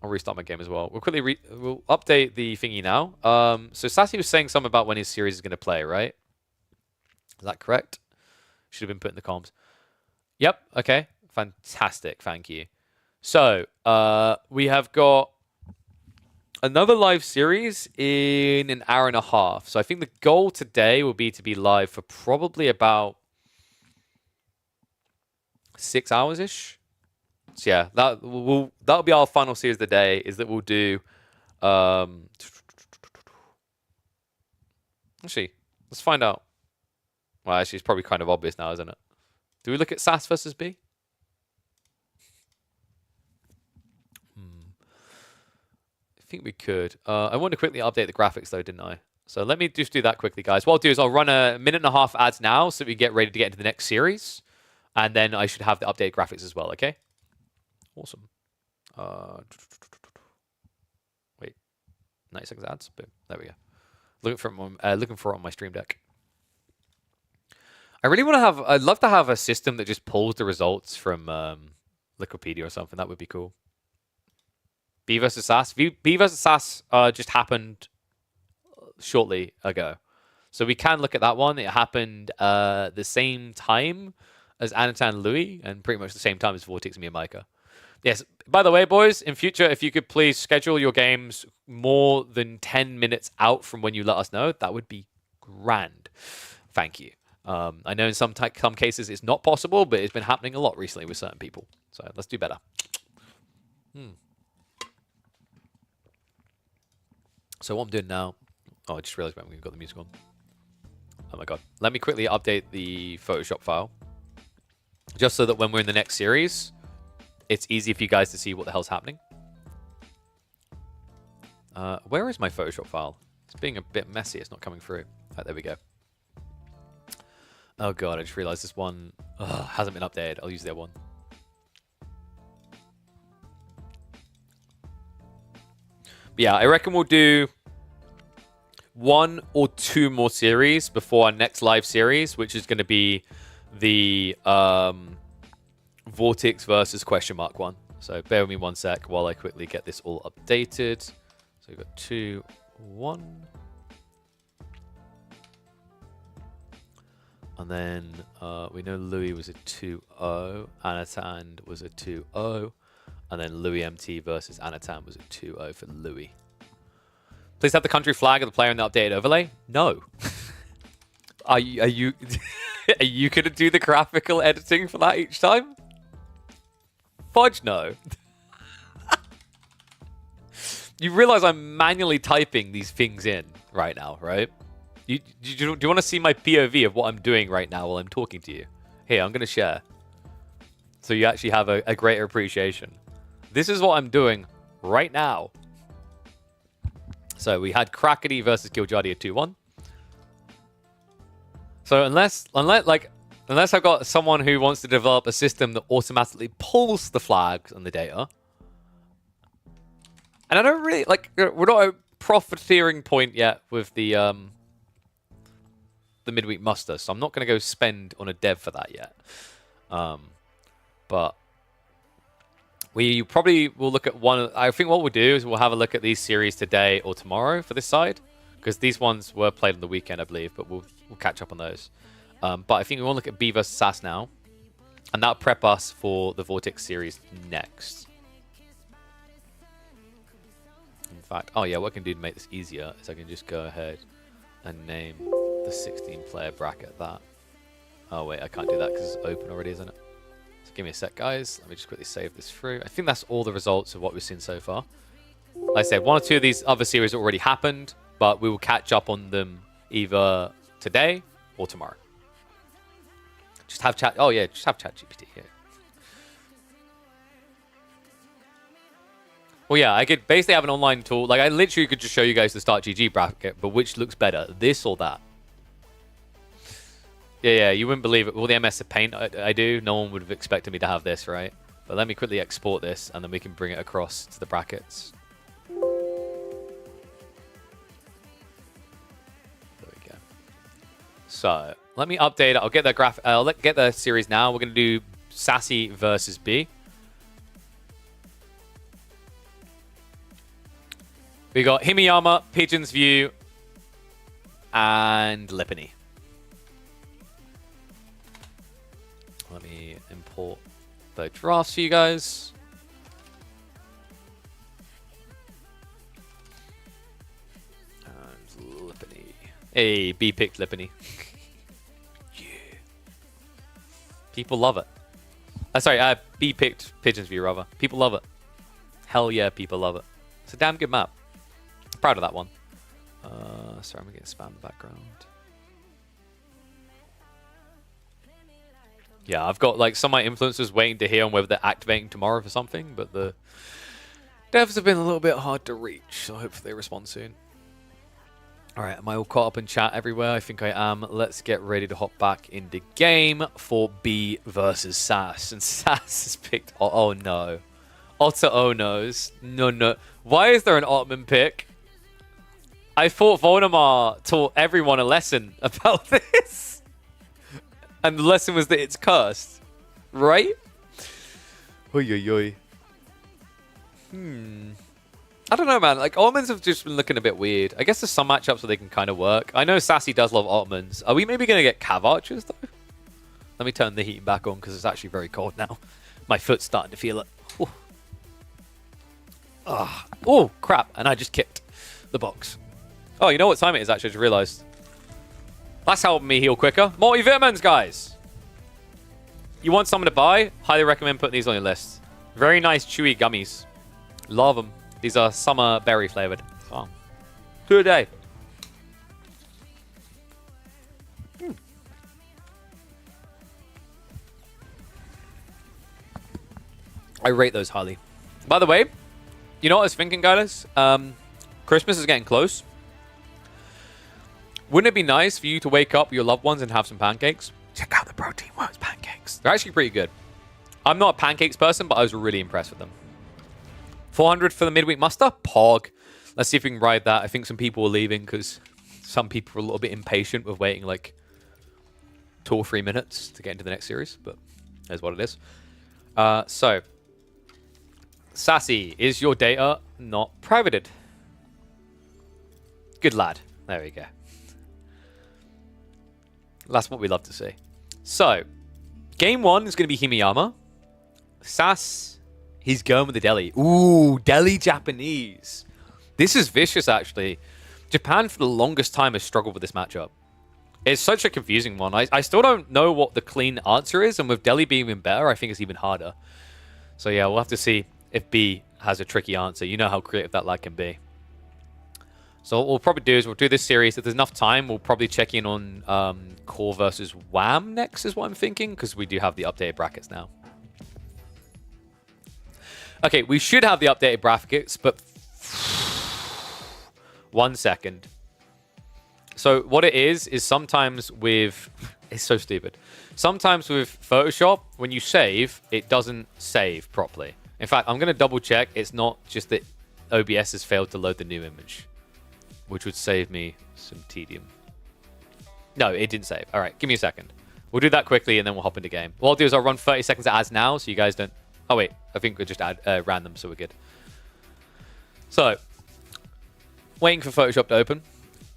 I'll restart my game as well. We'll update the thingy now. So Sassy was saying something about when his series is going to play, right? Is that correct? Should have been put in the comms. Yep. Okay. Fantastic. Thank you. So we have got another live series in an hour and a half. So I think the goal today will be to be live for probably about 6 hours ish. So yeah, that'll be our final series of the day. Is that we'll do. Actually, let's find out. Well, actually, it's probably kind of obvious now, isn't it? Do we look at SAS versus B? I think we could. I want to quickly update the graphics though, didn't I? So let me just do that quickly, guys. What I'll do is I'll run a 1.5 ads now so we get ready to get into the next series. And then I should have the updated graphics as well, okay? Awesome. Wait. 90 seconds ads. Boom. There we go. Looking for it on my stream deck. I really want to have... I'd love to have a system that just pulls the results from Wikipedia or something. That would be cool. B versus SAS. B versus SAS just happened shortly ago. So we can look at that one. It happened the same time as Anatan Louis and pretty much the same time as Vortex, me and Micah. Yes, by the way, boys, in future, if you could please schedule your games more than 10 minutes out from when you let us know, that would be grand. Thank you. I know in some cases it's not possible, but it's been happening a lot recently with certain people. So let's do better. So what I'm doing now... Oh, I just realized we've got the music on. Oh my god. Let me quickly update the Photoshop file. Just so that when we're in the next series, it's easy for you guys to see what the hell's happening. Where is my Photoshop file? It's being a bit messy. It's not coming through. Right, there we go. Oh god, I just realized this one hasn't been updated. I'll use the other one. But yeah, I reckon we'll do 1 or 2 more series before our next live series, which is going to be the Vortex versus question mark one. So bear with me 1 sec while I quickly get this all updated. So we've got 2, 1. And then we know Louis was a 2-0. Anatan was a 2-0. And then Louis MT versus Anatan was a 2-0 for Louis. Please have the country flag of the player in the updated overlay. No. Are you are you gonna do the graphical editing for that each time? Fudge no. You realize I'm manually typing these things in right now, right? Do you want to see my POV of what I'm doing right now while I'm talking to you? Here, I'm gonna share, so you actually have a greater appreciation. This is what I'm doing right now. So we had Crackety versus Giljardia 2-1. So unless I've got someone who wants to develop a system that automatically pulls the flags and the data, and I don't really we're not at a profiteering point yet with the midweek muster, so I'm not going to go spend on a dev for that yet. But we probably will look at one. I think what we'll do is we'll have a look at these series today or tomorrow for this side, because these ones were played on the weekend, I believe, but we'll catch up on those. But I think we want to look at B versus SAS now, and that'll prep us for the Vortex series next. In fact, oh yeah, what I can do to make this easier is I can just go ahead and name the 16-player bracket that. Oh wait, I can't do that because it's open already, isn't it? So give me a sec, guys. Let me just quickly save this through. I think that's all the results of what we've seen so far. Like I said, 1 or 2 of these other series already happened, but we will catch up on them either today or tomorrow. Just have chat. Oh yeah, just have ChatGPT here. Well, yeah, I could basically have an online tool. Like, I literally could just show you guys the Start GG bracket, but which looks better, this or that? Yeah, you wouldn't believe it. All the MS Paint I do, no one would have expected me to have this, right? But let me quickly export this, and then we can bring it across to the brackets. There we go. So let me update it. I'll get the I'll get the series now. We're gonna do Sassy versus B. We got Himiyama, Pigeon's View, and Lipany. Let me import the drafts for you guys. Hey, B picked Lippany. Yeah. People love it. Sorry, B picked Pigeon's View, rather. People love it. Hell yeah, people love it. It's a damn good map. Proud of that one. Sorry, I'm getting spam in the background. Yeah, I've got like some of my influencers waiting to hear on whether they're activating tomorrow for something, but the devs have been a little bit hard to reach, so hopefully they respond soon. Alright, am I all caught up in chat everywhere? I think I am. Let's get ready to hop back into game for B versus Sass. And Sass has picked... Oh no. Otter oh no's. No. Why is there an Ottoman pick? I thought Voldemort taught everyone a lesson about this. And the lesson was that it's cursed. Right? Oi. I don't know, man. Like, Ottomans have just been looking a bit weird. I guess there's some matchups where they can kind of work. I know Sassy does love Ottomans. Are we maybe going to get Cav Archers, though? Let me turn the heating back on, because it's actually very cold now. My foot's starting to feel it. Oh, crap. And I just kicked the box. Oh, you know what time it is, actually? I just realized. That's helping me heal quicker. Multivitamins, guys. You want someone to buy? Highly recommend putting these on your list. Very nice, chewy gummies. Love them. These are summer berry flavored. Oh. 2 a day. I rate those highly. By the way, you know what I was thinking, guys? Christmas is getting close. Wouldn't it be nice for you to wake up with your loved ones and have some pancakes? Check out the Protein Works pancakes. They're actually pretty good. I'm not a pancakes person, but I was really impressed with them. 400 for the midweek muster? Pog. Let's see if we can ride that. I think some people are leaving because some people are a little bit impatient with waiting like 2 or 3 minutes to get into the next series, but that's what it is. So, Sassy, is your data not privated? Good lad. There we go. That's what we love to see. So, game 1 is going to be Himiyama. Sass, he's going with the Delhi. Ooh, Delhi Japanese. This is vicious, actually. Japan, for the longest time, has struggled with this matchup. It's such a confusing one. I still don't know what the clean answer is, and with Delhi being even better, I think it's even harder. So yeah, we'll have to see if B has a tricky answer. You know how creative that lad can be. So what we'll probably do is we'll do this series. If there's enough time, we'll probably check in on Core versus Wham next is what I'm thinking, because we do have the updated brackets now. Okay, we should have the updated brackets, but 1 second. So what it is sometimes with... It's so stupid. Sometimes with Photoshop, when you save, it doesn't save properly. In fact, I'm going to double check. It's not just that OBS has failed to load the new image, which would save me some tedium. No, it didn't save. All right, give me a second. We'll do that quickly, and then we'll hop into game. What I'll do is I'll run 30 seconds of ads now, so you guys don't... Oh, wait. I think we'll just add random, so we're good. So, waiting for Photoshop to open.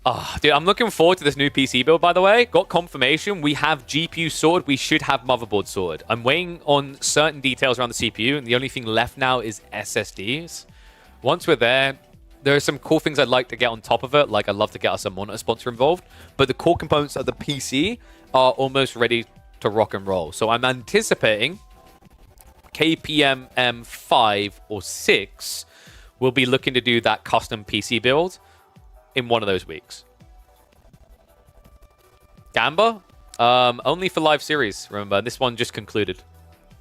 Oh, dude, I'm looking forward to this new PC build, by the way. Got confirmation. We have GPU sorted. We should have motherboard sorted. I'm waiting on certain details around the CPU, and the only thing left now is SSDs. Once we're there, there are some cool things I'd like to get on top of it. Like, I'd love to get us a monitor sponsor involved. But the core components of the PC are almost ready to rock and roll. So I'm anticipating KPM M5 or 6 will be looking to do that custom PC build in one of those weeks. Gamba? Only for live series, remember. This one just concluded,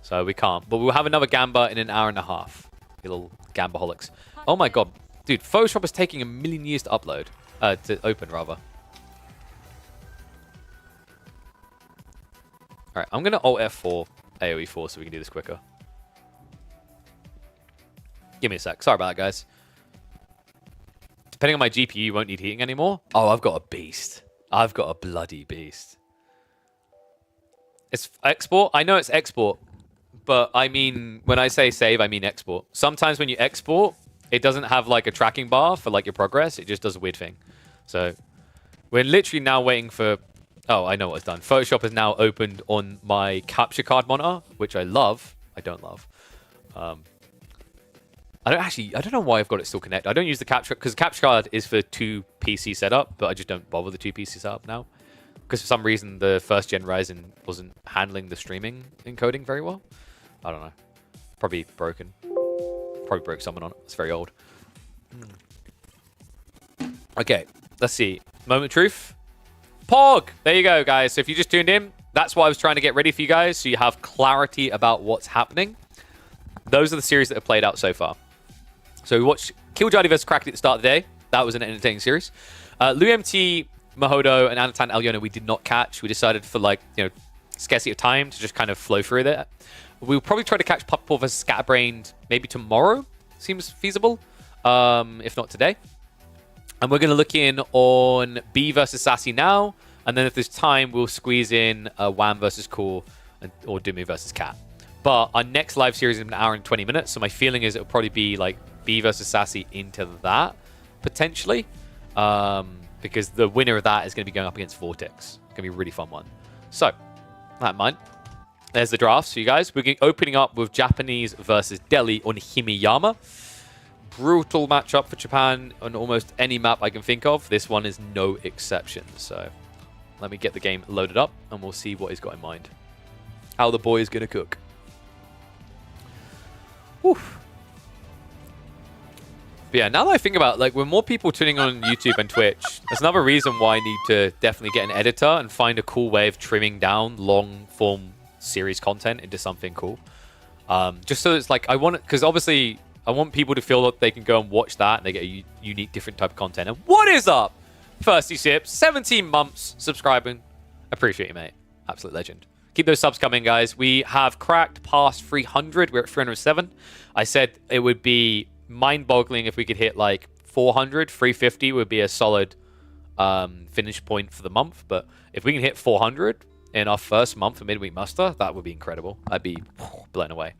so we can't. But we'll have another Gamba in an hour and a half. You little Gambaholics. Oh my god. Dude, Photoshop is taking a million years to upload. To open, rather. Alright, I'm going to Alt F4, AoE 4, so we can do this quicker. Give me a sec. Sorry about that, guys. Depending on my GPU, you won't need heating anymore. Oh, I've got a beast. I've got a bloody beast. It's export. I know it's export, but I mean, when I say save, I mean export. Sometimes when you export, it doesn't have like a tracking bar for like your progress. It just does a weird thing. So we're literally now waiting for... Oh, I know what it's done. Photoshop is now opened on my capture card monitor, which I love. I don't love. I don't know why I've got it still connected. I don't use the capture because the capture card is for 2 PC setup, but I just don't bother the 2 PC setup now because for some reason the first gen Ryzen wasn't handling the streaming encoding very well. I don't know. Probably broken. Probably broke someone on it. It's very old. Okay, let's see. Moment of truth. Pog! There you go, guys. So if you just tuned in, that's what I was trying to get ready for you guys so you have clarity about what's happening. Those are the series that have played out so far. So we watched Killjadi vs Kraken at the start of the day. That was an entertaining series. LuMT, Mahodo, and Anatan Alyona we did not catch. We decided for scarcity of time to just kind of flow through that. We'll probably try to catch Puppetball vs Scatterbrained maybe tomorrow. Seems feasible. If not today. And we're going to look in on B versus Sassy now. And then if there's time, we'll squeeze in Wham versus Cool or Dumu versus Cat. But our next live series is an hour and 20 minutes. So my feeling is it'll probably be like B versus Sassy into that, potentially. Because the winner of that is going to be going up against Vortex. It's going to be a really fun one. So, that in mind. There's the drafts for you guys. We're opening up with Japanese versus Delhi on Himiyama. Brutal matchup for Japan on almost any map I can think of. This one is no exception. So, let me get the game loaded up and we'll see what he's got in mind. How the boy is going to cook. Whew. But yeah, now that I think about it, like, with more people tuning on YouTube and Twitch, there's another reason why I need to definitely get an editor and find a cool way of trimming down long-form series content into something cool. Just so it's like, I want it, because obviously I want people to feel that they can go and watch that and they get a unique, different type of content. And what is up? Thirsty Sips, 17 months subscribing. Appreciate you, mate. Absolute legend. Keep those subs coming, guys. We have cracked past 300. We're at 307. I said it would be mind-boggling if we could hit like 400. 350 would be a solid finish point for the month. But if we can hit 400 in our first month of Midweek Muster, that would be incredible. I'd be blown away.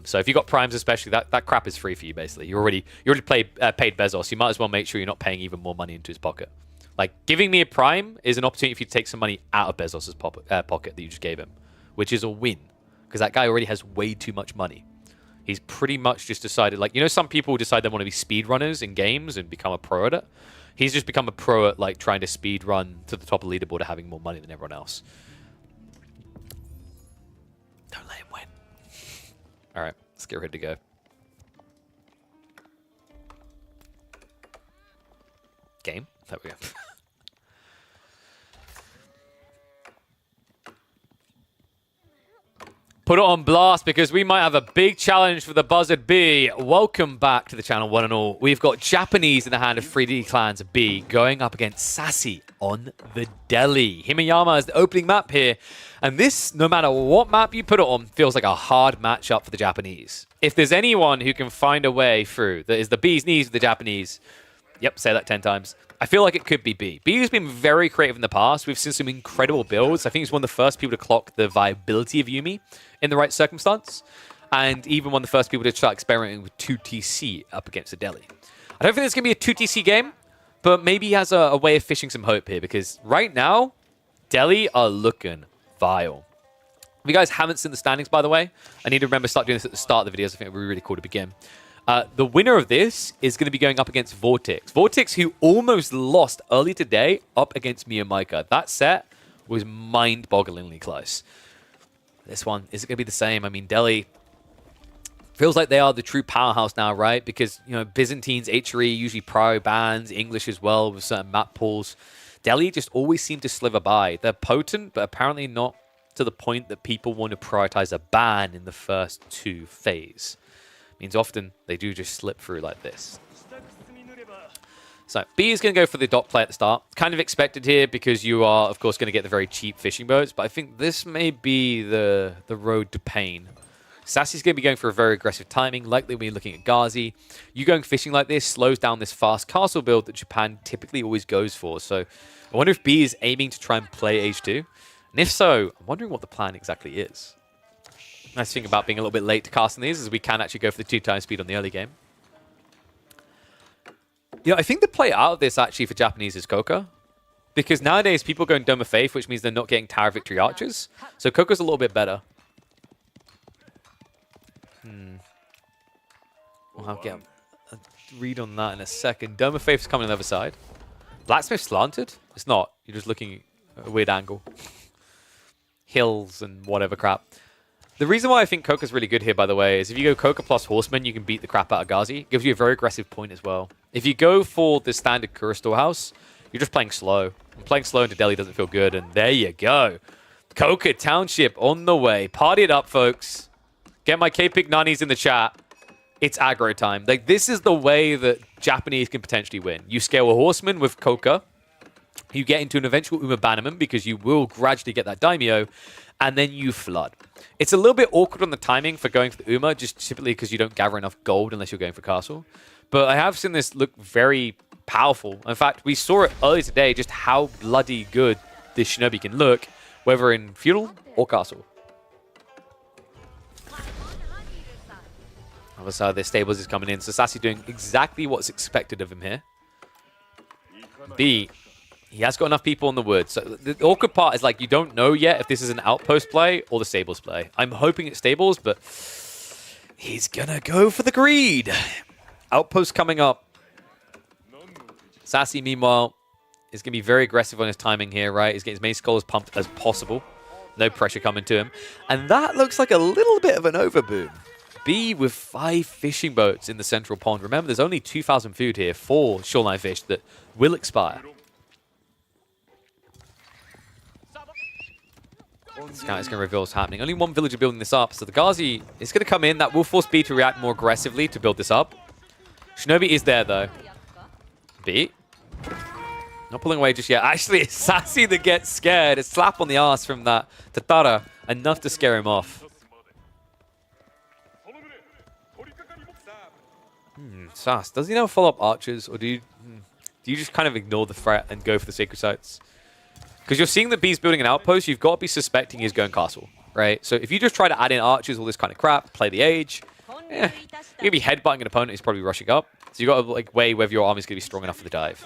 So if you got primes, especially, that crap is free for you. Basically, you already paid Bezos. You might as well make sure you're not paying even more money into his pocket. Like, giving me a prime is an opportunity for you to take some money out of Bezos' pocket that you just gave him, which is a win because that guy already has way too much money. He's pretty much just decided, like, you know, some people decide they want to be speedrunners in games and become a pro at it. He's just become a pro at, like, trying to speed run to the top of the leaderboard of having more money than everyone else. Don't let him win. All right, let's get ready to go. Game? There we go. Put it on blast because we might have a big challenge for the Buzzard B. Welcome back to the channel, one and all. We've got Japanese in the hand of 3D Clans B going up against Sassy on the Delhi. Himiyama is the opening map here. And this, no matter what map you put it on, feels like a hard matchup for the Japanese. If there's anyone who can find a way through that is the bee's knees of the Japanese, yep, say that 10 times. I feel like it could be B. B has been very creative in the past. We've seen some incredible builds. I think he's one of the first people to clock the viability of Yuumi in the right circumstance. And even one of the first people to start experimenting with 2TC up against the Delhi. I don't think it's going to be a 2TC game, but maybe he has a way of fishing some hope here. Because right now, Delhi are looking vile. If you guys haven't seen the standings, by the way, I need to remember to start doing this at the start of the videos. I think it would be really cool to begin. The winner of this is going to be going up against Vortex. Vortex, who almost lost early today up against Mia Micah. That set was mind-bogglingly close. This one, is it going to be the same? I mean, Delhi feels like they are the true powerhouse now, right? Because, you know, Byzantines, HRE, usually pro bans, English as well with certain map pools. Delhi just always seem to sliver by. They're potent, but apparently not to the point that people want to prioritize a ban in the first 2 phase. Means often they do just slip through like this. So B is going to go for the dot play at the start. Kind of expected here because you are, of course, going to get the very cheap fishing boats. But I think this may be the road to pain. Sassy's going to be going for a very aggressive timing. Likely when you're looking at Ghazi. You going fishing like this slows down this fast castle build that Japan typically always goes for. So I wonder if B is aiming to try and play H2. And if so, I'm wondering what the plan exactly is. Nice thing about being a little bit late to casting these is we can actually go for the 2 times speed on the early game. You know, I think the play out of this actually for Japanese is Coca. Because nowadays people go in Dome of Faith, which means they're not getting Tower Victory Archers. So Coca's a little bit better. I'll get a read on that in a second. Dome of Faith's coming on the other side. Blacksmith slanted? It's not. You're just looking at a weird angle. Hills and whatever crap. The reason why I think Koka's really good here, by the way, is if you go Koka plus Horseman, you can beat the crap out of Ghazi. It gives you a very aggressive point as well. If you go for the standard Kura Storehouse, you're just playing slow. And playing slow into Delhi doesn't feel good, and there you go. Koka Township on the way. Party it up, folks. Get my K-Pig nannies in the chat. It's aggro time. Like, this is the way that Japanese can potentially win. You scale a Horseman with Koka. You get into an eventual Uma Bannerman because you will gradually get that Daimyo, and then you flood. It's a little bit awkward on the timing for going for the Uma, just typically because you don't gather enough gold unless you're going for Castle. But I have seen this look very powerful. In fact, we saw it earlier today, just how bloody good this Shinobi can look, whether in Feudal or Castle. Other side of their stables is coming in, so Sassy doing exactly what's expected of him here. B, he has got enough people in the woods. So the awkward part is, like, you don't know yet if this is an outpost play or the stables play. I'm hoping it's stables, but he's gonna go for the greed. Outpost coming up. Sassy, meanwhile, is going to be very aggressive on his timing here, right? He's getting as many scholars pumped as possible. No pressure coming to him. And that looks like a little bit of an overboom. B with 5 fishing boats in the central pond. Remember, there's only 2,000 food here for shoreline fish that will expire. Scout is going to reveal what's happening. Only one villager building this up, so the Ghazi is going to come in. That will force B to react more aggressively to build this up. Shinobi is there, though. B. Not pulling away just yet. Actually, it's Sassy that gets scared. A slap on the ass from that Tatara. Enough to scare him off. Sass, does he now follow up archers, or do you just kind of ignore the threat and go for the sacred sites? Because you're seeing that B's building an outpost, you've got to be suspecting he's going castle, right? So if you just try to add in archers, all this kind of crap, play the age, you're going to be headbutting an opponent who's probably rushing up. So you've got to, like, weigh whether your army's going to be strong enough for the dive.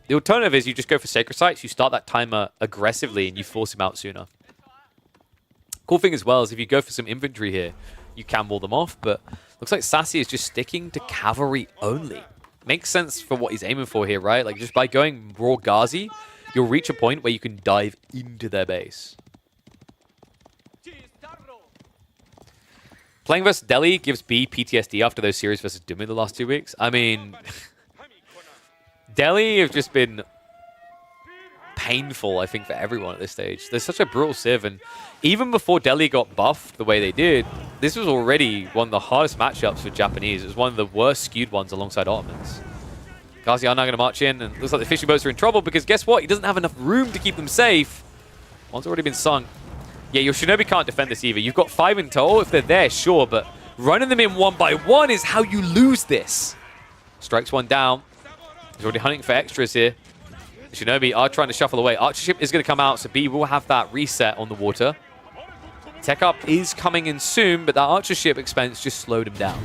The alternative is you just go for sacred sites, you start that timer aggressively, and you force him out sooner. Cool thing as well is if you go for some infantry here, you can wall them off, but looks like Sassy is just sticking to cavalry only. Makes sense for what he's aiming for here, right? Like, just by going raw Ghazi, you'll reach a point where you can dive into their base. Playing versus Delhi gives B PTSD after those series versus Dumi the last 2 weeks. I mean, Delhi have just been painful, I think, for everyone at this stage. There's such a brutal civ, and even before Delhi got buffed the way they did, this was already one of the hardest matchups for Japanese. It was one of the worst skewed ones alongside Ottomans. Ghazi are now going to march in, and it looks like the fishing boats are in trouble because guess what? He doesn't have enough room to keep them safe. One's already been sunk. Yeah, your Shinobi can't defend this either. You've got 5 in total. If they're there, sure, but running them in one by one is how you lose this. Strikes one down. He's already hunting for extras here. The Shinobi are trying to shuffle away. Archership is going to come out, so B will have that reset on the water. Tech up is coming in soon, but that Archership expense just slowed him down.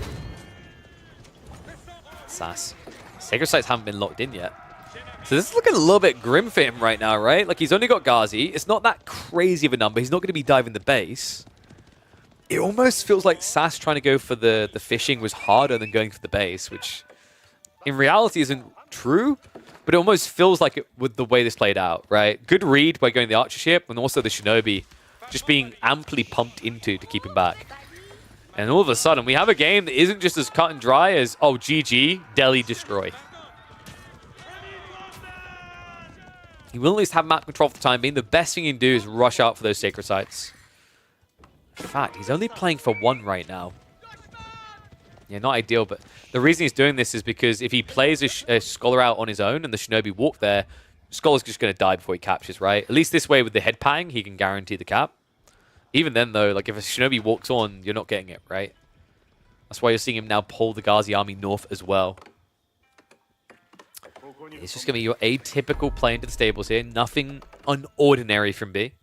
Sass. Sacred sites haven't been locked in yet. So this is looking a little bit grim for him right now, right? Like, he's only got Ghazi. It's not that crazy of a number. He's not going to be diving the base. It almost feels like Sass trying to go for the fishing was harder than going for the base, which in reality isn't true, but it almost feels like it with the way this played out, right? Good read by going the Archership, and also the Shinobi just being amply pumped into to keep him back. And all of a sudden, we have a game that isn't just as cut and dry as, oh, GG, Delhi destroy. He will at least have map control for the time being. The best thing he can do is rush out for those sacred sites. In fact, he's only playing for 1 right now. Yeah, not ideal, but the reason he's doing this is because if he plays a Scholar out on his own and the Shinobi walk there, Scholar's just going to die before he captures, right? At least this way with the head pang, he can guarantee the cap. Even then, though, like if a Shinobi walks on, you're not getting it, right? That's why you're seeing him now pull the Ghazi army north as well. It's just going to be your atypical play into the stables here. Nothing unordinary from B.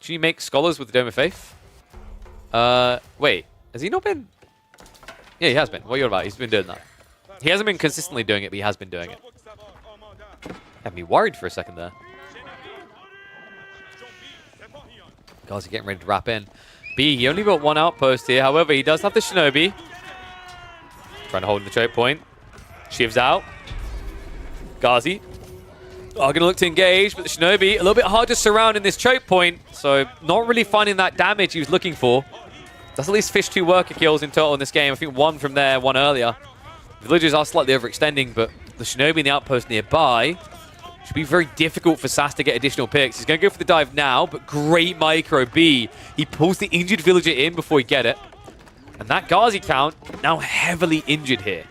Should you make Scholars with the Dome of Faith? Wait. Has he not been? Yeah, he has been. What are you on about? He's been doing that. He hasn't been consistently doing it, but he has been doing it. Had me worried for a second there. Guys are getting ready to wrap in. B, he only got one outpost here. However, he does have the Shinobi. Trying to hold in the choke point. Shiv's out. Ghazi are going to look to engage, but the Shinobi a little bit hard to surround in this choke point. So not really finding that damage he was looking for. Does at least fish 2 worker kills in total in this game. I think 1 from there, 1 earlier. The villagers are slightly overextending, but the Shinobi in the outpost nearby should be very difficult for Sass to get additional picks. He's going to go for the dive now, but great micro B. He pulls the injured villager in before he get it. And that Ghazi count now heavily injured here.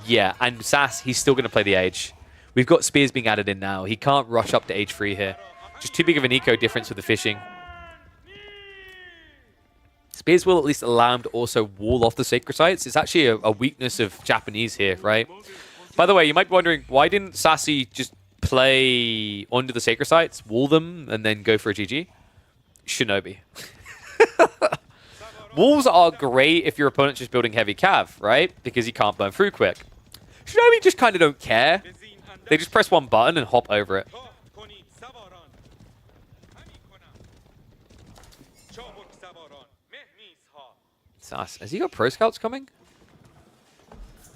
Yeah, and Sass, he's still going to play the Age. We've got spears being added in now. He can't rush up to Age 3 here. Just too big of an eco difference with the fishing. Spears will at least allow him to also wall off the sacred sites. It's actually a weakness of Japanese here, right? By the way, you might be wondering, why didn't Sassy just play under the sacred sites, wall them, and then go for a GG? Shinobi. Walls are great if your opponent's just building heavy cav, right? Because you can't burn through quick. Shinobi just kind of don't care. They just press one button and hop over it. Sass, has he got pro scouts coming?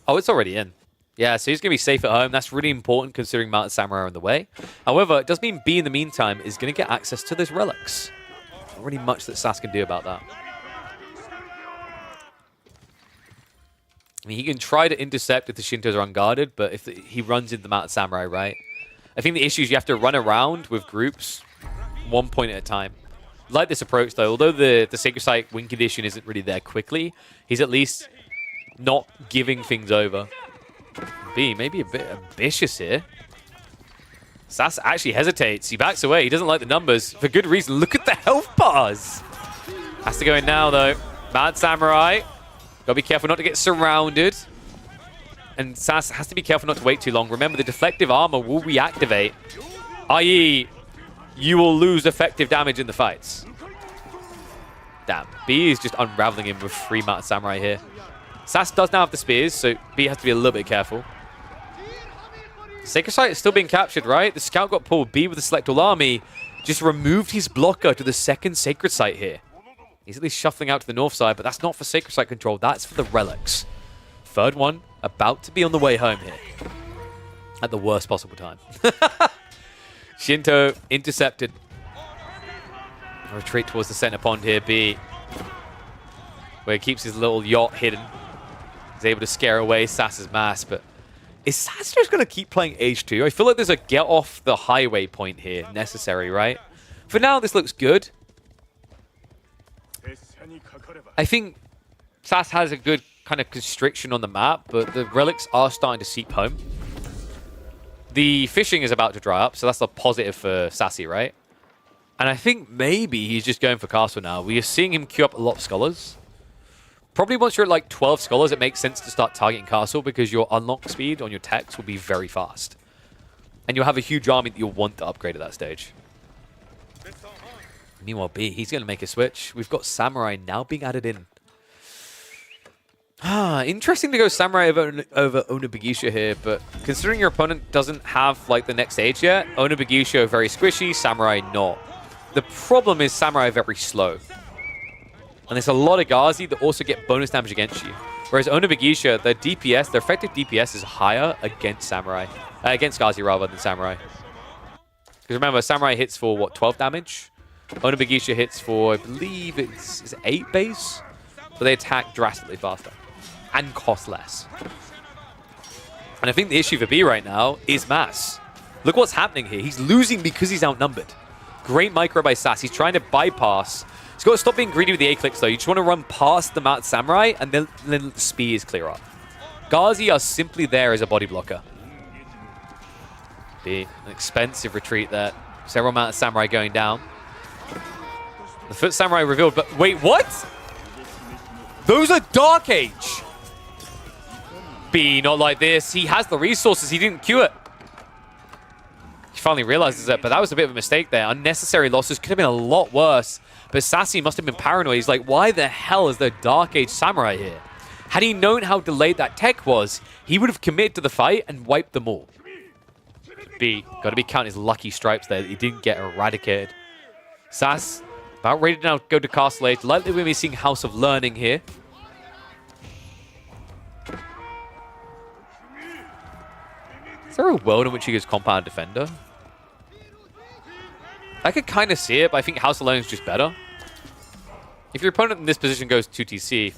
Oh, it's already in. Yeah, so he's going to be safe at home. That's really important considering Mounted Samurai are in the way. However, it does mean B in the meantime is going to get access to those relics. Not really much that Sass can do about that. I mean, he can try to intercept if the Shintos are unguarded, but if he runs into the Mounted Samurai, right? I think the issue is you have to run around with groups 1 point at a time. Like this approach, though, although the Sacred Site win condition isn't really there quickly, he's at least not giving things over. B, maybe a bit ambitious here. Sass actually hesitates. He backs away. He doesn't like the numbers. For good reason. Look at the health bars. Has to go in now, though. Mad Samurai. Gotta be careful not to get surrounded. And Sass has to be careful not to wait too long. Remember, the deflective armor will reactivate. I.e., you will lose effective damage in the fights. Damn. B is just unraveling him with 3 Mounted Samurai here. Sass does now have the spears, so B has to be a little bit careful. Sacred Site is still being captured, right? The scout got pulled. B with the Select All Army just removed his blocker to the second Sacred Site here. He's at least shuffling out to the north side, but that's not for Sacred Site control. That's for the relics. Third one about to be on the way home here. At the worst possible time. Shinto intercepted. A retreat towards the center pond here, B. Where he keeps his little yacht hidden. He's able to scare away Sass's mass, but is Sass just going to keep playing H2? I feel like there's a get off the highway point here necessary, right? For now, this looks good. I think Sass has a good kind of constriction on the map, but the relics are starting to seep home. The fishing is about to dry up, so that's a positive for Sassy, right? And I think maybe he's just going for castle now. We are seeing him queue up a lot of scholars. Probably once you're at like 12 scholars, it makes sense to start targeting castle because your unlock speed on your techs will be very fast. And you'll have a huge army that you'll want to upgrade at that stage. Meanwhile, B, he's going to make a switch. We've got Samurai now being added in. Interesting to go Samurai over Onobugisha here, but considering your opponent doesn't have like the next age yet, Onobugisha very squishy, Samurai not. The problem is Samurai very slow. And there's a lot of Ghazi that also get bonus damage against you. Whereas Onobugisha, their DPS, their effective DPS is higher against Samurai. Against Ghazi rather than Samurai. Because remember, Samurai hits for, what, 12 damage? Onobugisha hits for, I believe it's 8 base? But they attack drastically faster. And cost less. And I think the issue for B right now is mass. Look what's happening here. He's losing because he's outnumbered. Great micro by Sass. He's trying to bypass. He's got to stop being greedy with the A-clicks, though. You just want to run past the Mounted Samurai, and then the spears clear up. Ghazi are simply there as a body blocker. B, an expensive retreat there. Several Mounted Samurai going down. The Foot Samurai revealed, but wait, what? Those are Dark Age. B, not like this. He has the resources. He didn't queue it. He finally realizes it, but that was a bit of a mistake there. Unnecessary losses could have been a lot worse. But Sassy must have been paranoid. He's like, why the hell is there Dark Age Samurai here? Had he known how delayed that tech was, he would have committed to the fight and wiped them all. B, got to be counting his lucky stripes there that he didn't get eradicated. Sass About ready to now go to Castle Age. Likely we'll be seeing House of Learning here. Is there a world in which he goes Compound Defender? I could kind of see it, but I think House of Learning is just better. If your opponent in this position goes 2TC...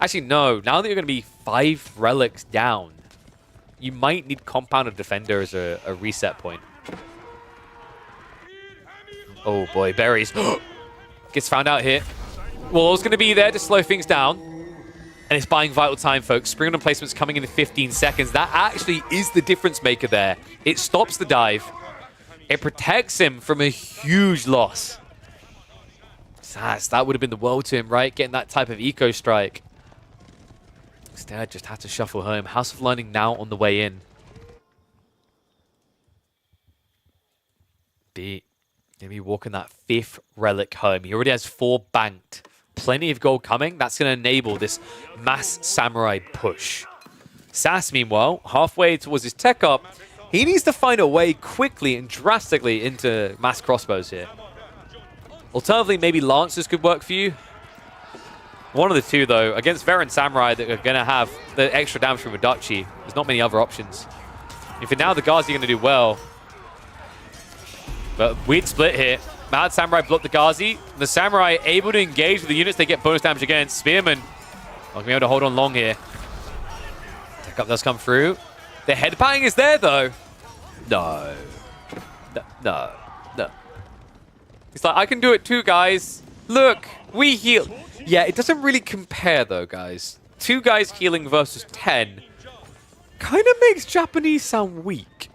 Actually, no. Now that you're going to be 5 relics down, you might need Compounded Defender as a reset point. Oh boy, berries. Gets found out here. Wall's going to be there to slow things down. And it's buying vital time, folks. Spring on placements coming in 15 seconds. That actually is the difference maker there. It stops the dive. It protects him from a huge loss. Sass, that would have been the world to him, right? Getting that type of eco strike. Instead, just had to shuffle home. House of Learning now on the way in. B. Gonna be walking that 5th relic home. He already has 4 banked. Plenty of gold coming. That's going to enable this mass samurai push. Sass, meanwhile, halfway towards his tech up, he needs to find a way quickly and drastically into mass crossbows here. Alternatively, maybe Lancers could work for you. One of the two, though. Against Veteran Samurai that are going to have the extra damage from Adachi, there's not many other options. And for now, the Ghazi are going to do well. But weird split here. Mad Samurai blocked the Ghazi. The Samurai able to engage with the units they get bonus damage against. Spearman not going to be able to hold on long here. Tech up does come through. The headbang is there, though. No. No. It's like, I can do it too, guys. Look, we heal. Yeah, it doesn't really compare, though, guys. 2 guys healing versus 10 kind of makes Japanese sound weak.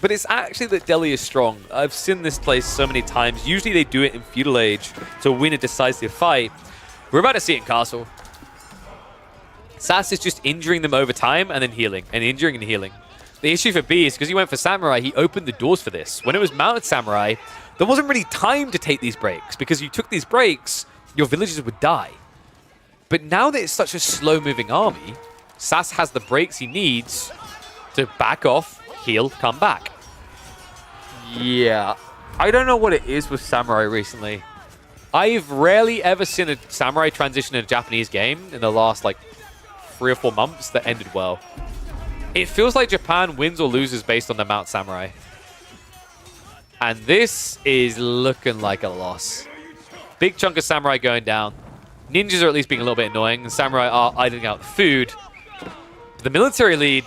But it's actually that Delhi is strong. I've seen this place so many times. Usually they do it in Feudal Age to win a decisive fight. We're about to see it in Castle. Sass is just injuring them over time and then healing, and injuring and healing. The issue for B is because he went for Samurai, he opened the doors for this. When it was Mounted Samurai, there wasn't really time to take these breaks, because you took these breaks, your villagers would die. But now that it's such a slow-moving army, Sass has the breaks he needs to back off, heal, come back. Yeah. I don't know what it is with Samurai recently. I've rarely ever seen a Samurai transition in a Japanese game in the last, like, 3 or 4 months that ended well. It feels like Japan wins or loses based on the Mount Samurai. And this is looking like a loss. Big chunk of Samurai going down. Ninjas are at least being a little bit annoying, and Samurai are idling out the food. The military lead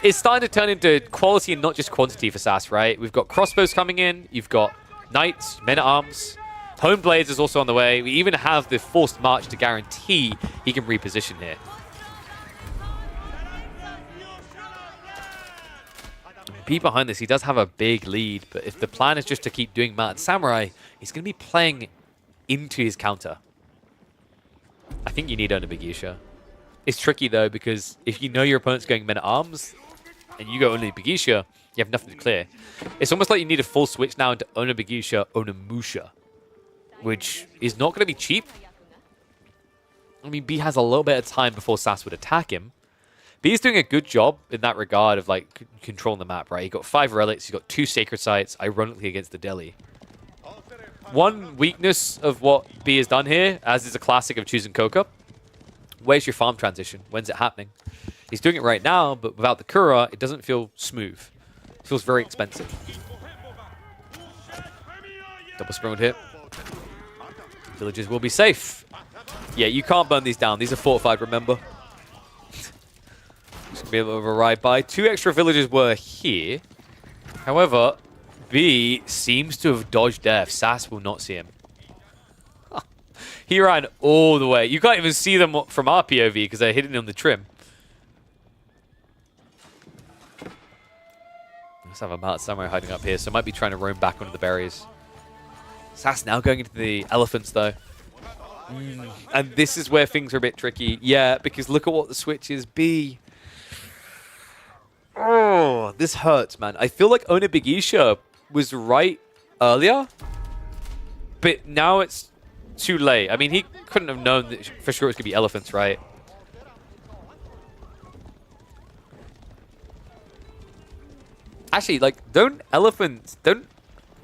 is starting to turn into quality and not just quantity for Sass, right? We've got crossbows coming in, you've got knights, men-at-arms. Home Blades is also on the way. We even have the forced march to guarantee he can reposition here. Be behind this, he does have a big lead, but if the plan is just to keep doing Mad Samurai, he's going to be playing into his counter. I think you need Ona Bigisha. It's tricky though, because if you know your opponent's going Men-at-Arms, and you go only Bigisha, you have nothing to clear. It's almost like you need a full switch now into Ona Bigisha, Onimusha, which is not going to be cheap. I mean, B has a little bit of time before Sass would attack him. B is doing a good job in that regard of like controlling the map, right? He got 5 relics, he's got 2 sacred sites, ironically against the Delhi. One weakness of what B has done here, as is a classic of choosing Koka, where's your farm transition? When's it happening? He's doing it right now, but without the Kura, it doesn't feel smooth. It feels very expensive. Double sprinkled hit. Villages will be safe. Yeah, you can't burn these down. These are fortified, remember? It's going to be a little of a ride by. 2 extra villages were here. However, B seems to have dodged death. Sass will not see him. He ran all the way. You can't even see them from our POV because they're hidden on the trim. Let's have a Mount Samurai hiding up here, so might be trying to roam back onto the berries. Sass now going into the elephants, though. And this is where things are a bit tricky. Yeah, because look at what the switch is. B. Oh, this hurts, man. I feel like Ona Bigisha was right earlier, but now it's too late. I mean, he couldn't have known that for sure it was going to be elephants, right? Actually, like, don't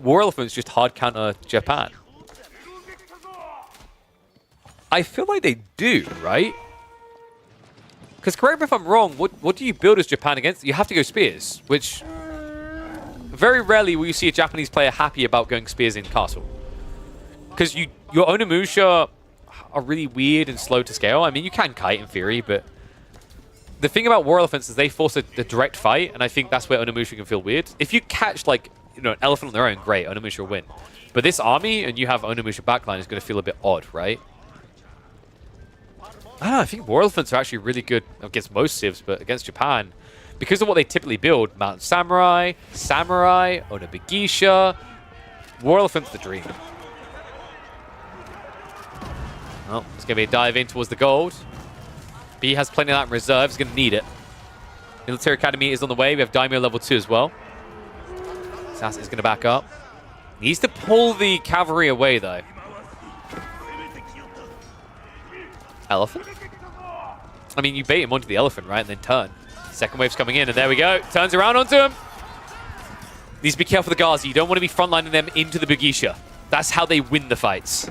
War Elephants just hard counter Japan? I feel like they do, right? Because correct me if I'm wrong, what do you build as Japan against? You have to go spears, which very rarely will you see a Japanese player happy about going spears in castle. Because your Onimusha are really weird and slow to scale. I mean, you can kite in theory, but the thing about War Elephants is they force a direct fight, and I think that's where Onimusha can feel weird. If you catch, like, an elephant on their own, great, Onimusha will win. But this army, and you have Onimusha backline, is going to feel a bit odd, right? I don't know, I think War Elephants are actually really good against most civs, but against Japan, because of what they typically build, Mountain Samurai, Onabegisha, War Elephants the dream. Oh, it's going to be a dive in towards the gold. B has plenty of that in reserve. He's going to need it. Military Academy is on the way. We have Daimyo level 2 as well. Sass is going to back up. Needs to pull the cavalry away, though. Elephant? I mean, you bait him onto the elephant, right? And then turn. Second wave's coming in, and there we go. Turns around onto him. Needs to be careful with the Ghazi. You don't want to be frontlining them into the Bugisha. That's how they win the fights.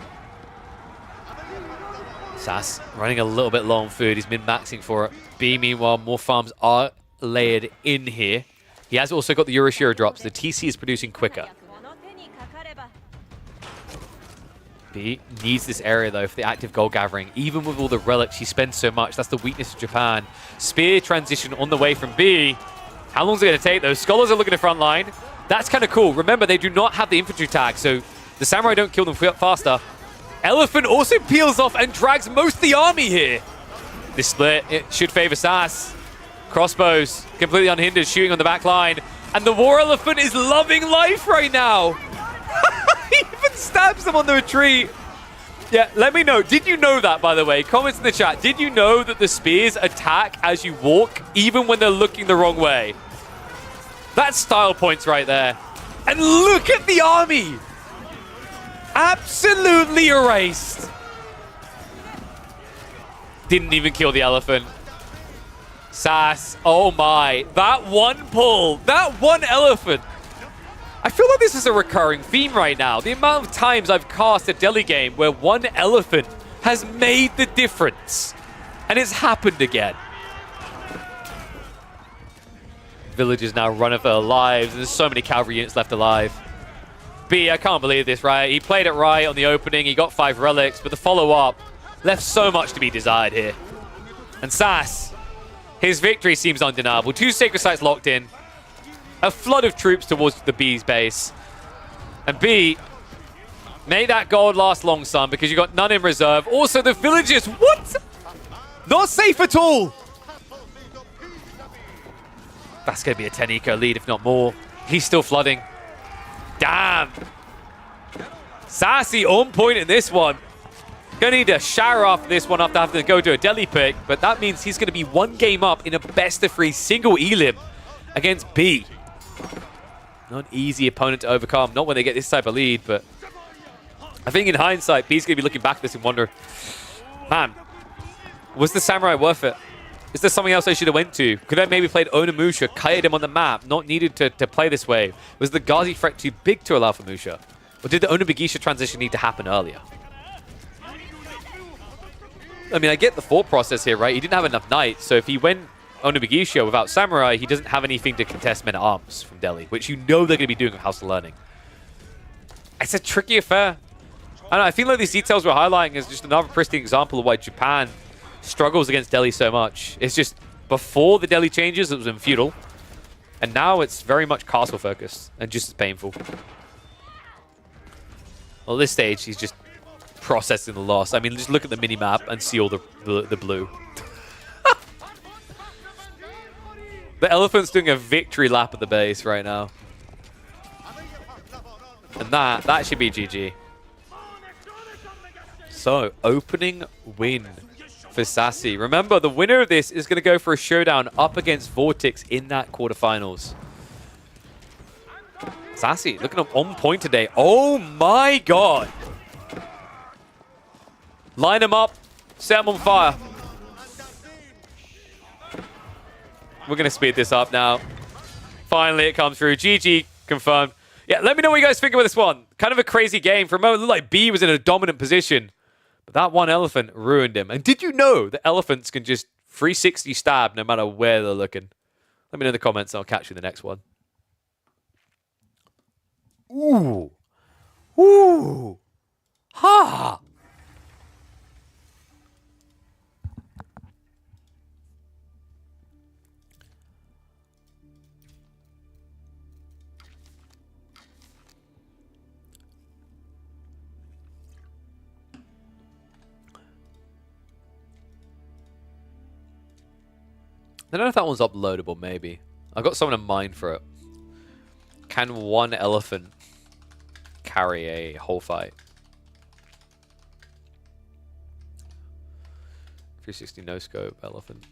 Sass running a little bit low on food. He's min-maxing for it. B, meanwhile, more farms are layered in here. He has also got the Urashira drops. The TC is producing quicker. B needs this area, though, for the active gold gathering. Even with all the relics, he spends so much. That's the weakness of Japan. Spear transition on the way from B. How long is it going to take, though? Scholars are looking at the front line. That's kind of cool. Remember, they do not have the infantry tag, so the samurai don't kill them faster. Elephant also peels off and drags most of the army here. This split, it should favor Sass. Crossbows, completely unhindered, shooting on the back line. And the War Elephant is loving life right now. He even stabs them on the retreat. Yeah, let me know. Did you know that, by the way? Comments in the chat. Did you know that the spears attack as you walk, even when they're looking the wrong way? That's style points right there. And look at the army. Absolutely erased. Didn't even kill the elephant. Sass, oh my. That one pull, that one elephant. I feel like this is a recurring theme right now. The amount of times I've cast a Delhi game where one elephant has made the difference. And it's happened again. Villagers now running for their lives. There's so many cavalry units left alive. B, I can't believe this, right? He played it right on the opening. He got 5 relics, but the follow-up left so much to be desired here. And Sass, his victory seems undeniable. 2 sacred sites locked in. A flood of troops towards the B's base. And B, may that gold last long, son, because you got none in reserve. Also, the villagers, what? Not safe at all. That's going to be a 10 eco lead, if not more. He's still flooding. Damn. Sassy on point in this one. Going to need a shower after this one after having to go to a Delhi pick, but that means he's going to be 1 game up in a best-of-3 single elim against B. Not an easy opponent to overcome, not when they get this type of lead, but I think in hindsight, B's going to be looking back at this and wonder, man, was the Samurai worth it? Is there something else I should have went to? Could I maybe played Onimusha, kited him on the map, not needed to play this way? Was the Ghazi threat too big to allow for Musha? Or did the Onabegisha transition need to happen earlier? I mean, I get the thought process here, right? He didn't have enough knights, so if he went Onabegisha without Samurai, he doesn't have anything to contest men-at-arms from Delhi, which you know they're going to be doing with House of Learning. It's a tricky affair. I don't know, I feel like these details we're highlighting is just another pristine example of why Japan struggles against Delhi so much. It's just, before the Delhi changes, it was in feudal, and now it's very much castle-focused, and just as painful. Well, at this stage, he's just processing the loss. I mean, just look at the mini-map and see all the blue. The elephant's doing a victory lap at the base right now. And that should be GG. So, opening win for Sassy. Remember, the winner of this is going to go for a showdown up against Vortex in that quarterfinals. Sassy looking on point today. Oh my god. Line him up. Set him on fire. We're going to speed this up now. Finally, it comes through. GG confirmed. Yeah, let me know what you guys think of this one. Kind of a crazy game. For a moment, it looked like B was in a dominant position. But that one elephant ruined him. And did you know that elephants can just 360 stab no matter where they're looking? Let me know in the comments and I'll catch you in the next one. Ooh. Ooh. Ha! I don't know if that one's uploadable, maybe. I've got someone in mind for it. Can one elephant carry a whole fight? 360 no scope elephant.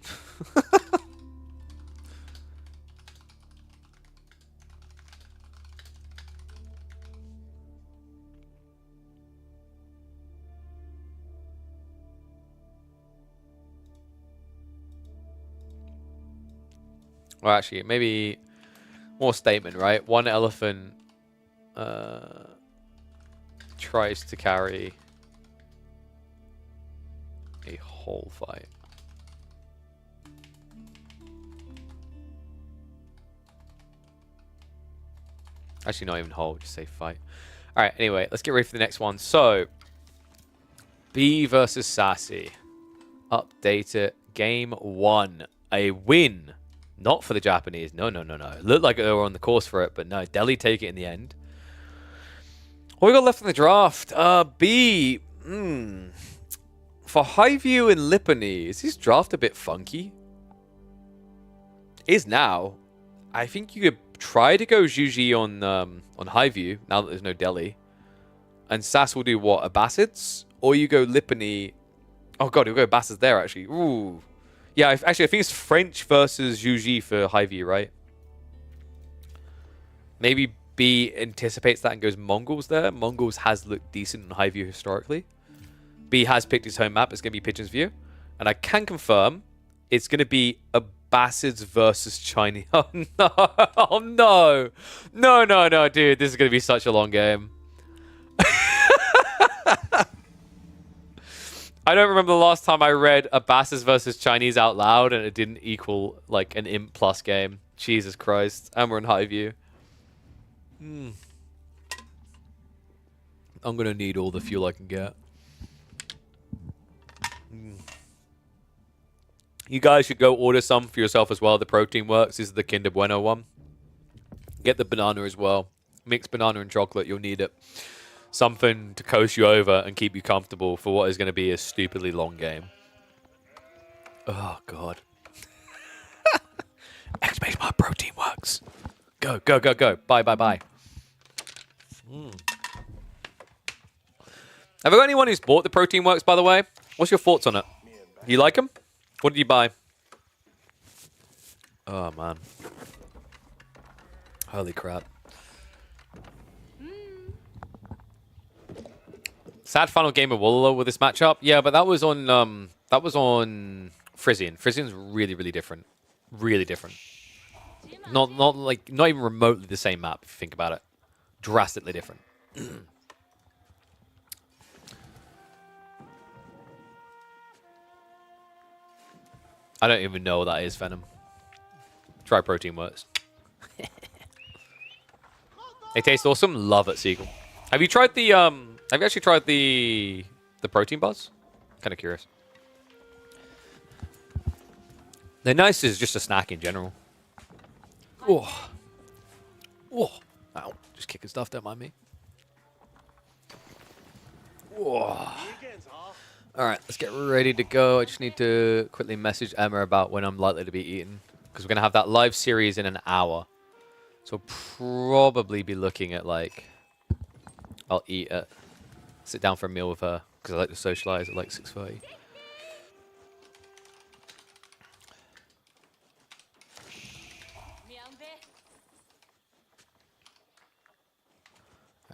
Well, actually, maybe more statement, right? One elephant tries to carry a whole fight. Actually, not even whole, just say fight. All right, anyway, let's get ready for the next one. So, B versus Sassy. Update it. Game 1. A win. Not for the Japanese. No, no, no, no. It looked like they were on the course for it, but no. Delhi take it in the end. What we got left in the draft? B. For Highview and Lipany, is this draft a bit funky? Is now. I think you could try to go Juji on Highview, now that there's no Delhi. And Sass will do what? Abassids? Or you go Lipany. Oh, God, you'll go Abassids there, actually. Ooh. Yeah, actually, I think it's French versus Juji for Highview, right? Maybe B anticipates that and goes Mongols there. Mongols has looked decent on Highview historically. B has picked his home map. It's going to be Pigeon's View. And I can confirm it's going to be Abassids versus Chinese. Oh, no. Oh, no. No, no, no, dude. This is going to be such a long game. I don't remember the last time I read Abassids versus Chinese out loud and it didn't equal like an Imp Plus game. Jesus Christ. And we're in Highview. I'm going to need all the fuel I can get. You guys should go order some for yourself as well. The Protein Works. This is the Kinder Bueno one. Get the banana as well. Mix banana and chocolate. You'll need it. Something to coast you over and keep you comfortable for what is going to be a stupidly long game. Oh, God. X-Base my Protein Works. Go, go, go, go. Bye, bye, bye. Have I got anyone who's bought the Protein Works, by the way? What's your thoughts on it? You like them? What did you buy? Oh, man. Holy crap. Sad final game of Wololo with this matchup. Yeah, but that was on Frisian. Frisian's really, really different. Really different. Not even remotely the same map, if you think about it. Drastically different. I don't even know what that is, Venom. Try Protein Works. They taste awesome. Love it, Seagull. Have you tried the Have you actually tried the protein bars? Kind of curious. They're nice as just a snack in general. Oh. Oh. Ow. Just kicking stuff, don't mind me. Oh. Alright, let's get ready to go. I just need to quickly message Emma about when I'm likely to be eating. Because we're going to have that live series in an hour. So I'll probably be looking at like... I'll eat at... Sit down for a meal with her. Because I like to socialize at like 6:30. Alright,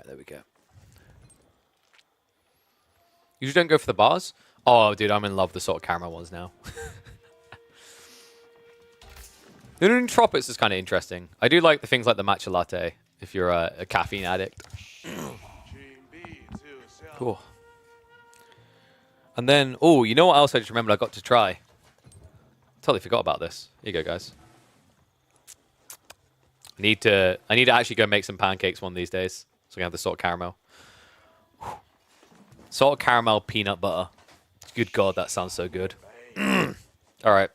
there we go. You just don't go for the bars? Oh, dude, I'm in love with the sort of camera ones now. The Nootropics is kind of interesting. I do like the things like the matcha latte if you're a caffeine addict. Cool. And then, oh, you know what else I just remembered I got to try? Totally forgot about this. Here you go, guys. I need to actually go make some pancakes one of these days. So I'm gonna have the salt caramel. Salt caramel peanut butter. Good God, that sounds so good. All right.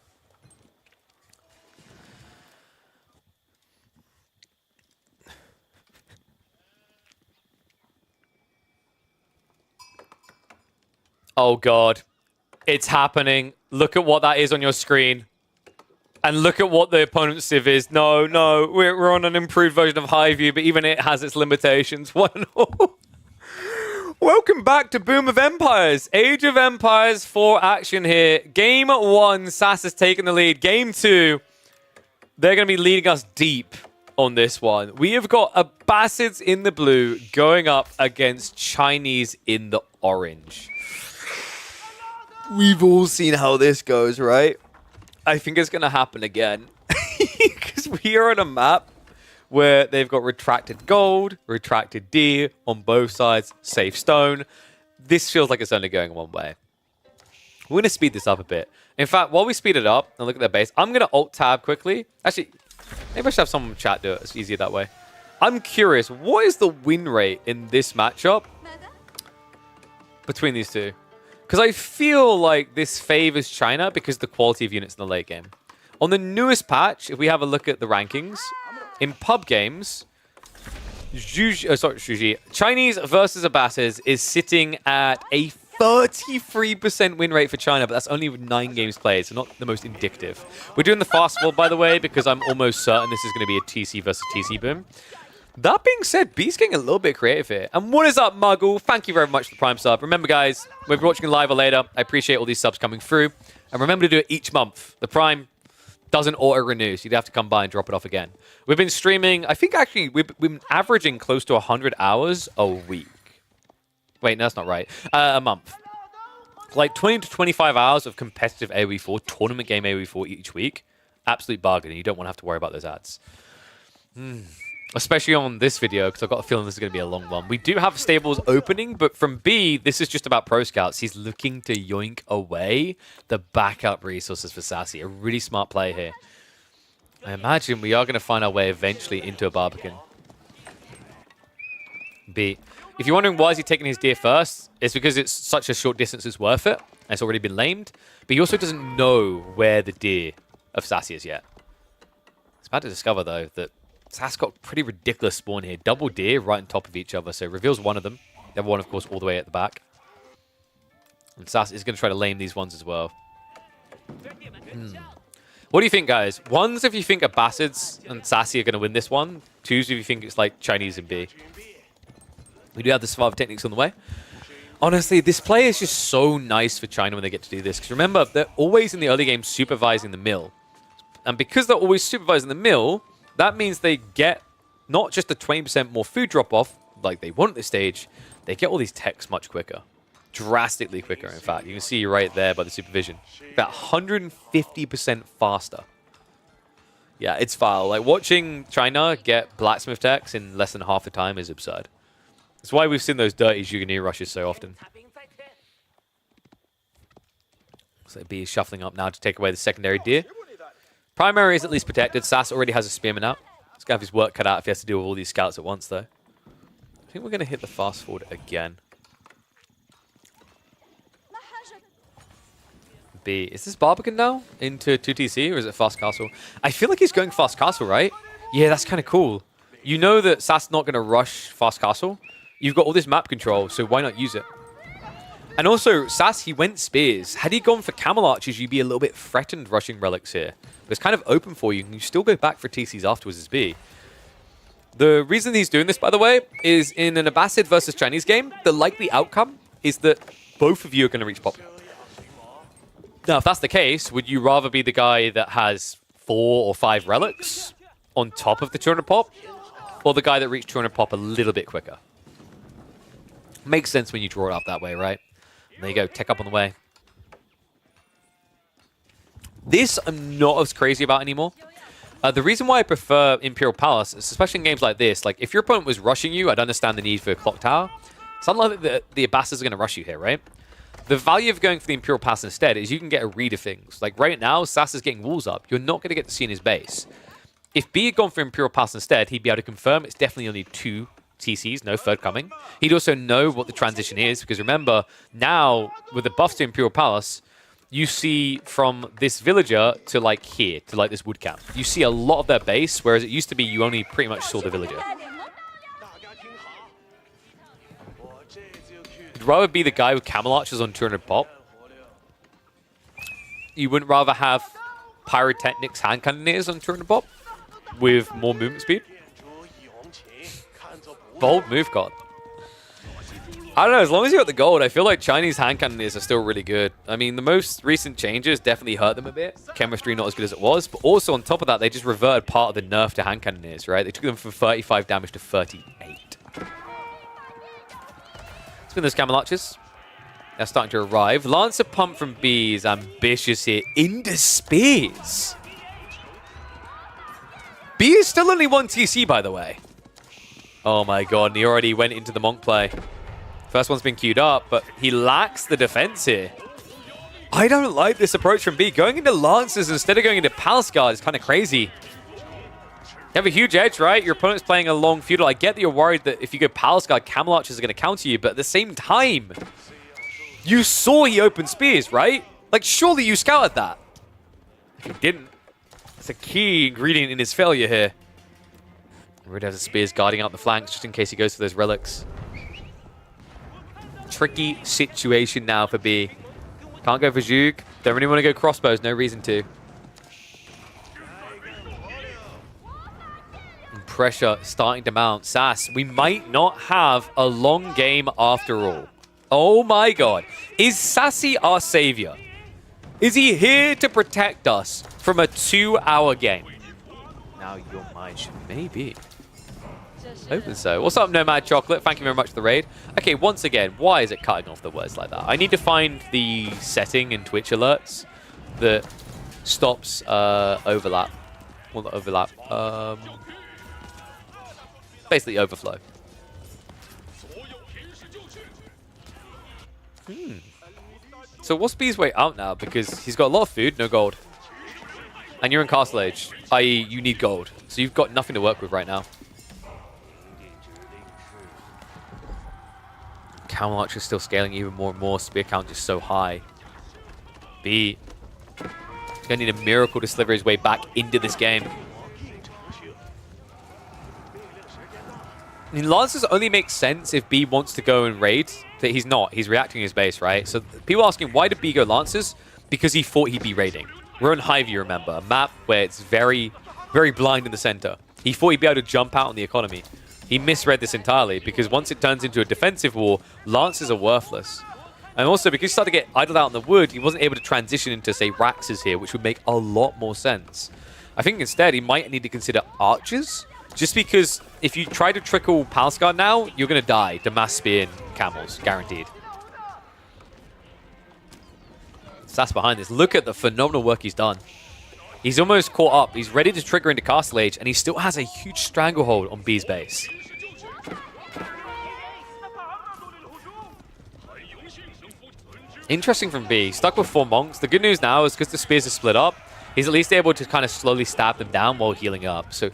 Oh God, it's happening. Look at what that is on your screen. And look at what the opponent's civ is. No, we're on an improved version of High View, but even it has its limitations. What an Welcome back to Boom of Empires. Age of Empires 4 action here. Game 1, SAS has taken the lead. Game 2, they're going to be leading us deep on this one. We have got Abassids in the blue going up against Chinese in the orange. We've all seen how this goes, right? I think it's going to happen again. Because we are on a map where they've got retracted gold, retracted deer on both sides, safe stone. This feels like it's only going one way. We're going to speed this up a bit. In fact, while we speed it up and look at their base, I'm going to alt-tab quickly. Actually, maybe I should have someone chat do it. It's easier that way. I'm curious, what is the win rate in this matchup between these two? Because I feel like this favors China because of the quality of units in the late game. On the newest patch, if we have a look at the rankings, in pub games, Chinese versus Abassids is sitting at a 33% win rate for China, but that's only with 9 games played, so not the most indicative. We're doing the fast forward, by the way, because I'm almost certain this is going to be a TC versus TC boom. That being said, B's getting a little bit creative here. And what is up, Muggle? Thank you very much for the Prime sub. Remember, guys, whether you're watching live or later, I appreciate all these subs coming through. And remember to do it each month. The Prime doesn't auto-renew, so you'd have to come by and drop it off again. We've been streaming, I think actually, we've been averaging close to 100 hours a week. Wait, no, that's not right. A month. Like 20 to 25 hours of competitive AoE4, tournament game AoE4 each week. Absolute bargain, and you don't want to have to worry about those ads. Especially on this video, because I've got a feeling this is going to be a long one. We do have stables opening, but from B, this is just about Pro Scouts. He's looking to yoink away the backup resources for Sassy. A really smart play here. I imagine we are going to find our way eventually into a Barbican. B. If you're wondering why is he taking his deer first, it's because it's such a short distance it's worth it. And it's already been lamed. But he also doesn't know where the deer of Sassy is yet. It's about to discover, though, that Sass got pretty ridiculous spawn here. Double deer right on top of each other. So reveals one of them. The other one, of course, all the way at the back. And Sass is going to try to lame these ones as well. What do you think, guys? Ones, if you think Abassids and Sassy are going to win this one. Twos, if you think it's like Chinese and B. We do have the survival techniques on the way. Honestly, this play is just so nice for China when they get to do this. Because remember, they're always in the early game supervising the mill. And because they're always supervising the mill, that means they get not just a 20% more food drop-off, like they want at this stage, they get all these techs much quicker. Drastically quicker, in fact. You can see right there by the supervision. About 150% faster. Yeah, it's foul. Like, watching China get blacksmith techs in less than half the time is absurd. That's why we've seen those dirty Juganeer rushes so often. So B is shuffling up now to take away the secondary deer. Primary is at least protected. Sass already has a spearman out. He's going to have his work cut out if he has to deal with all these scouts at once, though. I think we're going to hit the fast forward again. B. Is this Barbican now into 2TC, or is it Fast Castle? I feel like he's going Fast Castle, right? Yeah, that's kind of cool. You know that Sass not going to rush Fast Castle. You've got all this map control, so why not use it? And also, Sass, he went spears. Had he gone for camel archers, you'd be a little bit threatened rushing relics here. But it's kind of open for you, and you still go back for TCs afterwards as B. The reason he's doing this, by the way, is in an Abassid versus Chinese game, the likely outcome is that both of you are going to reach pop. Now, if that's the case, would you rather be the guy that has 4 or 5 relics on top of the 200 pop, or the guy that reached 200 pop a little bit quicker? Makes sense when you draw it up that way, right? And there you go, tech up on the way. This I'm not as crazy about anymore. The reason why I prefer Imperial Palace, especially in games like this, like if your opponent was rushing you, I'd understand the need for a clock tower. Something like the Abassids are going to rush you here, right? The value of going for the Imperial Palace instead is you can get a read of things. Like right now, Sass is getting walls up. You're not going to get to see in his base. If B had gone for Imperial Palace instead, he'd be able to confirm it's definitely only 2 TCs, no third coming. He'd also know what the transition is, because remember, now with the buff to Imperial Palace, you see from this villager to like here, to like this wood camp. You see a lot of their base, whereas it used to be you only pretty much saw the villager. You'd rather be the guy with camel archers on 200 pop. You wouldn't rather have pyrotechnics hand cannoneers on 200 pop with more movement speed. Bold move, God. I don't know, as long as you got the gold, I feel like Chinese hand cannoneers are still really good. I mean, the most recent changes definitely hurt them a bit. Chemistry not as good as it was, but also on top of that, they just reverted part of the nerf to hand cannoneers, right? They took them from 35 damage to 38. Spin those camel archers. They're starting to arrive. Lancer pump from B is ambitious here. Into spears. B is still only 1 TC, by the way. Oh my god, and he already went into the Monk play. First one's been queued up, but he lacks the defense here. I don't like this approach from B. Going into Lancers instead of going into Palace Guard is kind of crazy. You have a huge edge, right? Your opponent's playing a long feudal. I get that you're worried that if you go Palace Guard, Camel Archers are going to counter you, but at the same time, you saw he opened spears, right? Like, surely you scouted that. If you didn't, it's a key ingredient in his failure here. Red has the spears guarding out the flanks just in case he goes for those relics. Tricky situation now for B. Can't go for Zhug. Don't really want to go crossbows. No reason to. And pressure starting to mount. Sass, we might not have a long game after all. Oh my god. Is Sassy our savior? Is he here to protect us from a 2-hour game? Now your mind should maybe. Hoping so. What's up, Nomad Chocolate? Thank you very much for the raid. Okay, once again, why is it cutting off the words like that? I need to find the setting in Twitch alerts that stops overlap. Well, not overlap. Basically overflow. So what's B's way out now? Because he's got a lot of food, no gold. And you're in Castle Age, i.e. you need gold. So you've got nothing to work with right now. Camel Archer is still scaling even more and more. Spear count is so high. B. He's going to need a miracle to sliver his way back into this game. I mean, Lancers only make sense if B wants to go and raid. That he's not. He's reacting his base, right? So people asking, why did B go Lancers? Because he thought he'd be raiding. We're on Highview, remember? A map where it's very, very blind in the center. He thought he'd be able to jump out on the economy. He misread this entirely, because once it turns into a defensive war, Lancers are worthless. And also, because he started to get idled out in the wood, he wasn't able to transition into, say, Raxes here, which would make a lot more sense. I think instead, he might need to consider Archers, just because if you try to trickle Palace Guard now, you're going to die to mass spear and camels, guaranteed. Sass behind this. Look at the phenomenal work he's done. He's almost caught up. He's ready to trigger into Castle Age, and he still has a huge stranglehold on B's base. Interesting from B. Stuck with 4 monks. The good news now is because the spears are split up, he's at least able to kind of slowly stab them down while healing up. So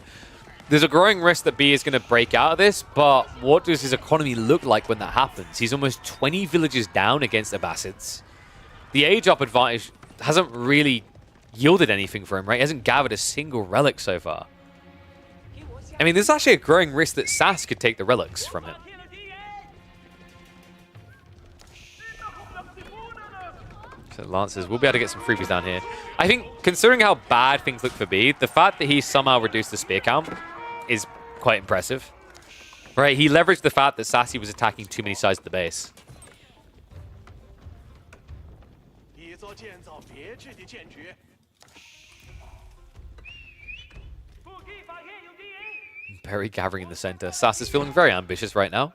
there's a growing risk that B is going to break out of this, but what does his economy look like when that happens? He's almost 20 villages down against Abassids. The age up advantage hasn't really yielded anything for him, right? He hasn't gathered a single relic so far. I mean, there's actually a growing risk that Sass could take the relics from him. So Lancers will be able to get some freebies down here. I think, considering how bad things look for B, the fact that he somehow reduced the spear count is quite impressive. Right, he leveraged the fact that Sassy was attacking too many sides of the base. Berry gathering in the center. Sass is feeling very ambitious right now.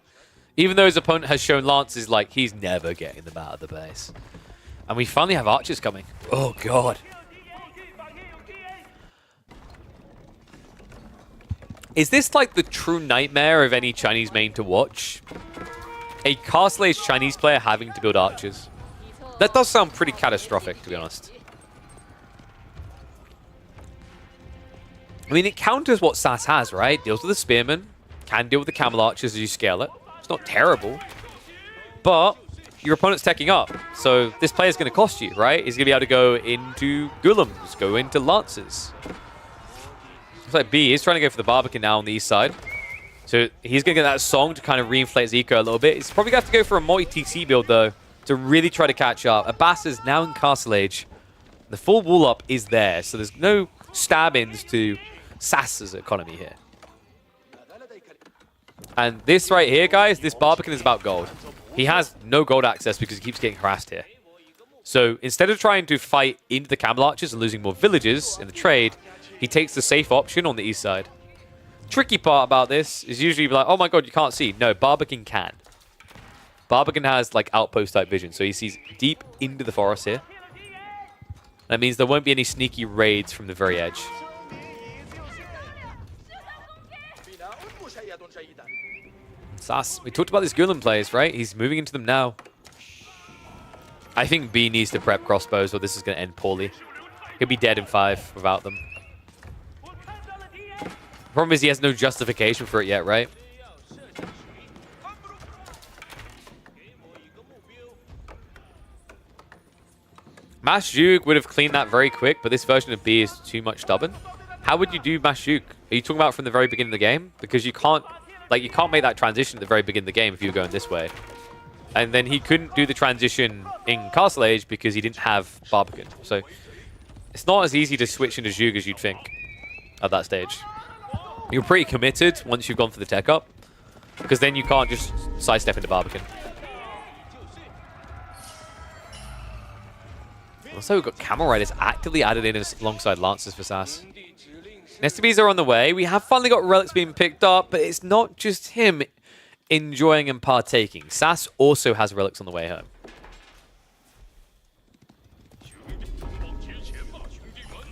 Even though his opponent has shown Lances like he's never getting them out of the base. And we finally have archers coming. Oh, God. Is this like the true nightmare of any Chinese main to watch? A Castle Age Chinese player having to build archers. That does sound pretty catastrophic, to be honest. I mean, it counters what SAS has, right? Deals with the spearmen, can deal with the camel archers as you scale it. It's not terrible. But your opponent's teching up. So this player's going to cost you, right? He's going to be able to go into Gulums, go into Lancers. Looks like B is trying to go for the Barbican now on the east side. So he's going to get that song to kind of reinflate his eco a little bit. He's probably going to have to go for a multi-TC build, though, to really try to catch up. Abassids now in Castle Age. The full wall up is there, so there's no stab-ins to SAS's economy here. And this right here, guys, this Barbican is about gold. He has no gold access because he keeps getting harassed here. So instead of trying to fight into the camel archers and losing more villages in the trade, he takes the safe option on the east side. Tricky part about this is usually like, oh my god, you can't see. No, Barbican can. Barbican has like outpost type vision, so he sees deep into the forest here. That means there won't be any sneaky raids from the very edge. SAS, we talked about these Gulen plays, right? He's moving into them now. I think B needs to prep crossbows or this is going to end poorly. He'll be dead in 5 without them. The problem is he has no justification for it yet, right? Mash Juke would have cleaned that very quick, but this version of B is too much stubborn. How would you do Mash Juke? Are you talking about from the very beginning of the game? Because you can't, like, you can't make that transition at the very beginning of the game if you were going this way. And then he couldn't do the transition in Castle Age because he didn't have Barbican. So it's not as easy to switch into Juke as you'd think at that stage. You're pretty committed once you've gone for the tech up, because then you can't just sidestep into Barbican. Also, we've got Camel Riders actively added in alongside Lancers for SAS. Nestabes are on the way. We have finally got relics being picked up, but it's not just him enjoying and partaking. SAS also has relics on the way home.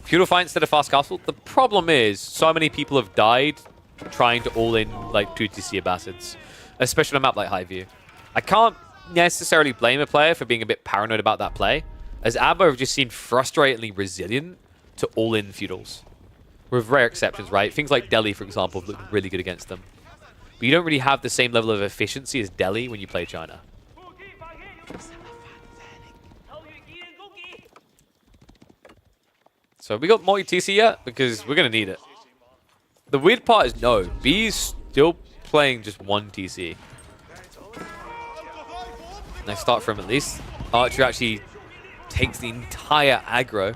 Feudal fight instead of fast castle. The problem is, so many people have died trying to all-in like 2TC Abassids, especially on a map like Highview. I can't necessarily blame a player for being a bit paranoid about that play, as Abba have just seemed frustratingly resilient to all-in feudals. With rare exceptions, right? Things like Delhi, for example, have looked really good against them. But you don't really have the same level of efficiency as Delhi when you play China. So we got multi-TC yet? Because we're going to need it. The weird part is no. B's still playing just one TC. Nice start for him at least. Archer actually takes the entire aggro.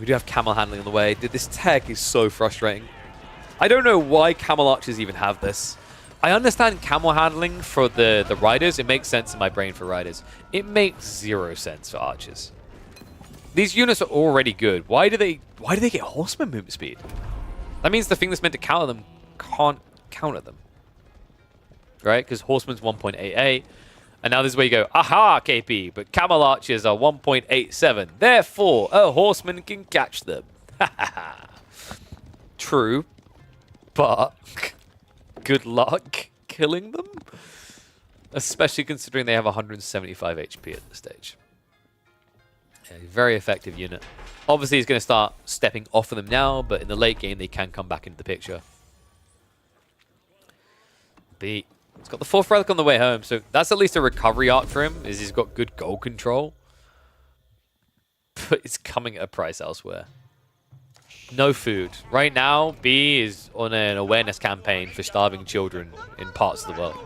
We do have camel handling on the way. This tech is so frustrating. I don't know why camel archers even have this. I understand camel handling for the riders. It makes sense in my brain for riders. It makes 0 sense for archers. These units are already good. Why do they get horseman movement speed? That means the thing that's meant to counter them can't counter them. Right? Because horseman's 1.88. And now this is where you go, aha, KP, but camel archers are 1.87. Therefore, a horseman can catch them. True. But good luck killing them. Especially considering they have 175 HP at this stage. Yeah, very effective unit. Obviously, he's going to start stepping off of them now, but in the late game, they can come back into the picture. B. He's got the 4th relic on the way home, so that's at least a recovery arc for him, is he's got good goal control. But it's coming at a price elsewhere. No food. Right now, B is on an awareness campaign for starving children in parts of the world.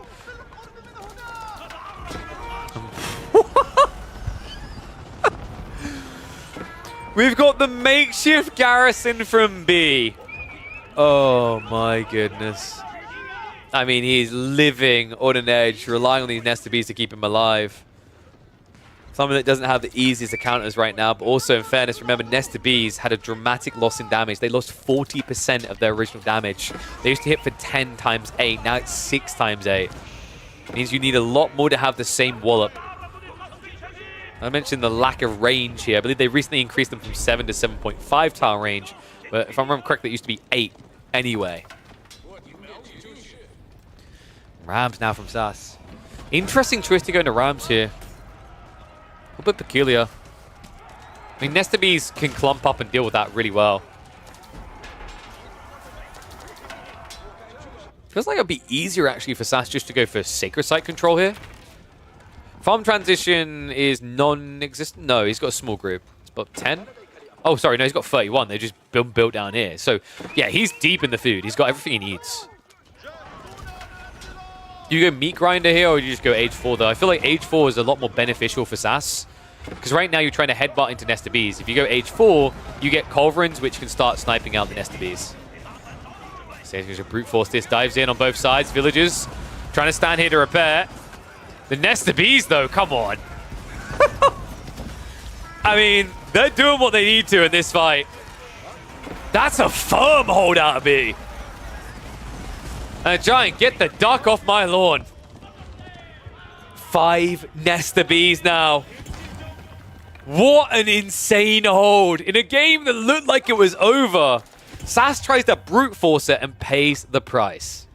We've got the makeshift garrison from B. Oh my goodness. I mean, he's living on an edge, relying on these Nestabes to keep him alive. Something that doesn't have the easiest of counters right now, but also, in fairness, remember, Nestabes had a dramatic loss in damage. They lost 40% of their original damage. They used to hit for 10 times 8. Now it's 6 times 8. It means you need a lot more to have the same wallop. I mentioned the lack of range here. I believe they recently increased them from 7 to 7.5 tile range. But if I remember correctly, it used to be 8 anyway. Rams now from Sass. Interesting choice to go into Rams here. A little bit peculiar. I mean, Nesta Bees can clump up and deal with that really well. Feels like it'd be easier actually for Sass just to go for Sacred Site control here. Farm transition is non-existent. No, he's got a small group. It's about 10. Oh, sorry, no, he's got 31. They just built down here. So, yeah, he's deep in the food. He's got everything he needs. Do you go Meat Grinder here, or do you just go Age 4, though? I feel like Age 4 is a lot more beneficial for Sass. Because right now you're trying to headbutt into Nesta Bees. If you go Age 4, you get Culverins, which can start sniping out the Nesta Bees. So he's going to brute force this. Dives in on both sides. Villagers trying to stand here to repair. The Nesta Bees, though, come on. I mean, they're doing what they need to in this fight. That's a firm hold out of B. And Giant, get the duck off my lawn. 5 Nesta Bees now. What an insane hold. In a game that looked like it was over, Sass tries to brute force it and pays the price.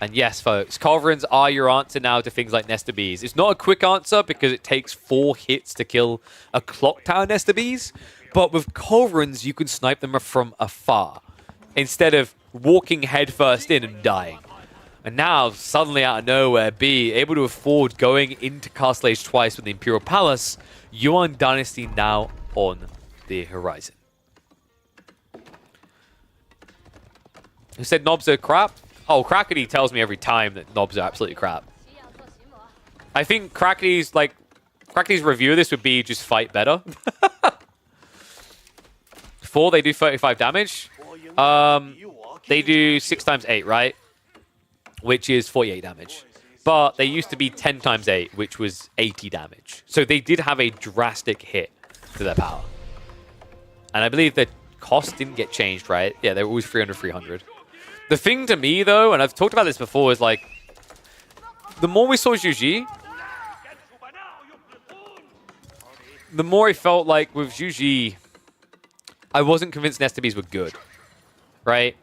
And yes, folks, Culverins are your answer now to things like Nesta Bees. It's not a quick answer because it takes 4 hits to kill a Clock Tower Nesta Bees. But with Culverins, you can snipe them from afar instead of walking headfirst in and dying. And now, suddenly out of nowhere, B, able to afford going into Castle Age twice with the Imperial Palace, Yuan Dynasty now on the horizon. Who said knobs are crap? Oh, Crackety tells me every time that knobs are absolutely crap. I think Crackety's review of this would be just fight better. 4, they do 35 damage. They do 6 times 8, right? Which is 48 damage. But they used to be 10 times 8, which was 80 damage. So they did have a drastic hit to their power. And I believe the cost didn't get changed, right? Yeah, they were always 300, 300. The thing to me, though, and I've talked about this before, is like, the more we saw Zhu, the more I felt like with Zhu, I wasn't convinced Nesta Bees were good, right?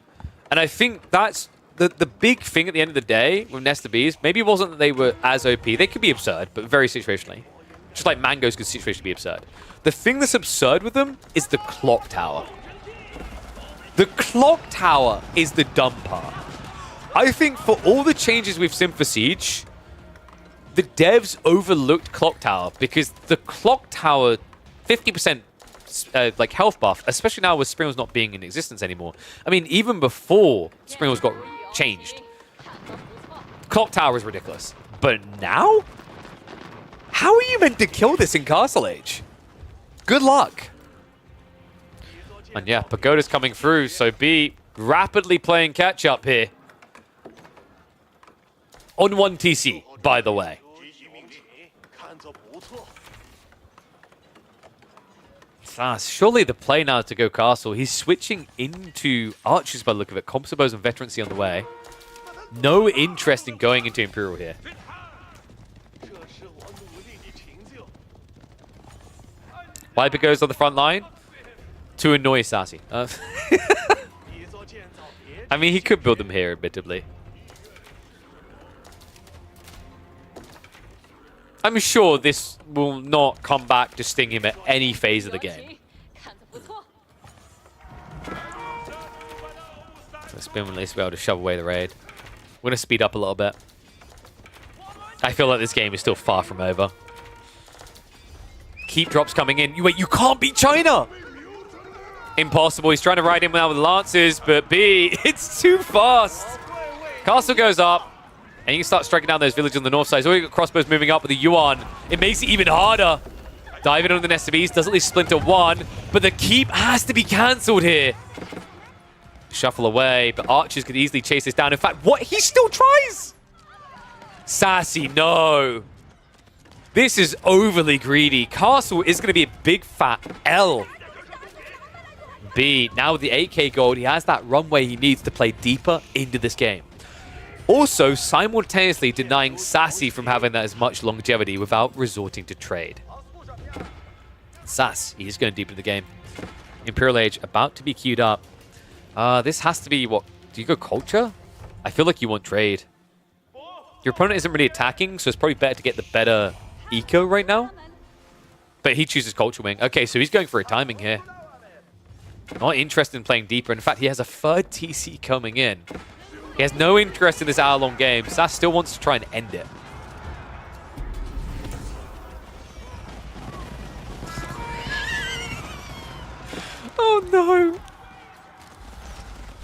And I think that's the big thing at the end of the day with Nesta Bees. Maybe it wasn't that they were as OP. They could be absurd, but very situationally. Just like Mangoes could situationally be absurd. The thing that's absurd with them is the Clock Tower. The Clock Tower is the dumb part. I think for all the changes we've seen for Siege, the devs overlooked Clock Tower because the Clock Tower, 50% like health buff, especially now with Springles not being in existence anymore. I mean, even before Springles got changed, Clock Tower is ridiculous. But now? How are you meant to kill this in Castle Age? Good luck. And yeah, Pagoda's coming through, so B rapidly playing catch-up here. On 1 TC, by the way. Surely the play now to go Castle. He's switching into Archers by the look of it. Compsabos and Veterancy on the way. No interest in going into Imperial here. Viper goes on the front line to annoy Sassy. I mean, he could build them here, admittedly. I'm sure this will not come back to sting him at any phase of the game. So Spin will at least be able to shove away the raid. We're going to speed up a little bit. I feel like this game is still far from over. Keep drops coming in. Wait, you can't beat China! Impossible. He's trying to ride in now with Lancers, but B, it's too fast. Castle goes up. And you can start striking down those villages on the north side. So we've got crossbows moving up with the Yuan. It makes it even harder. Diving on the Nesta Bees. Doesn't leave Splinter 1. But the keep has to be cancelled here. Shuffle away. But Archers could easily chase this down. In fact, what? He still tries! Sassy, no. This is overly greedy. Castle is going to be a big fat L. B, now with the 8k gold, he has that runway he needs to play deeper into this game. Also, simultaneously denying Sassy from having that as much longevity without resorting to trade. Sass, he's going deep into the game. Imperial Age about to be queued up. This has to be what? Do you go culture? I feel like you want trade. Your opponent isn't really attacking, so it's probably better to get the better eco right now. But he chooses culture wing. Okay, so he's going for a timing here. Not interested in playing deeper. In fact, he has a third TC coming in. He has no interest in this hour-long game. Sass still wants to try and end it. Oh no!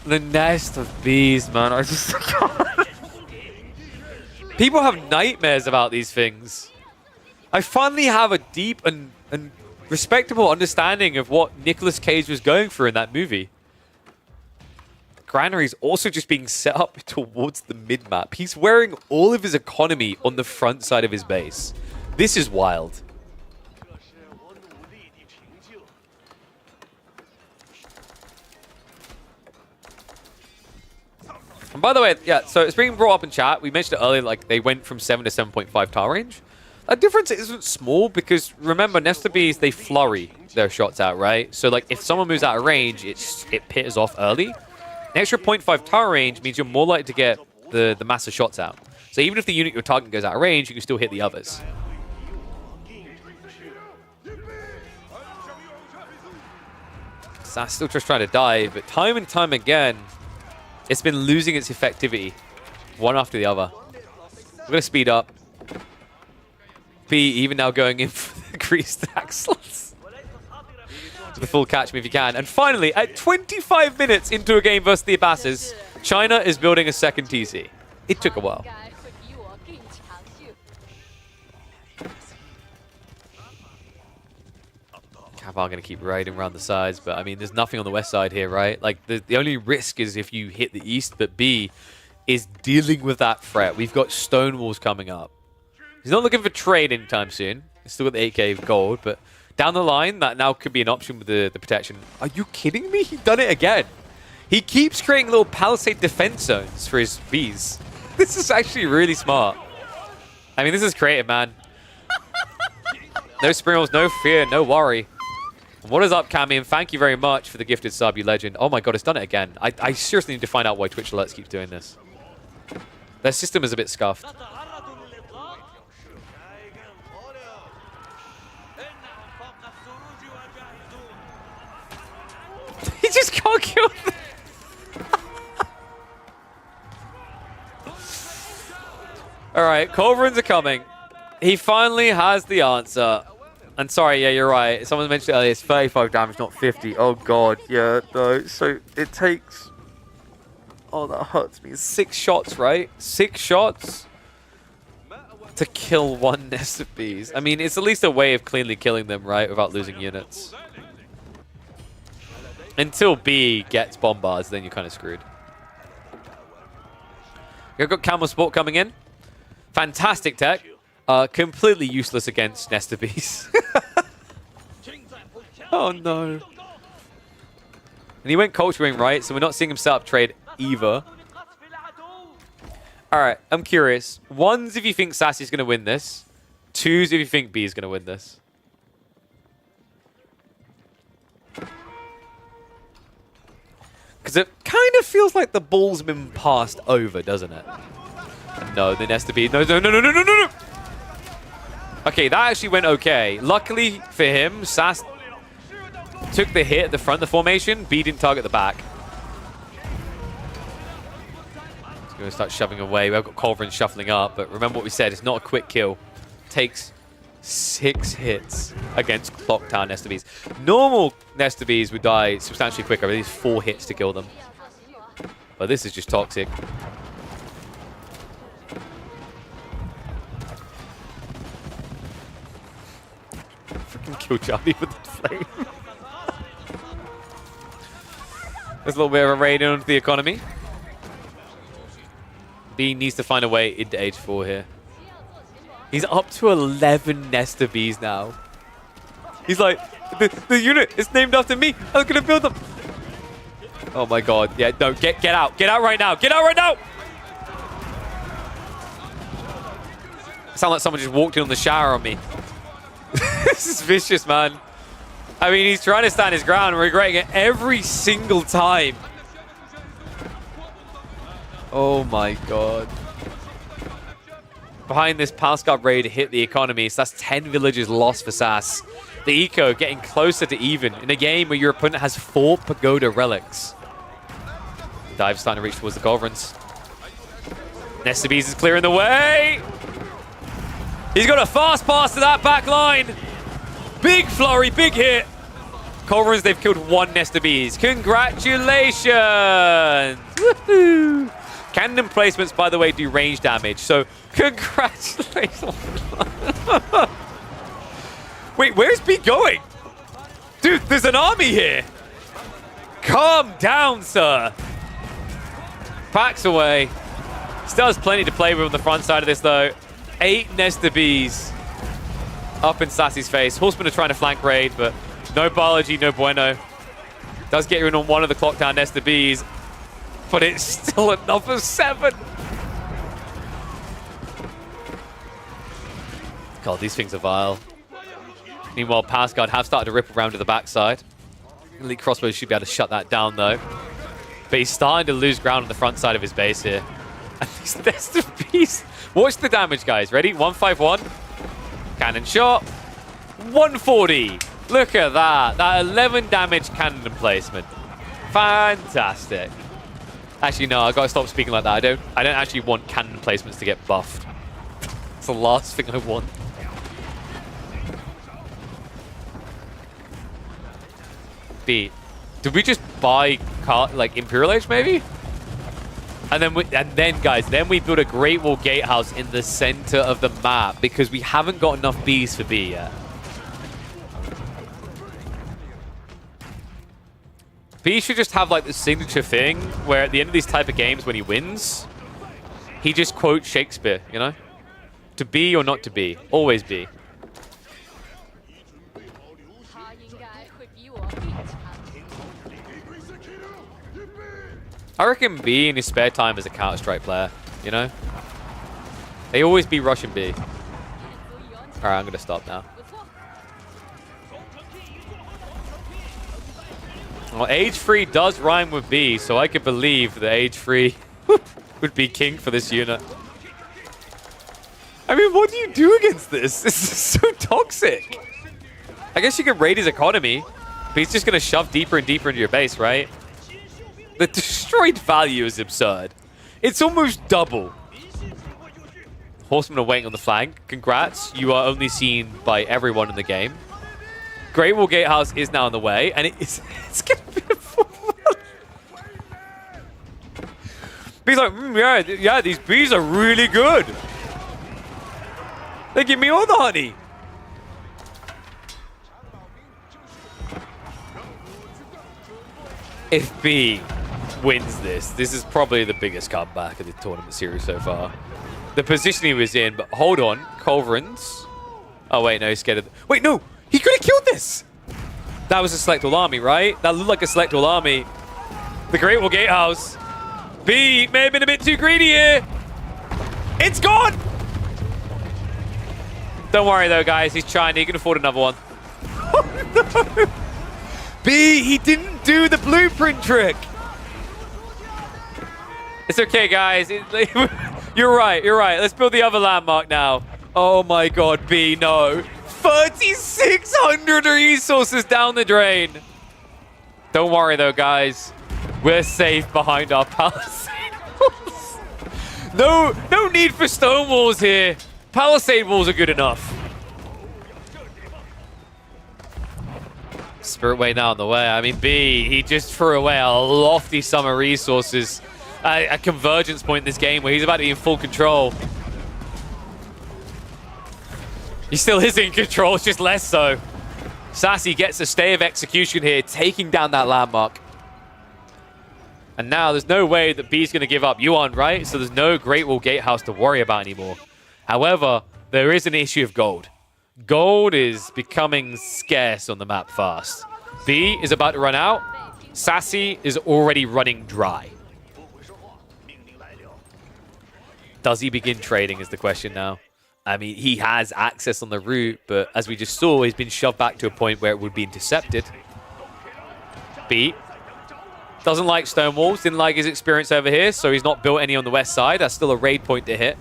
The nest of bees, man. I just can't. People have nightmares about these things. I finally have a deep and respectable understanding of what Nicolas Cage was going through in that movie. The granary is also just being set up towards the mid-map. He's wearing all of his economy on the front side of his base. This is wild. And by the way, yeah, so it's being brought up in chat. We mentioned it earlier, like they went from 7 to 7.5 tar range. That difference isn't small because remember, Nestor Bees, they flurry their shots out, right? So like if someone moves out of range, it pitters off early. An extra 0.5 tar range means you're more likely to get the massive shots out. So even if the unit you're targeting goes out of range, you can still hit the others. Sass still just trying to dive, but time and time again, it's been losing its effectivity, one after the other. We're going to speed up. B even now going in for the greased axles. To the full catch me if you can. And finally, at 25 minutes into a game versus the Abassids, China is building a second TC. It took a while. Caval going to keep raiding around the sides, but I mean, there's nothing on the west side here, right? Like, the only risk is if you hit the east, but B is dealing with that threat. We've got stone walls coming up. He's not looking for trade anytime soon. He's still got the 8k of gold, but down the line, that now could be an option with the protection. Are you kidding me? He's done it again. He keeps creating little palisade defense zones for his bees. This is actually really smart. I mean, this is creative, man. No spring no fear, no worry. What is up, Cammy? And thank you very much for the gifted sub, you legend. Oh my god, it's done it again. I seriously need to find out why Twitch Alerts keeps doing this. Their system is a bit scuffed. He just can't kill them. Alright, Culverins are coming. He finally has the answer. And sorry, yeah, you're right. Someone mentioned earlier, it's 35 damage, not 50. Oh god, yeah, no. So it takes... Oh, that hurts me. 6 shots, right? 6 shots to kill one nest of bees. I mean, it's at least a way of cleanly killing them, right? Without losing units. Until B gets bombards, then you're kind of screwed. You've got Camel Sport coming in. Fantastic tech. Completely useless against Nestor Bees. Oh no. And he went culturing, right? So we're not seeing him set up trade either. Alright, I'm curious. Ones if you think Sassy's going to win this. Twos if you think B is going to win this. Because it kind of feels like the ball's been passed over, doesn't it? No, the Nestor Bees. No, no, no, no, no, no, no! Okay, that actually went okay. Luckily for him, Sass took the hit at the front of the formation. B didn't target the back. He's going to start shoving away. We've got Culverin shuffling up, but remember what we said. It's not a quick kill. Takes 6 hits against Clock Tower Nestor Bees. Normal Nestor Bees would die substantially quicker. At least 4 hits to kill them. But this is just toxic. Freaking kill Charlie with the flame. There's a little bit of a raid onto the economy. B needs to find a way into age 4 here. He's up to 11 Nestor Bees now. He's like, the unit is named after me. I'm going to build them. Oh my god. Yeah, no, get out. Get out right now. Get out right now. Sound like someone just walked in on the shower on me. This is vicious, man. I mean, he's trying to stand his ground, regretting it every single time. Oh my god. Behind this Palscard raid hit the economy, so that's 10 villages lost for SAS. The eco getting closer to even in a game where your opponent has 4 pagoda relics. Dive starting to reach towards the Culverins. Nestabees is clearing the way. He's got a fast pass to that back line. Big flurry, big hit. Culverins, they've killed 1 Nestabees. Congratulations! Woohoo! Cannon placements, by the way, do range damage, so congratulations. Wait, where's B going? Dude, there's an army here. Calm down, sir. Packs away. Still has plenty to play with on the front side of this, though. 8 Nestabees up in Sassy's face. Horsemen are trying to flank raid, but no biology, no bueno. Does get you in on 1 of the clock down Nestabees, but it's still another 7. God, these things are vile. Meanwhile, Passguard have started to rip around to the backside. Elite Crossbows should be able to shut that down, though. But he's starting to lose ground on the front side of his base here. And these Nestabees. Watch the damage, guys. Ready? 151. Cannon shot. 140. Look at that. That 11 damage cannon placement. Fantastic. Actually, no, I've got to stop speaking like that. I don't actually want cannon placements to get buffed. It's the last thing I want. B. Did we just buy like Imperial Age maybe? And then guys, we build a Great Wall Gatehouse in the center of the map because we haven't got enough Bs for B yet. B should just have like the signature thing where at the end of these type of games when he wins, he just quotes Shakespeare, you know? To be or not to be, always be. I reckon B in his spare time is a Counter-Strike player, you know? They always be rushing B. Alright, I'm gonna stop now. Well, age 3 does rhyme with B, so I could believe that age 3 would be king for this unit. I mean, what do you do against this? This is so toxic. I guess you can raid his economy, but he's just gonna shove deeper and deeper into your base, right? The destroyed value is absurd. It's almost double. Horsemen are waiting on the flank. Congrats. You are only seen by everyone in the game. Great Wall Gatehouse is now on the way, and it's going to be a full run. B's like, yeah, these bees are really good. They give me all the honey. If B wins this is probably the biggest comeback of the tournament series so far. The position he was in, but hold on, Culverins. Oh wait, no, he's scared of... Wait, no, he could have killed this. That was a Select All Army, right? That looked like a Select All Army. The Great Wall Gatehouse. B may have been a bit too greedy here. It's gone. Don't worry though, guys. He's trying. He can afford another one. Oh no. B, he didn't do the blueprint trick. It's okay, guys. You're right. You're right. Let's build the other landmark now. Oh my god, B, no. 3,600 resources down the drain. Don't worry though, guys. We're safe behind our palisade walls. No need for stone walls here. Palisade walls are good enough. Spirit Way now on the way. I mean, B, he just threw away a lofty sum of resources. A convergence point in this game where he's about to be in full control. He still is in control, it's just less so. Sassy gets a stay of execution here, taking down that landmark. And now there's no way that B's going to give up Yuan, right? So there's no Great Wall Gatehouse to worry about anymore. However, there is an issue of gold. Gold is becoming scarce on the map fast. B is about to run out. Sassy is already running dry. Does he begin trading is the question now. I mean, he has access on the route, but as we just saw, he's been shoved back to a point where it would be intercepted. B doesn't like stone walls, didn't like his experience over here, so he's not built any on the west side. That's still a raid point to hit.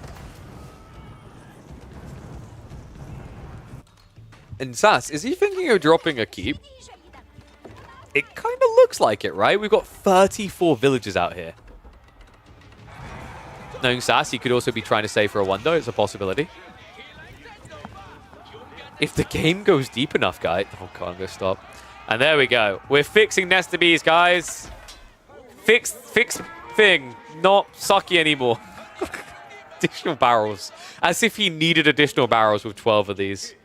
And Sass, is he thinking of dropping a keep? It kind of looks like it, right? We've got 34 villagers out here. Knowing Sass, he could also be trying to save for a wonder. It's a possibility. If the game goes deep enough, guys. Oh, God, I'm going to stop. And there we go. We're fixing Nesta Bees, guys. Fixed thing. Not sucky anymore. Additional barrels. As if he needed additional barrels with 12 of these.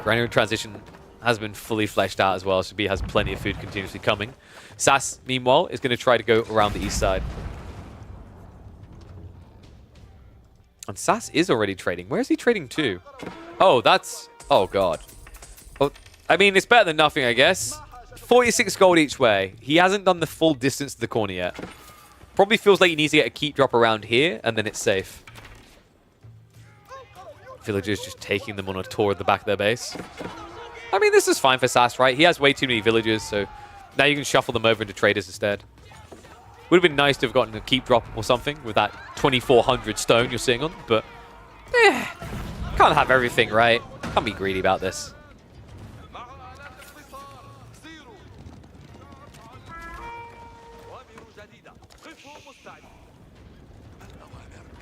Granary transition has been fully fleshed out as well, so B has plenty of food continuously coming. Sass, meanwhile, is going to try to go around the east side. And Sass is already trading. Where is he trading to? Oh, that's... Oh, God. Well, I mean, it's better than nothing, I guess. 46 gold each way. He hasn't done the full distance to the corner yet. Probably feels like he needs to get a keep drop around here, and then it's safe. Villagers just taking them on a tour at the back of their base. I mean, this is fine for Sass, right? He has way too many villagers, so now you can shuffle them over into traders instead. Would have been nice to have gotten a keep drop or something with that 2,400 stone you're sitting on, but can't have everything, right? Can't be greedy about this.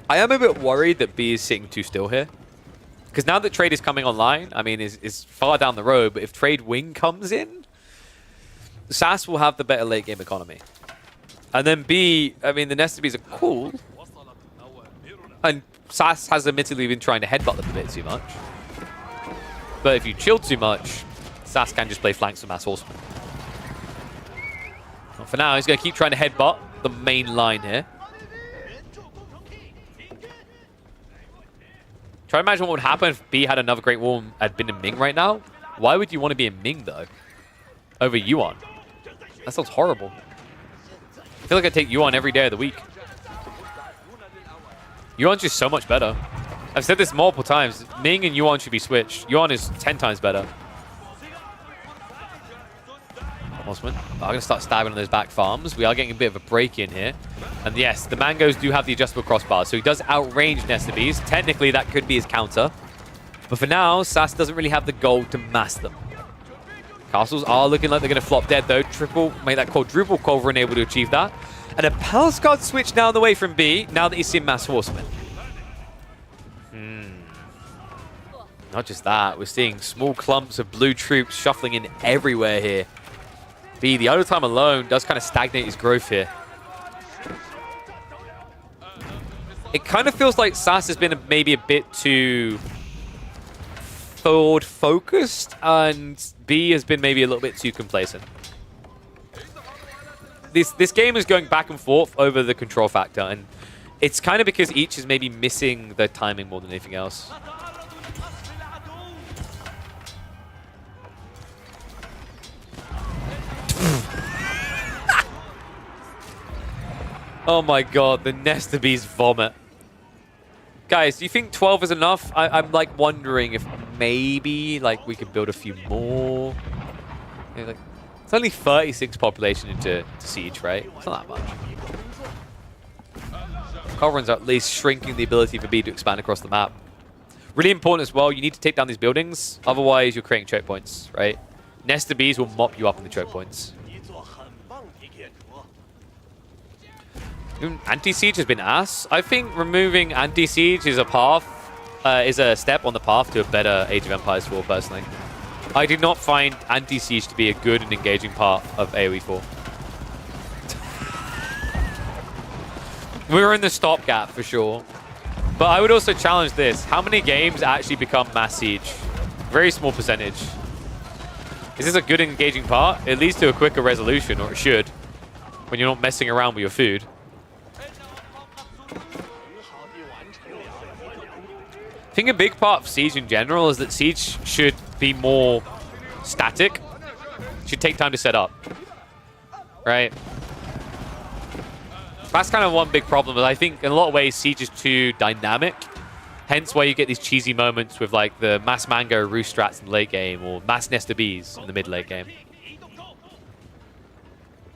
I am a bit worried that B is sitting too still here. Because now that trade is coming online, I mean, is far down the road, but if trade wing comes in, Sass will have the better late game economy. And then B, I mean, the Nesta Bees are cool. And Sass has admittedly been trying to headbutt them a bit too much. But if you chill too much, Sass can just play flanks with Mass Horseman. Well, for now, he's going to keep trying to headbutt the main line here. Try to imagine what would happen if B had another Great Wall and had been in Ming right now. Why would you want to be in Ming, though? Over Yuan. That sounds horrible. I feel like I take Yuan every day of the week. Yuan's just so much better. I've said this multiple times. Ming and Yuan should be switched. Yuan is 10 times better. Osman, I'm going to start stabbing on those back farms. We are getting a bit of a break in here. And yes, the Mangoes do have the adjustable crossbars, so he does outrange Nesta Bees. Technically, that could be his counter. But for now, Sass doesn't really have the gold to mass them. Castles are looking like they're going to flop dead, though. Triple, make that quadruple Culverin able to achieve that. And a Palace Guard switch now on the way from B, now that he's seen Mass Horsemen. Not just that, we're seeing small clumps of blue troops shuffling in everywhere here. B, the overtime alone does kind of stagnate his growth here. It kind of feels like Sass has been maybe a bit too forward-focused, and B has been maybe a little bit too complacent. This game is going back and forth over the control factor, and it's kind of because each is maybe missing the timing more than anything else. Oh my God, the Nesta Bees vomit. Guys, do you think 12 is enough? I'm like wondering if maybe like we could build a few more. You know, like, it's only 36 population into Siege, right? It's not that much. Culverin's at least shrinking the ability for B to expand across the map. Really important as well, you need to take down these buildings, otherwise you're creating choke points, right? Nesta Bees will mop you up in the choke points. Anti-siege has been ass. I think removing anti-siege is a path, is a step on the path to a better Age of Empires 4, personally. I do not find anti-siege to be a good and engaging part of AoE 4. We're in the stopgap for sure. But I would also challenge this. How many games actually become mass siege? Very small percentage. Is this a good and engaging part? It leads to a quicker resolution, or it should, when you're not messing around with your food. I think a big part of Siege in general is that Siege should be more static. It should take time to set up. Right? That's kind of one big problem. I think in a lot of ways, Siege is too dynamic. Hence why you get these cheesy moments with like the Mass Mango Roost strats in the late game or Mass Nesta Bees in the mid-late game.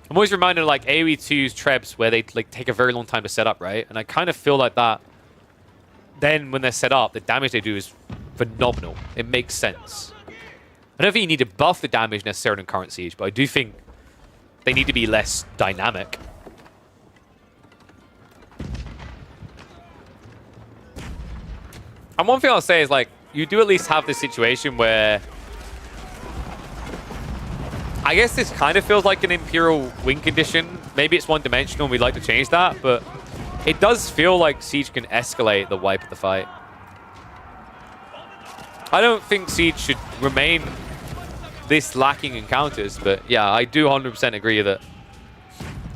I'm always reminded of like AoE 2's Trebs where they like take a very long time to set up, right? And I kind of feel like that. Then when they're set up, the damage they do is phenomenal. It makes sense. I don't think you need to buff the damage necessarily in current Siege, but I do think they need to be less dynamic. And one thing I'll say is, like, you do at least have this situation where... I guess this kind of feels like an Imperial win condition. Maybe it's one-dimensional and we'd like to change that, but it does feel like Siege can escalate the wipe of the fight. I don't think Siege should remain this lacking in counters, but yeah, I do 100% agree that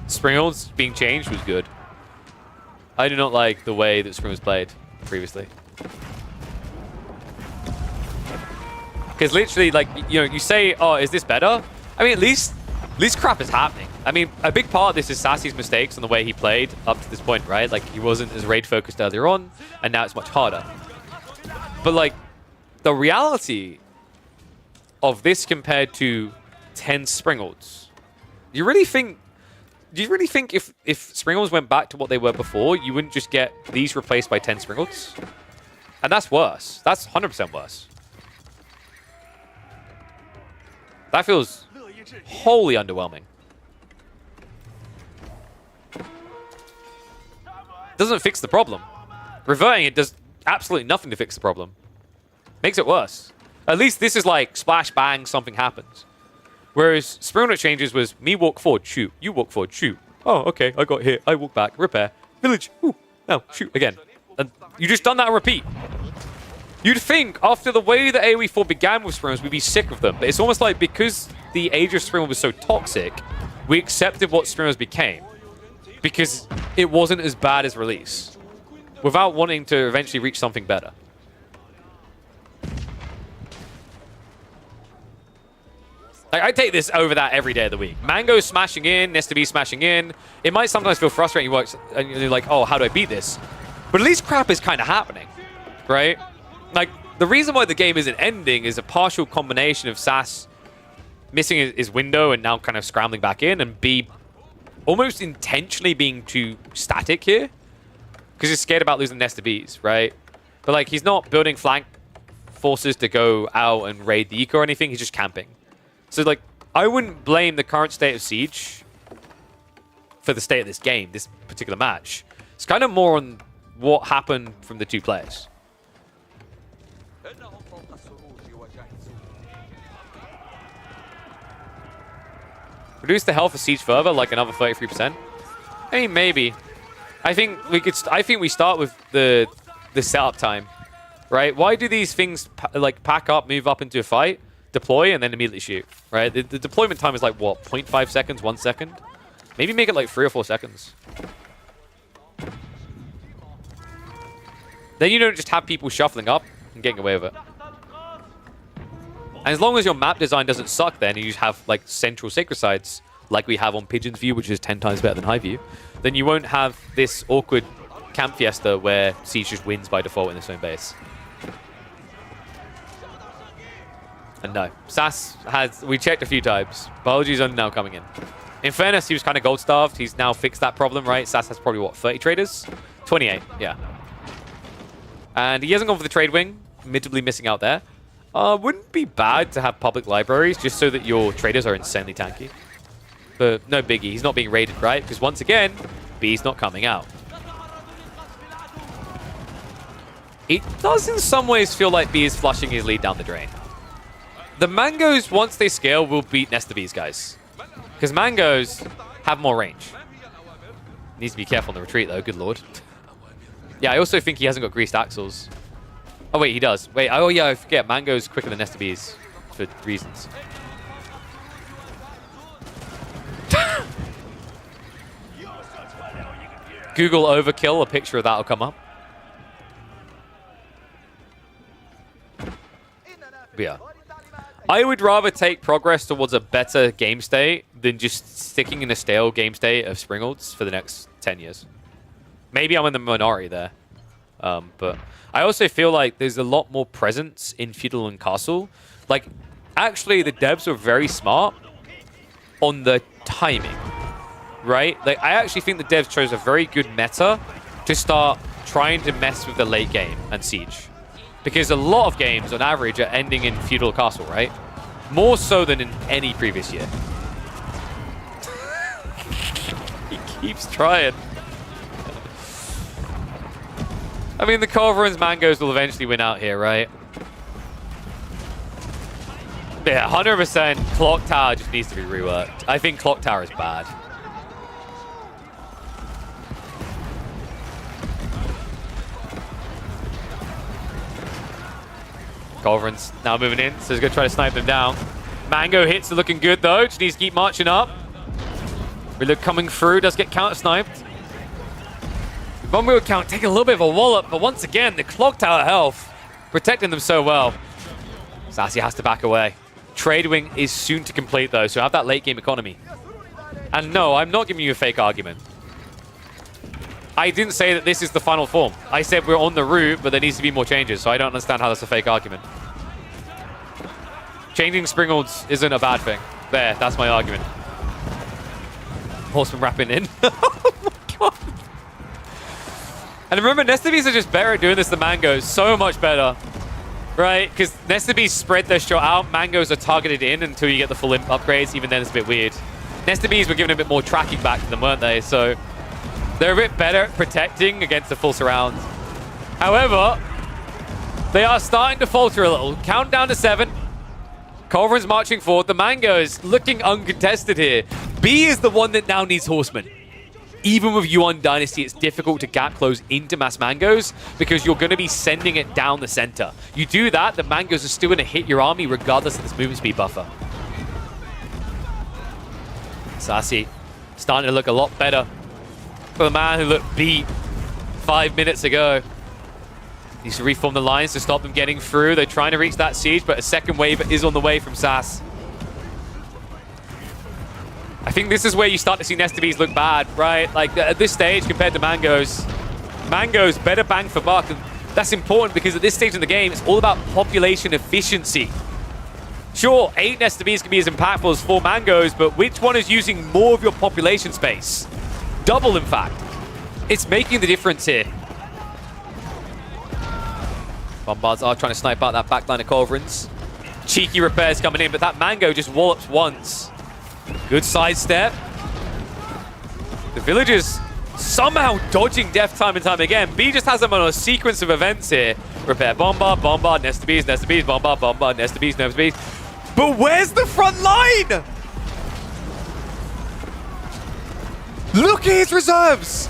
Springhold's being changed was good. I do not like the way that Spring was played previously. Because literally, like, you know, you say, oh, is this better? I mean, at least crap is happening. I mean, a big part of this is Sassy's mistakes on the way he played up to this point, right? Like, he wasn't as raid-focused earlier on, and now it's much harder. But, like, the reality of this compared to 10 Springholds, do you really think if Springholds went back to what they were before, you wouldn't just get these replaced by 10 Springholds? And that's worse. That's 100% worse. That feels wholly underwhelming. Doesn't fix the problem. Reverting it does absolutely nothing to fix the problem. Makes it worse. At least this is like splash bang, something happens. Whereas Springhold changes was me walk forward, shoot. You walk forward, shoot. Oh, okay, I got hit. I walk back, repair. Village, ooh, now shoot again. And you just done that on repeat. You'd think after the way that AoE 4 began with Springholds, we'd be sick of them. But it's almost like because the age of Springhold was so toxic, we accepted what Springholds became. Because it wasn't as bad as release. Without wanting to eventually reach something better. Like, I take this over that every day of the week. Mango smashing in, Nesta B smashing in. It might sometimes feel frustrating. And you're like, oh, how do I beat this? But at least crap is kind of happening, right? Like, the reason why the game isn't ending is a partial combination of Sass missing his window and now kind of scrambling back in, and B, almost intentionally being too static here. Because he's scared about losing Nesta Bs, right? But, like, he's not building flank forces to go out and raid the eco or anything. He's just camping. So, like, I wouldn't blame the current state of Siege for the state of this game, this particular match. It's kind of more on what happened from the two players. Reduce the health of Siege further, like another 33%. I mean, maybe. I think we start with the setup time, right? Why do these things like pack up, move up into a fight, deploy, and then immediately shoot, right? The deployment time is like, what, 0.5 seconds, 1 second? Maybe make it like 3 or 4 seconds. Then you don't just have people shuffling up and getting away with it. And as long as your map design doesn't suck then, and you just have like central sacred sites, like we have on Pigeon's View, which is 10 times better than High View, then you won't have this awkward camp fiesta where Siege just wins by default in its own base. And no, Sass has, we checked a few times, Biology's only now coming in. In fairness, he was kind of gold starved. He's now fixed that problem, right? Sass has probably, what, 30 traders? 28, yeah. And he hasn't gone for the trade wing, admittedly missing out there. Wouldn't be bad to have public libraries just so that your traders are insanely tanky. But no biggie, he's not being raided, right? Because once again, B's not coming out. It does in some ways feel like B is flushing his lead down the drain. The Mangoes, once they scale, will beat Nesta Bs, guys. Because Mangoes have more range. Needs to be careful on the retreat, though. Good lord. Yeah, I also think he hasn't got greased axles. Oh, wait, he does. Wait, oh, yeah, I forget. Mango's quicker than Nesta Bs for reasons. Google overkill, a picture of that will come up. But yeah. I would rather take progress towards a better game state than just sticking in a stale game state of Springholds for the next 10 years. Maybe I'm in the minority there. But I also feel like there's a lot more presence in Feudal and Castle. Like, actually, the devs were very smart on the timing, right? Like, I actually think the devs chose a very good meta to start trying to mess with the late game and Siege. Because a lot of games, on average, are ending in Feudal Castle, right? More so than in any previous year. He keeps trying. I mean, the Culverins Mangoes will eventually win out here, right? Yeah, 100% Clock Tower just needs to be reworked. I think Clock Tower is bad. Culverins now moving in, so he's going to try to snipe them down. Mango hits are looking good, though. Just needs to keep marching up. Relook coming through, does get counter-sniped. One wheel count taking a little bit of a wallop, but once again, the Clock Tower health protecting them so well. Sassy has to back away. Trade Wing is soon to complete, though, so have that late game economy. And no, I'm not giving you a fake argument. I didn't say that this is the final form. I said we're on the route, but there needs to be more changes, so I don't understand how that's a fake argument. Changing Springolds isn't a bad thing. There, that's my argument. Horseman wrapping in. Oh my god. And remember, Nestabees are just better at doing this than Mangoes. So much better. Right? Because Nestabees spread their shot out. Mangoes are targeted in until you get the full imp upgrades. Even then, it's a bit weird. Nestabees were given a bit more tracking back to them, weren't they? So they're a bit better at protecting against the full surround. However, they are starting to falter a little. Countdown to 7. Culverins marching forward. The Mangoes looking uncontested here. B is the one that now needs Horsemen. Even with Yuan Dynasty, it's difficult to gap close into Mass Mangoes because you're going to be sending it down the center. You do that, the Mangoes are still going to hit your army regardless of this movement speed buffer. Sassy starting to look a lot better for the man who looked beat 5 minutes ago. Needs to reform the lines to stop them getting through. They're trying to reach that siege, but a second wave is on the way from Sass. I think this is where you start to see Nestabees look bad, right? Like, at this stage, compared to Mangoes, Mangoes better bang for buck. And that's important because at this stage in the game, it's all about population efficiency. Sure, 8 Nestabees can be as impactful as 4 Mangoes, but which one is using more of your population space? Double, in fact. It's making the difference here. Bombards are trying to snipe out that backline of Culverins. Cheeky repairs coming in, but that Mango just wallops once. Good sidestep. The villagers somehow dodging death time and time again. B just has them on a sequence of events here. Repair Bombard, Bombard, Nestabees, Nestabees, Bombard, Bombard, Nestabees, Nestabees. But where's the front line? Look at his reserves.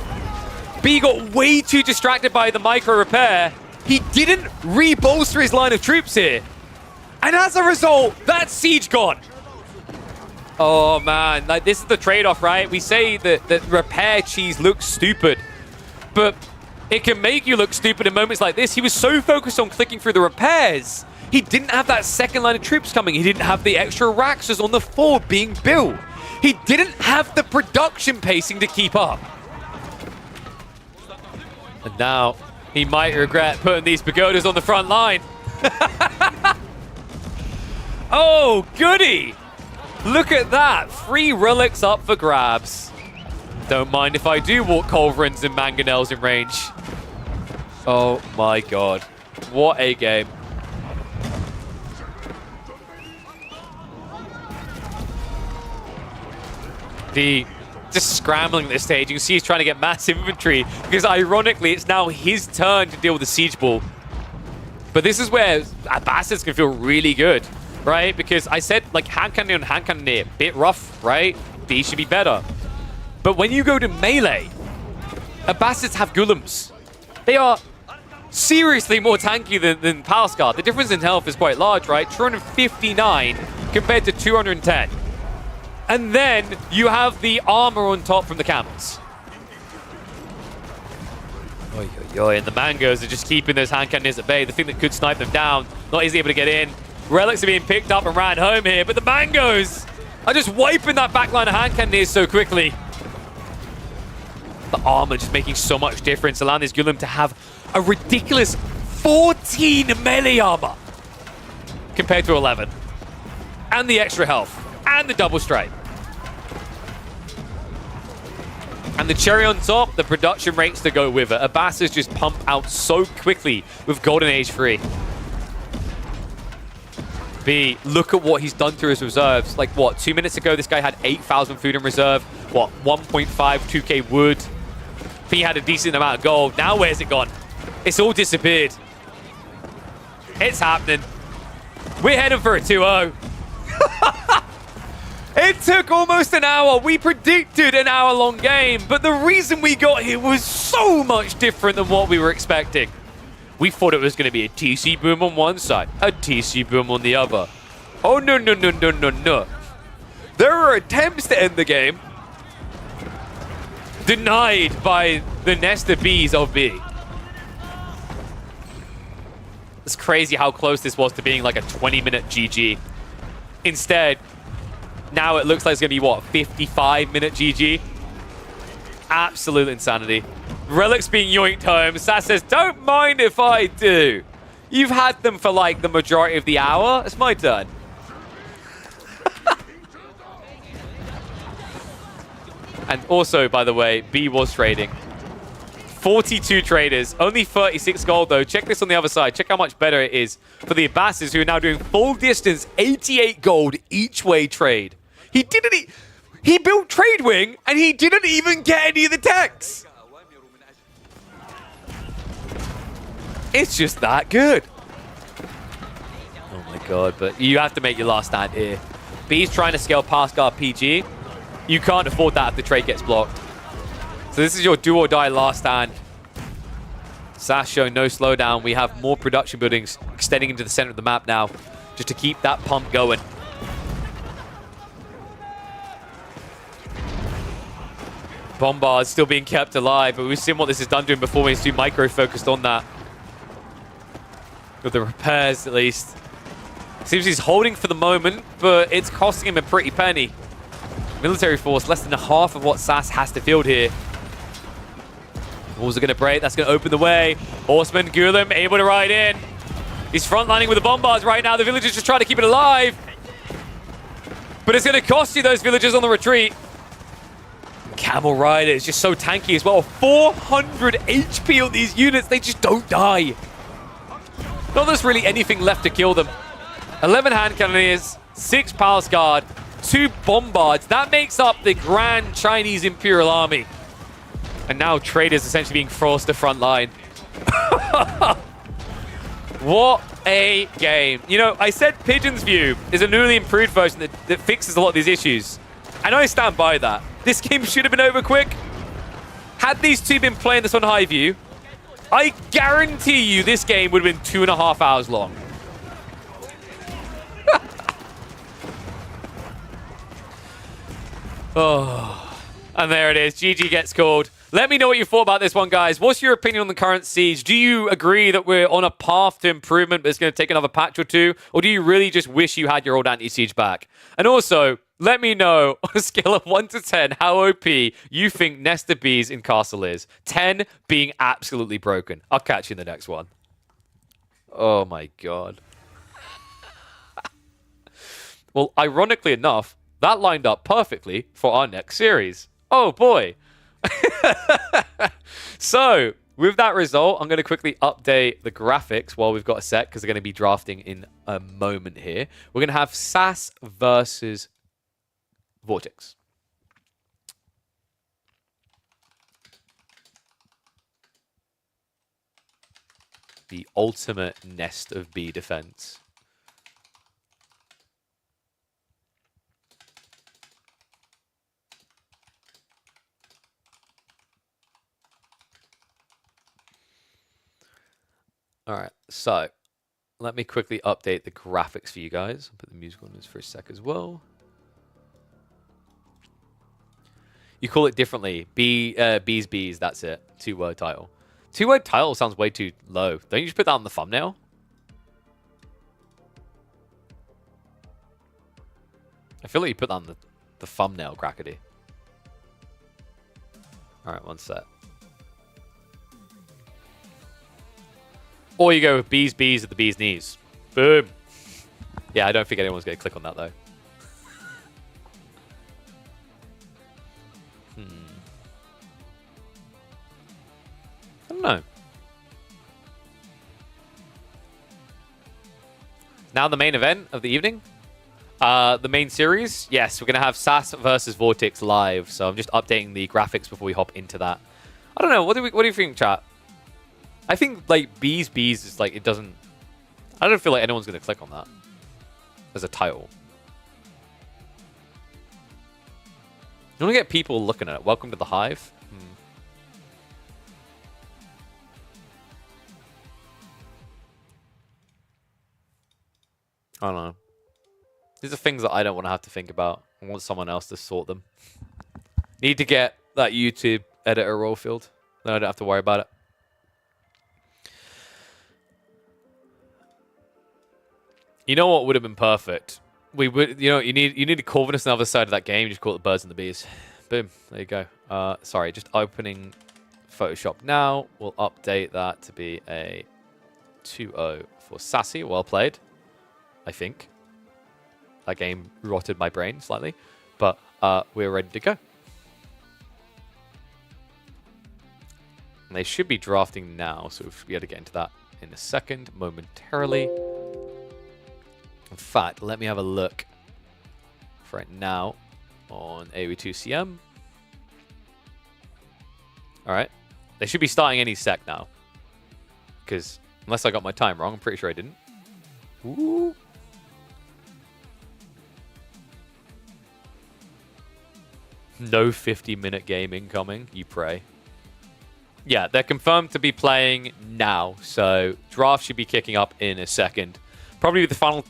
B got way too distracted by the micro repair. He didn't re-bolster his line of troops here. And as a result, that siege gone. Oh man, like this is the trade-off, right? We say that repair cheese looks stupid, but it can make you look stupid in moments like this. He was so focused on clicking through the repairs, he didn't have that second line of troops coming. He didn't have the extra Raxas on the fort being built. He didn't have the production pacing to keep up. And now he might regret putting these pagodas on the front line. Oh, goody! Look at that. 3 relics up for grabs. Don't mind if I do walk Culverins and Mangonels in range. Oh my god. What a game. Just scrambling at this stage. You can see he's trying to get mass infantry because ironically it's now his turn to deal with the siege ball. But this is where Abassids can feel really good, right? Because I said like hand cannon and hand cannoneer, bit rough, right? These should be better. But when you go to melee, Abassids have Golems. They are seriously more tanky than Palace Guard. The difference in health is quite large, right? 259 compared to 210. And then you have the armor on top from the camels. Oy, oy, oy. And the Mangoes are just keeping those hand cannons at bay. The thing that could snipe them down, not easily able to get in. Relics are being picked up and ran home here, but the Mangoes are just wiping that backline of hand cannons so quickly. The armor just making so much difference, allowing this Gulam to have a ridiculous 14 melee armor compared to 11. And the extra health. And the double strike. And the cherry on top, the production rates to go with it. Abassids just pump out so quickly with Golden Age 3. B, look at what he's done to his reserves. Like, what, 2 minutes ago, this guy had 8,000 food in reserve. What, 1.5, 2k wood. I think he had a decent amount of gold. Now where's it gone? It's all disappeared. It's happening. We're heading for a 2-0. It took almost an hour. We predicted an hour-long game, but the reason we got here was so much different than what we were expecting. We thought it was going to be a TC boom on one side, a TC boom on the other. Oh, no, no, no, no, no, no. There were attempts to end the game. Denied by the Nesta Bees of B. It's crazy how close this was to being like a 20-minute GG. Instead, now it looks like it's going to be, what, 55-minute GG? Absolute insanity. Relics being yoinked home. Sass says, don't mind if I do. You've had them for, like, the majority of the hour. It's my turn. And also, by the way, B was trading. 42 traders. Only 36 gold, though. Check this on the other side. Check how much better it is for the Abassids, who are now doing full distance, 88 gold each way trade. He didn't... He built Trade Wing, and he didn't even get any of the techs. It's just that good. Oh my god, but you have to make your last stand here. B's trying to scale past guard PG. You can't afford that if the trade gets blocked. So this is your do or die last stand. Sass showing no slowdown. We have more production buildings extending into the center of the map now, just to keep that pump going. Bombard's still being kept alive, but we've seen what this has done to him before when he's too micro-focused on that. With the repairs, at least. Seems he's holding for the moment, but it's costing him a pretty penny. Military force, less than half of what Sass has to field here. Walls are going to break. That's going to open the way. Horseman, Gulam, able to ride in. He's frontlining with the bombards right now. The villagers just trying to keep it alive. But it's going to cost you those villagers on the retreat. Camel Rider is just so tanky as well. 400 HP on these units. They just don't die. Not there's really anything left to kill them. 11 hand cannoneers, 6 palace guard, 2 bombards. That makes up the Grand Chinese Imperial Army. And now traders essentially being forced to front line. What a game. You know, I said Pigeon's View is a newly improved version that fixes a lot of these issues. And I stand by that. This game should have been over quick. Had these two been playing this on high view, I guarantee you this game would have been 2.5 hours long. Oh, and there it is. GG gets called. Let me know what you thought about this one, guys. What's your opinion on the current siege? Do you agree that we're on a path to improvement, but it's going to take another patch or two? Or do you really just wish you had your old anti-siege back? And also, let me know on a scale of 1 to 10 how OP you think Nesta B's in Castle is. 10 being absolutely broken. I'll catch you in the next one. Oh my god. Well, ironically enough, that lined up perfectly for our next series. Oh boy. So, with that result, I'm going to quickly update the graphics while we've got a sec, because they're going to be drafting in a moment here. We're going to have Sass versus Vortex. The ultimate nest of B defense. All right, so let me quickly update the graphics for you guys. I'll put the music on this for a sec as well. You call it differently. Bees, bees, that's it. 2-word title. 2-word title sounds way too low. Don't you just put that on the thumbnail? I feel like you put that on the thumbnail, Crackety. All right, one set. Or you go with bees at the bee's knees. Boom. Yeah, I don't think anyone's going to click on that, though. I don't know. Now the main event of the evening. The main series. Yes, we're going to have SAS versus Vortex live. So I'm just updating the graphics before we hop into that. I don't know. What do you think, chat? I think, like, bees is, like, it doesn't... I don't feel like anyone's going to click on that as a title. You want to get people looking at it. Welcome to the Hive. I don't know. These are things that I don't want to have to think about. I want someone else to sort them. Need to get that YouTube editor role filled. Then I don't have to worry about it. You know what would have been perfect? We would, you know, you need a Corvinus on the other side of that game. You just call it the birds and the bees. Boom. There you go. Sorry, just opening Photoshop now. We'll update that to be a 2-0 for Sassy. Well played, I think. That game rotted my brain slightly, but we're ready to go. And they should be drafting now, so we'll be able to get into that in a second, momentarily. In fact, let me have a look right now on AOE2CM. Alright. They should be starting any sec now. Because, unless I got my time wrong, I'm pretty sure I didn't. Ooh. No 50-minute game incoming, you pray. Yeah, they're confirmed to be playing now, so draft should be kicking up in a second. Probably the final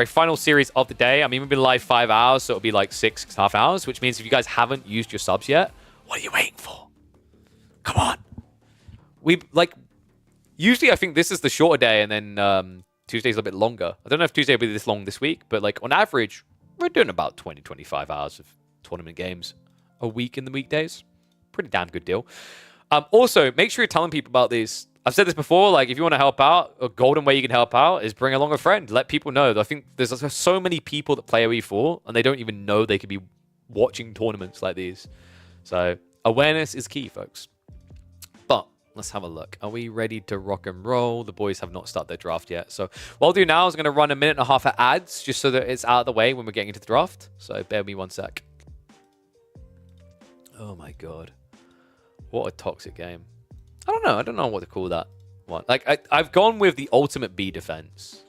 final series of the day. I mean, we've been live 5 hours, so it'll be like 6.5 hours, which means if you guys haven't used your subs yet, what are you waiting for? Come on. Usually I think this is the shorter day, and then Tuesday's a bit longer. I don't know if Tuesday will be this long this week, but like on average, we're doing about 20-25 hours of tournament games a week in the weekdays. Pretty damn good deal. Also, make sure you're telling people about these. I've said this before, like, if you want to help out, a golden way you can help out is bring along a friend. Let people know. I think there's so many people that play AOE4, and they don't even know they could be watching tournaments like these. So, awareness is key, folks. But, let's have a look. Are we ready to rock and roll? The boys have not started their draft yet. So, what I'll do now is going to run a minute and a half of ads, just so that it's out of the way when we're getting into the draft. So, bear with me one sec. Oh my god. What a toxic game. I don't know what to call that one. Like, I've gone with the ultimate B defense.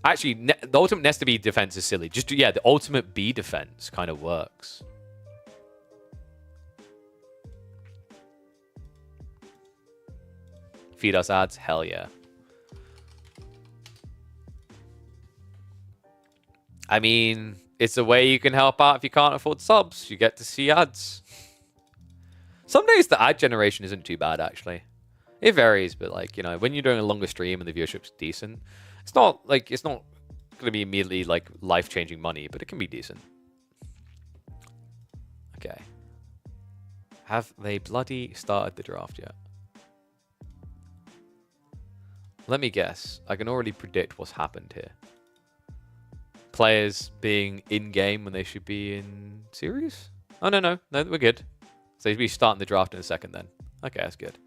Actually, the ultimate Nesta B defense is silly. Just, yeah, the ultimate B defense kind of works. Feed us ads? Hell yeah. I mean, it's a way you can help out if you can't afford subs. You get to see ads. Some days the ad generation isn't too bad, actually. It varies, but, like, you know, when you're doing a longer stream and the viewership's decent, it's not going to be immediately, like, life-changing money, but it can be decent. Okay. Have they bloody started the draft yet? Let me guess. I can already predict what's happened here. Players being in-game when they should be in series? Oh, no, we're good. So he'll be starting the draft in a second then. Okay, that's good.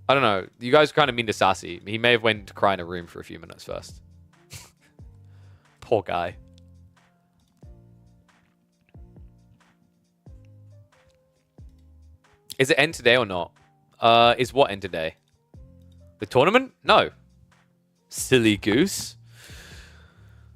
I don't know. You guys kind of mean to Sassy. He may have went to cry in a room for a few minutes first. Poor guy. Is it end today or not? Is what end today? The tournament? No. Silly goose.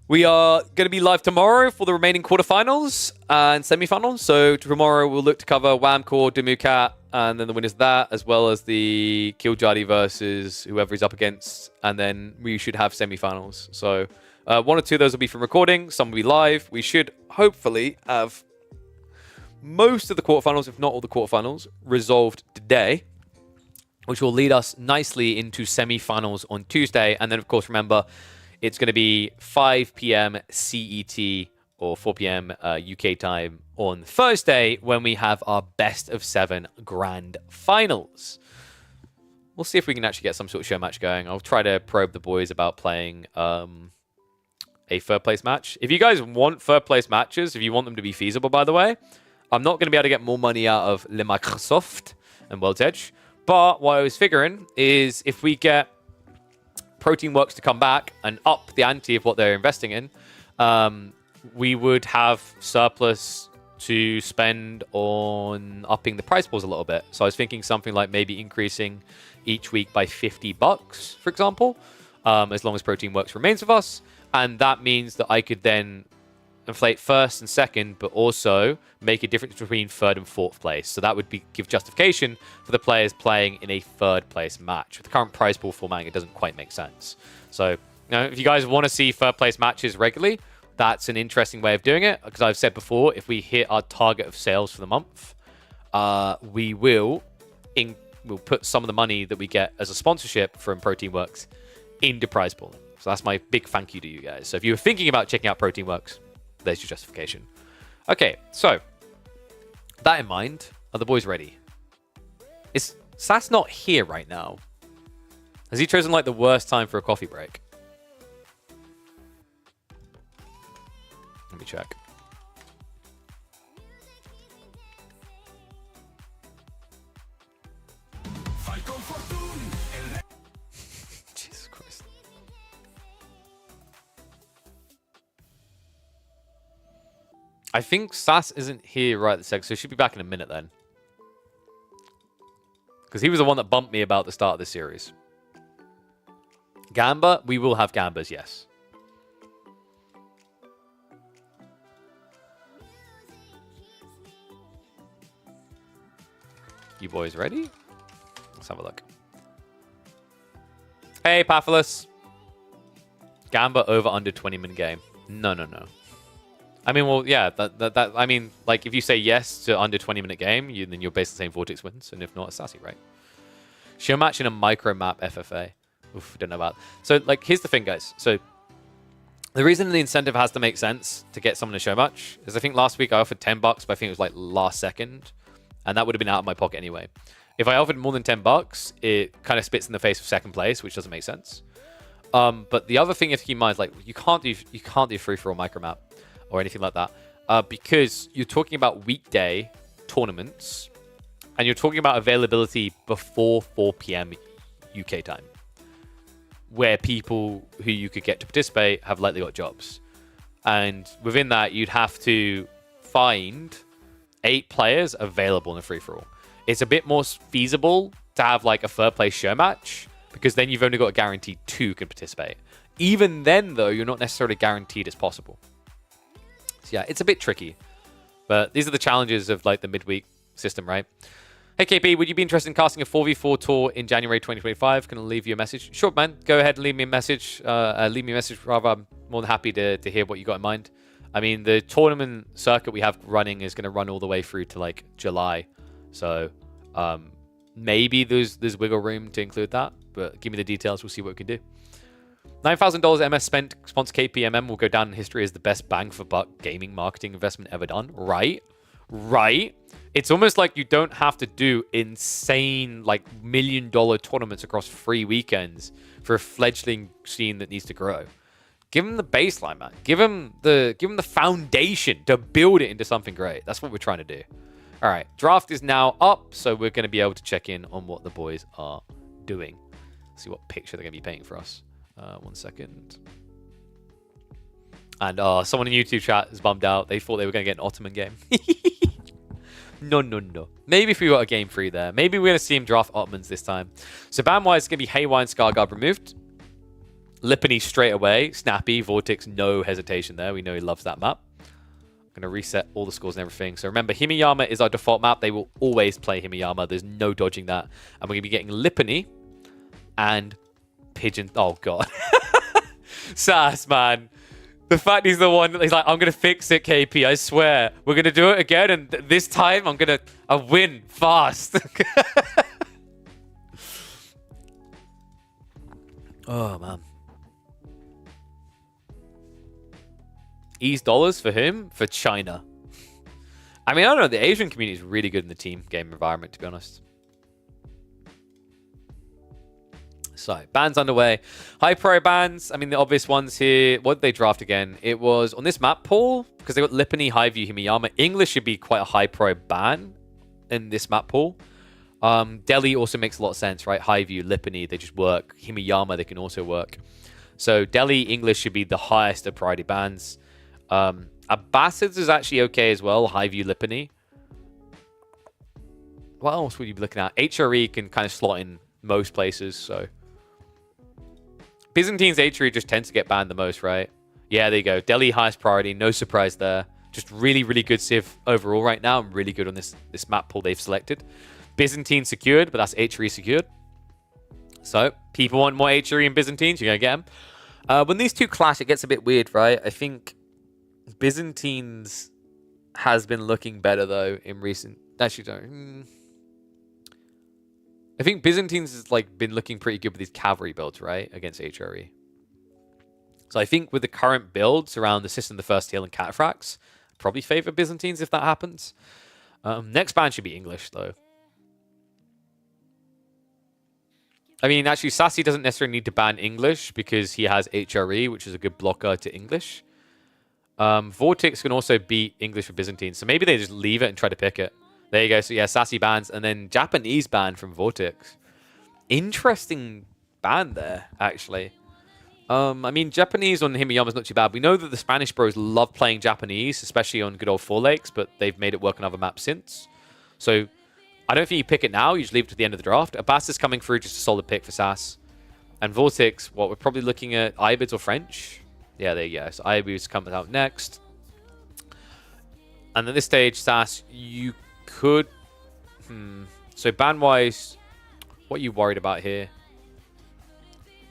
We are going to be live tomorrow for the remaining quarterfinals and semifinals. So tomorrow we'll look to cover Whamcore, Demucat, and then the winners of that, as well as the Killjadi versus whoever he's up against. And then we should have semifinals. So one or two of those will be from recording. Some will be live. We should hopefully have most of the quarterfinals, if not all the quarterfinals, resolved today, which will lead us nicely into semifinals on Tuesday. And then, of course, remember, it's going to be 5 p.m. CET or 4 p.m. UK time on Thursday when we have our best of 7 grand finals. We'll see if we can actually get some sort of show match going. I'll try to probe the boys about playing a third place match. If you guys want third place matches, if you want them to be feasible, by the way, I'm not going to be able to get more money out of Le Microsoft and World's Edge. But what I was figuring is if we get Protein Works to come back and up the ante of what they're investing in, we would have surplus to spend on upping the prize pools a little bit. So I was thinking something like maybe increasing each week by $50, for example, as long as Protein Works remains with us. And that means that I could then inflate first and second, but also make a difference between third and fourth place. So that would give justification for the players playing in a third place match. With the current prize pool formatting, it doesn't quite make sense. So, if you guys want to see third place matches regularly, that's an interesting way of doing it. Because I've said before, if we hit our target of sales for the month, we'll put some of the money that we get as a sponsorship from Protein Works into prize pool. So that's my big thank you to you guys. So if you were thinking about checking out Protein Works, there's your justification. Okay, so that in mind, are the boys ready? Is Sass not here right now? Has he chosen like the worst time for a coffee break? Let me check. Jesus Christ. I think Sass isn't here right this second, so he should be back in a minute then. Because he was the one that bumped me about the start of the series. Gamba? We will have Gambas, yes. You boys ready? Let's have a look. Hey, Pathless. Gamba over under 20-minute game. No. I mean, well, yeah. I mean, like, if you say yes to under 20-minute game, then you're basically saying Vortex wins, and if not, it's Sassy, right? Show match in a micro map FFA. Oof, don't know about. So, like, here's the thing, guys. So, the reason the incentive has to make sense to get someone to show match is I think last week I offered $10, but I think it was like last second, and that would have been out of my pocket anyway. If I offered more than $10, it kind of spits in the face of second place, which doesn't make sense. But the other thing you have to keep in mind is like you can't do free for all micro map or anything like that, because you're talking about weekday tournaments, and you're talking about availability before 4 p.m. UK time, where people who you could get to participate have likely got jobs. And within that, you'd have to find 8 players available in a free-for-all. It's a bit more feasible to have like a third place show match, because then you've only got a guarantee 2 can participate. Even then, though, you're not necessarily guaranteed it's possible. So yeah, it's a bit tricky. But these are the challenges of like the midweek system, right? Hey KP, would you be interested in casting a 4v4 tour in January 2025? Can I leave you a message? Sure, man. Go ahead and leave me a message. Rather, I'm more than happy to hear what you got in mind. I mean, the tournament circuit we have running is going to run all the way through to like July. So maybe there's wiggle room to include that. But give me the details. We'll see what we can do. $9,000 MS spent sponsor KPMM will go down in history as the best bang for buck gaming marketing investment ever done. Right? It's almost like you don't have to do insane like $1 million tournaments across 3 weekends for a fledgling scene that needs to grow. Give them the baseline, man. Give them the foundation to build it into something great. That's what we're trying to do. All right, draft is now up, so we're going to be able to check in on what the boys are doing. See what picture they're going to be painting for us. 1 second. And someone in YouTube chat is bummed out. They thought they were going to get an Ottoman game. No. Maybe if we got a game free there. Maybe we're going to see him draft Ottomans this time. So ban-wise, it's going to be Haywire and Scarguard removed. Lipany straight away. Snappy, Vortex, no hesitation there. We know he loves that map. I'm going to reset all the scores and everything. So remember, Himiyama is our default map. They will always play Himiyama. There's no dodging that. And we're going to be getting Lipany and Pigeon. Oh, God. Sass, man. The fact he's the one, he's like, I'm going to fix it, KP. I swear. We're going to do it again. And this time, I win fast. Oh, man. Ease dollars for him for China. I mean, I don't know. The Asian community is really good in the team game environment, to be honest. So, bans underway. High pro bans. I mean, the obvious ones here. What did they draft again? It was on this map pool, because they got Lipany, Highview, Himiyama. English should be quite a high pro ban in this map pool. Delhi also makes a lot of sense, right? Highview, Lipany, they just work. Himiyama, they can also work. So, Delhi, English should be the highest of priority bans. Abassids is actually okay as well. Highview, Lipany. What else would you be looking at? HRE can kind of slot in most places, so... Byzantine's HRE just tends to get banned the most, right? Yeah, there you go. Delhi, highest priority. No surprise there. Just really, really good civ overall right now. I'm really good on this map pool they've selected. Byzantine secured, but that's HRE secured. So, people want more HRE and Byzantines. You're going to get them. When these two clash, it gets a bit weird, right? I think Byzantines has been looking better, though, in recent... Actually, don't... I think Byzantines has like been looking pretty good with these cavalry builds, right? Against HRE. So I think with the current builds around the System of the First Heal and Cataphracts, probably favor Byzantines if that happens. Next ban should be English, though. I mean, actually, Sassy doesn't necessarily need to ban English because he has HRE, which is a good blocker to English. Vortex can also beat English for Byzantines. So maybe they just leave it and try to pick it. There you go. So yeah, Sassy bans, and then Japanese ban from Vortex. Interesting ban there, actually. I mean, Japanese on Himiyama is not too bad. We know that the Spanish bros love playing Japanese, especially on good old Four Lakes, but they've made it work on other maps since. So I don't think you pick it now. You just leave it to the end of the draft. Abbas is coming through, just a solid pick for Sass. And Vortex, what, we're probably looking at Ayyubids or French? Yeah, there you go. So Ayyubids comes out next. And at this stage, Sass, you could... So ban-wise, what are you worried about here?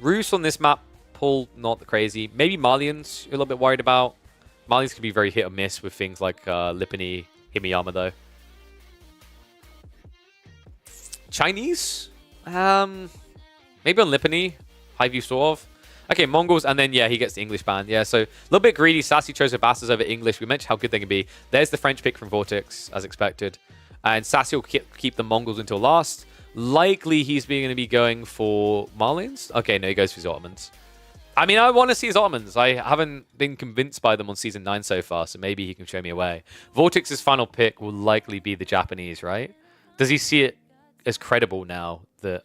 Rus on this map, pull not crazy. Maybe Malians you're a little bit worried about. Malians can be very hit or miss with things like Lipany, Himiyama, though. Chinese? Maybe on Lipany. Highview, sort of. Okay, Mongols, and then, yeah, he gets the English ban. Yeah, so a little bit greedy. Sassy chose Abassids over English. We mentioned how good they can be. There's the French pick from Vortex, as expected. And Sassy will keep the Mongols until last. Likely, he's going to be going for Malians. Okay, no, he goes for his Ottomans. I mean, I want to see his Ottomans. I haven't been convinced by them on Season 9 so far, so maybe he can show me a way. Vortex's final pick will likely be the Japanese, right? Does he see it as credible now that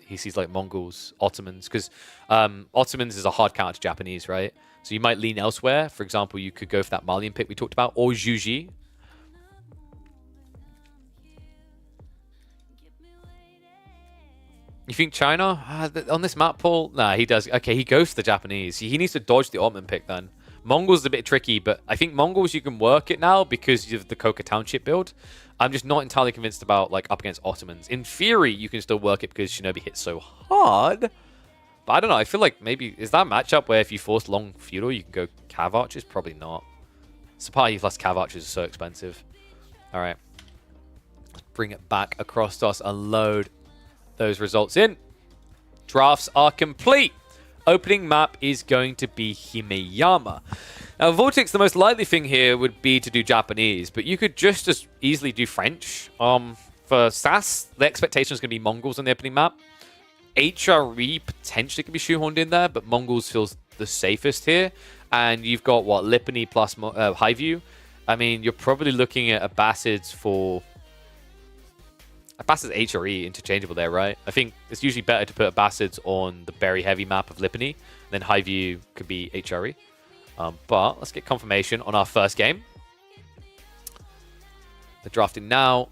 he sees like Mongols, Ottomans? Because Ottomans is a hard counter to Japanese, right? So you might lean elsewhere. For example, you could go for that Malian pick we talked about, or Juji. You think China? On this map pool? Nah, he does. Okay, he goes for the Japanese. He needs to dodge the Ottoman pick then. Mongols is a bit tricky, but I think Mongols you can work it now because of the Coca Township build. I'm just not entirely convinced about like up against Ottomans. In theory, you can still work it because Shinobi hits so hard. But I don't know. I feel like maybe... Is that a matchup where if you force long feudal, you can go Cav Archers? Probably not. Sapati plus Cav Archers is so expensive. All right. Let's bring it back across to us and load those results in. Drafts are complete. Opening map is going to be Himeyama. Now, Vortex, the most likely thing here would be to do Japanese, but you could just as easily do French. For Sass, the expectation is going to be Mongols on the opening map. HRE potentially could be shoehorned in there, but Mongols feels the safest here. And you've got, what, Lipany plus Highview. I mean, you're probably looking at Abassids for... Abassids HRE interchangeable there, right? I think it's usually better to put Abassids on the very heavy map of Lipany. Then Highview could be HRE. But let's get confirmation on our first game. They're drafting now.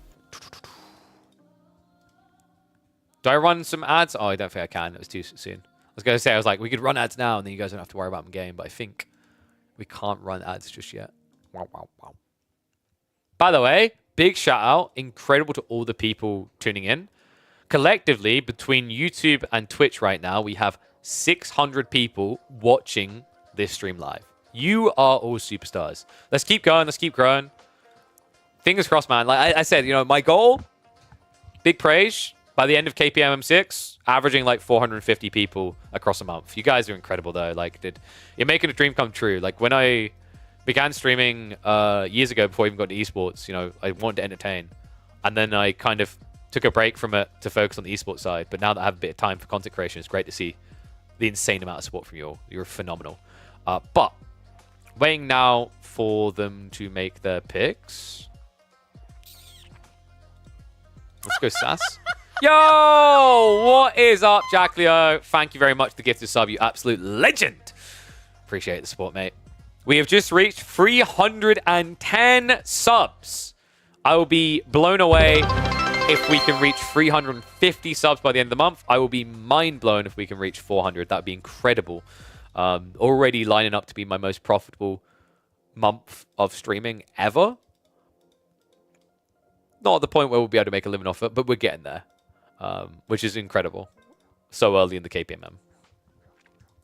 Do I run some ads? Oh, I don't think I can. It was too soon. I was going to say, I was like, we could run ads now, and then you guys don't have to worry about the game. But I think we can't run ads just yet. Wow, wow, wow. By the way, big shout out. Incredible to all the people tuning in. Collectively, between YouTube and Twitch right now, we have 600 people watching this stream live. You are all superstars. Let's keep going. Let's keep growing. Fingers crossed, man. Like I said, you know, my goal, big praise, by the end of KPMM6, averaging like 450 people across a month. You guys are incredible, though. Like, you're making a dream come true. Like, when I began streaming years ago before I even got to esports. You know, I wanted to entertain. And then I kind of took a break from it to focus on the esports side. But now that I have a bit of time for content creation, it's great to see the insane amount of support from you all. You're phenomenal. But waiting now for them to make their picks. Let's go Sass. Yo! What is up, Jack Leo? Thank you very much for the gift of sub, you absolute legend. Appreciate the support, mate. We have just reached 310 subs. I will be blown away if we can reach 350 subs by the end of the month. I will be mind blown if we can reach 400. That would be incredible. Already lining up to be my most profitable month of streaming ever. Not at the point where we'll be able to make a living off it, but we're getting there, which is incredible. So early in the KPMM.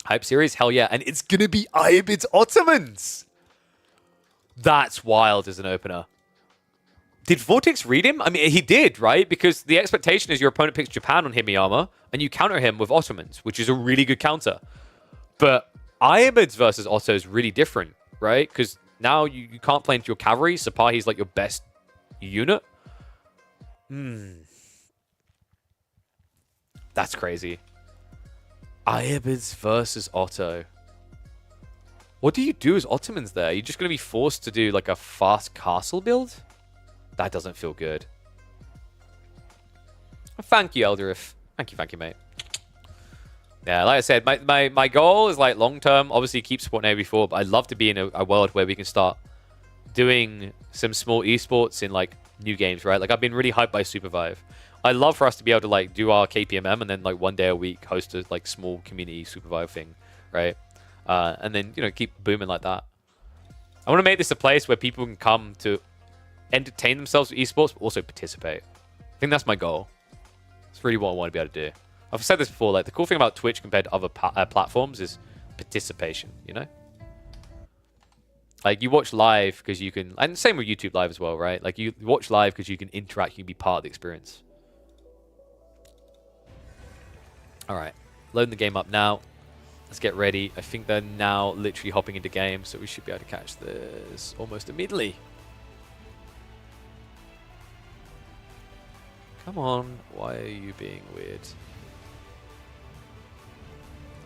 Hype series? Hell yeah. And it's going to be Ayyubids Ottomans. That's wild as an opener. Did Vortex read him? I mean, he did, right? Because the expectation is your opponent picks Japan on Himiyama, and you counter him with Ottomans, which is a really good counter. But Ayyubids versus Otto is really different, right? Because now you can't play into your cavalry. Sapahi's like your best unit. That's crazy. Ayyubids versus Otto. What do you do as Ottomans there? You're just going to be forced to do like a fast castle build? That doesn't feel good. Thank you, Elderif. Thank you, mate. Yeah, like I said, my goal is like long-term, obviously keep supporting AB4, but I'd love to be in a world where we can start doing some small esports in like new games, right? Like I've been really hyped by Supervive. I'd love for us to be able to like do our KPMM and then like one day a week host a like small community Supervive thing, right? And then, you know, keep booming like that. I want to make this a place where people can come to entertain themselves with esports, but also participate. I think that's my goal. It's really what I want to be able to do. I've said this before, like the cool thing about Twitch compared to other platforms is participation, you know? Like you watch live because you can, and same with YouTube live as well, right? Like you watch live because you can interact, you can be part of the experience. All right, loading the game up now. Let's get ready. I think they're now literally hopping into game, so we should be able to catch this almost immediately. Come on, why are you being weird?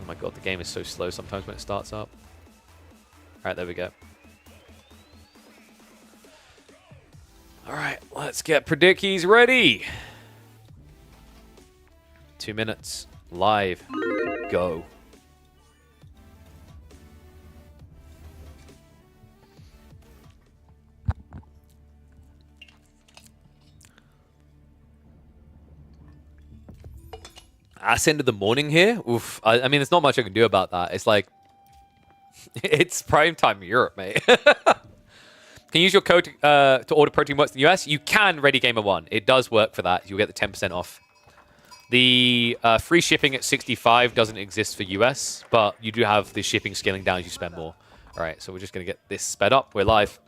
Oh my god, the game is so slow sometimes when it starts up. Alright, there we go. Alright, let's get predickies ready. 2 minutes. Live. Go. Ass end of the morning here? Oof. I mean, there's not much I can do about that. It's like, it's prime time Europe, mate. Can you use your code to order Protein Works in the US? You can, Ready Gamer 1. It does work for that. You'll get the 10% off. The free shipping at 65 doesn't exist for US, but you do have the shipping scaling down as you spend more. All right, so we're just going to get this sped up. We're live.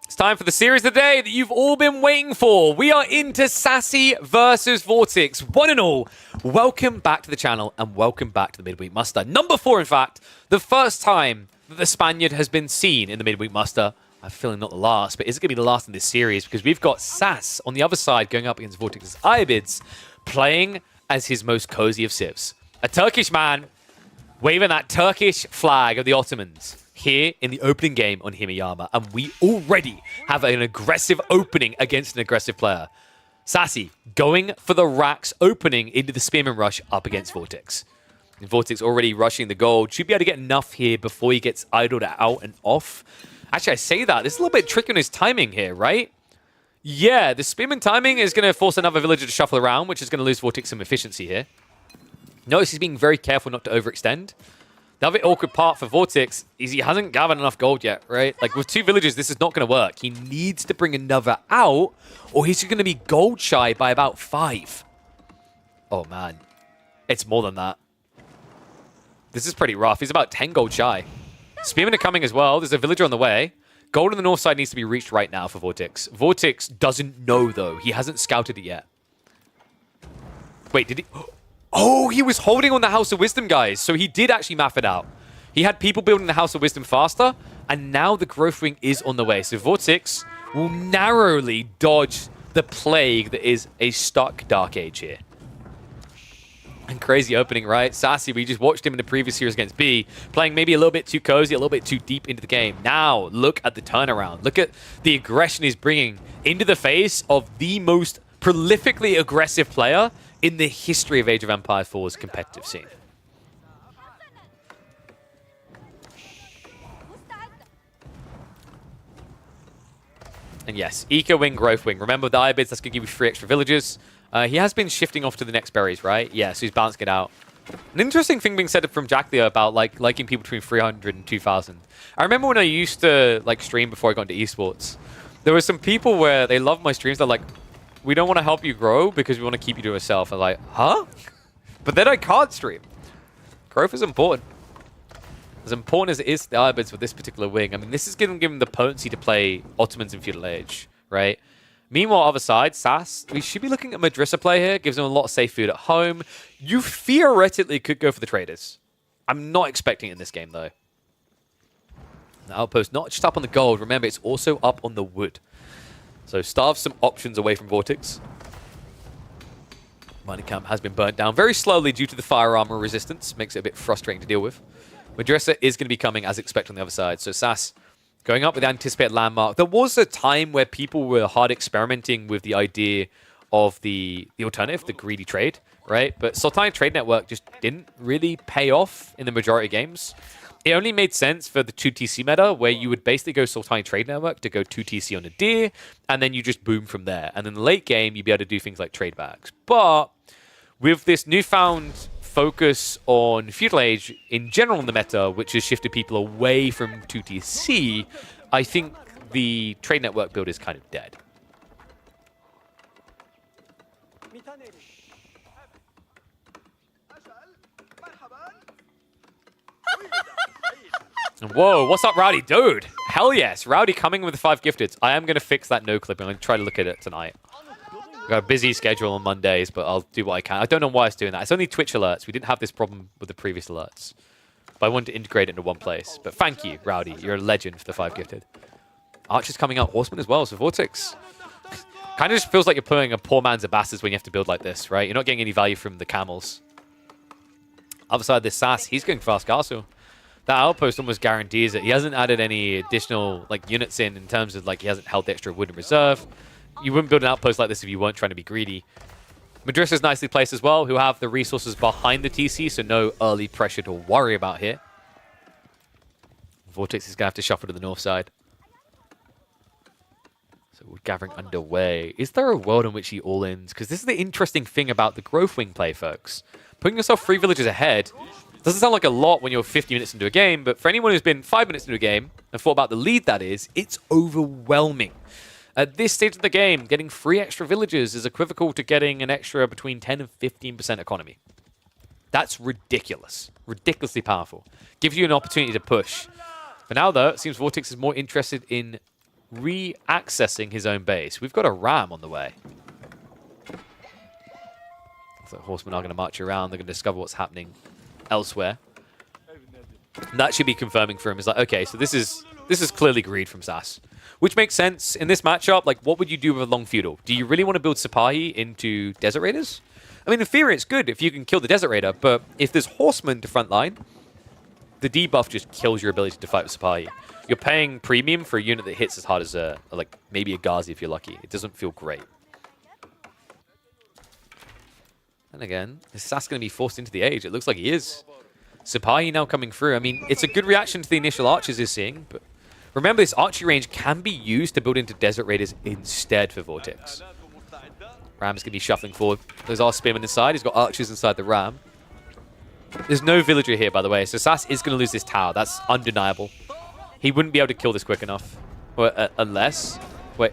It's time for the series of the day that you've all been waiting for. We are into Sassy versus Vortex. One and all, welcome back to the channel and welcome back to the Midweek Muster. Number 4, in fact, the first time that the Spaniard has been seen in the Midweek Muster. I'm feeling not the last, but is it going to be the last in this series? Because we've got Sass on the other side going up against Vortex's Ayyubids, playing as his most cozy of civs. A Turkish man waving that Turkish flag of the Ottomans here in the opening game on Himiyama. And we already have an aggressive opening against an aggressive player. Sassy going for the racks opening into the Spearman Rush up against Vortex. And Vortex already rushing the gold. Should be able to get enough here before he gets idled out and off. Actually, I say that. This is a little bit tricky on his timing here, right? Yeah, the Spearman timing is going to force another villager to shuffle around, which is going to lose Vortex some efficiency here. Notice he's being very careful not to overextend. The other awkward part for Vortex is he hasn't gathered enough gold yet, right? Like, with 2 villagers, this is not going to work. He needs to bring another out, or he's going to be gold shy by about 5. Oh, man. It's more than that. This is pretty rough. He's about 10 gold shy. Spearmen are coming as well. There's a villager on the way. Gold on the north side needs to be reached right now for Vortex. Vortex doesn't know, though. He hasn't scouted it yet. Wait, did he? Oh, he was holding on the House of Wisdom, guys. So he did actually map it out. He had people building the House of Wisdom faster, and now the Growth Wing is on the way. So Vortex will narrowly dodge the plague that is a stuck Dark Age here. And crazy opening, right? Sassy, we just watched him in the previous series against B, playing maybe a little bit too cozy, a little bit too deep into the game. Now, look at the turnaround. Look at the aggression he's bringing into the face of the most prolifically aggressive player in the history of Age of Empires 4's competitive scene. And yes, Eco Wing, Growth Wing. Remember the Ayyubids, that's going to give you 3 extra villagers. He has been shifting off to the next berries, right? Yeah, so he's balancing it out. An interesting thing being said from Jackleo about liking people between 300 and 2,000. I remember when I used to stream before I got into esports. There were some people where they loved my streams. They're like, we don't want to help you grow because we want to keep you to yourself. I'm like, huh? But then I can't stream. Growth is important. As important as it is to the Ayyubids with this particular wing. I mean, this is going to give him the potency to play Ottomans in Feudal Age, right? Meanwhile, other side, Sass, we should be looking at Madrissa play here. Gives him a lot of safe food at home. You theoretically could go for the traders. I'm not expecting it in this game, though. The outpost not just up on the gold. Remember, it's also up on the wood. So starve some options away from Vortex. Mining camp has been burnt down very slowly due to the fire armor resistance. Makes it a bit frustrating to deal with. Madrissa is going to be coming as expected on the other side. So Sass going up with the anticipated landmark. There was a time where people were hard experimenting with the idea of the alternative, the greedy trade, right? But Sultanate Trade Network just didn't really pay off in the majority of games. It only made sense for the 2TC meta, where you would basically go Sultanate Trade Network to go 2TC on a deer, and then you just boom from there. And in the late game, you'd be able to do things like trade bags. But with this newfound focus on Feudal Age in general in the meta, which has shifted people away from 2TC, I think the trade network build is kind of dead. Whoa, what's up, Rowdy? Dude, hell yes. Rowdy coming with the 5 gifteds. I am going to fix that no clip. I'm going to try to look at it tonight. I've got a busy schedule on Mondays, but I'll do what I can. I don't know why it's doing that. It's only Twitch alerts. We didn't have this problem with the previous alerts. But I wanted to integrate it into one place. But thank you, Rowdy. You're a legend for the 5 gifted. Archer's coming out. Horseman as well, so Vortex. Kind of just feels like you're playing a poor man's Abassids when you have to build like this, right? You're not getting any value from the camels. Other side of this Sass, he's going fast castle. That outpost almost guarantees it. He hasn't added any additional units in terms of he hasn't held the extra wood in reserve. You wouldn't build an outpost like this if you weren't trying to be greedy. Madrissa's nicely placed as well, who have the resources behind the TC, so no early pressure to worry about here. Vortex is going to have to shuffle to the north side. So wood gathering underway. Is there a world in which he all-ins? Because this is the interesting thing about the Growth Wing play, folks. Putting yourself 3 villages ahead doesn't sound like a lot when you're 50 minutes into a game, but for anyone who's been 5 minutes into a game and thought about the lead that is, it's overwhelming. At this stage of the game, getting 3 extra villages is equivocal to getting an extra between 10 and 15% economy. That's ridiculous. Ridiculously powerful. Gives you an opportunity to push. For now, though, it seems Vortex is more interested in re-accessing his own base. We've got a ram on the way. So horsemen are going to march around. They're going to discover what's happening elsewhere. And that should be confirming for him. It's like, okay, so this is clearly greed from Sass. Which makes sense in this matchup. What would you do with a long feudal? Do you really want to build Sipahi into Desert Raiders? I mean, in theory, it's good if you can kill the Desert Raider, but if there's horsemen to frontline, the debuff just kills your ability to fight with Sipahi. You're paying premium for a unit that hits as hard as maybe a Ghazi if you're lucky. It doesn't feel great. And again, is Sass going to be forced into the age? It looks like he is. Sipahi now coming through. I mean, it's a good reaction to the initial archers he's seeing, but remember this archery range can be used to build into Desert Raiders instead for Vortex. Ram's going to be shuffling forward. There's our spearman inside. He's got archers inside the ram. There's no villager here, by the way, so Sass is going to lose this tower. That's undeniable. He wouldn't be able to kill this quick enough. Unless... Wait.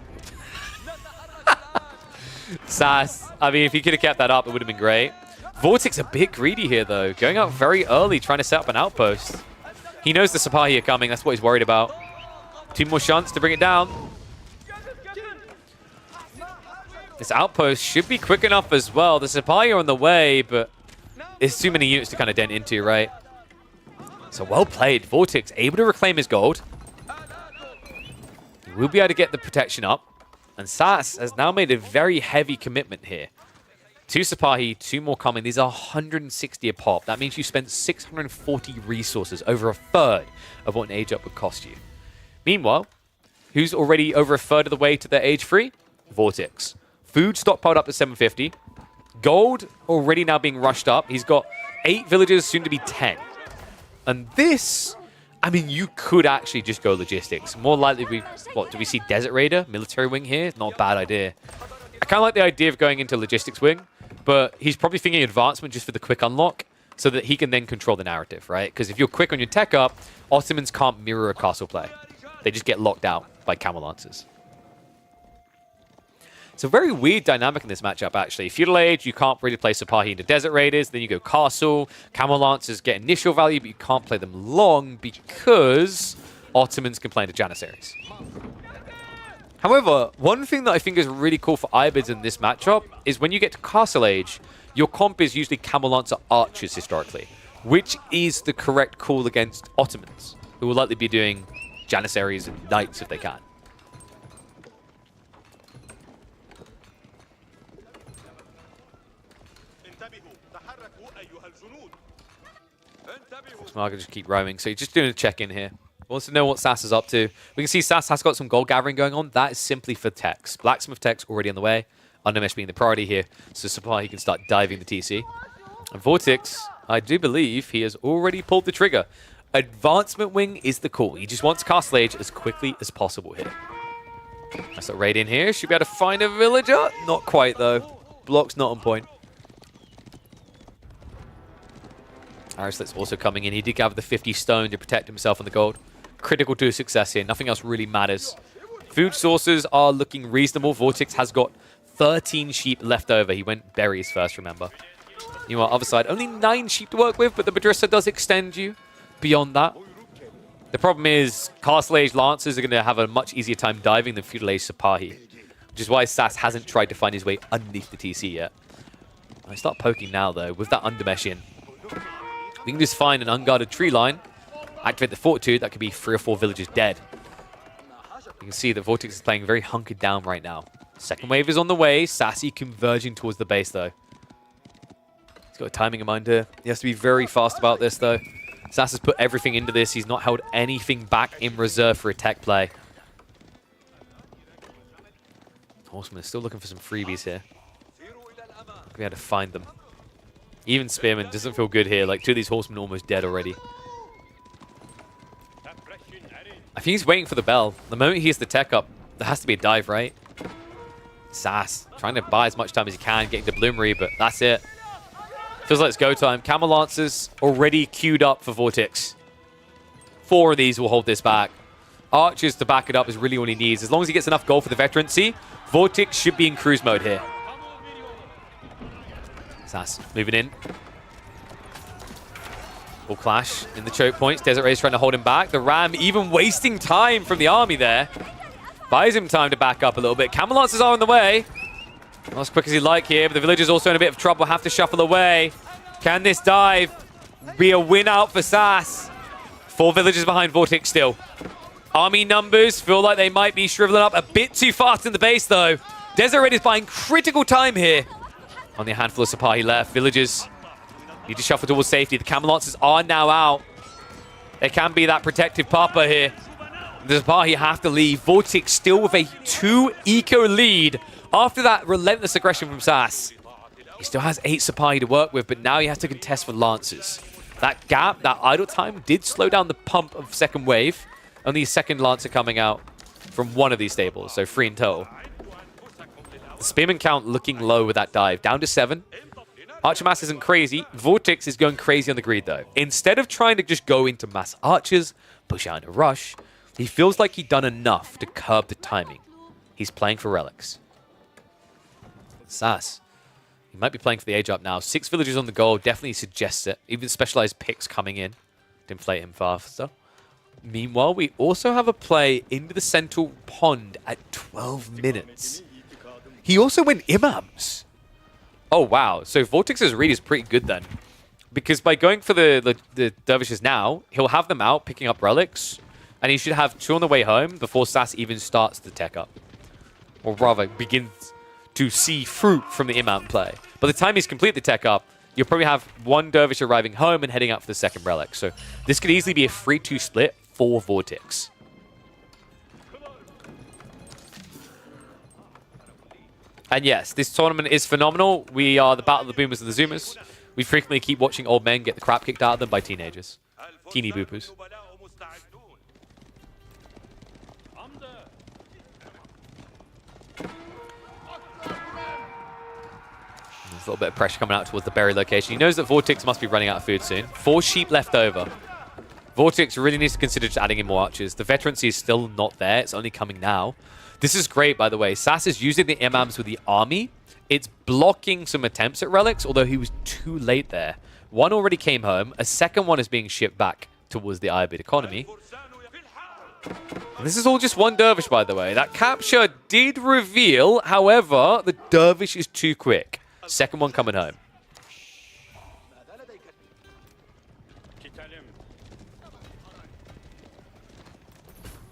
Sass. I mean, if he could have kept that up, it would have been great. Vortex a bit greedy here, though. Going out very early, trying to set up an outpost. He knows the Sipahi are coming. That's what he's worried about. 2 more shots to bring it down. This outpost should be quick enough as well. The Sipahi are on the way, but There's too many units to kind of dent into, right? So well played. Vortex able to reclaim his gold. He will be able to get the protection up. And Sass has now made a very heavy commitment here. 2 Sipahi, 2 more coming. These are 160 a pop. That means you spent 640 resources, over a third of what an age up would cost you. Meanwhile, who's already over a third of the way to their age 3? Vortex. Food stockpiled up to 750. Gold already now being rushed up. He's got 8 villages, soon to be 10. And this, I mean, you could actually just go logistics. More likely, do we see Desert Raider, military wing here? Not a bad idea. I kind of like the idea of going into logistics wing, but he's probably thinking advancement just for the quick unlock so that he can then control the narrative, right? Because if you're quick on your tech up, Ottomans can't mirror a castle play. They just get locked out by Camel Lancers. It's a very weird dynamic in this matchup, actually. Feudal Age, you can't really play Sipahi into Desert Raiders. Then you go Castle. Camel Lancers get initial value, but you can't play them long because Ottomans can play into Janissaries. However, one thing that I think is really cool for Ayyubids in this matchup is when you get to Castle Age, your comp is usually Camel Lancer Archers historically, which is the correct call against Ottomans, who will likely be doing Janissaries and Knights if they can. I can just keep roaming, so you're just doing a check-in here. Wants to know what Sass is up to. We can see Sass has got some gold gathering going on. That is simply for techs. Blacksmith techs already on the way. Undermesh being the priority here. So Supply, he can start diving the TC. And Vortex, I do believe he has already pulled the trigger. Advancement wing is the call. He just wants Castle Age as quickly as possible here. That's that raid in here. Should be able to find a villager. Not quite, though. Block's not on point. Arislit's also coming in. He did gather the 50 stone to protect himself on the gold. Critical to success here. Nothing else really matters. Food sources are looking reasonable. Vortex has got 13 sheep left over. He went berries first, remember. Meanwhile, other side, only 9 sheep to work with, but the Madrissa does extend you beyond that. The problem is Castle Age Lancers are going to have a much easier time diving than Feudal Age Sipahi, which is why Sass hasn't tried to find his way underneath the TC yet. I start poking now, though, with that undermesh in. We can just find an unguarded tree line, activate the Fortitude, that could be 3 or 4 villages dead. You can see that Vortex is playing very hunkered down right now. Second wave is on the way, Sassy converging towards the base though. He's got a timing in mind here. He has to be very fast about this though. Sass has put everything into this, he's not held anything back in reserve for a tech play. Horseman is still looking for some freebies here. We had to find them. Even Spearman doesn't feel good here. Like, 2 of these horsemen are almost dead already. I think he's waiting for the bell. The moment he hears the tech up, there has to be a dive, right? Sass trying to buy as much time as he can, getting to Bloomery, but that's it. Feels like it's go time. Camel Lancers already queued up for Vortex. 4 of these will hold this back. Archers to back it up is really all he needs. As long as he gets enough gold for the veterancy, Vortex should be in cruise mode here. Sass moving in. Full clash in the choke points. Desert Ray's trying to hold him back. The Ram even wasting time from the army there. Buys him time to back up a little bit. Camel Lancers are on the way. Not as quick as he'd like here, but the villager's also in a bit of trouble. Have to shuffle away. Can this dive be a win out for Sass? 4 villagers behind Vortex still. Army numbers feel like they might be shriveling up a bit too fast in the base though. Desert Raid is buying critical time here. Only a handful of Sipahi left. Villagers need to shuffle towards safety. The Camel Lancers are now out. There can be that protective Papa here. The Sipahi have to leave. Vortex still with a 2 eco lead after that relentless aggression from Sass. He still has 8 Sipahi to work with, but now he has to contest for Lancers. That gap, that idle time did slow down the pump of second wave. Only a second Lancer coming out from one of these stables, so 3 in total. The Spearman count looking low with that dive, down to 7. Archer mass isn't crazy. Vortex is going crazy on the greed though. Instead of trying to just go into mass archers, push out in a rush, he feels like he's done enough to curb the timing. He's playing for relics. Sass, he might be playing for the age up now. 6 villagers on the goal definitely suggests it. Even specialized picks coming in to inflate him faster. Meanwhile, we also have a play into the central pond at 12 minutes. He also went Imams. Oh, wow. So Vortex's read is pretty good then. Because by going for the dervishes now, he'll have them out picking up relics, and he should have 2 on the way home before Sass even starts the tech up. Or rather, begins to see fruit from the imam play. By the time he's complete the tech up, you'll probably have 1 dervish arriving home and heading out for the second relic. So this could easily be a 3-2 split for Vortex. And yes, this tournament is phenomenal. We are the battle of the boomers and the zoomers. We frequently keep watching old men get the crap kicked out of them by teenagers. Teeny boopers. There's a little bit of pressure coming out towards the berry location. He knows that Vortex must be running out of food soon. 4 sheep left over. Vortex really needs to consider just adding in more archers. The veterancy is still not there. It's only coming now. This is great, by the way. Sass is using the imams with the army. It's blocking some attempts at relics, although he was too late there. 1 already came home. A second one is being shipped back towards the Ayyubid economy. And this is all just 1 dervish, by the way. That capture did reveal, however, the dervish is too quick. Second one coming home.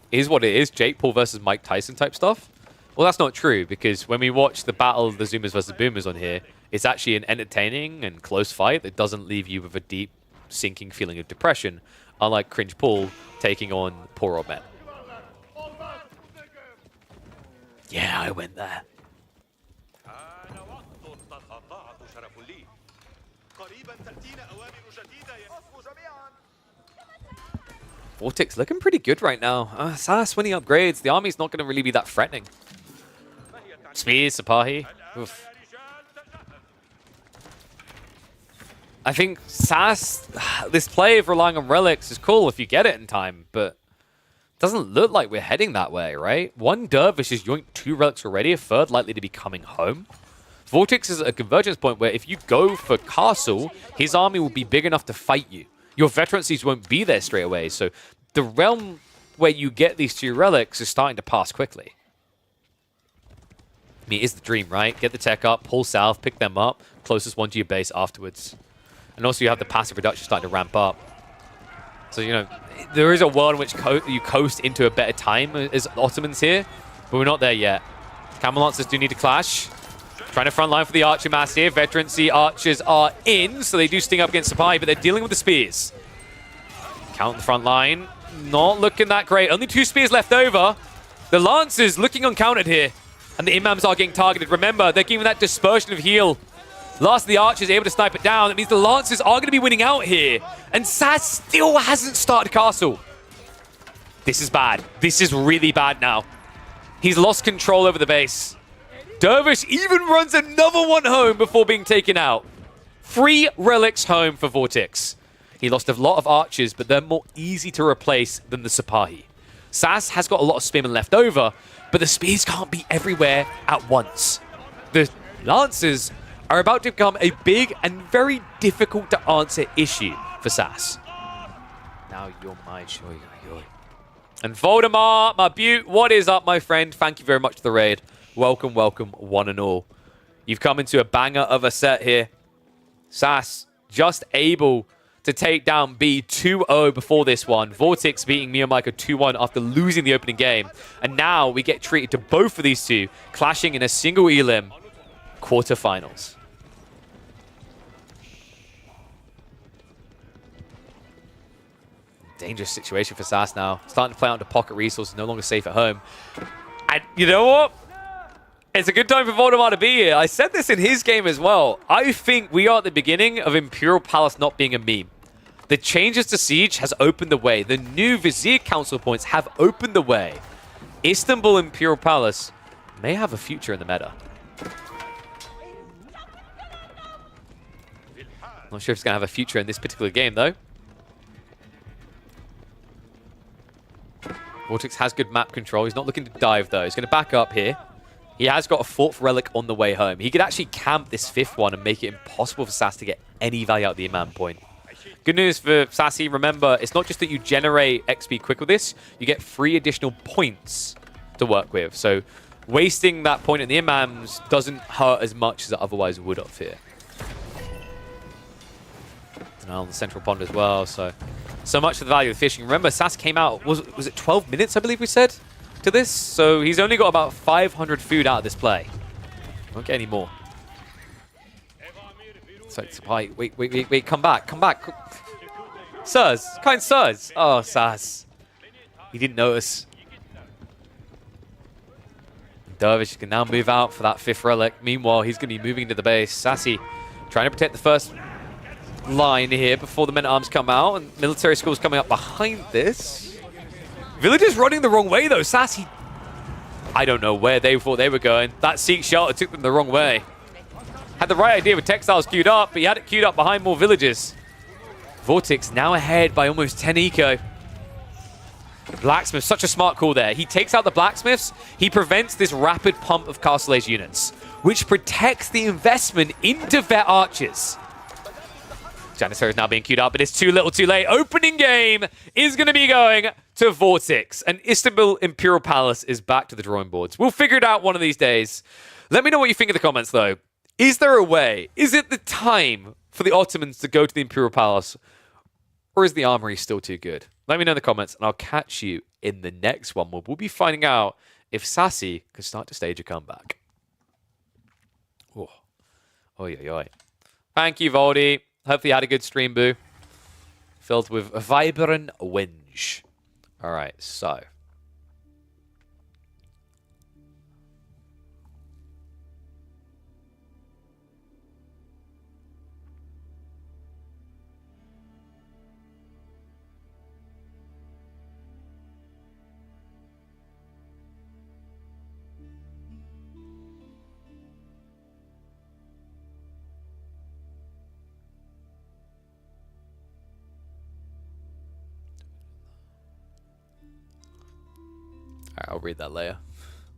Is what it is, Jake Paul versus Mike Tyson type stuff. Well, that's not true, because when we watch the battle of the Zoomers versus Boomers on here, it's actually an entertaining and close fight that doesn't leave you with a deep, sinking feeling of depression, unlike Cringe Paul taking on poor old men. Yeah, I went there. Vortex looking pretty good right now. Sass winning upgrades. The army's not going to really be that threatening. Spears, Sapahi. Oof. I think Sass, this play of relying on relics is cool if you get it in time, but it doesn't look like we're heading that way, right? 1 dervish has yoinked 2 relics already, a 3rd likely to be coming home. Vortex is at a convergence point where if you go for Castle, his army will be big enough to fight you. Your veterancies won't be there straight away, so the realm where you get these 2 relics is starting to pass quickly. I mean, it is the dream, right? Get the tech up, pull south, pick them up, closest one to your base afterwards. And also you have the passive reduction starting to ramp up. So, you know, there is a world in which you coast into a better time as Ottomans here, but we're not there yet. Camel Lancers do need to clash. Trying to front line for the archer mass here. Veterancy archers are in, so they do sting up against Sapai, but they're dealing with the spears. Count the front line. Not looking that great. Only 2 spears left over. The Lancers looking uncounted here. And the Imams are getting targeted. Remember, they're giving that dispersion of heal. Last of the archers able to snipe it down. That means the Lancers are going to be winning out here. And Sass still hasn't started Castle. This is bad. This is really bad now. He's lost control over the base. Dervish even runs another one home before being taken out. 3 relics home for Vortex. He lost a lot of archers, but they're more easy to replace than the Sapahi. Sass has got a lot of spearmen left over, but the spears can't be everywhere at once. The Lancers are about to become a big and very difficult to answer issue for Sass. Now you're my joy. And Voldemar, my beaut, what is up, my friend? Thank you very much for the raid. Welcome, welcome, one and all. You've come into a banger of a set here. Sass just able to take down B 2-0 before this one. Vortex beating Miyamika 2-1 after losing the opening game. And now we get treated to both of these 2 clashing in a single elim quarterfinals. Dangerous situation for Sass now. Starting to play out into pocket resources, no longer safe at home. And you know what? It's a good time for Voldemar to be here. I said this in his game as well. I think we are at the beginning of Imperial Palace not being a meme. The changes to Siege has opened the way. The new Vizier Council points have opened the way. Istanbul Imperial Palace may have a future in the meta. Not sure if it's going to have a future in this particular game, though. Vortex has good map control. He's not looking to dive, though. He's going to back up here. He has got a 4th relic on the way home. He could actually camp this 5th one and make it impossible for Sass to get any value out of the Imam point. Good news for Sassy. Remember, it's not just that you generate XP quick with this. You get 3 additional points to work with. So wasting that point in the Imams doesn't hurt as much as it otherwise would have here. an eye on the central pond as well. So much for the value of the fishing. Remember, Sass came out, was it 12 minutes, I believe we said, to this? So he's only got about 500 food out of this play. Won't get any more. So it's wait, come back. Sirs, kind sirs. Oh, Sass. He didn't notice. Dervish can now move out for that 5th relic. Meanwhile, he's going to be moving into the base. Sassy trying to protect the first line here before the men-at-arms come out. And military school's coming up behind this. Villagers running the wrong way, though. Sassy, I don't know where they thought they were going. That Seek shelter took them the wrong way. Had the right idea with textiles queued up, but he had it queued up behind more villagers. Vortex now ahead by almost 10 eco. The blacksmith, such a smart call there. He takes out the blacksmiths. He prevents this rapid pump of castle age units, which protects the investment into vet archers. Janissary is now being queued up, but it's too little too late. Opening game is going to be going to Vortex, and Istanbul Imperial Palace is back to the drawing boards. We'll figure it out one of these days. Let me know what you think in the comments, though. Is there a way? Is it the time for the Ottomans to go to the Imperial Palace, or is the armory still too good? Let me know in the comments, and I'll catch you in the next one where we'll be finding out if Sassy can start to stage a comeback. Oh, oi. Thank you, Voldy. Hopefully you had a good stream, boo. Filled with vibrant whinge. All right, so. I'll read that later.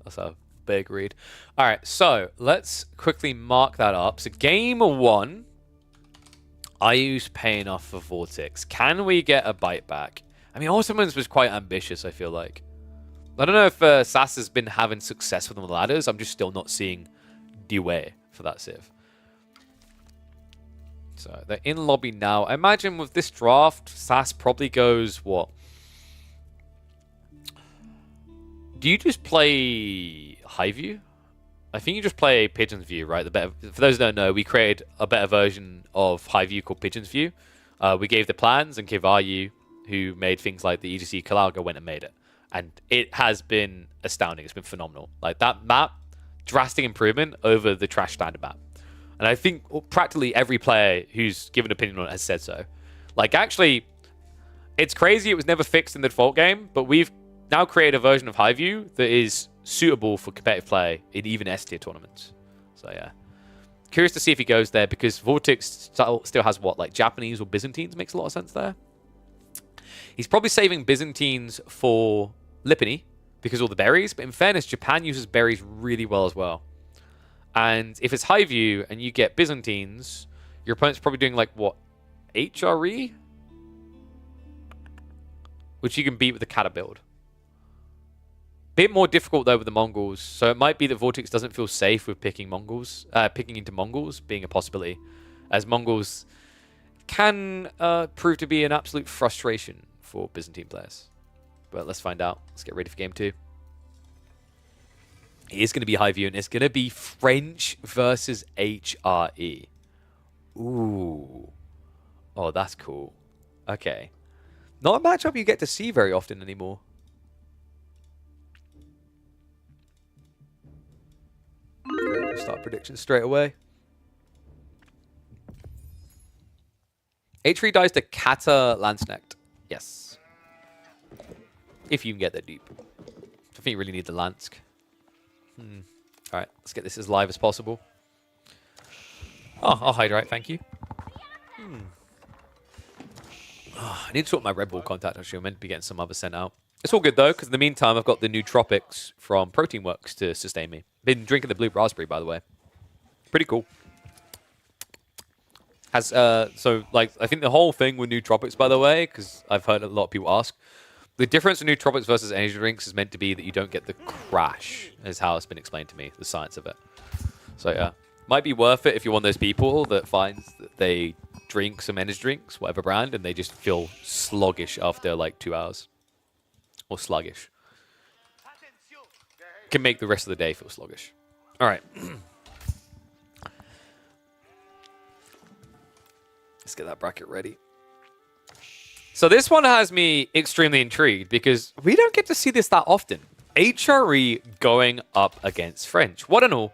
That's a big read. All right, so let's quickly mark that up. So game 1, Ayyubids paying off for Vortex. Can we get a bite back? I mean, Ottomans was quite ambitious, I feel like. I don't know if Sass has been having success with the ladders. I'm just still not seeing the way for that civ. So they're in lobby now. I imagine with this draft, Sass probably goes, what? Do you just play High View? I think you just play Pigeon's View, right? The better, for those who don't know, we created a better version of High View called Pigeon's View. We gave the plans, and Kivayu, who made things like the EGC Kalaga, went and made it. And it has been astounding. It's been phenomenal. Like, that map, drastic improvement over the trash standard map. And I think practically every player who's given an opinion on it has said so. Like, actually, it's crazy it was never fixed in the default game, but we've now created a version of High View that is suitable for competitive play in even S-tier tournaments. So, yeah. Curious to see if he goes there, because Vortex still has, what, like Japanese or Byzantines? Makes a lot of sense there. He's probably saving Byzantines for Lipany because of all the berries, but in fairness, Japan uses berries really well as well. And if it's High View and you get Byzantines, your opponent's probably doing, like, what, HRE? Which you can beat with the Kata build. Bit more difficult though with the Mongols, so it might be that Vortex doesn't feel safe with picking into Mongols being a possibility, as Mongols can prove to be an absolute frustration for Byzantine players. But let's find out. Let's get ready for game 2. It is going to be High View, and it's going to be French versus HRE. Ooh. Oh, that's cool. Okay. Not a matchup you get to see very often anymore. Start predictions straight away. H3 dies to Kata Lansknecht. Yes. If you can get that deep. I think you really need the Lansk. Alright, let's get this as live as possible. Oh, I'll hydrate, thank you. Oh, I need to sort my Red Bull contact, actually. I'm meant to be getting some other sent out. It's all good, though, because in the meantime, I've got the new Tropics from Protein Works to sustain me. Been drinking the blue raspberry, by the way. Pretty cool. Has so, like, I think the whole thing with new Tropics, by the way, because I've heard a lot of people ask, the difference in new Tropics versus energy drinks is meant to be that you don't get the crash, is how it's been explained to me, the science of it. So, yeah. Might be worth it if you're one of those people that finds that they drink some energy drinks, whatever brand, and they just feel sluggish after like 2 hours. Or sluggish. Can make the rest of the day feel sluggish. All right. Let's get that bracket ready. So this one has me extremely intrigued because we don't get to see this that often. HRE going up against French. What and all.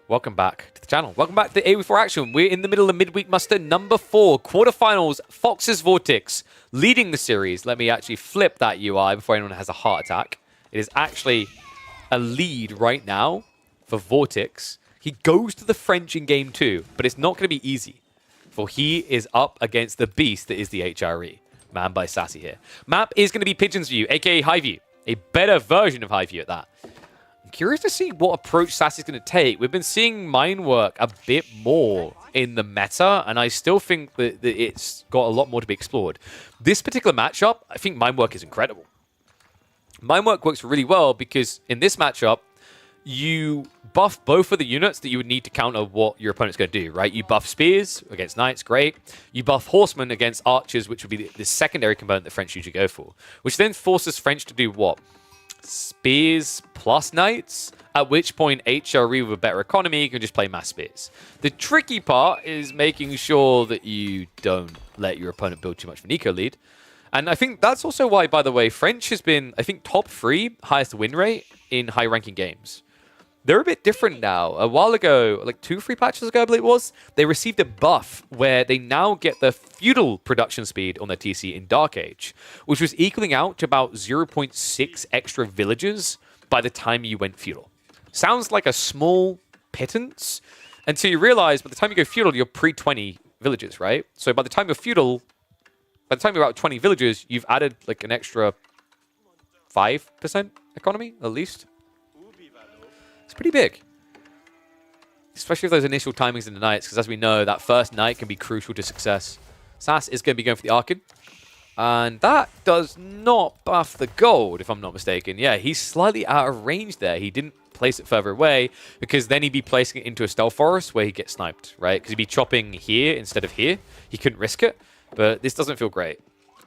Welcome back to the channel. Welcome back to the AW4 action. We're in the middle of midweek muster number 4. Quarterfinals, Fox's Vortex leading the series. Let me actually flip that UI before anyone has a heart attack. It is actually a lead right now for Vortex. He goes to the French in game 2, but it's not going to be easy. For he is up against the beast that is the HRE. Man by Sassy here. Map is going to be Pigeon's View, aka High View. A better version of High View at that. I'm curious to see what approach Sassy's going to take. We've been seeing mine work a bit more in the meta, and I still think that it's got a lot more to be explored. This particular matchup, I think mine work is incredible. Mine work works really well because in this matchup, you buff both of the units that you would need to counter what your opponent's going to do, right? You buff spears against knights, great. You buff horsemen against archers, which would be the secondary component that French usually go for, which then forces French to do what? Spears plus knights, at which point HRE with a better economy can just play mass spears. The tricky part is making sure that you don't let your opponent build too much of an eco lead. And I think that's also why, by the way, French has been, I think, top 3 highest win rate in high-ranking games. They're a bit different now. A while ago, like 2-3 patches ago, I believe it was, they received a buff where they now get the feudal production speed on their TC in Dark Age, which was equaling out to about 0.6 extra villages by the time you went feudal. Sounds like a small pittance until you realize by the time you go feudal, you're pre-20 villages, right? So by the time you're feudal, by the time you're about 20 villages, you've added like an extra 5% economy, at least. It's pretty big. Especially with those initial timings in the knights, because as we know, that first knight can be crucial to success. Sass is going to be going for the Arkin. And that does not buff the gold, if I'm not mistaken. Yeah, he's slightly out of range there. He didn't place it further away, because then he'd be placing it into a stealth forest where he gets sniped, right? Because he'd be chopping here instead of here. He couldn't risk it, but this doesn't feel great.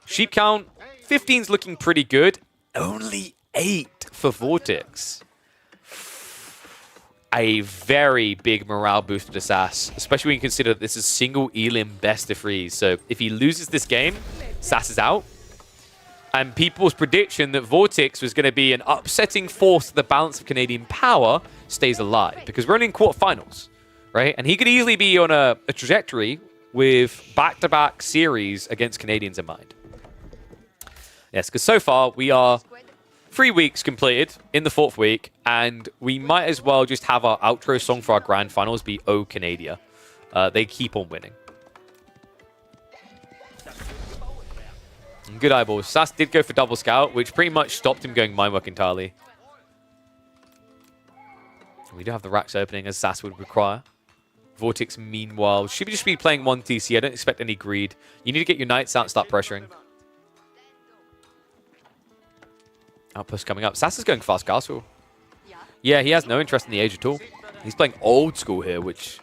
Sheep count, 15's looking pretty good. Only 8 for Vortex. A very big morale boost to Sass, especially when you consider that this is single Elim best of 3. So if he loses this game, Sass is out. And people's prediction that Vortex was going to be an upsetting force to the balance of Canadian power stays alive, because we're only in quarterfinals, right? And he could easily be on a trajectory with back-to-back series against Canadians in mind. Yes, because so far we are 3 weeks completed in the 4th week, and we might as well just have our outro song for our grand finals be "Oh Canada." They keep on winning. Good eyeballs. Sass did go for double scout, which pretty much stopped him going mine work entirely. We do have the racks opening as Sass would require. Vortex, meanwhile, should just be playing 1 TC. I don't expect any greed. You need to get your knights out and start pressuring. Outpost coming up. Sass is going fast castle. Yeah, he has no interest in the age at all. He's playing old school here, which...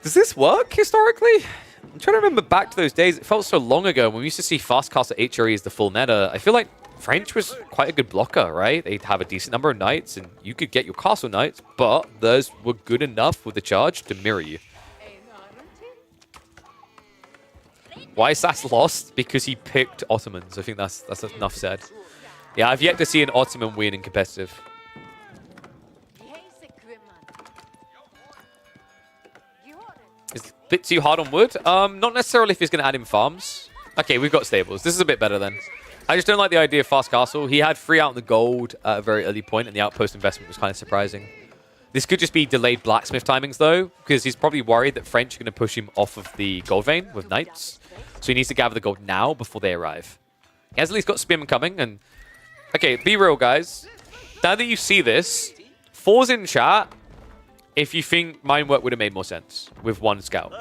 Does this work historically? I'm trying to remember back to those days. It felt so long ago when we used to see fast castle HRE as the full meta. I feel like French was quite a good blocker, right? They'd have a decent number of knights, and you could get your castle knights, but those were good enough with the charge to mirror you. Why is Sass lost? Because he picked Ottomans. I think that's enough said. Yeah, I've yet to see an Ottoman win in competitive. It's a bit too hard on wood. Not necessarily if he's going to add in farms. Okay, we've got stables. This is a bit better then. I just don't like the idea of fast castle. He had 3 out in the gold at a very early point, and the outpost investment was kind of surprising. This could just be delayed blacksmith timings, though, because he's probably worried that French are going to push him off of the gold vein with knights. So he needs to gather the gold now before they arrive. He has at least got spearmen coming, and... Okay, be real, guys. Now that you see this, 4's in chat if you think mine work would have made more sense with 1 scout.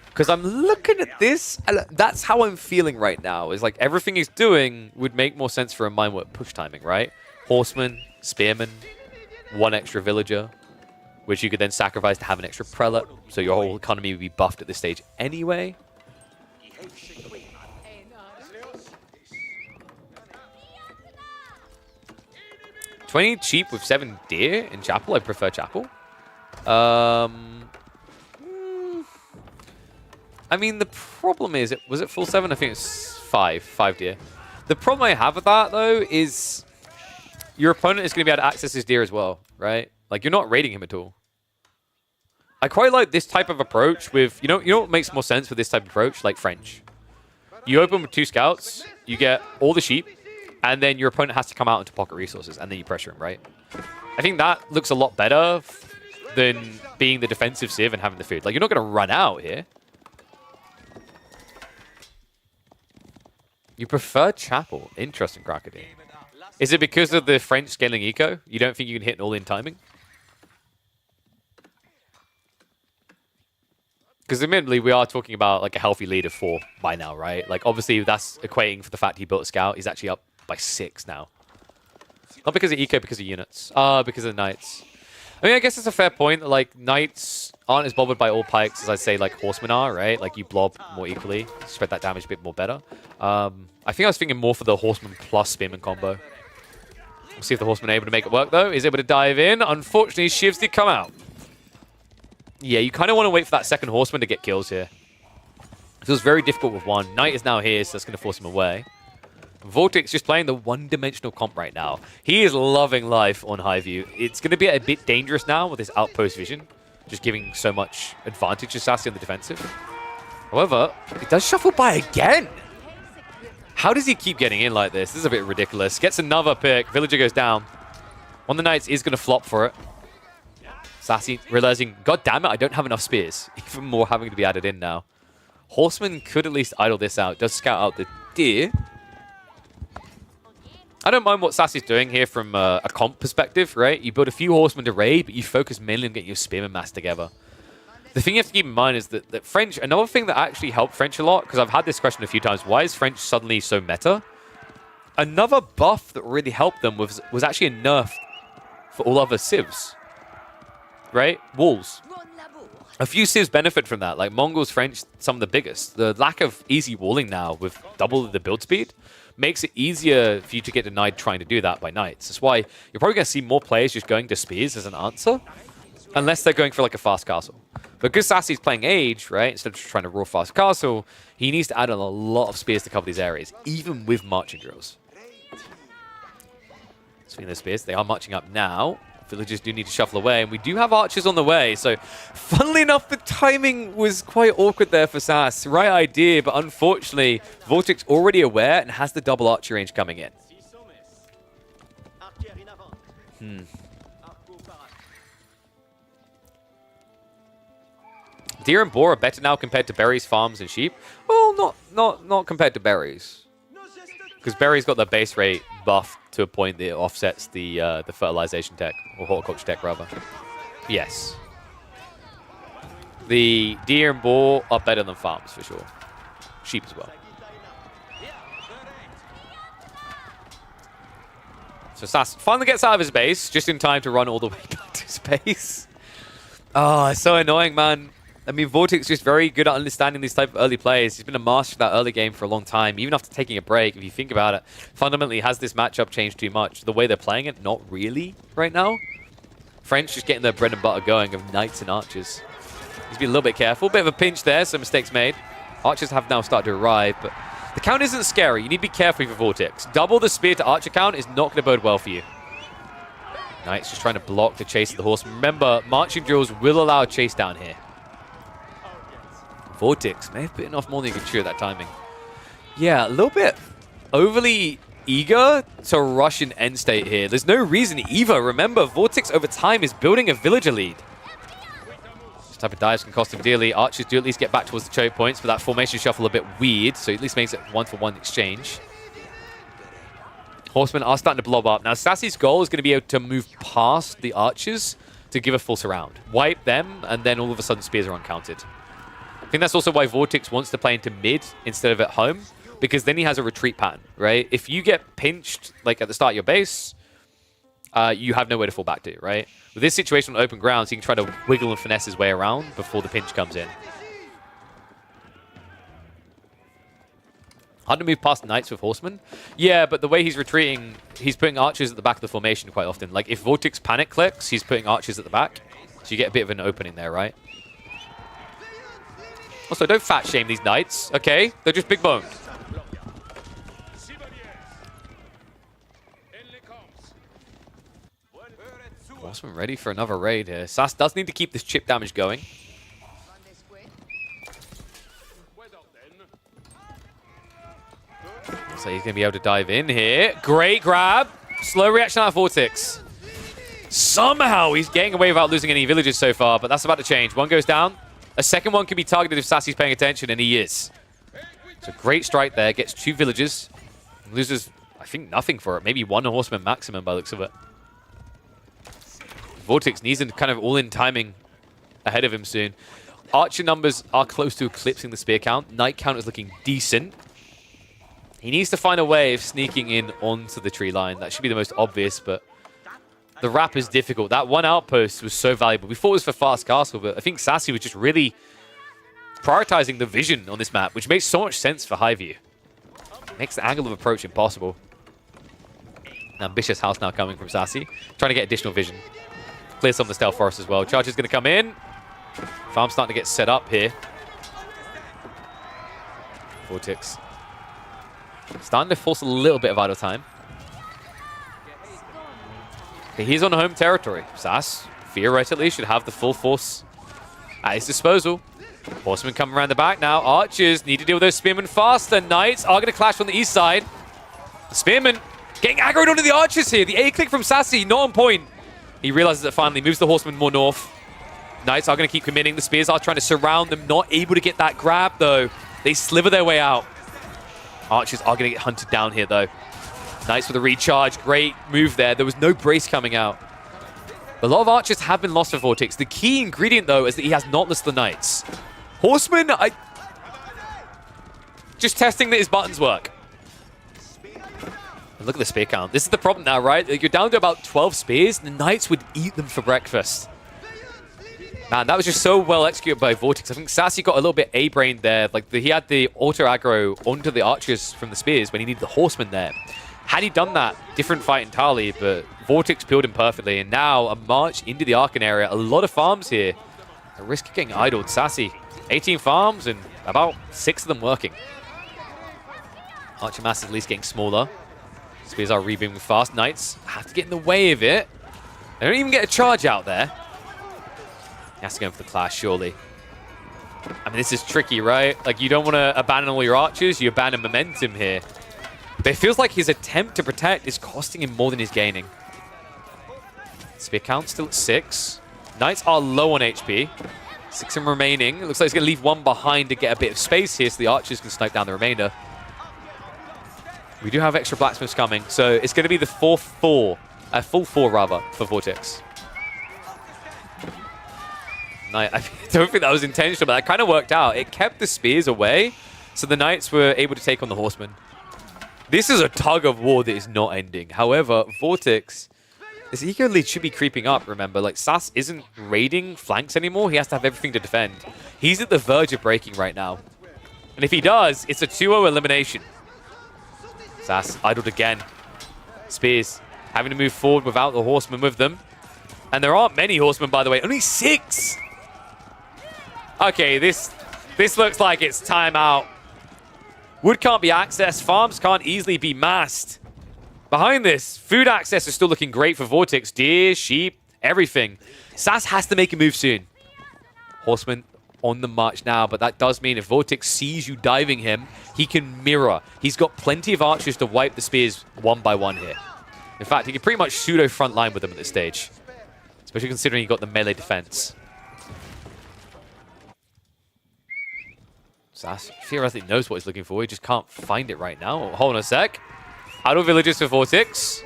Because I'm looking at this, and that's how I'm feeling right now. Is like everything he's doing would make more sense for a mine work push timing, right? Horseman, spearman, 1 extra villager. which you could then sacrifice to have an extra prelate, so your whole economy would be buffed at this stage anyway. 20 cheap with 7 deer in Chapel. I prefer Chapel. I mean, the problem is, was it full 7? I think it's 5 deer. The problem I have with that, though, is your opponent is going to be able to access his deer as well, right? Like, you're not raiding him at all. I quite like this type of approach with, you know what makes more sense with this type of approach? Like French. You open with 2 scouts, you get all the sheep, and then your opponent has to come out into pocket resources, and then you pressure him, right? I think that looks a lot better than being the defensive civ and having the food. Like, you're not going to run out here. You prefer Chapel. Interesting, Crocodile. Is it because of the French scaling eco? You don't think you can hit an all-in timing? Because admittedly, we are talking about like a healthy lead of 4 by now, right? Like, obviously, that's equating for the fact he built a scout. He's actually up by 6 now. Not because of eco, because of units. Because of the knights. I mean, I guess it's a fair point that, like, knights aren't as bothered by all pikes as I'd say, like, horsemen are, right? Like, you blob more equally, spread that damage a bit more better. I think I was thinking more for the horseman plus spearman combo. We'll see if the horseman able to make it work, though. Is able to dive in. Unfortunately, shivs did come out. Yeah, you kind of want to wait for that second horseman to get kills here. It was very difficult with 1. Knight is now here, so that's going to force him away. Vortex just playing the one-dimensional comp right now. He is loving life on high view. It's going to be a bit dangerous now with his outpost vision, just giving so much advantage to Sassy on the defensive. However, it does shuffle by again. How does he keep getting in like this? This is a bit ridiculous. Gets another pick. Villager goes down. One of the knights is going to flop for it. Sassy realizing, God damn it, I don't have enough spears. Even more having to be added in now. Horseman could at least idle this out. Does scout out the deer. I don't mind what Sassy's doing here from a comp perspective, right? You build a few horsemen to raid, but you focus mainly on getting your spearman mass together. The thing you have to keep in mind is that French, another thing that actually helped French a lot, because I've had this question a few times, why is French suddenly so meta? Another buff that really helped them was actually a nerf for all other civs, right? Walls. A few civs benefit from that, like Mongols, French, some of the biggest. The lack of easy walling now with double the build speed makes it easier for you to get denied trying to do that by knights. That's why you're probably going to see more players just going to spears as an answer, unless they're going for like a fast castle. Because Sassy's playing Age, right, instead of just trying to raw fast castle, he needs to add on a lot of spears to cover these areas, even with marching drills. Speaking of those spears, they are marching up now. Villagers do need to shuffle away, and we do have archers on the way. So, funnily enough, the timing was quite awkward there for Sass. Right idea, but unfortunately, Vortex already aware and has the double archer range coming in. Deer and boar are better now compared to berries, farms, and sheep. Well, not compared to berries, because berries got their base rate buffed to a point that offsets the fertilization tech, or horticulture tech rather. Yes. The deer and boar are better than farms for sure. Sheep as well. So Sass finally gets out of his base, just in time to run all the way back to his base. Oh, it's so annoying, man. I mean, Vortex is just very good at understanding these type of early plays. He's been a master of that early game for a long time, even after taking a break. If you think about it, fundamentally, has this matchup changed too much? The way they're playing it, not really right now. French just getting their bread and butter going of knights and archers. He's been a little bit careful. Bit of a pinch there, some mistakes made. Archers have now started to arrive, but the count isn't scary. You need to be careful for Vortex. Double the spear to archer count is not going to bode well for you. Knights just trying to block the chase of the horse. Remember, marching drills will allow a chase down here. Vortex may have bitten off more than you could chew at that timing. Yeah, a little bit overly eager to rush an end state here. There's no reason either. Remember, Vortex over time is building a villager lead. This type of dives can cost him dearly. Archers do at least get back towards the choke points, but that formation shuffle a bit weird, so at least makes it 1-for-1 exchange. Horsemen are starting to blob up. Now, Sassy's goal is going to be able to move past the archers to give a full surround. Wipe them, and then all of a sudden spears are uncounted. I think that's also why Vortex wants to play into mid instead of at home, because then he has a retreat pattern, right? If you get pinched like at the start of your base, you have nowhere to fall back to, right? With this situation on open grounds, he can try to wiggle and finesse his way around before the pinch comes in. Hard to move past Knights with Horsemen. Yeah, but the way he's retreating, he's putting archers at the back of the formation quite often. Like, if Vortex panic clicks, he's putting archers at the back. So you get a bit of an opening there, right? Also, don't fat shame these Knights, okay? They're just big boned. Horseman ready for another raid here. Sass does need to keep this chip damage going. So he's going to be able to dive in here. Great grab. Slow reaction out of Vortex. Somehow he's getting away without losing any villages so far, but that's about to change. One goes down. A second one can be targeted if Sassy's paying attention, and he is. So great strike there. Gets 2 villages. Loses, I think, nothing for it. Maybe 1 horseman maximum by the looks of it. Vortex needs kind of all-in timing ahead of him soon. Archer numbers are close to eclipsing the spear count. Knight count is looking decent. He needs to find a way of sneaking in onto the tree line. That should be the most obvious, but the wrap is difficult. That one outpost was so valuable. We thought it was for fast castle, but I think Sassy was just really prioritizing the vision on this map, which makes so much sense for high view. Makes the angle of approach impossible. An ambitious house now coming from Sassy, trying to get additional vision. Clear some of the stealth forest as well. Charge is going to come in. Farm's starting to get set up here. Vortex starting to force a little bit of idle time. Okay, he's on home territory. Sass, theoretically, should have the full force at his disposal. Horsemen come around the back now. Archers need to deal with those spearmen faster. Knights are going to clash on the east side. The spearmen getting aggroed onto the archers here. The A-click from Sassy, not on point. He realizes it finally, moves the horsemen more north. Knights are going to keep committing. The spears are trying to surround them, not able to get that grab, though. They sliver their way out. Archers are going to get hunted down here, though. Knights with a recharge. Great move there. There was no brace coming out. A lot of archers have been lost for Vortex. The key ingredient, though, is that he has not lost the Knights. Horsemen, just testing that his buttons work. And look at the spear count. This is the problem now, right? You're down to about 12 spears. The Knights would eat them for breakfast. Man, that was just so well executed by Vortex. I think Sassy got a little bit A-brained there. Like, he had the auto-aggro onto the archers from the spears when he needed the horsemen there. Had he done that, different fight entirely, but Vortex peeled him perfectly. And now, a march into the Archon area. A lot of farms here. The risk of getting idled. Sassy, 18 farms and about 6 of them working. Archer mass is at least getting smaller. Spears are rebeaming fast. Knights have to get in the way of it. They don't even get a charge out there. He has to go for the clash, surely. I mean, this is tricky, right? Like, you don't want to abandon all your archers. You abandon momentum here. But it feels like his attempt to protect is costing him more than he's gaining. Spear count still at 6. Knights are low on HP. 6 of them remaining. It looks like he's going to leave 1 behind to get a bit of space here so the archers can snipe down the remainder. We do have extra blacksmiths coming, so it's going to be the full 4 rather, for Vortex. I don't think that was intentional, but that kind of worked out. It kept the spears away, so the Knights were able to take on the Horsemen. This is a tug of war that is not ending. However, Vortex, his eco lead should be creeping up, remember. Like, Sass isn't raiding flanks anymore. He has to have everything to defend. He's at the verge of breaking right now. And if he does, it's a 2-0 elimination. Sass idled again. Spears having to move forward without the Horsemen with them. And there aren't many Horsemen, by the way. Only 6! Okay, this looks like it's timeout. Wood can't be accessed. Farms can't easily be massed. Behind this, food access is still looking great for Vortex. Deer, sheep, everything. Sass has to make a move soon. Horsemen on the march now, but that does mean if Vortex sees you diving him, he can mirror. He's got plenty of archers to wipe the spears 1 by 1 here. In fact, he can pretty much pseudo front line with them at this stage. Especially considering he got the melee defense. Sass theoretically knows what he's looking for. He just can't find it right now. Hold on a sec. Idle villages for Vortex.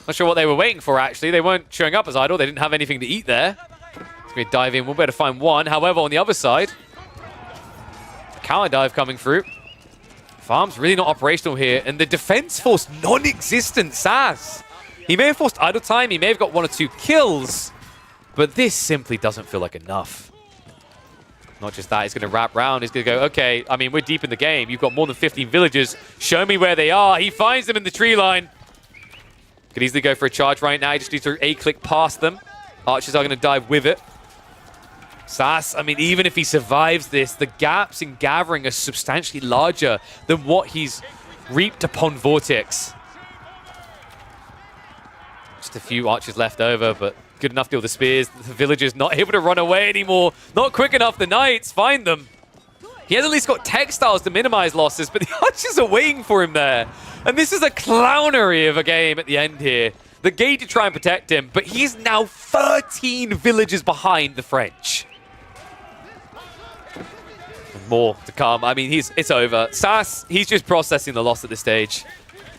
Not sure what they were waiting for, actually. They weren't showing up as idle. They didn't have anything to eat there. Let's go dive in. We'll be able to find 1. However, on the other side, counter dive coming through. Farm's really not operational here. And the defense force non-existent. Sass He may have forced idle time, he may have got 1 or 2 kills, but this simply doesn't feel like enough. Not just that, he's going to wrap round. He's going to go, okay, I mean, we're deep in the game. You've got more than 15 villagers. Show me where they are. He finds them in the tree line. Could easily go for a charge right now. He just needs to A-click past them. Archers are going to dive with it. Sass, I mean, even if he survives this, the gaps in gathering are substantially larger than what he's reaped upon Vortex. Just a few archers left over, but good enough to deal with the spears. The villagers not able to run away anymore. Not quick enough. The knights find them. He has at least got textiles to minimize losses, but the archers are waiting for him there. And this is a clownery of a game at the end here. The gate to try and protect him, but he's now 13 villagers behind the French. More to come. I mean, it's over. Sass, he's just processing the loss at this stage.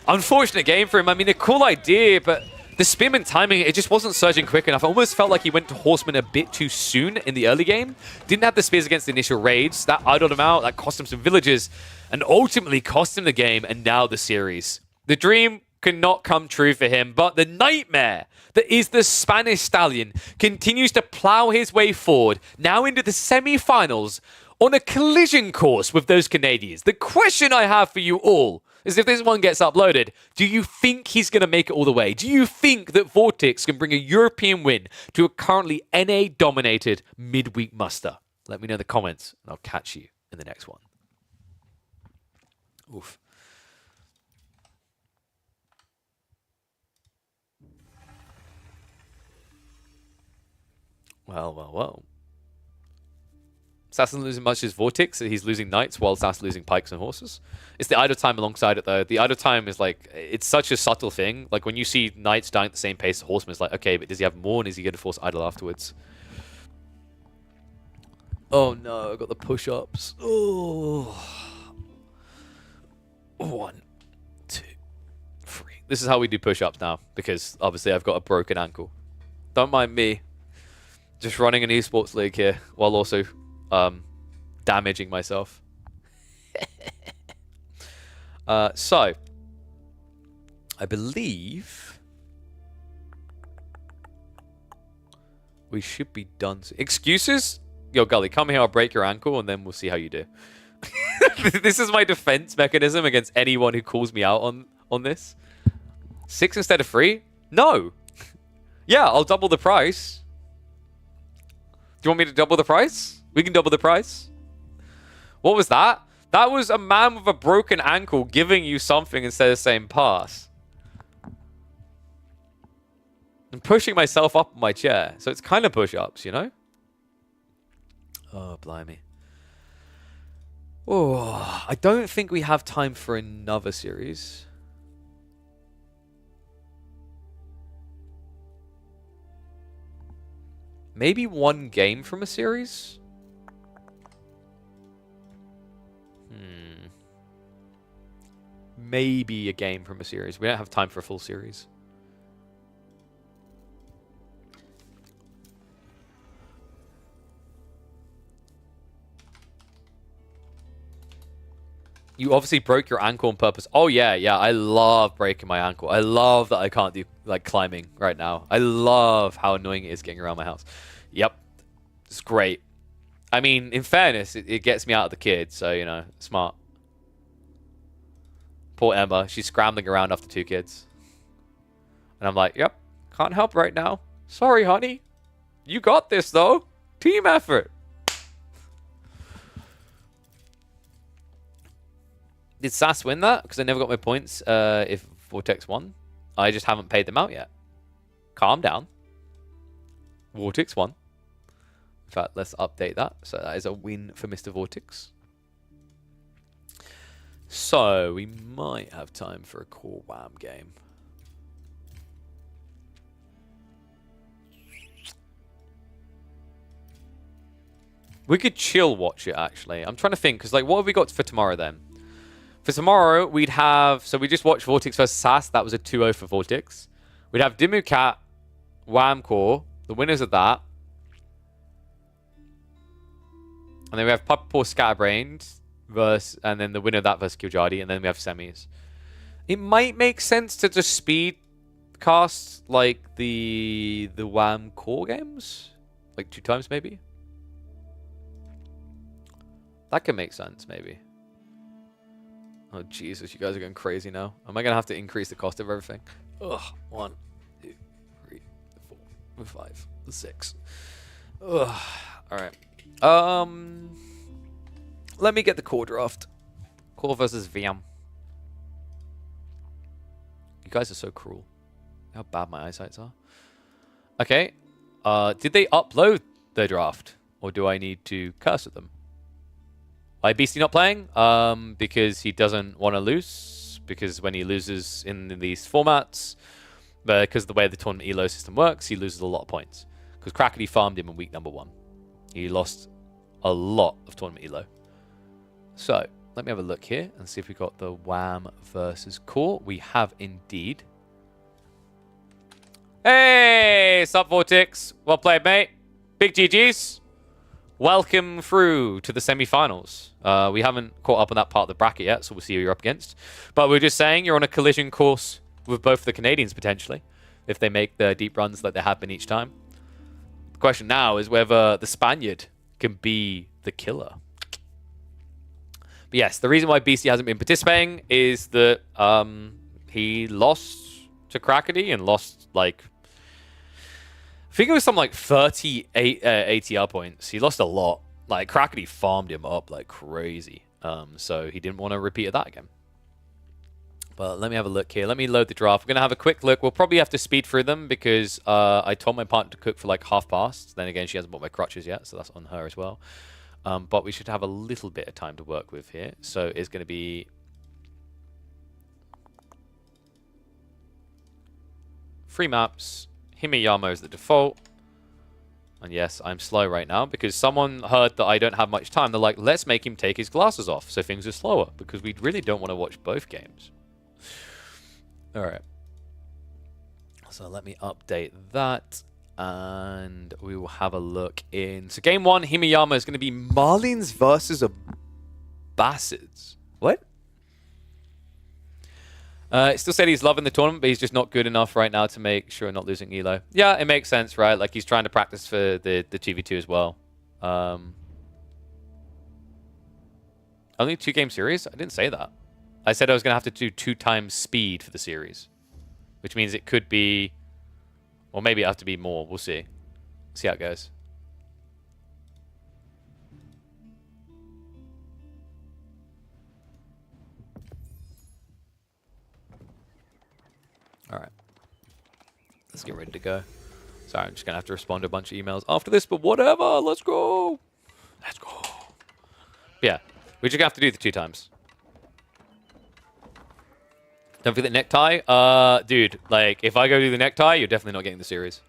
Unfortunate game for him. I mean, a cool idea, but the spin and timing, it just wasn't surging quick enough. I almost felt like he went to Horseman a bit too soon in the early game. Didn't have the spears against the initial raids. That idled him out. That cost him some villagers and ultimately cost him the game and now the series. The dream cannot come true for him, but the nightmare that is the Spanish Stallion continues to plow his way forward, now into the semi-finals on a collision course with those Canadians. The question I have for you all is, if this one gets uploaded, do you think he's going to make it all the way? Do you think that Vortex can bring a European win to a currently NA-dominated midweek muster? Let me know in the comments, and I'll catch you in the next one. Oof. Well. Sass isn't losing much as Vortex. He's losing knights while Sass losing pikes and horses. It's the idle time alongside it, though. The idle time is like, it's such a subtle thing. Like when you see knights dying at the same pace, the horseman is like, okay, but does he have more and is he going to force idle afterwards? Oh no, I got the push-ups. Oh. 1, 2, 3. This is how we do push-ups now, because obviously I've got a broken ankle. Don't mind me. Just running an esports league here while also damaging myself. So, I believe we should be done. Excuses? Yo, Gully, come here, I'll break your ankle, and then we'll see how you do. This is my defense mechanism against anyone who calls me out on this. 6 instead of 3? No! Yeah, I'll double the price. Do you want me to double the price? We can double the price. What was that? That was a man with a broken ankle giving you something instead of saying pass. I'm pushing myself up in my chair. So it's kind of push-ups, you know? Oh, blimey. Oh, I don't think we have time for another series. Maybe one game from a series? Maybe a game from a series. We don't have time for a full series. You obviously broke your ankle on purpose. Oh, yeah. I love breaking my ankle. I love that I can't do, like, climbing right now. I love how annoying it is getting around my house. Yep. It's great. I mean, in fairness, it gets me out of the kids, so, you know, smart. Poor Emma. She's scrambling around after 2 kids. And I'm like, yep, can't help right now. Sorry, honey. You got this, though. Team effort. Did Sass win that? Because I never got my points if Vortex won. I just haven't paid them out yet. Calm down. Vortex won. In fact, let's update that. So that is a win for Mr. Vortex. So we might have time for a core WAM game. We could chill watch it, actually. I'm trying to think, because, like, what have we got for tomorrow, then? For tomorrow, we'd have... So we just watched Vortex versus Sass. That was a 2-0 for Vortex. We'd have Dimmu Cat, WAM Core, the winners of that. And then we have Papapour Scatterbrained versus... And then the winner of that versus Kiljadi. And then we have semis. It might make sense to just speed cast like the WAM core games? Like 2 times maybe? That can make sense, maybe. Oh, Jesus, you guys are going crazy now. Am I going to have to increase the cost of everything? Ugh. 1, 2, 3, 4, 5, 6. Ugh. Alright. Let me get the core draft. Core versus VM. You guys are so cruel. How bad my eyesights are. Okay. Did they upload their draft? Or do I need to curse at them? Why Beastie not playing? Because he doesn't want to lose. Because when he loses in these formats, because of the way the tournament elo system works, he loses a lot of points. Because Crackety farmed him in week number 1. He lost a lot of tournament elo. So, let me have a look here and see if we got the WAM versus Core. We have indeed. Hey, sup Vortex. Well played, mate. Big GG's. Welcome through to the semi-finals. We haven't caught up on that part of the bracket yet, so we'll see who you're up against. But we're just saying you're on a collision course with both the Canadians, potentially, if they make their deep runs like they have been each time. The question now is whether the Spaniard can be the killer. But yes, the reason why BC hasn't been participating is that he lost to Crackety and lost, like, I think it was some, like, 38 ATR points. He lost a lot. Like, Crackety farmed him up like crazy. So he didn't want to repeat that again. But let me have a look here. Let me load the draft. We're going to have a quick look. We'll probably have to speed through them because I told my partner to cook for, like, half past. Then again, she hasn't bought my crutches yet, so that's on her as well. But we should have a little bit of time to work with here. So it's going to be 3 maps. Himeyama is the default. And yes, I'm slow right now because someone heard that I don't have much time. They're like, let's make him take his glasses off so things are slower because we really don't want to watch both games. All right. So let me update that. And we will have a look in. So game 1, Himeyama is going to be Malians versus Abassids. What? Still said he's loving the tournament, but he's just not good enough right now to make sure not losing elo. Yeah, it makes sense, right? Like he's trying to practice for the 2v2 as well. Only 2-game series? I didn't say that. I said I was going to have to do 2 times speed for the series, which means it could be, or maybe it have to be more. We'll see. See how it goes. All right. Let's get ready to go. Sorry, I'm just going to have to respond to a bunch of emails after this, but whatever. Let's go. Let's go. Yeah, we're just going to have to do the 2 times. Don't forget the necktie. Dude, like, if I go do the necktie, you're definitely not getting the series.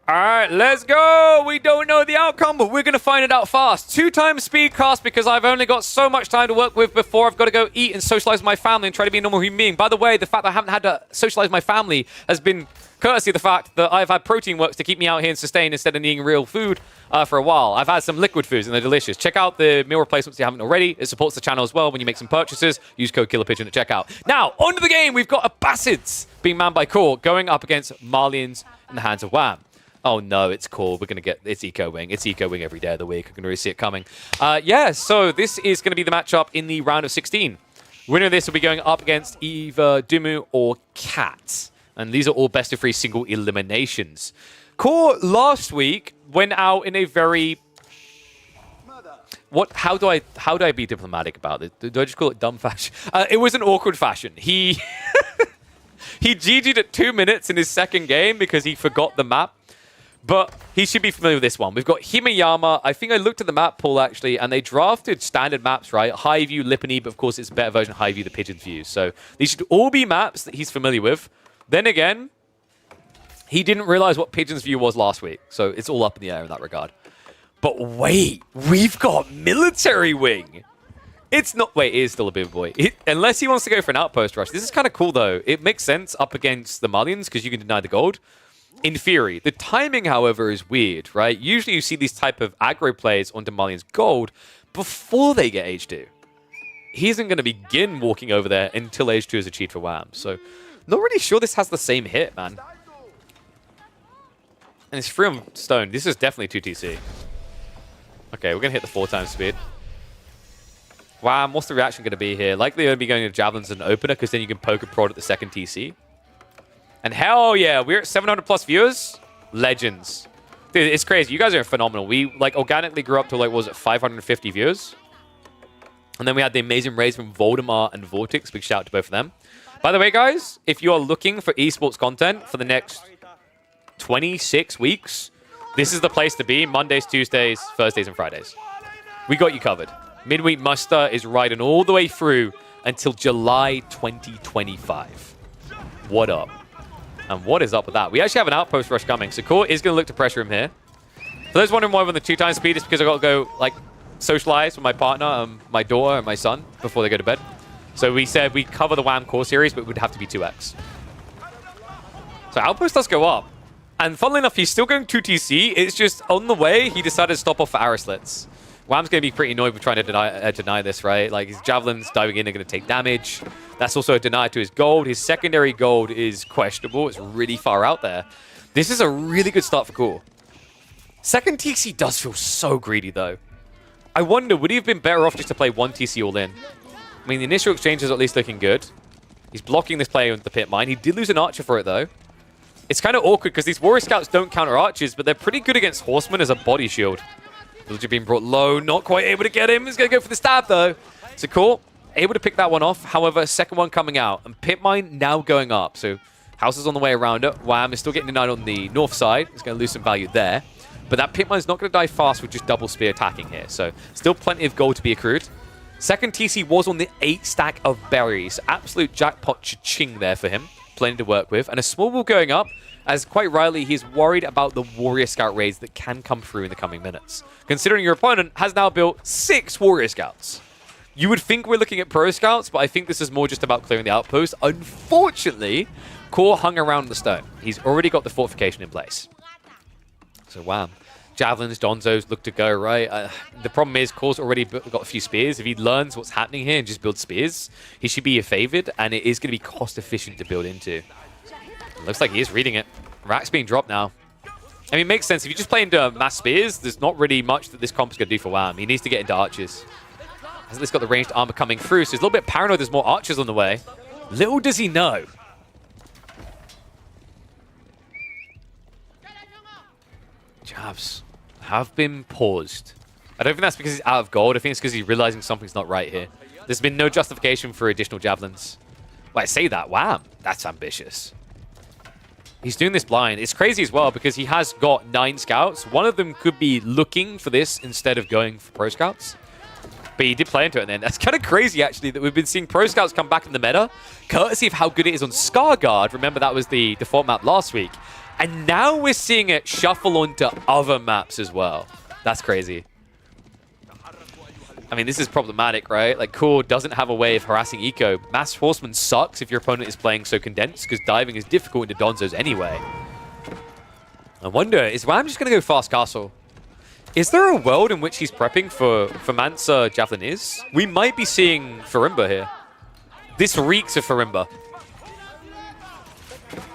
All right, let's go. We don't know the outcome, but we're going to find it out fast. 2 times speed cast because I've only got so much time to work with before I've got to go eat and socialize with my family and try to be a normal human being. By the way, the fact that I haven't had to socialize with my family has been courtesy of the fact that I've had protein works to keep me out here and sustain instead of eating real food for a while. I've had some liquid foods and they're delicious. Check out the meal replacements if you haven't already. It supports the channel as well when you make some purchases. Use code KillerPigeon at checkout. Now, on to the game. We've got Abassids being manned by Core going up against Malians in the hands of WAM. Oh no, it's Core. We're going to get... It's Eco Wing. It's Eco Wing every day of the week. I can really see it coming. Yeah, so this is going to be the matchup in the round of 16. Winner of this will be going up against either Dumu or Cat. And these are all best of 3 single eliminations. Core last week went out in a very... How do I be diplomatic about it? Do I just call it dumb fashion? It was an awkward fashion. He GG'd at 2 minutes in his second game because he forgot the map. But he should be familiar with this one. We've got Himeyama. I think I looked at the map pool, actually, and they drafted standard maps, right? High View, Lipany, but of course it's a better version of High View, the Pigeon's View. So these should all be maps that he's familiar with. Then again, he didn't realize what Pigeon's View was last week. So it's all up in the air in that regard. But wait, we've got Military Wing. It's not... Wait, it is still a big boy. Unless he wants to go for an outpost rush. This is kind of cool, though. It makes sense up against the Malians because you can deny the gold. In theory. The timing, however, is weird, right? Usually you see these type of aggro plays onto Malians gold before they get H2. he isn't going to begin walking over there until H2 is achieved for Wham. So, not really sure this has the same hit, man. And it's 3 on stone. This is definitely 2 TC. Okay, we're going to hit the 4 times speed. Wham, what's the reaction going to be here? Likely going to be going to Javelins as an opener, because then you can poke a prod at the second TC. And hell yeah, we're at 700 plus viewers. Legends. Dude, it's crazy. You guys are phenomenal. We like organically grew up to like, what was it, 550 viewers? And then we had the amazing raise from Voldemar and Vortex. Big shout out to both of them. By the way, guys, if you are looking for esports content for the next 26 weeks, this is the place to be. Mondays, Tuesdays, Thursdays, and Fridays. We got you covered. Midweek muster is riding all the way through until July 2025. What up? And what is up with that? We actually have an outpost rush coming. So Core is going to look to pressure him here. For those wondering why we're on the 2 times speed, it's because I've got to go like socialize with my partner, my daughter, and my son before they go to bed. So we said we'd cover the Wham core series, but it would have to be 2x. So outpost does go up. And funnily enough, he's still going 2 TC. It's just on the way, he decided to stop off for arrow slits. Wham's going to be pretty annoyed with trying to deny this, right? Like, his javelins diving in are going to take damage. That's also a deny to his gold. His secondary gold is questionable. It's really far out there. This is a really good start for Cool. Second TC does feel so greedy, though. I wonder, would he have been better off just to play 1 TC all in? I mean, the initial exchange is at least looking good. He's blocking this play with the pit mine. He did lose an archer for it, though. It's kind of awkward because these warrior scouts don't counter archers, but they're pretty good against horsemen as a body shield. Villager being brought low, not quite able to get him. He's going to go for the stab, though. So Cool, able to pick that one off. However, second one coming out. And pit mine now going up. So house is on the way around it. Wham is still getting denied on the north side. He's going to lose some value there. But that pit mine's not going to die fast with just double spear attacking here. So still plenty of gold to be accrued. Second TC was on the 8 stack of berries. Absolute jackpot cha-ching there for him. Plenty to work with. And a small wall going up, as quite rightly, he's worried about the Warrior Scout raids that can come through in the coming minutes. Considering your opponent has now built 6 Warrior Scouts. You would think we're looking at Pro Scouts, but I think this is more just about clearing the outpost. Unfortunately, Core hung around the stone. He's already got the fortification in place. So Wham. Javelins, Donzos look to go, right? The problem is Core's already got a few spears. If he learns what's happening here and just builds spears, he should be favored, and it is going to be cost efficient to build into. Looks like he is reading it. Rack's being dropped now. I mean, it makes sense. If you just play into mass spears, there's not really much that this comp is going to do for Wham. He needs to get into archers. Hasn't this got the ranged armor coming through, so he's a little bit paranoid there's more archers on the way. Little does he know. Jabs have been paused. I don't think that's because he's out of gold. I think it's because he's realizing something's not right here. There's been no justification for additional javelins. Well, I say that. Wham. That's ambitious. He's doing this blind. It's crazy as well because he has got 9 scouts. One of them could be looking for this instead of going for pro scouts. But he did play into it then. That's kind of crazy, actually, that we've been seeing pro scouts come back in the meta, courtesy of how good it is on Scarguard. Remember, that was the default map last week. And now we're seeing it shuffle onto other maps as well. That's crazy. I mean, this is problematic, right? Like, Core doesn't have a way of harassing eco. Mass Horseman sucks if your opponent is playing so condensed, because diving is difficult into Donzos anyway. I wonder, is Wham just going to go fast castle? Is there a world in which he's prepping for Mansa Javelin? We might be seeing Farimba here. This reeks of Farimba.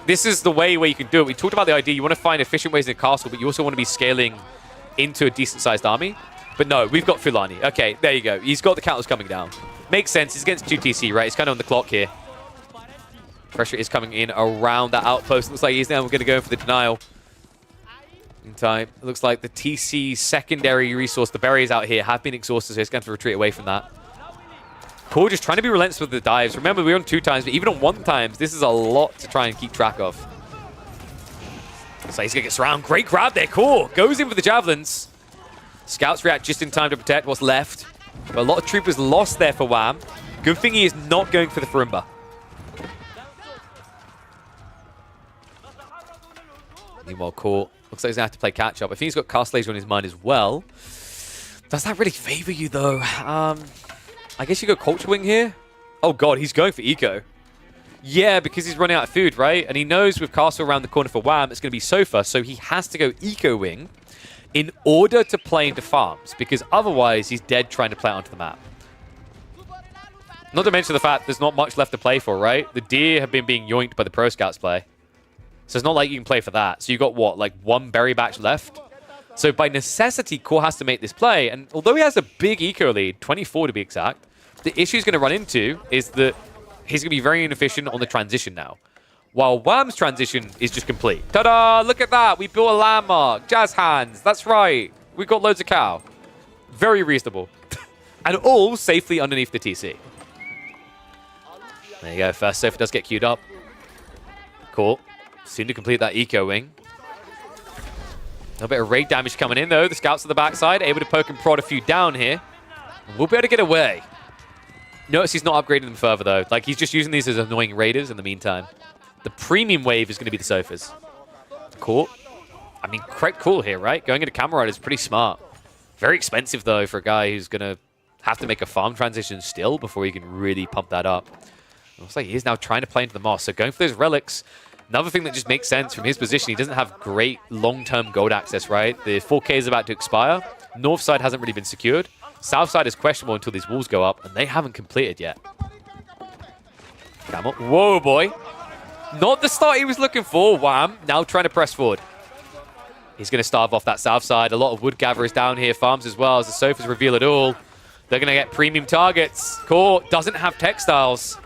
This is the way where you can do it. We talked about the idea. You want to find efficient ways in the castle, but you also want to be scaling into a decent-sized army. But no, we've got Fulani. Okay, there you go. He's got the counters coming down. Makes sense. He's against 2 TC, right? He's kind of on the clock here. Pressure is coming in around that outpost. Looks like he's now going to go for the denial. In time. It looks like the TC secondary resource, the berries out here, have been exhausted, so he's going to have to retreat away from that. Core just trying to be relentless with the dives. Remember, we're on 2 times, but even on 1 times, this is a lot to try and keep track of. So he's going to get surrounded. Great grab there. Core goes in for the javelins. Scouts react just in time to protect what's left. But a lot of troopers lost there for Wham. Good thing he is not going for the Farimba. Meanwhile, Core looks like he's going to have to play catch-up. I think he's got Cast Laser on his mind as well. Does that really favor you, though? I guess you go Culture Wing here. Oh, God, he's going for Eco. Yeah, because he's running out of food, right? And he knows with Castle around the corner for Wham, it's going to be Sofa, so he has to go Eco Wing in order to play into farms, because otherwise he's dead trying to play it onto the map. Not to mention the fact there's not much left to play for, right? The deer have been being yoinked by the Pro Scouts play. So it's not like you can play for that. So you got, what, like one berry batch left? So by necessity, Core has to make this play. And although he has a big eco lead, 24 to be exact, the issue he's going to run into is that he's going to be very inefficient on the transition now. While Wham's transition is just complete. Ta-da! Look at that! We built a landmark. Jazz hands. That's right. We've got loads of cow. Very reasonable. And all safely underneath the TC. There you go. First Sofa does get queued up. Cool. Soon to complete that eco wing. A little bit of raid damage coming in, though. The scouts at the backside able to poke and prod a few down here. And we'll be able to get away. Notice he's not upgrading them further, though. Like, he's just using these as annoying raiders in the meantime. The premium wave is going to be the Sofas. Cool. I mean, quite cool here, right? Going into Camera Rider is pretty smart. Very expensive, though, for a guy who's going to have to make a farm transition still before he can really pump that up. It looks like he's now trying to play into the Moss. So going for those relics. Another thing that just makes sense from his position, he doesn't have great long-term gold access, right? The 4K is about to expire. North side hasn't really been secured. South side is questionable until these walls go up, and they haven't completed yet. Camel. Whoa, boy. Not the start he was looking for. Wham. Now trying to press forward. He's going to starve off that south side. A lot of wood gatherers down here. Farms as well as the Sofas reveal it all. They're going to get premium targets. Core doesn't have textiles.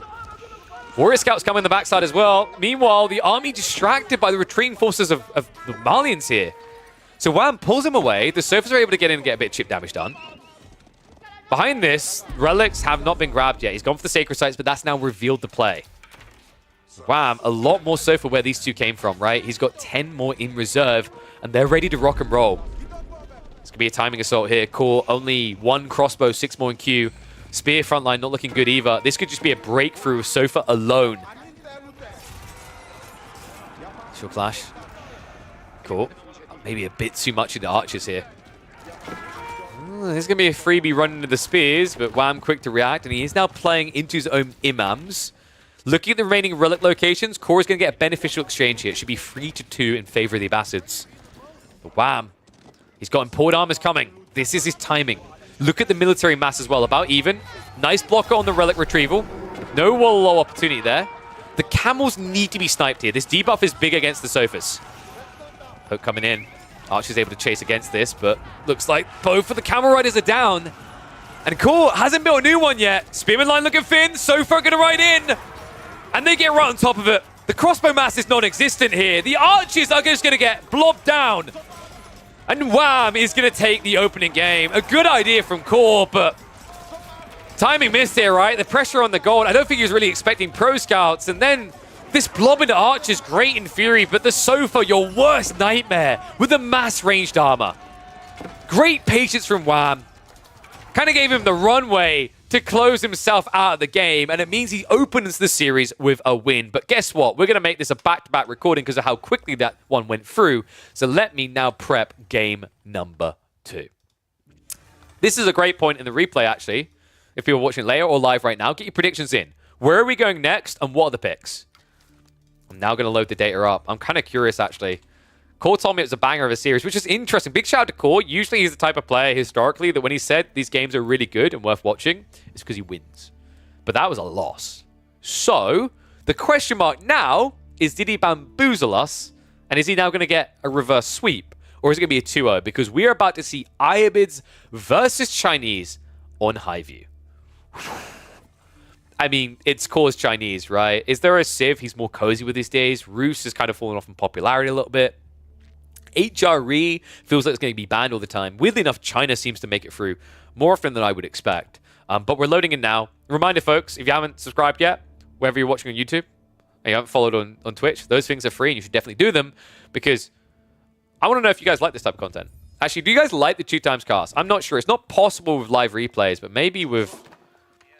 Warrior Scouts come in the backside as well. Meanwhile, the army distracted by the retreating forces of the Malians here. So Wham pulls him away. The Sofas are able to get in and get a bit of chip damage done. Behind this, relics have not been grabbed yet. He's gone for the sacred sites, but that's now revealed the play. Wham, a lot more so for where these two came from, right? He's got 10 more in reserve, and they're ready to rock and roll. It's going to be a timing assault here. Core, only one crossbow, 6 more in queue. Spear frontline not looking good either. This could just be a breakthrough with Sofa alone. Short flash. Cool. Maybe a bit too much into archers here. There's going to be a freebie running into the spears, but Wham quick to react, and he is now playing into his own imams. Looking at the remaining relic locations, Core is going to get a beneficial exchange here. It should be 3-2 in favor of the Abassids. But Wham, he's got import armors coming. This is his timing. Look at the military mass as well, about even. Nice blocker on the relic retrieval. No wall low opportunity there. The camels need to be sniped here. This debuff is big against the Sofas. Poke coming in. Archer's able to chase against this, but looks like both of the camel riders are down. And Core hasn't built a new one yet. Spearman line looking thin. Sofa going to ride in. And they get right on top of it. The crossbow mass is non-existent here. The archers are just going to get blobbed down. And Wham is going to take the opening game. A good idea from Core, but timing missed here, right? The pressure on the gold. I don't think he was really expecting Pro Scouts. And then this blob into Archer's great in theory, but the Sofa, your worst nightmare with the mass ranged armor. Great patience from Wham. Kind of gave him the runway to close himself out of the game, and it means he opens the series with a win. But guess what? We're going to make this a back-to-back recording because of how quickly that one went through. So let me now prep game number 2. This is a great point in the replay, actually. If you're watching later or live right now, get your predictions in. Where are we going next, and what are the picks? I'm now going to load the data up. I'm kind of curious, actually. Core told me it was a banger of a series, which is interesting. Big shout out to Core. Usually he's the type of player historically that when he said these games are really good and worth watching, it's because he wins. But that was a loss. So, the question mark now is, did he bamboozle us? And is he now going to get a reverse sweep? Or is it going to be a 2-0? Because we are about to see Ayyubids versus Chinese on Highview. I mean, it's Core's Chinese, right? Is there a Civ he's more cozy with these days? Roos has kind of fallen off in popularity a little bit. HRE feels like it's going to be banned all the time. Weirdly enough, China seems to make it through more often than I would expect. But we're loading in now. Reminder, folks, if you haven't subscribed yet, wherever you're watching on YouTube, and you haven't followed on Twitch, those things are free and you should definitely do them because I want to know if you guys like this type of content. Actually, do you guys like the 2x cast? I'm not sure. It's not possible with live replays, but maybe with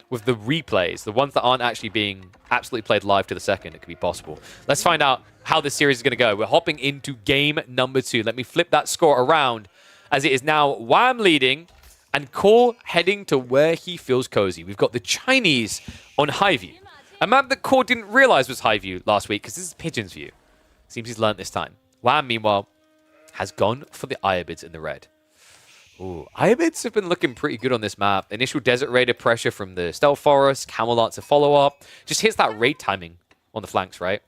the replays, the ones that aren't actually being absolutely played live to the second, it could be possible. Let's find out how this series is going to go. We're hopping into game number 2. Let me flip that score around as it is now Wham leading and Core heading to where he feels cozy. We've got the Chinese on Highview. A map that Core didn't realize was Highview last week because this is Pigeon's View. Seems he's learned this time. Wham, meanwhile, has gone for the Ayyubids in the red. Ooh, Ayyubids have been looking pretty good on this map. Initial Desert Raider pressure from the Stealth Forest, Camelot to follow up. Just hits that raid timing on the flanks, right?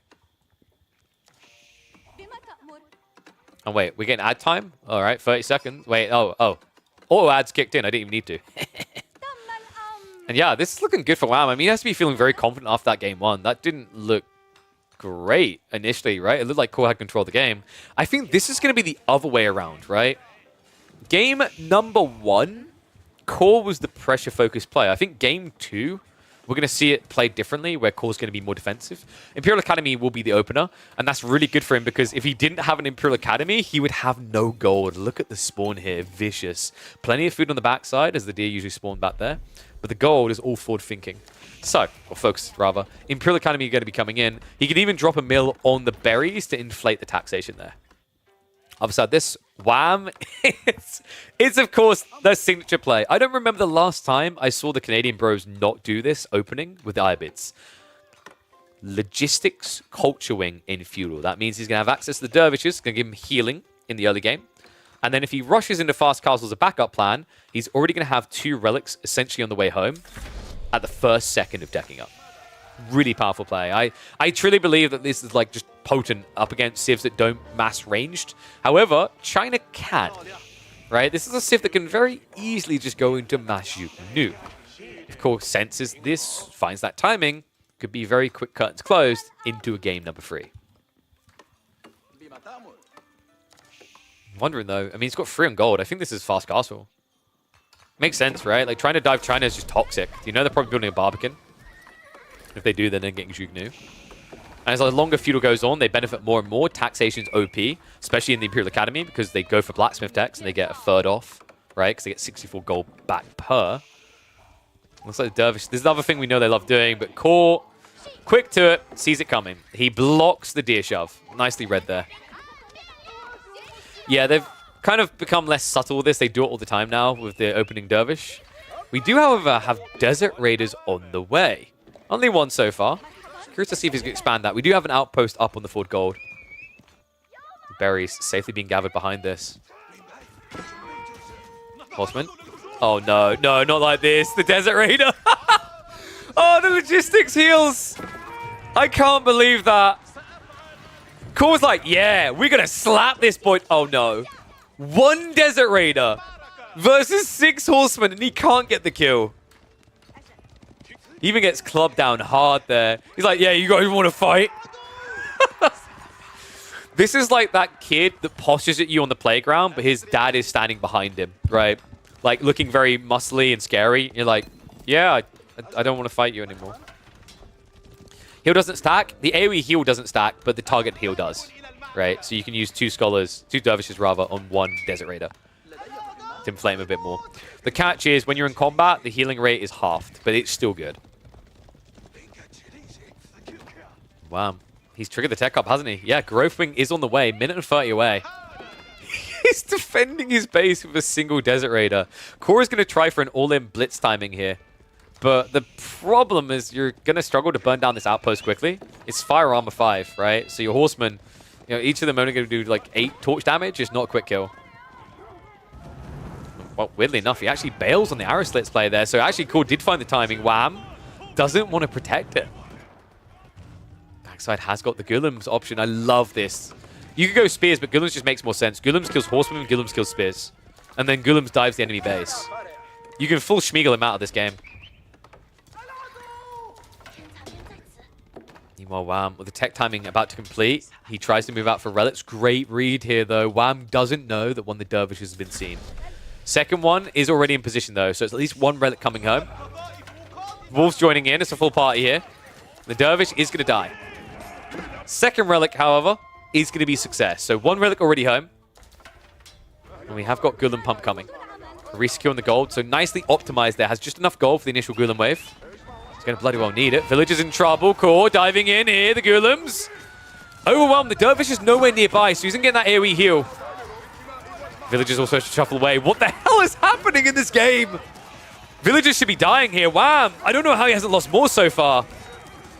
And wait, we're getting ad time? All right, 30 seconds. Wait, oh. Auto ads kicked in. I didn't even need to. And yeah, this is looking good for WAM. I mean, he has to be feeling very confident after that game 1. That didn't look great initially, right? It looked like Core had control of the game. I think this is going to be the other way around, right? Game number 1, Core was the pressure-focused play. I think game 2, we're going to see it played differently, where Core's going to be more defensive. Imperial Academy will be the opener, and that's really good for him because if he didn't have an Imperial Academy, he would have no gold. Look at the spawn here, vicious. Plenty of food on the backside, as the deer usually spawn back there, but the gold is all forward thinking. So, or focused rather, Imperial Academy are going to be coming in. He could even drop a mill on the berries to inflate the taxation there. Other side, this WAM, it's of course their signature play. I don't remember the last time I saw the Canadian bros not do this opening with the Ayyubids. Logistics Culture Wing in Feudal. That means he's going to have access to the Dervishes, going to give him healing in the early game. And then if he rushes into Fast Castle as a backup plan, he's already going to have 2 relics essentially on the way home at the first second of decking up. Really powerful play. I truly believe that this is like just potent up against civs that don't mass ranged. However, China can, right? This is a civ that can very easily just go into mass nuke. Of course, senses this, finds that timing, could be very quick curtains closed into a game number 3. I'm wondering though, I mean, he's got 3 on gold. I think this is Fast Castle. Makes sense, right? Like trying to dive China is just toxic. You know they're probably building a Barbican. If they do, then they're getting Zhuge Nu. And as the longer feudal goes on, they benefit more and more. Taxation's OP, especially in the Imperial Academy, because they go for blacksmith techs and they get a third off, right? Because they get 64 gold back per. Looks like the Dervish. This is the other thing we know they love doing, but Core, quick to it, sees it coming. He blocks the deer shove. Nicely read there. Yeah, they've kind of become less subtle with this. They do it all the time now with the opening Dervish. We do, however, have Desert Raiders on the way. Only 1 so far. Curious to see if he's going to expand that. We do have an outpost up on the forward gold. The berries safely being gathered behind this. Horseman. Oh, no. No, not like this. The Desert Raider. Oh, the logistics heals. I can't believe that. Core's like, yeah, we're going to slap this boy. Oh, no. 1 Desert Raider versus 6 Horsemen, and he can't get the kill. He even gets clubbed down hard there. He's like, yeah, you guys want to fight? This is like that kid that postures at you on the playground, but his dad is standing behind him, right? Like, looking very muscly and scary. You're like, yeah, I don't want to fight you anymore. Heal doesn't stack. The AoE heal doesn't stack, but the target heal does, right? So you can use 2 scholars, 2 dervishes rather, on 1 Desert Raider to inflate him a bit more. The catch is, when you're in combat, the healing rate is halved, but it's still good. Wow. He's triggered the tech up, hasn't he? Yeah, Growth Wing is on the way. Minute and 30 away. He's defending his base with a single Desert Raider. Core is going to try for an all-in blitz timing here. But the problem is you're going to struggle to burn down this outpost quickly. It's fire armor 5, right? So your horsemen, you know, each of them only going to do like 8 torch damage. It's not a quick kill. Well, weirdly enough, he actually bails on the arrow slits play there. So actually, Core did find the timing. Wham! Doesn't want to protect it. Backside has got the Gulems option. I love this. You could go spears, but Gulems just makes more sense. Gulems kills horsemen, Gulems kills spears. And then Gulems dives the enemy base. You can full Schmeagle him out of this game. Meanwhile, Wham, with the tech timing about to complete, he tries to move out for relics. Great read here, though. Wham doesn't know that one of the dervishes has been seen. Second one is already in position, though, so it's at least 1 relic coming home. Wolves joining in. It's a full party here. The dervish is going to die. Second relic, however, is going to be success. So 1 relic already home. And we have got Golem Pump coming. Resecuring the gold. So nicely optimized there. Has just enough gold for the initial Golem wave. He's going to bloody well need it. Villagers in trouble. Core diving in here. The Golems. Overwhelmed. The dervish is nowhere nearby, so he's not getting that AoE heal. Villagers also shuffle away. What the hell is happening in this game? Villagers should be dying here. Wham! I don't know how he hasn't lost more so far.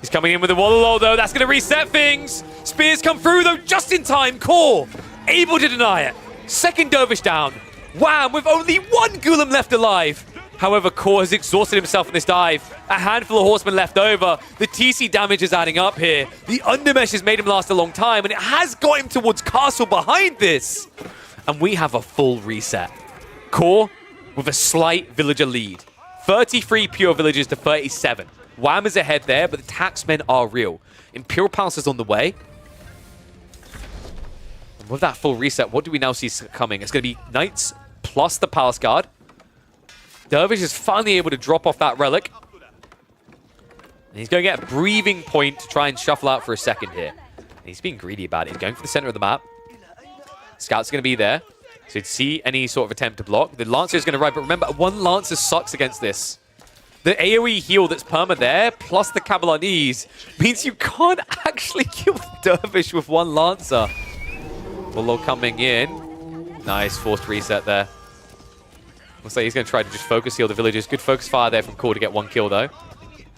He's coming in with a Wallalow, though. That's going to reset things. Spears come through, though, just in time. Core able to deny it. Second dervish down. Wham! With only one Golem left alive. However, Core has exhausted himself in this dive. A handful of horsemen left over. The TC damage is adding up here. The undermesh has made him last a long time, and it has got him towards Castle behind this. And we have a full reset. Core with a slight villager lead. 33 pure villagers to 37. Wham is ahead there, but the taxmen are real. Imperial Palace is on the way. And with that full reset, what do we now see coming? It's going to be Knights plus the Palace Guard. Dervish is finally able to drop off that relic. And he's going to get a breathing point to try and shuffle out for a second here. And he's being greedy about it. He's going for the center of the map. Scout's going to be there. So you'd see any sort of attempt to block. The Lancer is going to ride, but remember, one Lancer sucks against this. The AoE heal that's perma there, plus the Cabalonese, means you can't actually kill Dervish with one Lancer. Bullo coming in. Nice forced reset there. Looks like he's going to try to just focus heal the villagers. Good focus fire there from Core to get one kill, though.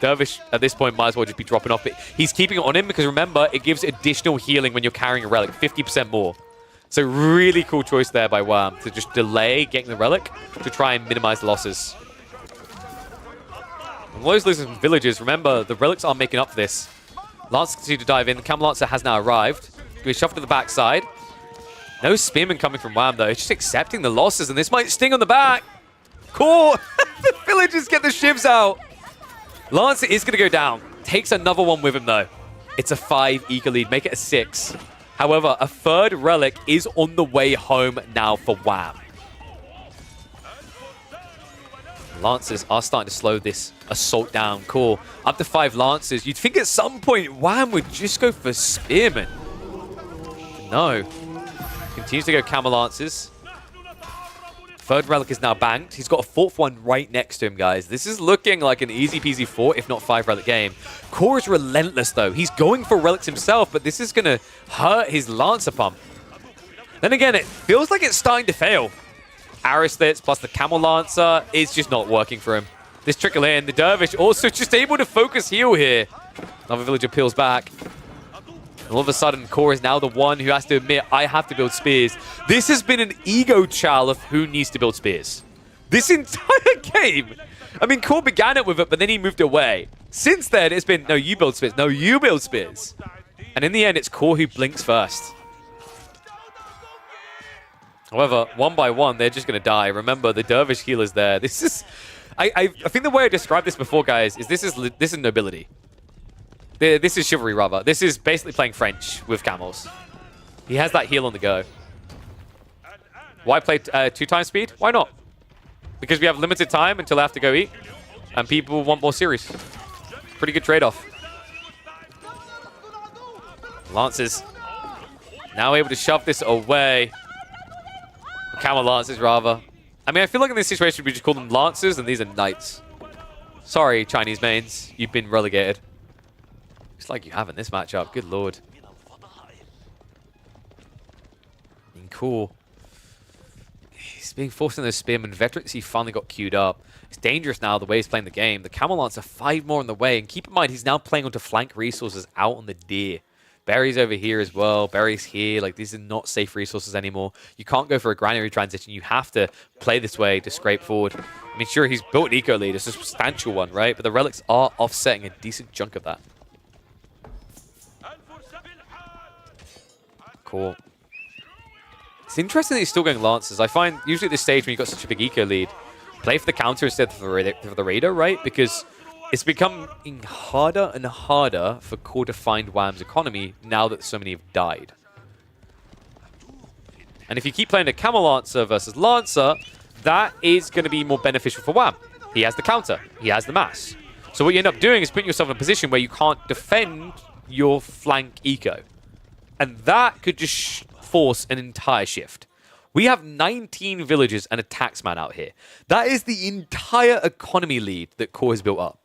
Dervish, at this point, might as well just be dropping off. But he's keeping it on him because, remember, it gives additional healing when you're carrying a relic, 50% more. So really cool choice there by Wham to just delay getting the relic to try and minimize the losses. And those losing from villagers, remember, the relics are making up for this. Lance continues to dive in. The Camel Lancer has now arrived. Going to be shoved to the backside. No spearman coming from Wham, though. It's just accepting the losses, and this might sting on the back. Core! The villagers get the shivs out. Lancer is going to go down. Takes another one with him, though. It's a 5 eco lead. Make it a 6. However, a third relic is on the way home now for Wham. Lancers are starting to slow this assault down. Core, up to 5 Lancers. You'd think at some point Wham would just go for Spearmen. No. Continues to go Camel Lancers. Third relic is now banked. He's got a 4th one right next to him, guys. This is looking like an easy peasy 4, if not 5 relic game. Core is relentless, though. He's going for relics himself, but this is going to hurt his Lancer pump. Then again, it feels like it's starting to fail. Aristids plus the Camel Lancer is just not working for him. This trickle in. The Dervish also just able to focus heal here. Another villager peels back. All of a sudden, Core is now the one who has to admit, I have to build spears. This has been an ego chal of who needs to build spears. This entire game. I mean, Core began it with it, but then he moved away. Since then, it's been, no, you build spears. No, you build spears. And in the end, it's Core who blinks first. However, one by one, they're just going to die. Remember, the Dervish healer's there. This is... I think the way I described this before, guys, is this is nobility. This is chivalry, rather. This is basically playing French with camels. He has that heal on the go. Why play 2 times speed? Why not? Because we have limited time until I have to go eat. And people want more series. Pretty good trade-off. Lancers now able to shove this away. Camel Lancers, rather. I mean, I feel like in this situation, we just call them Lancers, and these are Knights. Sorry, Chinese mains. You've been relegated. It's like you have in this matchup. Good lord. Cool. He's being forced in those spearmen. Veterans, he finally got queued up. It's dangerous now the way he's playing the game. The Camel Lancer 5 more on the way. And keep in mind, he's now playing onto flank resources out on the deer. Berry's over here as well. Berry's here. Like, these are not safe resources anymore. You can't go for a granary transition. You have to play this way to scrape forward. I mean, sure, he's built an eco lead. It's a substantial one, right? But the relics are offsetting a decent chunk of that. Cool. It's interesting that he's still going Lancers. I find usually at this stage when you've got such a big eco lead, play for the counter instead of the Raider, right? Because it's becoming harder and harder for Core to find Wham's economy now that so many have died. And if you keep playing a Camel Lancer versus Lancer, that is going to be more beneficial for Wham. He has the counter. He has the mass. So what you end up doing is putting yourself in a position where you can't defend your flank eco. And that could just force an entire shift. We have 19 villagers and a taxman out here. That is the entire economy lead that Core has built up.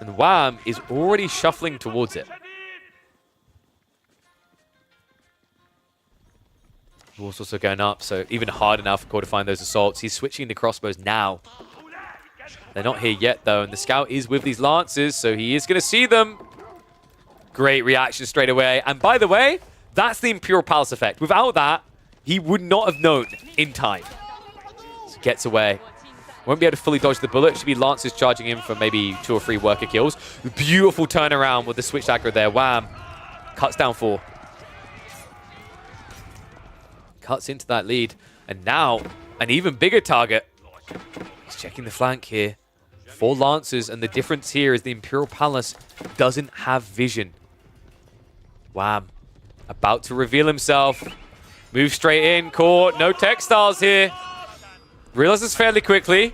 And Wham is already shuffling towards it. War's also going up, so even harder now for Core to find those assaults. He's switching into crossbows now. They're not here yet, though, and the scout is with these lancers, so he is going to see them. Great reaction straight away. And by the way, that's the Imperial Palace effect. Without that, He would not have known in time. So gets away. Won't be able to fully dodge the bullet. Should be Lancers charging in for maybe 2 or 3 worker kills. Beautiful turnaround with the switch aggro there. Wham. Cuts down 4. Cuts into that lead. And now, an even bigger target. He's checking the flank here. 4 Lancers, and the difference here is the Imperial Palace doesn't have vision. Wham. About to reveal himself. Move straight in. Caught. No textiles here. Realizes fairly quickly.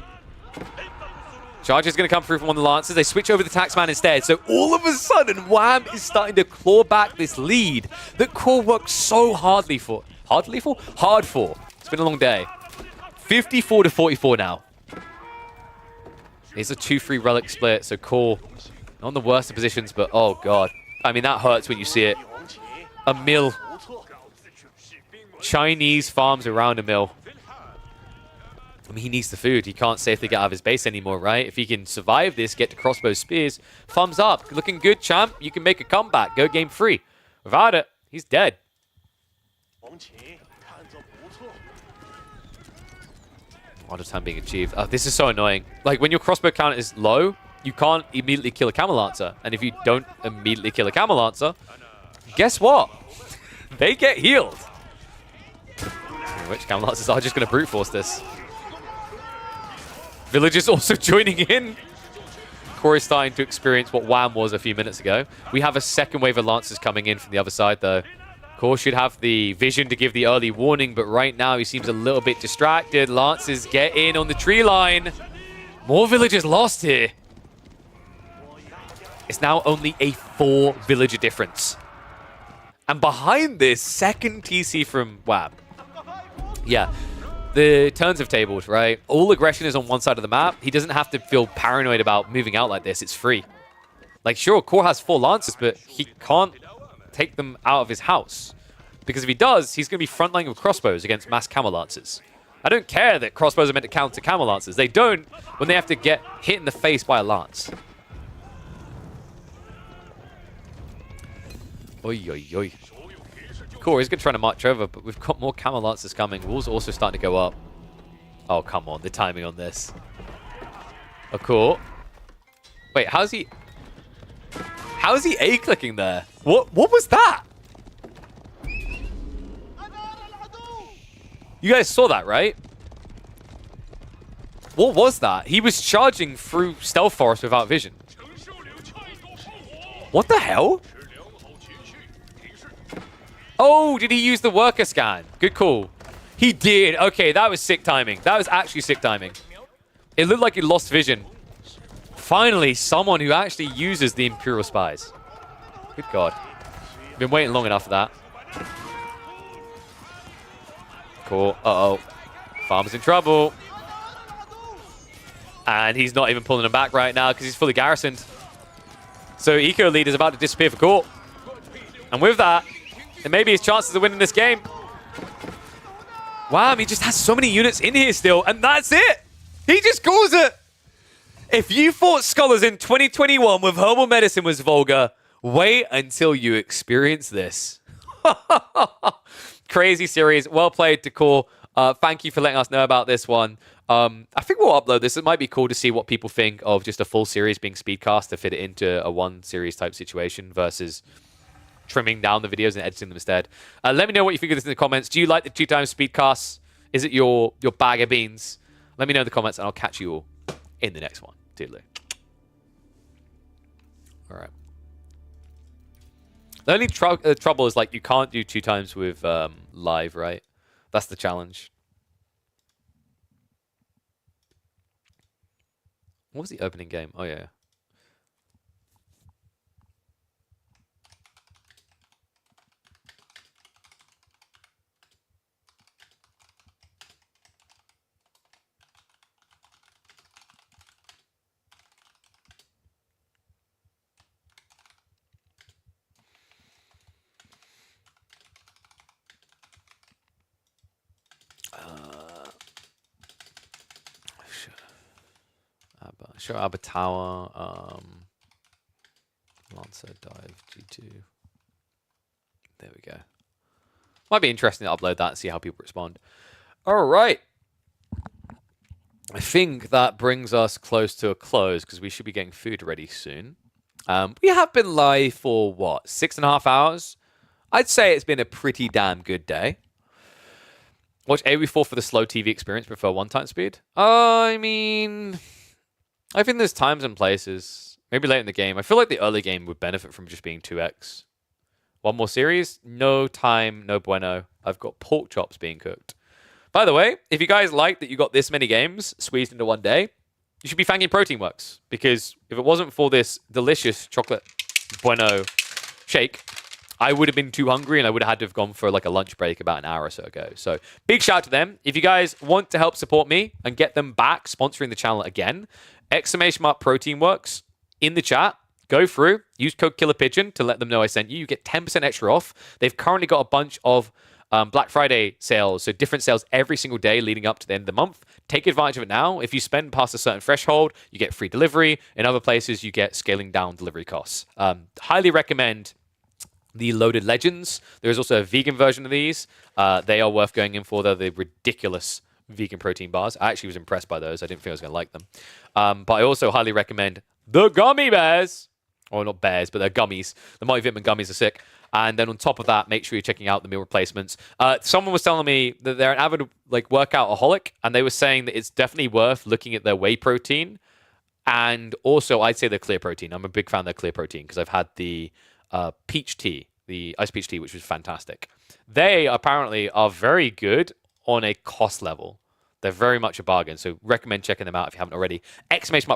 Charge is going to come through from one of the Lancers. They switch over the Taxman instead. So all of a sudden, Wham is starting to claw back this lead that Core worked so hard for. It's been a long day. 54 to 44 now. It's a 2-3 relic split, so Core not in the worst of positions, but oh god. I mean, that hurts when you see it. A mill. Chinese farms around a mill. I mean, he needs the food. He can't safely get out of his base anymore, right? If he can survive this, get to crossbow spears, thumbs up. Looking good, champ. You can make a comeback. Go game 3. Without it, he's dead. Order time being achieved. Oh, this is so annoying. Like, when your crossbow count is low, you can't immediately kill a Camel Lancer. And if you don't immediately kill a Camel Lancer, guess what? They get healed. Which Camel Lancers are just going to brute force this. Villagers also joining in. Core is starting to experience what Wham was a few minutes ago. We have a second wave of Lancers coming in from the other side, though. Core should have the vision to give the early warning, but right now he seems a little bit distracted. Lancers get in on the tree line. More villagers lost here. It's now only a 4 villager difference. And behind this, second TC from Wham. Yeah. The turns have tabled, right? All aggression is on one side of the map. He doesn't have to feel paranoid about moving out like this. It's free. Like, sure, Core has 4 Lancers, but he can't take them out of his house. Because if he does, he's going to be frontline with crossbows against mass Camel Lancers. I don't care that crossbows are meant to counter Camel Lancers. They don't when they have to get hit in the face by a Lance. Oi, oi, oi. Core is going to try to march over, but we've got more Camel Lancers coming. Walls are also starting to go up. Oh, come on. The timing on this. Oh, cool. Wait, how's he A-clicking there? What was that? You guys saw that, right? What was that? He was charging through Stealth Forest without vision. What the hell? Oh, did he use the worker scan? Good call. He did. Okay, that was sick timing. That was actually sick timing. It looked like he lost vision. Finally, someone who actually uses the Imperial Spies. Good God. Been waiting long enough for that. Cool. Uh-oh. Farmer's in trouble. And he's not even pulling him back right now because he's fully garrisoned. So Eco Lead is about to disappear for Core. And with that, it may be his chances of winning this game. Wow, he just has so many units in here still, and that's it! He just calls it! If you fought Scholars in 2021 with Herbal Medicine was vulgar, wait until you experience this. Crazy series. Well played to Core. Thank you for letting us know about this one. I think we'll upload this. It might be cool to see what people think of just a full series being speedcast to fit it into a one series type situation versus trimming down the videos and editing them instead. Let me know what you think of this in the comments. Do you like the 2x speedcasts? Is it your bag of beans? Let me know in the comments and I'll catch you all in the next one. Toodaloo. All right. The only trouble is like you can't do 2x with live, right? That's the challenge. What was the opening game? Oh, yeah. Show Abba Tower, Lancer Dive G2. There we go. Might be interesting to upload that and see how people respond. All right. I think that brings us close to a close because we should be getting food ready soon. We have been live for, what, 6.5 hours? I'd say it's been a pretty damn good day. Watch AOE4 for the slow TV experience, prefer one-time speed? I mean, I think there's times and places. Maybe late in the game. I feel like the early game would benefit from just being 2x. One more series? No time, no bueno. I've got pork chops being cooked. By the way, if you guys like that you got this many games squeezed into one day, you should be thanking Protein Works. Because if it wasn't for this delicious chocolate bueno shake, I would have been too hungry and I would have had to have gone for like a lunch break about an hour or so ago. So big shout out to them. If you guys want to help support me and get them back sponsoring the channel again, !Protein Works in the chat. Go through, use code KillerPigeon to let them know I sent you. You get 10% extra off. They've currently got a bunch of Black Friday sales, so different sales every single day leading up to the end of the month. Take advantage of it now. If you spend past a certain threshold, you get free delivery. In other places, you get scaling down delivery costs. Highly recommend the Loaded Legends. There is also a vegan version of these. They are worth going in for. They're the ridiculous vegan protein bars. I actually was impressed by those. I didn't think I was going to like them. But I also highly recommend the Gummy Bears. Or not bears, but they're gummies. The multivitamin gummies are sick. And then on top of that, make sure you're checking out the meal replacements. Someone was telling me that they're an avid workout-aholic, and they were saying that it's definitely worth looking at their whey protein. And also, I'd say their clear protein. I'm a big fan of their clear protein because I've had the peach tea, the ice peach tea, which was fantastic. They apparently are very good on a cost level. They're very much a bargain, so recommend checking them out if you haven't already.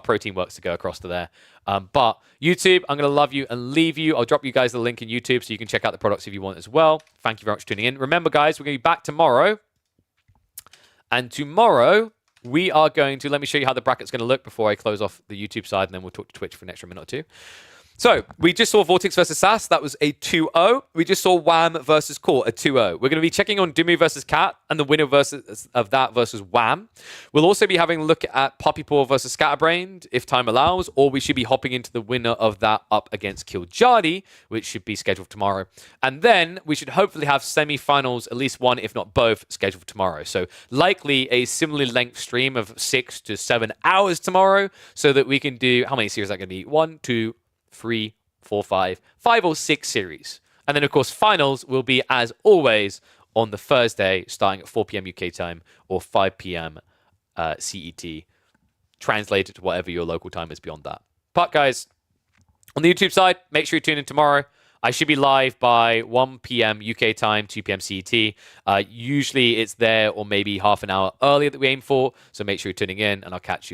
Protein Works to go across to there. But YouTube, I'm going to love you and leave you. I'll drop you guys the link in YouTube so you can check out the products if you want as well. Thank you very much for tuning in. Remember, guys, we're going to be back tomorrow. And tomorrow, we are going to... Let me show you how the bracket's going to look before I close off the YouTube side, and then we'll talk to Twitch for an extra minute or two. So, we just saw Vortex versus SAS. That was a 2-0. We just saw Wham versus Core, a 2-0. We're going to be checking on Dumu versus Cat and the winner of that versus Wham. We'll also be having a look at Puppy Paw versus Scatterbrained, if time allows, or we should be hopping into the winner of that up against Killjadi, which should be scheduled tomorrow. And then we should hopefully have semi-finals, at least one, if not both, scheduled for tomorrow. So, likely a similarly length stream of 6 to 7 hours tomorrow, so that we can do... How many series are that going to be? 1, 2... 3, 4, 5 or 6 series. And then, of course, finals will be, as always, on the Thursday, starting at 4 p.m. UK time or 5 p.m. CET, translated to whatever your local time is beyond that. But, guys, on the YouTube side, make sure you tune in tomorrow. I should be live by 1 p.m. UK time, 2 p.m. CET. Usually it's there or maybe half an hour earlier that we aim for, so make sure you're tuning in, and I'll catch you